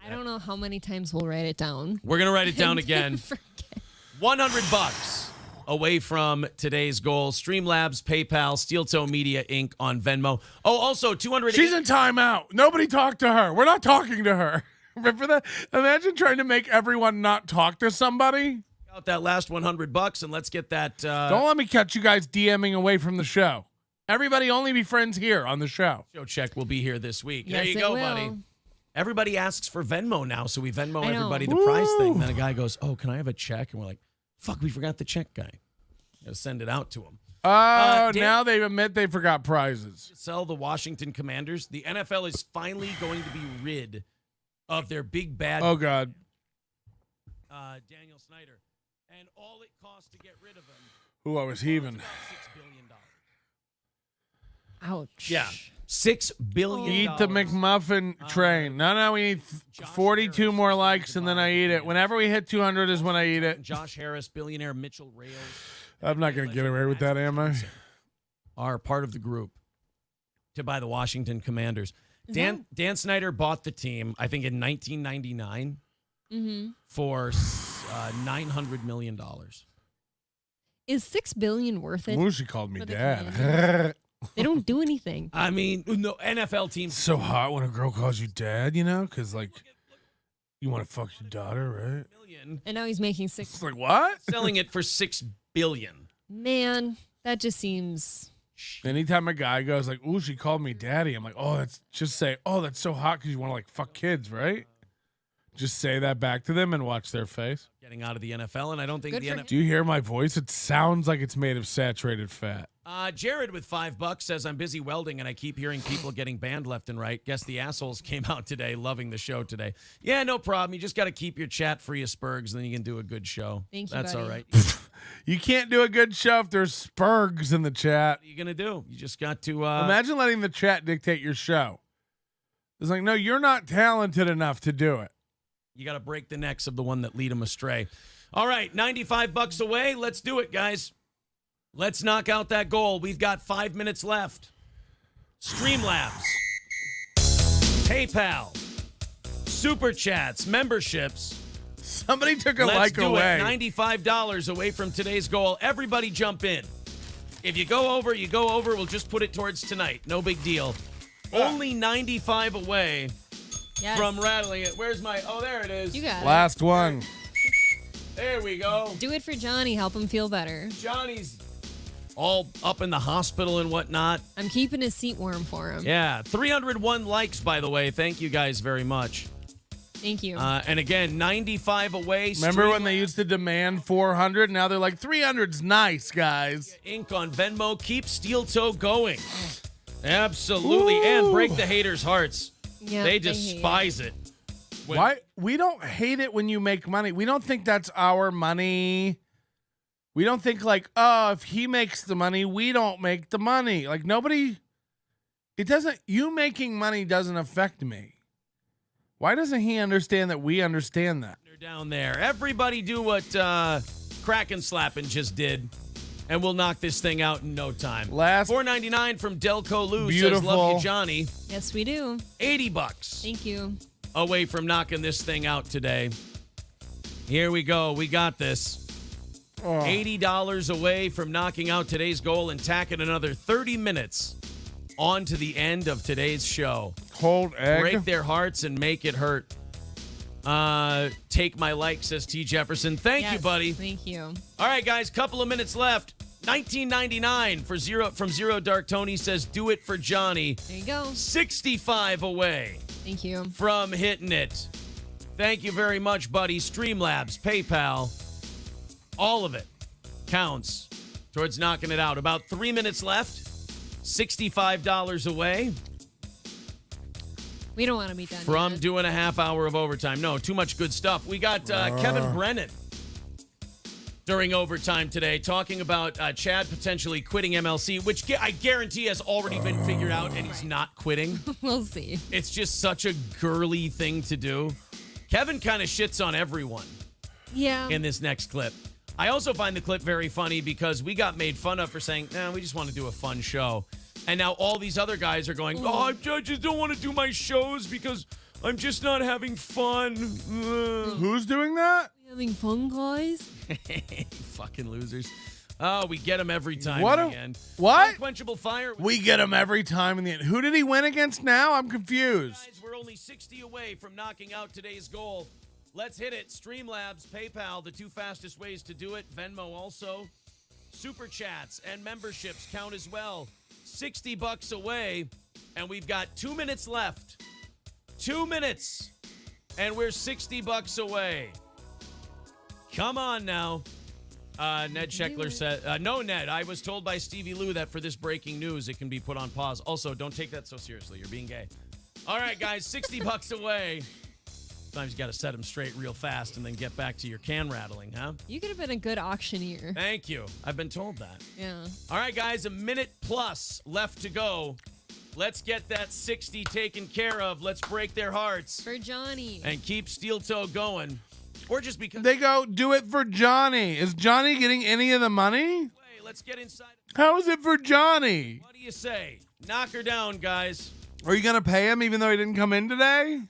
I don't know how many times we'll write it down. We're going to write it down again. $100 away from today's goal. Streamlabs, PayPal, Steel Toe Media Inc. on Venmo. Oh, also 200. She's in timeout. Nobody talk to her. We're not talking to her. Remember that? Imagine trying to make everyone not talk to somebody. Out that last $100 and let's get that. Don't let me catch you guys DMing away from the show. Everybody only be friends here on the show. Show check will be here this week. Yes, there you it go, will. buddy. Everybody asks for Venmo now, so we Venmo I know. everybody the prize thing. Then a guy goes, "Oh, can I have a check?" And we're like, "Fuck, we forgot the check guy." Gotta send it out to him. Oh, Dan- now they admit they forgot prizes. Sell the Washington Commanders. The NFL is finally going to be rid of their big bad. Oh, God. Daniel Snyder, and all it costs to get rid of him. Ooh, I was heaving. $6 billion. Ouch. Yeah, $6 billion. Eat the McMuffin train. No, we need 42 more likes, and then I eat it. Whenever we hit 200 is when I eat it. Josh Harris, billionaire Mitchell Rales. I'm not going to get away with that, am I? Are part of the group to buy the Washington Commanders. Dan Snyder bought the team, I think, in 1999 for $900 million. Is $6 billion worth it? Ooh, she called me for the dad. Commanders? They don't do anything. I mean, no NFL teams. It's so hot when a girl calls you dad, you know? Because, like, you want to fuck your daughter, right? And now he's making $6. It's like, what? Selling it for $6 billion. Man, that just seems. Anytime a guy goes like, ooh, she called me daddy, I'm like, oh, that's just say, oh, that's so hot because you want to, like, fuck kids, right? Just say that back to them and watch their face. Getting out of the NFL, and I don't think the NFL. Do you hear my voice? It sounds like it's made of saturated fat. Jared with $5 says, I'm busy welding and I keep hearing people getting banned left and right. Guess the assholes came out today, loving the show today. Yeah, no problem. You just got to keep your chat free of spurgs, and then you can do a good show. Thank you, That's buddy. all right. You can't do a good show if there's spurgs in the chat. What are you going to do? You just got to. Imagine letting the chat dictate your show. It's like, no, you're not talented enough to do it. You got to break the necks of the one that lead them astray. All right, $95 away. Let's do it, guys. Let's knock out that goal. We've got 5 minutes left. Streamlabs, PayPal, Super Chats, memberships. Somebody took a Let's like do away. It. $95 away from today's goal. Everybody jump in. If you go over, you go over. We'll just put it towards tonight. No big deal. Only 95 away from rattling it. Where's my... Oh, there it is. You got it. Last one. There we go. Do it for Johnny. Help him feel better. Johnny's all up in the hospital and whatnot. I'm keeping his seat warm for him. Yeah, 301 likes, by the way. Thank you guys very much. Thank you. And again, 95 away. Remember when they used to demand 400? Now they're like, 300's nice, guys. Ink on Venmo. Keep Steel Toe going. Absolutely. Ooh. And break the haters' hearts. Yeah, they they hate despise it. Why? We don't hate it when you make money. We don't think that's our money. We don't think like, oh, if he makes the money, we don't make the money. Like nobody, it doesn't, you making money doesn't affect me. Why doesn't he understand that we understand that? They're down there. Everybody do what Kraken Slappin' just did, and we'll knock this thing out in no time. Last $4.99 from Delco Lou says, beautiful. love you, Johnny. Yes, we do. $80. Thank you. Away from knocking this thing out today. Here we go. We got this. $80 away from knocking out today's goal and tacking another 30 minutes on to the end of today's show. Cold egg. Break their hearts and make it hurt. Take my like, says T. Jefferson. Thank you, buddy. Thank you. All right, guys, couple of minutes left. $19.99 from Zero Dark Tony says, do it for Johnny. There you go. 65 away. Thank you. From Hitting It. Thank you very much, buddy. Streamlabs, PayPal, all of it counts. towards knocking it out. About 3 minutes left. $65 away We don't want to be done from yet. doing a half hour of overtime. No, too much good stuff. We got Kevin Brennan during overtime today talking about Chad potentially quitting MLC, which I guarantee has already been figured out, and he's not quitting. We'll see. It's just such a girly thing to do. Kevin kind of shits on everyone Yeah. in this next clip. I also find the clip very funny because we got made fun of for saying, we just want to do a fun show. And now all these other guys are going, I just don't want to do my shows because I'm just not having fun. Who's doing that? Having fun, guys? Fucking losers. Oh, we get them every time What in a- the end. what? Unquenchable fire. We get him every time in the end. Who did he win against now? I'm confused. Guys, we're only 60 away from knocking out today's goal. Let's hit it. Streamlabs, PayPal, the two fastest ways to do it. Venmo also. Super chats and memberships count as well. $60 away, and we've got 2 minutes left. 2 minutes, and we're $60 away. Come on now. Ned Scheckler said, no, Ned, I was told by Stevie Lou that for this breaking news, it can be put on pause. Also, don't take that so seriously. You're being gay. All right, guys, $60 away. Sometimes you got to set them straight real fast and then get back to your can rattling, huh? You could have been a good auctioneer. Thank you. I've been told that. Yeah. All right, guys, a minute plus left to go. Let's get that 60 taken care of. Let's break their hearts. For Johnny. And keep Steel Toe going. Or just because They go, do it for Johnny. Is Johnny getting any of the money? let's get inside. How is it for Johnny? What do you say? Knock her down, guys. Are you going to pay him even though he didn't come in today?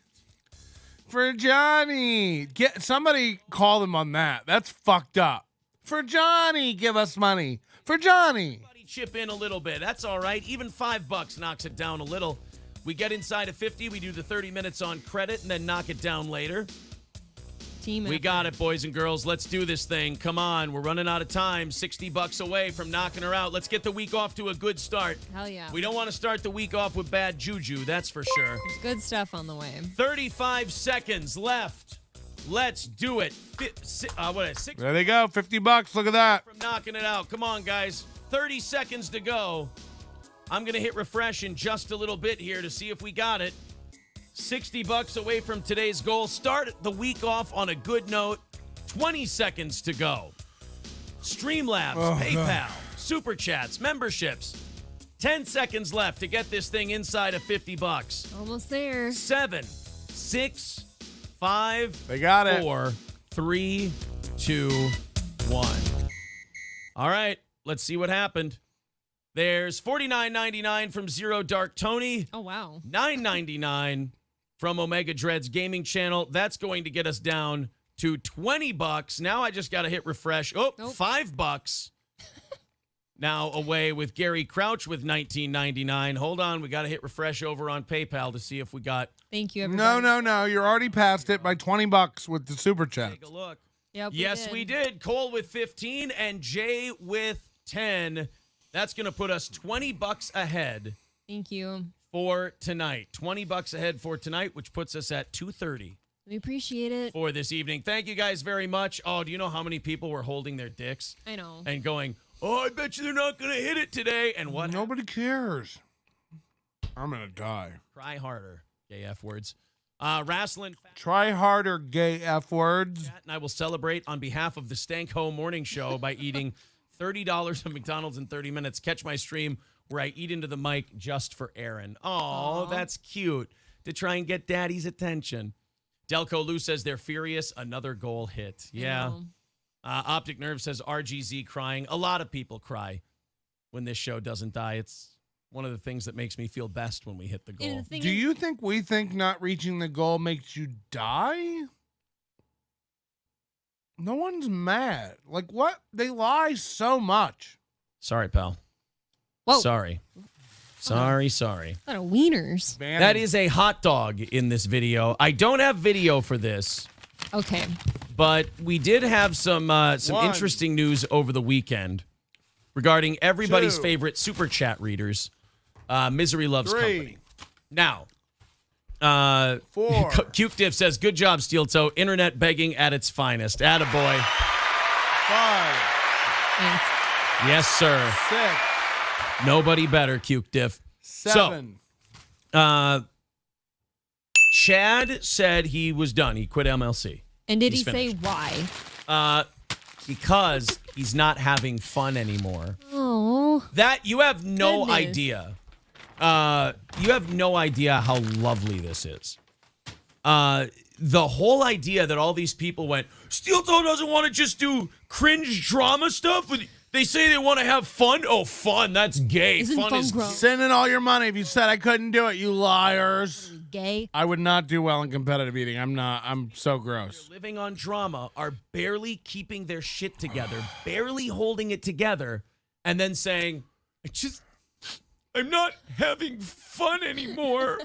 For Johnny. Somebody call him on that. That's fucked up. For Johnny, give us money. For Johnny. Chip in a little bit. That's all right. Even $5 knocks it down a little. We get inside of 50. We do the 30 minutes on credit and then knock it down later. Team We effort. got it, boys and girls. Let's do this thing. Come on. We're running out of time. $60 away from knocking her out. Let's get the week off to a good start. Hell yeah. We don't want to start the week off with bad juju. That's for sure. There's good stuff on the way. 35 seconds left. Let's do it. What is it? There they go. $50. Look at that. From knocking it out. Come on, guys. 30 seconds to go. I'm going to hit refresh in just a little bit here to see if we got it. $60 away from today's goal. Start the week off on a good note. 20 seconds to go. Streamlabs, PayPal, God. Super Chats, memberships. 10 seconds left to get this thing inside of $50. Almost there. 7, 6, 5, They got it. 4, 3, 2, 1. All right, let's see what happened. There's $49.99 from Zero Dark Tony. Oh, wow. $9.99 from Omega Dreads Gaming Channel. That's going to get us down to $20. Now I just got to hit refresh. Oh, Nope. $5. Now away with Gary Crouch with $19.99. Hold on, we got to hit refresh over on PayPal to see if we got. Thank you, everybody. No. You're already past it by $20 with the super chat. Take a look. Yep, Yes, we did. Cole with 15 and Jay with 10. That's going to put us $20 ahead Thank you. for tonight. $20 ahead for tonight, which puts us at $230 We appreciate it. for this evening. Thank you guys very much. Oh, do you know how many people were holding their dicks I know. and going, oh, I bet you they're not going to hit it today. And what? Nobody cares. I'm going to die. Cry harder, gay F words. Wrestling. Try harder, gay F words. And I will celebrate on behalf of the Stank Ho Morning Show by eating $30 of McDonald's in 30 minutes. Catch my stream where I eat into the mic just for Aaron. Oh, that's cute. To try and get daddy's attention. Delco Lou says they're furious. Another goal hit. Yeah. Optic Nerve says RGZ crying. A lot of people cry when this show doesn't die. It's one of the things that makes me feel best when we hit the goal. Do you think we think not reaching the goal makes you die? No one's mad. Like, what? They lie so much. Sorry, pal. Whoa. Sorry. Sorry. A lot of wieners. That is a hot dog in this video. I don't have video for this, Okay. but we did have some interesting news over the weekend regarding everybody's 2, favorite super chat readers, Misery Loves 3, Company. Now, 4. Cute Diff says, good job, Steel Toe. Internet begging at its finest. Attaboy. 5. Thanks. Yes, sir. 6. Nobody better, Cuke Diff. 7. So, Chad said he was done. He quit MLC. And did He's he say finished. why? Because he's not having fun anymore. Oh. That you have no Goodness. idea. You have no idea how lovely this is. The whole idea that all these people went, Steel Toe doesn't want to just do cringe drama stuff. They say they want to have fun. Oh, fun. That's gay. Isn't fun fun is gross? Send in all your money if you said I couldn't do it, you liars. Gay. I would not do well in competitive eating. I'm so gross. living on drama are barely keeping their shit together, barely holding it together, and then saying, I'm not having fun anymore.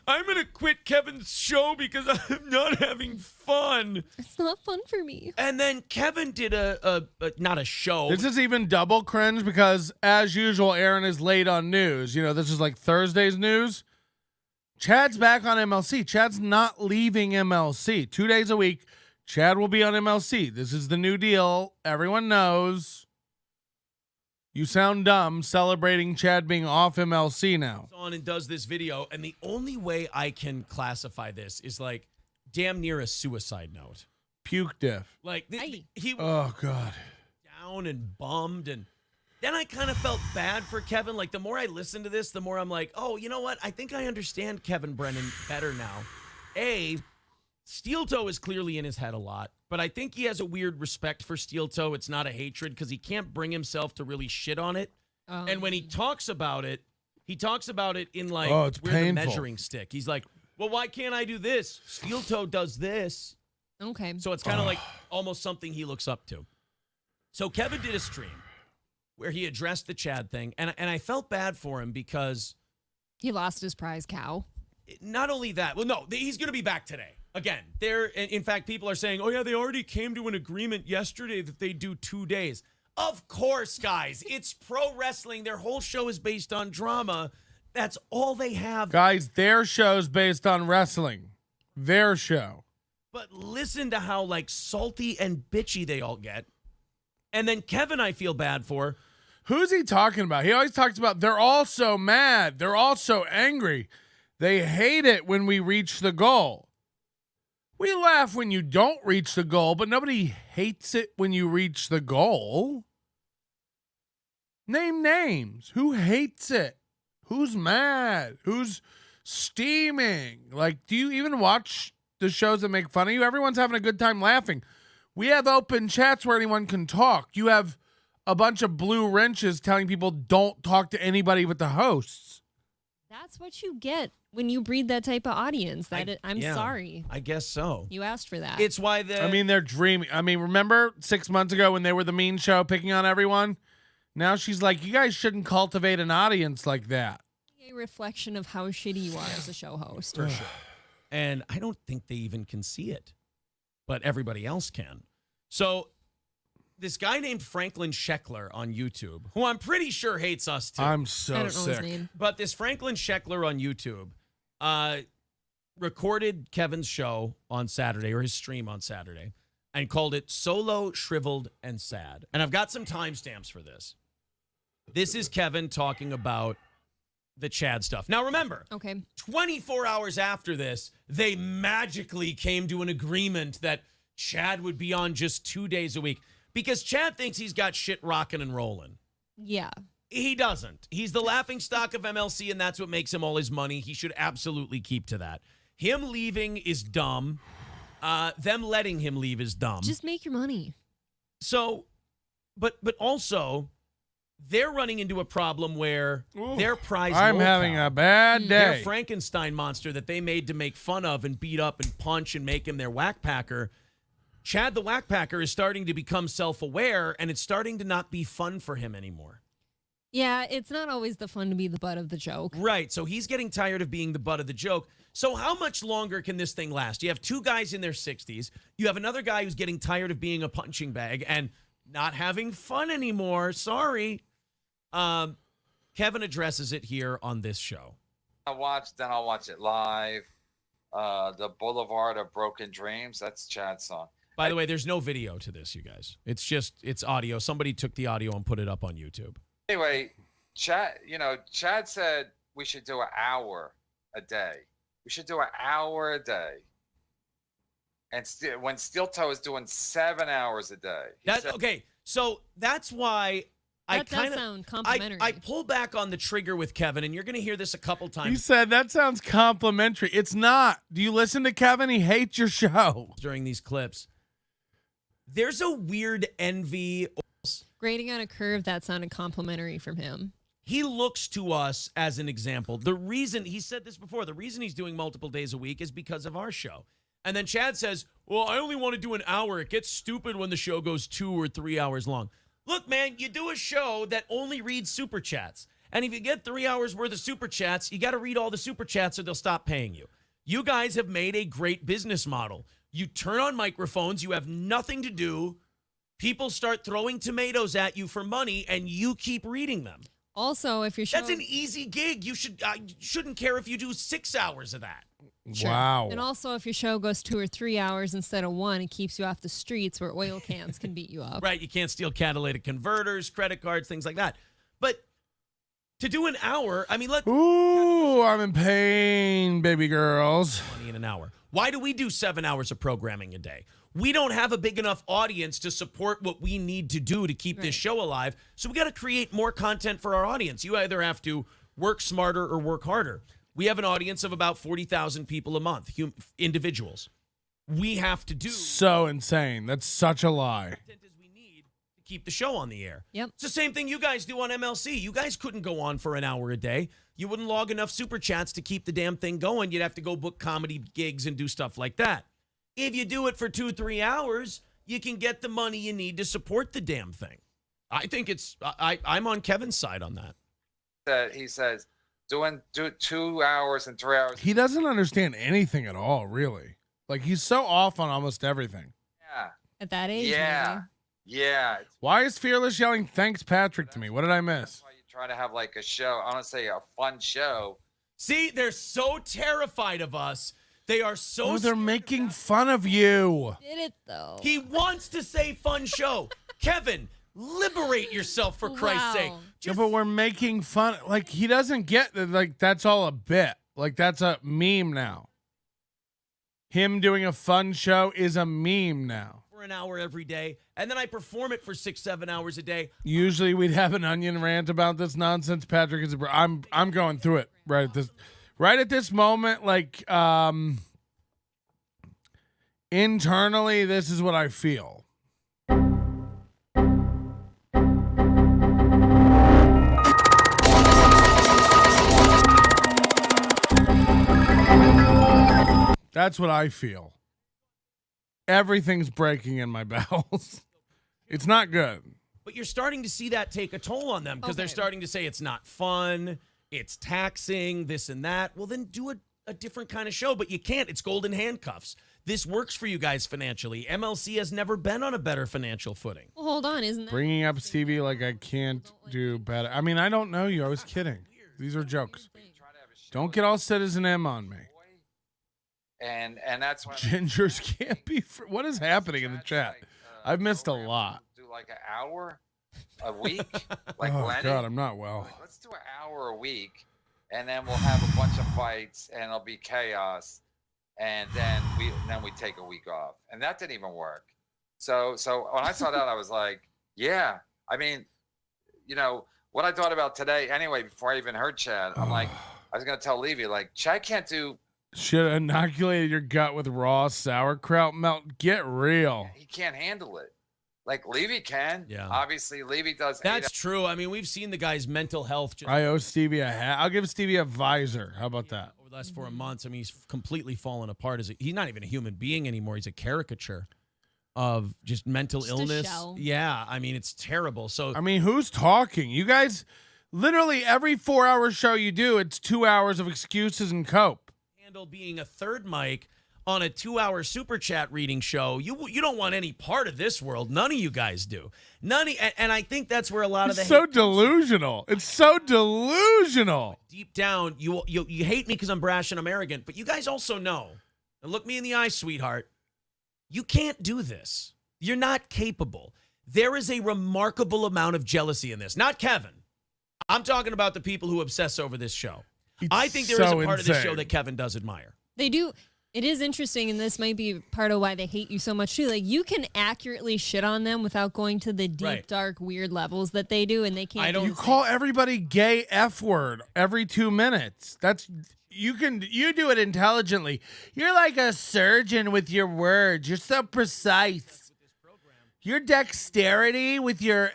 I'm going to quit Kevin's show because I'm not having fun. It's not fun for me. And then Kevin did not a show. This is even double cringe because, as usual, Aaron is late on news. You know, this is like Thursday's news. Chad's back on MLC. Chad's not leaving MLC. 2 days a week, Chad will be on MLC. This is the new deal. Everyone knows. You sound dumb celebrating Chad being off MLC now. On and does this video, and the only way I can classify this is like damn near a suicide note. Puke Diff. Like he Oh God. down and bummed, and then I kind of felt bad for Kevin. Like the more I listen to this, the more I'm like, oh, you know what? I think I understand Kevin Brennan better now. Steel Toe is clearly in his head a lot, but I think he has a weird respect for Steel Toe. It's not a hatred because he can't bring himself to really shit on it. And when he talks about it in like, it's we're painful. the measuring stick. He's like, well, why can't I do this? Steel Toe does this. Okay. So it's kind of like almost something he looks up to. So Kevin did a stream where he addressed the Chad thing, and I felt bad for him because he lost his prize cow. Not only that, well, no, he's going to be back today. Again, in fact, people are saying, oh, yeah, they already came to an agreement yesterday that they do 2 days. Of course, guys. It's pro wrestling. Their whole show is based on drama. That's all they have. Guys, their show's based on wrestling. Their show. But listen to how, like, salty and bitchy they all get. And then Kevin, I feel bad for. Who's he talking about? He always talks about they're all so mad. They're all so angry. They hate it when we reach the goal. We laugh when you don't reach the goal, but nobody hates it when you reach the goal. Name names. Who hates it? Who's mad? Who's steaming? Like, do you even watch the shows that make fun of you? Everyone's having a good time laughing. We have open chats where anyone can talk. You have a bunch of blue wrenches telling people don't talk to anybody but the hosts. That's what you get when you breed that type of audience. I'm Yeah, sorry. I guess so. You asked for that. It's why they're dreaming. I mean, remember 6 months ago when they were the mean show picking on everyone? Now she's like, you guys shouldn't cultivate an audience like that. A reflection of how shitty you are as a show host. For sure. And I don't think they even can see it, but everybody else can. So this guy named Franklin Scheckler on YouTube, who I'm pretty sure hates us too. I'm so sick. But this Franklin Scheckler on YouTube recorded Kevin's show on Saturday, or his stream on Saturday, and called it Solo, Shriveled, and Sad. And I've got some timestamps for this. This is Kevin talking about the Chad stuff. Now remember, 24 hours after this, they magically came to an agreement that Chad would be on just 2 days a week. Because Chad thinks he's got shit rocking and rolling. Yeah. He doesn't. He's the laughingstock of MLC, and that's what makes him all his money. He should absolutely keep to that. Him leaving is dumb. Them letting him leave is dumb. Just make your money. So, but also, they're running into a problem where their prize I'm having a bad day. their Frankenstein monster that they made to make fun of and beat up and punch and make him their whack packer, Chad the Whack Packer is starting to become self-aware, and it's starting to not be fun for him anymore. Yeah, it's not always the fun to be the butt of the joke. Right, so he's getting tired of being the butt of the joke. So how much longer can this thing last? You have two guys in their 60s. You have another guy who's getting tired of being a punching bag and not having fun anymore. Sorry. Kevin addresses it here on this show. I'll watch it live. The Boulevard of Broken Dreams, that's Chad's song. By the way, there's no video to this, you guys. It's audio. Somebody took the audio and put it up on YouTube. Anyway, Chad said we should do an hour a day. We should do an hour a day. And when Steel Toe is doing 7 hours a day. Okay, so that's why That does sound complimentary. I pull back on the trigger with Kevin, and you're going to hear this a couple times. He said that sounds complimentary. It's not. Do you listen to Kevin? He hates your show. During these clips, there's a weird envy. Grading on a curve, that sounded complimentary from him. He looks to us as an example. The reason, he said this before, the reason he's doing multiple days a week is because of our show. And then Chad says, well, I only want to do an hour. It gets stupid when the show goes 2 or 3 hours long. Look, man, you do a show that only reads super chats. And if you get 3 hours worth of super chats, you got to read all the super chats or they'll stop paying you. You guys have made a great business model. You turn on microphones. You have nothing to do. People start throwing tomatoes at you for money, and you keep reading them. Also, if your show... That's an easy gig. You shouldn't care if you do 6 hours of that. Sure. Wow. And also, if your show goes 2 or 3 hours instead of 1, it keeps you off the streets where oil cans can beat you up. Right. You can't steal catalytic converters, credit cards, things like that. But to do an hour, I mean, Ooh, I'm in pain, baby girls. Money in an hour. Why do we do 7 hours of programming a day? We don't have a big enough audience to support what we need to do to keep this show alive. So we got to create more content for our audience. You either have to work smarter or work harder. We have an audience of about 40,000 people a month, individuals. We have to do so insane. That's such a lie. Content as we need to keep the show on the air. Yep. It's the same thing you guys do on MLC. You guys couldn't go on for an hour a day. You wouldn't log enough super chats to keep the damn thing going. You'd have to go book comedy gigs and do stuff like that. If you do it for 2-3 hours, you can get the money you need to support the damn thing. I think I'm on Kevin's side on that. He says, do 2 hours and 3 hours. He doesn't understand anything at all, really. Like, he's so off on almost everything. Yeah. At that age, Yeah. maybe. Yeah. Why is Fearless yelling, thanks, Patrick, to me? What did I miss? You try to have like a show. I want to say a fun show. See, they're so terrified of us. They are so. Oh, they're making fun of you. Did it, though. He wants to say fun show. Kevin, liberate yourself for Christ's sake. Yeah, but we're making fun. Like, he doesn't get that. Like, that's all a bit. Like, that's a meme now. Him doing a fun show is a meme now. For an hour every day, and then I perform it for 6-7 hours a day. Usually we'd have an onion rant about this nonsense. Patrick is. I'm going through it right at this moment. Like, internally, this is what I feel. That's what I feel. Everything's breaking in my bowels. It's not good. But you're starting to see that take a toll on them because they're starting to say it's not fun, it's taxing, this and that. Well, then do a different kind of show, but you can't. It's golden handcuffs. This works for you guys financially. MLC has never been on a better financial footing. Well, hold on, isn't that... Bringing up Stevie like I can't do better. I mean, I don't know you. I was kidding. These are jokes. Don't get all Citizen M on me. And that's when Gingers can't be. What is happening in the chat? I've missed a lot. do like an hour a week. Like Oh Lenny. God, I'm not well. Like, let's do an hour a week, and then we'll have a bunch of fights, and it'll be chaos, and then we take a week off, and that didn't even work. So when I saw that, I was like, yeah. I mean, you know what I thought about today anyway. Before I even heard Chad, I'm like, I was gonna tell Levy like, Chad can't do. Should have inoculated your gut with raw sauerkraut melt. Get real. He can't handle it. Like Levy can. Yeah. Obviously, Levy does. That's true. I mean, we've seen the guy's mental health. I owe Stevie a hat. I'll give Stevie a visor. How about that? Over the last 4 months, I mean, he's completely fallen apart. He's not even a human being anymore. He's a caricature of just mental illness. Yeah, I mean, it's terrible. So I mean, who's talking? You guys, literally every 4-hour show you do, it's 2 hours of excuses and cope. Being a third mic on a 2-hour super chat reading show, you don't want any part of this world. None of you guys do. And I think that's where a lot of the It's so delusional. It's so delusional. Deep down, you hate me because I'm brash and I'm arrogant, but you guys also know. And look me in the eye, sweetheart. You can't do this. You're not capable. There is a remarkable amount of jealousy in this. Not Kevin. I'm talking about the people who obsess over this show. I think there is a part of this show that Kevin does admire. They do. It is interesting, and this might be part of why they hate you so much, too. Like, you can accurately shit on them without going to the deep, dark, weird levels that they do, and they can't do You call everybody gay F word every 2 minutes. You do it intelligently. You're like a surgeon with your words. You're so precise. Your dexterity with your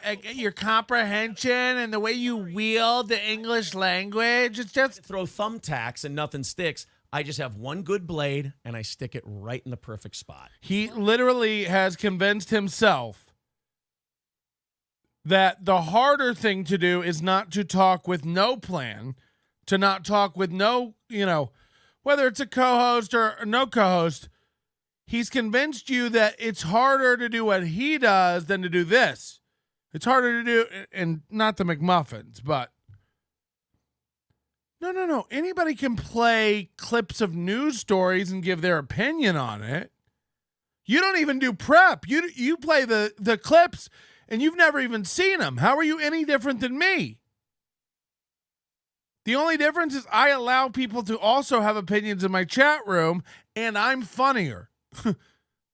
comprehension and the way you wield the English language. It's just throw thumbtacks and nothing sticks. I just have one good blade and I stick it right in the perfect spot. He literally has convinced himself that the harder thing to do is not to talk with no plan, to not talk with no, whether it's a co-host or no co-host. He's convinced you that it's harder to do what he does than to do this. It's harder to do, and not the McMuffins, but no. Anybody can play clips of news stories and give their opinion on it. You don't even do prep. You play the clips, and you've never even seen them. How are you any different than me? The only difference is I allow people to also have opinions in my chat room, and I'm funnier.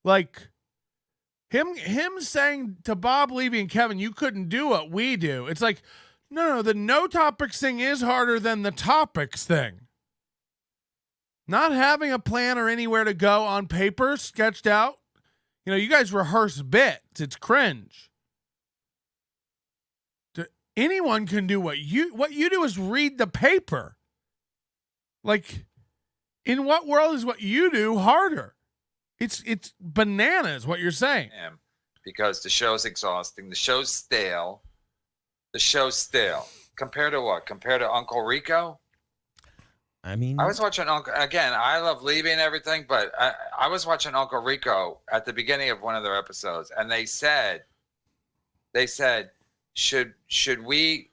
Like him saying to Bob Levy and Kevin, you couldn't do what we do. It's like, no, the no topics thing is harder than the topics thing. Not having a plan or anywhere to go on paper sketched out. You guys rehearse bits. It's cringe. Anyone can do what you do is read the paper. Like, in what world is what you do harder? It's bananas what you're saying. Because the show's exhausting. The show's stale. Compared to what? Compared to Uncle Rico? I mean, I was watching Uncle, again, I love Levy and everything, but I was watching Uncle Rico at the beginning of one of their episodes, and they said, should we...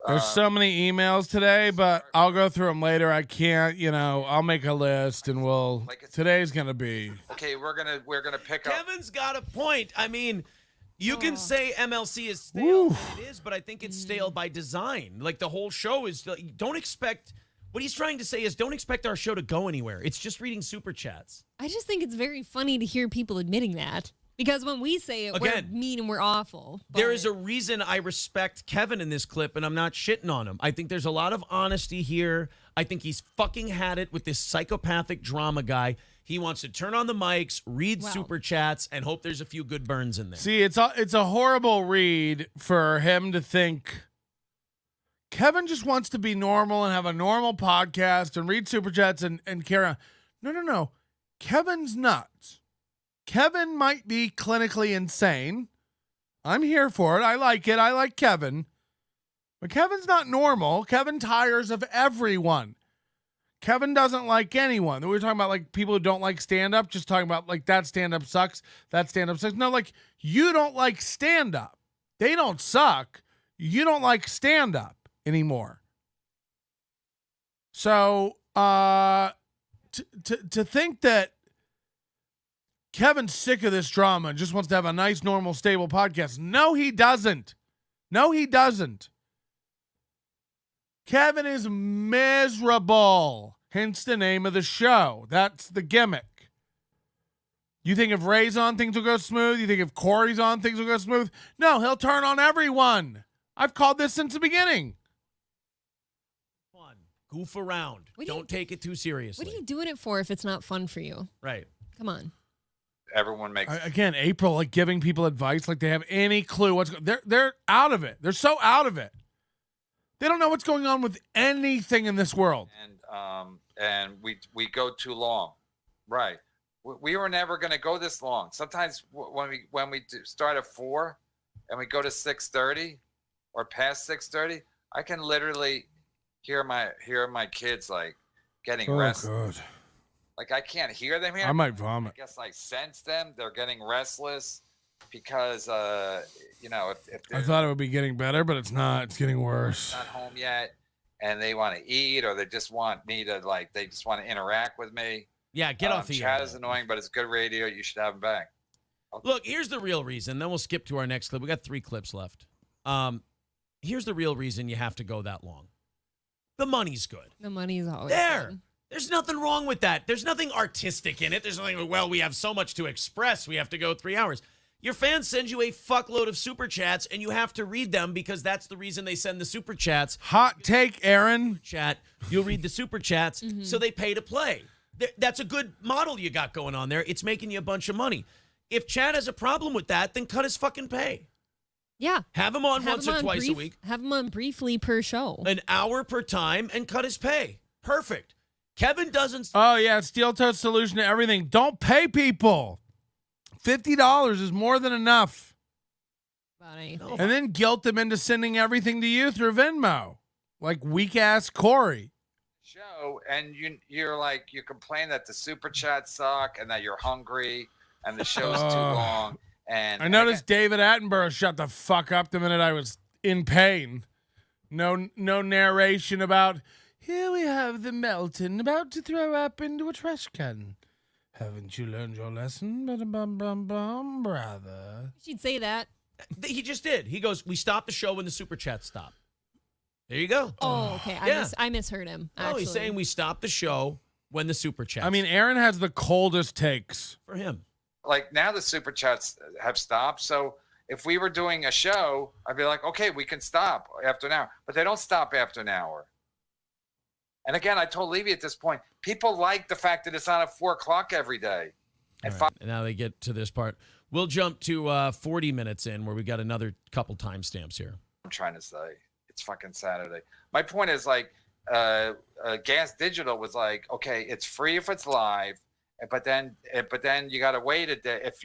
There's so many emails today, but I'll go through them later. I can't, I'll make a list and today's going to be. Okay, we're going to pick up. Kevin's got a point. I mean, you can say MLC is stale. It is, but I think it's stale by design. Like the whole show is, don't expect, what he's trying to say is don't expect our show to go anywhere. It's just reading super chats. I just think it's very funny to hear people admitting that. Because when we say it, we're mean and we're awful. There is a reason I respect Kevin in this clip, and I'm not shitting on him. I think there's a lot of honesty here. I think he's fucking had it with this psychopathic drama guy. He wants to turn on the mics, read super chats, and hope there's a few good burns in there. See, it's a horrible read for him to think Kevin just wants to be normal and have a normal podcast and read super chats and carry on. No. Kevin's nuts. Kevin might be clinically insane. I'm here for it. I like it. I like Kevin. But Kevin's not normal. Kevin tires of everyone. Kevin doesn't like anyone. We were talking about like people who don't like stand-up, just talking about like that stand-up sucks, that stand-up sucks. No, like you don't like stand-up. They don't suck. You don't like stand-up anymore. So to think that Kevin's sick of this drama and just wants to have a nice, normal, stable podcast. No, he doesn't. Kevin is miserable. Hence the name of the show. That's the gimmick. You think if Ray's on, things will go smooth? You think if Corey's on, things will go smooth? No, he'll turn on everyone. I've called this since the beginning. Fun. Goof around. Don't take it too seriously. What are you doing it for if it's not fun for you? Right. Come on. Everyone makes again, April, like giving people advice like they have any clue what's going. They're out of it. They're so out of it. They don't know what's going on with anything in this world. And we go too long, right? We were never going to go this long. Sometimes when we start at 4 and we go to 6:30 or past 6:30, I can literally hear my kids like getting restless. God. Like I can't hear them here. I might vomit. I guess I sense them. They're getting restless because if I thought it would be getting better, but it's not. It's getting worse. Not home yet, and they want to eat, or they just want me to they just want to interact with me. Yeah, get off the Chad air. is annoying, but it's good radio. You should have him back. Look, here's the real reason. Then we'll skip to our next clip. We got 3 clips left. Here's the real reason you have to go that long. The money's good. The money's always there. good. There's nothing wrong with that. There's nothing artistic in it. There's nothing, well, we have so much to express. We have to go 3 hours. Your fans send you a fuckload of super chats, and you have to read them because that's the reason they send the super chats. Hot take, Aaron. Chat. You'll read the super chats, so they pay to play. That's a good model you got going on there. It's making you a bunch of money. If Chad has a problem with that, then cut his fucking pay. Yeah. Have him on once or twice a week. Have him on briefly per show. An hour per time and cut his pay. Perfect. Kevin doesn't. Oh, yeah. Steel Toe's solution to everything. Don't pay people. $50 is more than enough. And then guilt them into sending everything to you through Venmo. Like weak-ass Corey. Show, and you're like, you complain that the super chats suck and that you're hungry and the show's too long. And I noticed David Attenborough shut the fuck up the minute I was in pain. No narration about, here we have the Melton about to throw up into a trash can. Haven't you learned your lesson? Ba-dum-bum-bum, brother. She'd say that. He just did. He goes, we stopped the show when the super chats stopped. There you go. Oh, okay. I misheard him. Oh, he's saying we stopped the show when the super chats. I mean, Aaron has the coldest takes. For him. Like now the super chats have stopped. So if we were doing a show, I'd be like, okay, we can stop after an hour. But they don't stop after an hour. And again, I told Levy at this point, people like the fact that it's on at 4 o'clock every day. And now they get to this part. We'll jump to 40 minutes in where we got another couple timestamps here. I'm trying to say it's fucking Saturday. My point is like Gas Digital was like, okay, it's free if it's live, but then you got to wait a day. If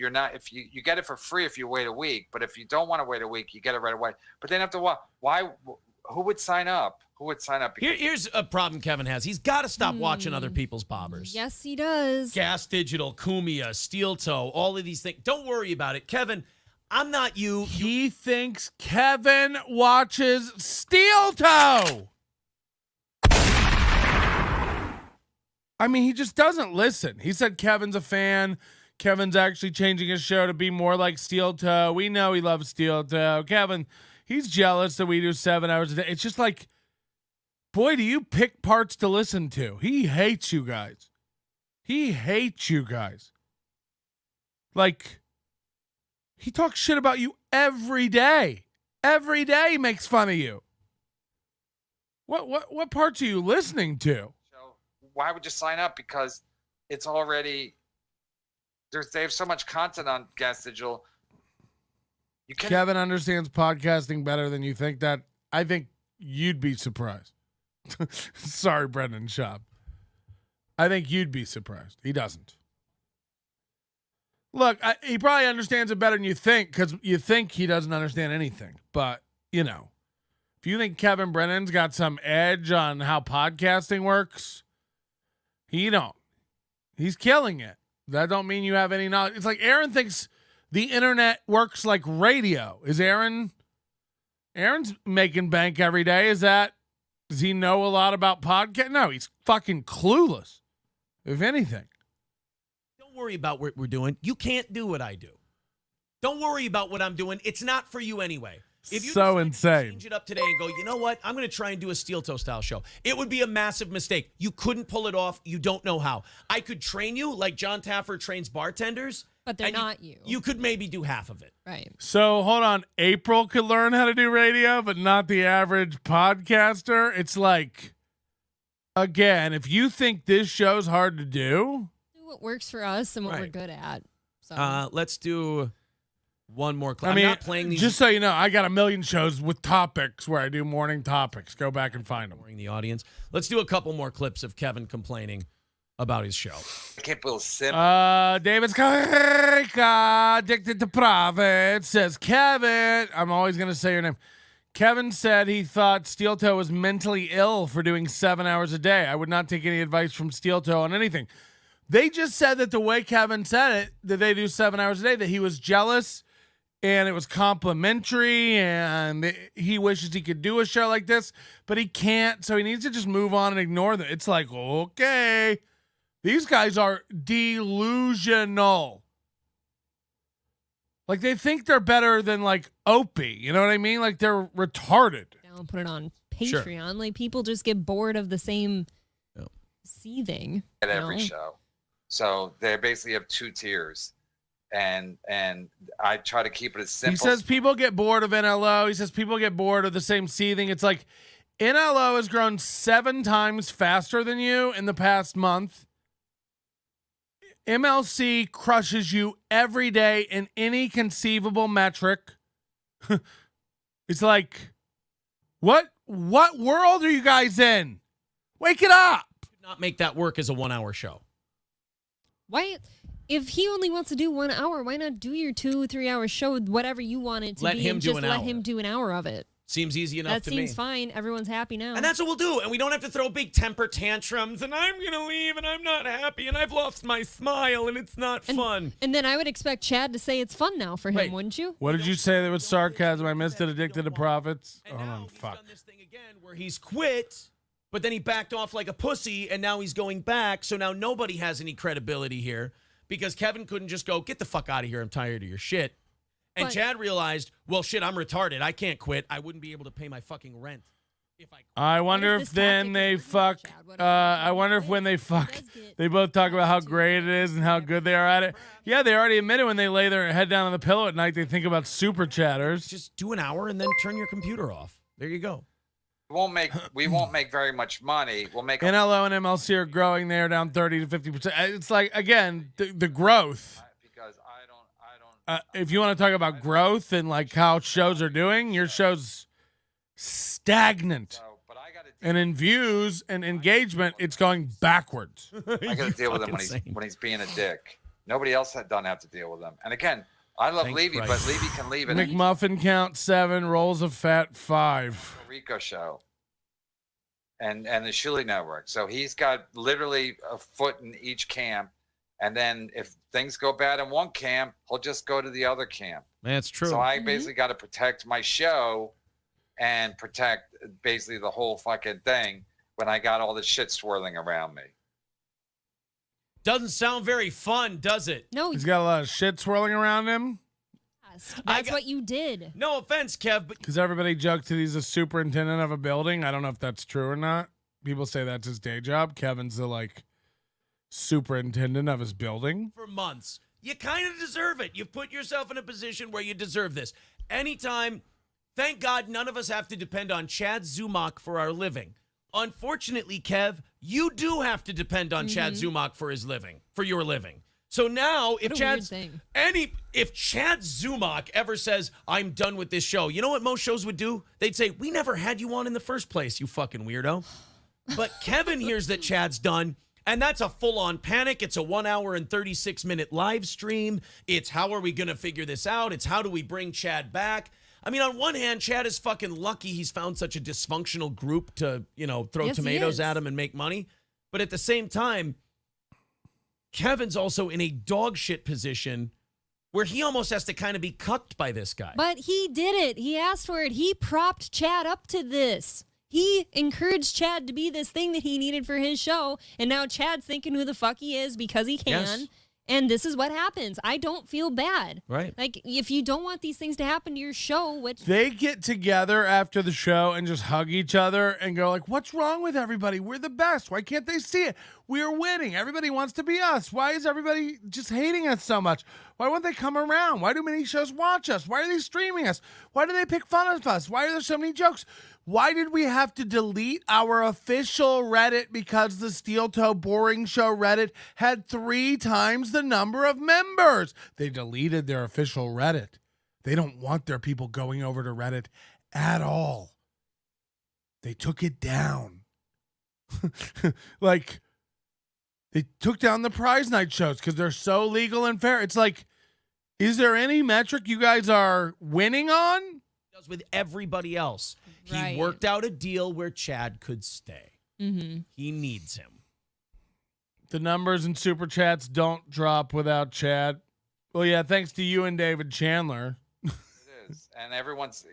you get it for free if you wait a week, but if you don't want to wait a week, you get it right away. But then after a while, who would sign up? Who would sign up? Here's a problem Kevin has. He's got to stop watching other people's bobbers. Yes, he does. Gas Digital, Kumia, Steel Toe, all of these things. Don't worry about it. Kevin, I'm not you. He thinks Kevin watches Steel Toe. I mean, he just doesn't listen. He said Kevin's a fan. Kevin's actually changing his show to be more like Steel Toe. We know he loves Steel Toe. Kevin, he's jealous that we do 7 hours a day. It's just like, boy, do you pick parts to listen to. He hates you guys. He hates you guys. Like, he talks shit about you every day. Every day he makes fun of you. What parts are you listening to? Why would you sign up? Because it's already they have so much content on Gas Digital. Kevin understands podcasting better than you think. That I think you'd be surprised. Sorry, Brendan Schaub. I think you'd be surprised. He doesn't. Look, he probably understands it better than you think because you think he doesn't understand anything. But, you know, if you think Kevin Brennan's got some edge on how podcasting works, he don't. He's killing it. That don't mean you have any knowledge. It's like Aaron thinks the internet works like radio. Is Aaron's making bank every day. Does he know a lot about podcast? No, he's fucking clueless, if anything. Don't worry about what we're doing. You can't do what I do. Don't worry about what I'm doing. It's not for you anyway. If you so insane. Change it up today and go, you know what? I'm going to try and do a Steel Toe style show. It would be a massive mistake. You couldn't pull it off. You don't know how. I could train you like John Taffer trains bartenders. But they're not you. You could maybe do half of it. Right. So hold on. April could learn how to do radio, but not the average podcaster. It's like, again, if you think this show's hard to do what works for us and what we're good at. So let's do one more clip. I mean, I'm not playing these. Just so you know, I got a million shows with topics where I do morning topics. Go back and find them. The audience. Let's do a couple more clips of Kevin complaining about his show. I can't believe simple. David Skarika, addicted to profit, says, Kevin, I'm always going to say your name. Kevin said he thought Steel Toe was mentally ill for doing 7 hours a day. I would not take any advice from Steel Toe on anything. They just said that the way Kevin said it, that they do 7 hours a day, that he was jealous and it was complimentary and he wishes he could do a show like this, but he can't. So he needs to just move on and ignore them. It's like, okay, These guys are delusional. Like, they think they're better than, like, Opie. You know what I mean? Like, they're retarded. I'll put it on Patreon. Like, people just get bored of the same seething. At every show. So they basically have 2 tiers. And I try to keep it as simple. He says people get bored of NLO. He says people get bored of the same seething. It's like NLO has grown 7 times faster than you in the past month. MLC crushes you every day in any conceivable metric. It's like, what world are you guys in? Wake it up. Not make that work as a 1-hour show. Why? If he only wants to do 1 hour, why not do your 2-3 hour show, whatever you want it to Let be, him and do just an let hour. him do an hour of it. Seems easy enough That to me. seems fine. Everyone's happy now. And that's what we'll do. And we don't have to throw big temper tantrums. And I'm going to leave and I'm not happy. And I've lost my smile and it's not fun. And then I would expect Chad to say it's fun now for him, wouldn't you? What did you say that was sarcasm? I missed it. Addicted to profits. Hold on, fuck. Where he's quit, but then he backed off like a pussy. And now he's going back. So now nobody has any credibility here because Kevin couldn't just go, get the fuck out of here. I'm tired of your shit. And But- Chad realized, well, shit, I'm retarded. I can't quit. I wouldn't be able to pay my fucking rent. I wonder if then they fuck. I wonder if when they fuck, they both talk about how great it is and how good they are at it. Yeah, they already admitted when they lay their head down on the pillow at night, they think about super chatters. Just do an hour and then turn your computer off. There you go. We won't make very much money. We'll make NLO and MLC are growing. They are down 30 to 50%. It's like, again, the growth. because If you want to talk about growth and like how shows are doing, your show's stagnant. And in views and engagement, it's going backwards. I got to deal with him when he's being a dick. Nobody else doesn't have to deal with him. And again, I love Levy, but Levy can leave it. McMuffin count 7, rolls of fat 5. Rico show and the Shuli Network. So he's got literally a foot in each camp. And then if things go bad in one camp, he'll just go to the other camp. That's true. So I basically got to protect my show and protect basically the whole fucking thing when I got all this shit swirling around me. Doesn't sound very fun, does it? No. He's got a lot of shit swirling around him. That's what you did. No offense, Kev, but Because everybody jokes that he's a superintendent of a building. I don't know if that's true or not. People say that's his day job. Kevin's the like superintendent of his building. for months. You kind of deserve it. You've put yourself in a position where you deserve this. Anytime, thank God none of us have to depend on Chad Zumach for our living. Unfortunately, Kev, you do have to depend on Chad Zumach for your living. So now, if Chad Zumach ever says, I'm done with this show, you know what most shows would do? They'd say, we never had you on in the first place, you fucking weirdo. But Kevin hears that Chad's done, and that's a full-on panic. It's a 1 hour and 36-minute live stream. It's how are we going to figure this out? It's how do we bring Chad back? I mean, on one hand, Chad is fucking lucky he's found such a dysfunctional group to, throw tomatoes at him and make money. But at the same time, Kevin's also in a dog shit position where he almost has to kind of be cucked by this guy. But he did it. He asked for it. He propped Chad up to this. He encouraged Chad to be this thing that he needed for his show. And now Chad's thinking who the fuck he is because he can. Yes. And this is what happens. I don't feel bad. Right. Like, if you don't want these things to happen to your show, which... They get together after the show and just hug each other and go like, what's wrong with everybody? We're the best. Why can't they see it? We're winning. Everybody wants to be us. Why is everybody just hating us so much? Why won't they come around? Why do many shows watch us? Why are they streaming us? Why do they pick fun of us? Why are there so many jokes? Why did we have to delete our official Reddit because the Steel Toe Boring Show Reddit had 3 times the number of members? They deleted their official Reddit. They don't want their people going over to Reddit at all. They took it down. Like, they took down the prize night shows because they're so legal and fair. It's like, is there any metric you guys are winning on? With everybody else. Right. He worked out a deal where Chad could stay. Mm-hmm. He needs him. The numbers and super chats don't drop without Chad. Well, yeah, thanks to you and David Chandler. It is. And everyone's,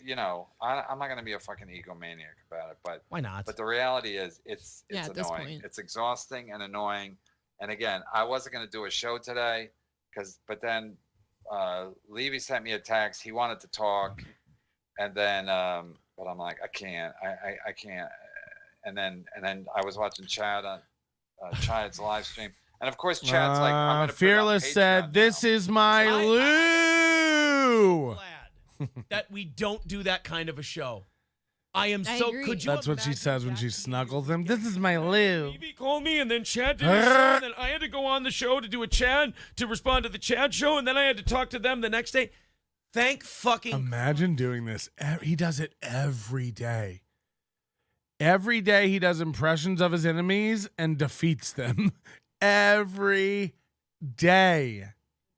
I'm not going to be a fucking egomaniac about it, but why not? But the reality is it's at this annoying. point. It's exhausting and annoying. And again, I wasn't going to do a show today but then Levy sent me a text. He wanted to talk. And then, but I'm like, I can't. I can't. And then I was watching Chad on Chad's live stream. And of course, Chad's like, I'm going to Fearless said, "This is my Lou." Glad that we don't do that kind of a show. I am I so. agree. Could you? That's what she says when she snuggles him. This is my Lou. Levy called me, and then Chad did a show, and then I had to go on the show to do a Chad to respond to the Chad show, and then I had to talk to them the next day. Thank fucking. Imagine doing this. He does it every day. Every day he does impressions of his enemies and defeats them. Every day.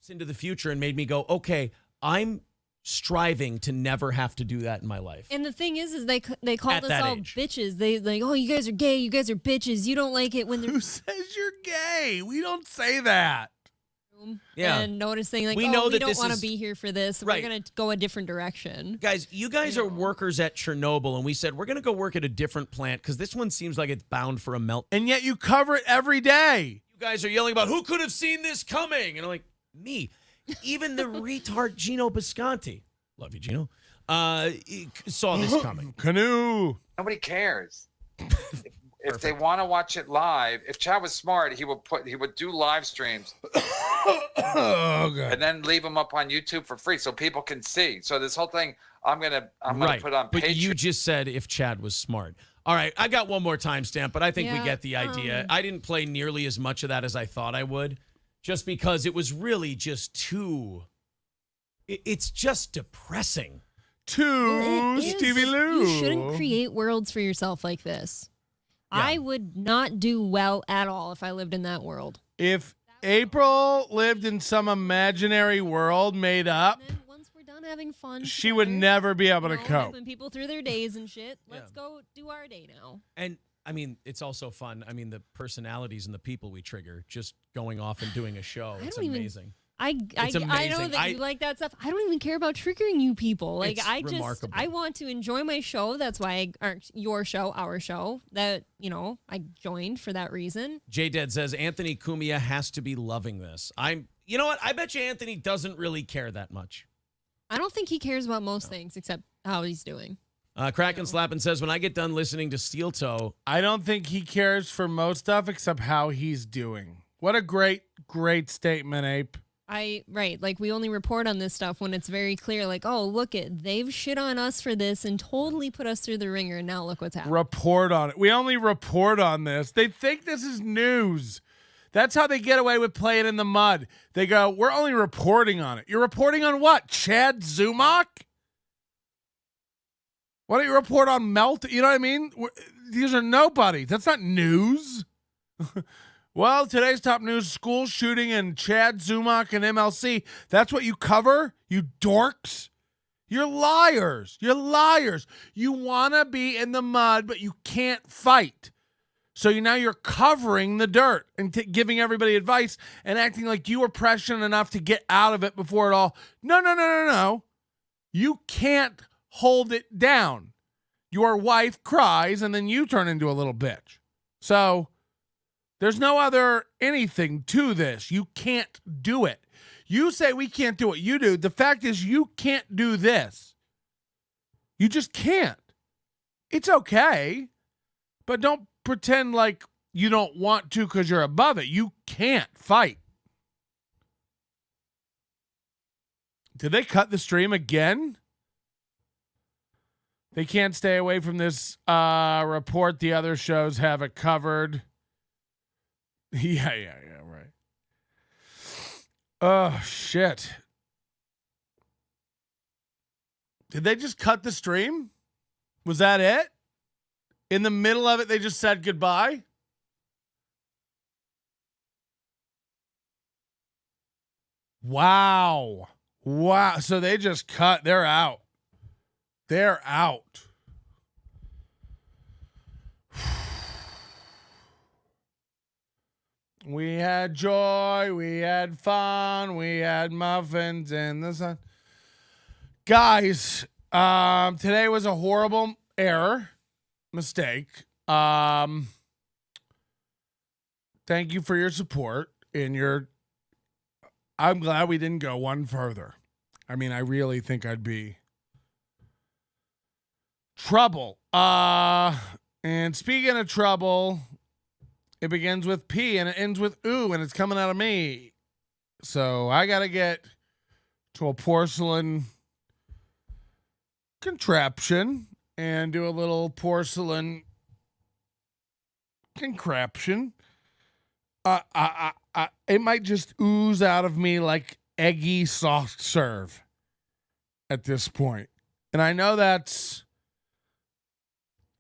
Into the future and made me go, okay, I'm striving to never have to do that in my life. And the thing is they called us all age. bitches. They like, oh, you guys are gay. You guys are bitches. You don't like it when they're. Who says you're gay? We don't say that. Yeah. And noticing like, We oh, know we that don't this want to is- be here for this. Right. We're going to go a different direction. Guys, you guys are workers at Chernobyl, and we said we're going to go work at a different plant because this one seems like it's bound for a melt. And yet you cover it every day. You guys are yelling about who could have seen this coming, and I'm like, me. Even the retard Gino Bisconti, love you, Gino, saw this coming. Canoe. Nobody cares. If they want to watch it live, if Chad was smart, he would do live streams and then leave them up on YouTube for free so people can see. So this whole thing, I'm gonna put on But Patreon. you just said if Chad was smart. All right, I got one more timestamp, but I think we Yeah, get the idea. I didn't play nearly as much of that as I thought I would, just because it was really just too. It's just depressing. Well, it is. Stevie Lou. You shouldn't create worlds for yourself like this. Yeah. I would not do well at all if I lived in that world. If April lived in some imaginary world made up, And then once we're done having fun, she would never be able to cope. helping people through their days and shit. Let's go do our day now. And I mean, it's also fun. I mean, the personalities and the people we trigger just going off and doing a show. It's don't even- amazing. I know amazing. that you like that stuff. I don't even care about triggering you people. Like It's remarkable. I want to enjoy my show. That's why your show, our show, that I joined for that reason. J-Dead says Anthony Cumia has to be loving this. You know what? I bet you Anthony doesn't really care that much. I don't think he cares about most things except how he's doing. Kraken Slappin says, when I get done listening to Steel Toe, I don't think he cares for most stuff except how he's doing. What a great statement, Ape. Right. Like, we only report on this stuff when it's very clear, like, oh, look they've shit on us for this and totally put us through the ringer, and now look what's happening. Report on it. We only report on this. They think this is news. That's how they get away with playing in the mud. They go, we're only reporting on it. You're reporting on what? Chad Zumach? Why don't you report on Melton? You know what I mean? These are nobody. That's not news. Well, today's top news, school shooting and Chad Zumach and MLC. That's what you cover, you dorks? You're liars. You're liars. You want to be in the mud, but you can't fight. So now you're covering the dirt and giving everybody advice and acting like you were prescient enough to get out of it before it all. No. You can't hold it down. Your wife cries and then you turn into a little bitch. So there's no other anything to this. You can't do it. You say we can't do what you do. The fact is you can't do this. You just can't. It's okay, but don't pretend like you don't want to because you're above it. You can't fight. Did they cut the stream again? They can't stay away from this report. The other shows have it covered. Yeah, right. Oh, shit. Did they just cut the stream? Was that it? In the middle of it, they just said goodbye? Wow. So they just cut. They're out. They're out. We had joy, we had fun, we had muffins in the sun. Guys, today was a horrible thank you for your support and I'm glad we didn't go one further. I mean, I really think I'd be trouble. And speaking of trouble, it begins with P and it ends with ooh, and it's coming out of me. So I got to get to a porcelain contraption and do a little porcelain contraption. It might just ooze out of me like eggy soft serve at this point. And I know that's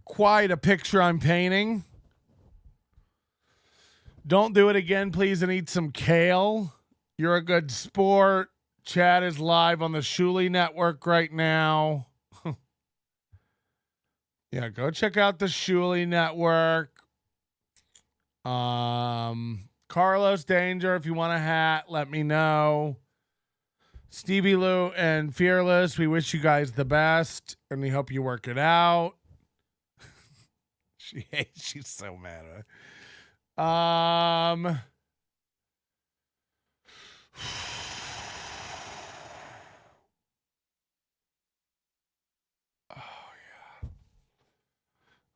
quite a picture I'm painting. Don't do it again, please, and eat some kale. You're a good sport. Chad is live on the Shuli Network right now. Yeah, go check out the Shuli Network. Carlos Danger, if you want a hat, let me know. Stevie Lou and Fearless, we wish you guys the best, and we hope you work it out. She's so mad at her.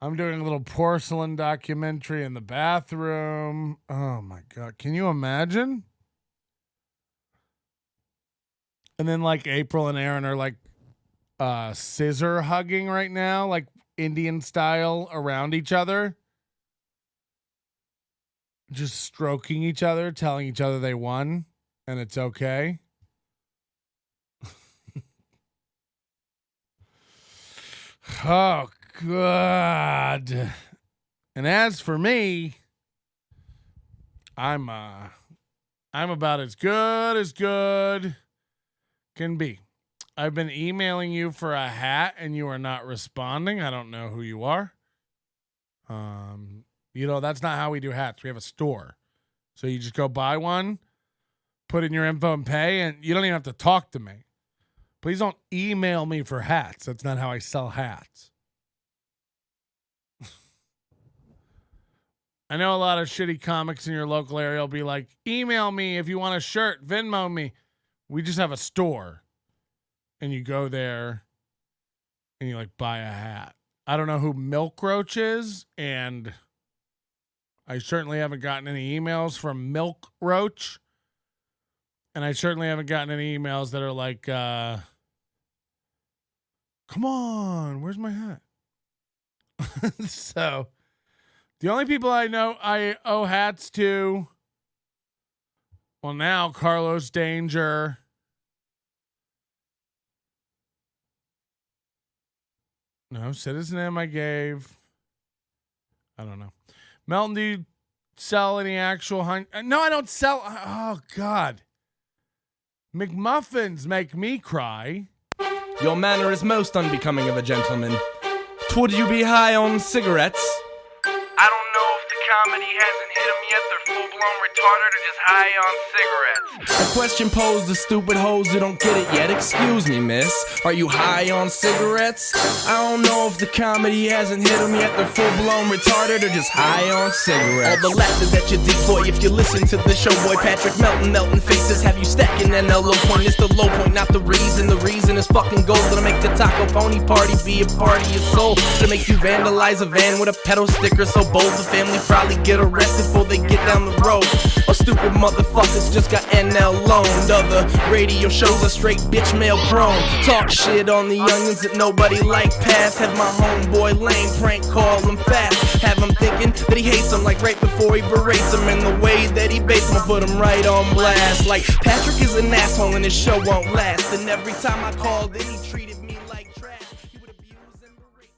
I'm doing a little porcelain documentary in the bathroom. Oh my God. Can you imagine? And then like April and Aaron are like scissor hugging right now, like Indian style around each other. Just stroking each other, telling each other they won and it's okay. Oh, God. And as for me, I'm about as good can be. I've been emailing you for a hat and you are not responding. I don't know who you are. That's not how we do hats. We have a store. So you just go buy one, put in your info and pay, and you don't even have to talk to me. Please don't email me for hats. That's not how I sell hats. I know a lot of shitty comics in your local area will be like, email me if you want a shirt, Venmo me. We just have a store. And you go there and you like buy a hat. I don't know who Milk Roach is, and I certainly haven't gotten any emails from Milk Roach. And I certainly haven't gotten any emails that are like, come on, where's my hat? So the only people I know I owe hats to, well, now Carlos Danger. No, Citizen M I gave. I don't know. Melton, do you sell any actual No, I don't sell. Oh, God. McMuffins make me cry. Your manner is most unbecoming of a gentleman. Would you be high on cigarettes? I don't know if the comedy hasn't hit them yet. They're full-blown retarded or just high on cigarettes. A question posed to stupid hoes who don't get it yet. Excuse me, miss. Are you high on cigarettes? I don't know if the comedy hasn't hit them yet. They're full-blown retarded or just high on cigarettes. All the laughter that you decoy if you listen to the show, boy. Patrick Melton faces have you stacking an low point. It's the low point, not the reason. The reason is fucking gold. Gonna make the Taco Pony party be a party of soul. To make you vandalize a van with a pedal sticker so bold the family probably get arrested before they get down the road. Oh, stupid motherfuckers just got NL loaned. Other radio shows are straight bitch mail prone. Talk shit on the onions that nobody like past. Have my homeboy lame prank call him fast. Have him thinking that he hates him like right before he berates him. And the way that he baits him, I put him right on blast. Like Patrick is an asshole and his show won't last. And every time I called, then he treated me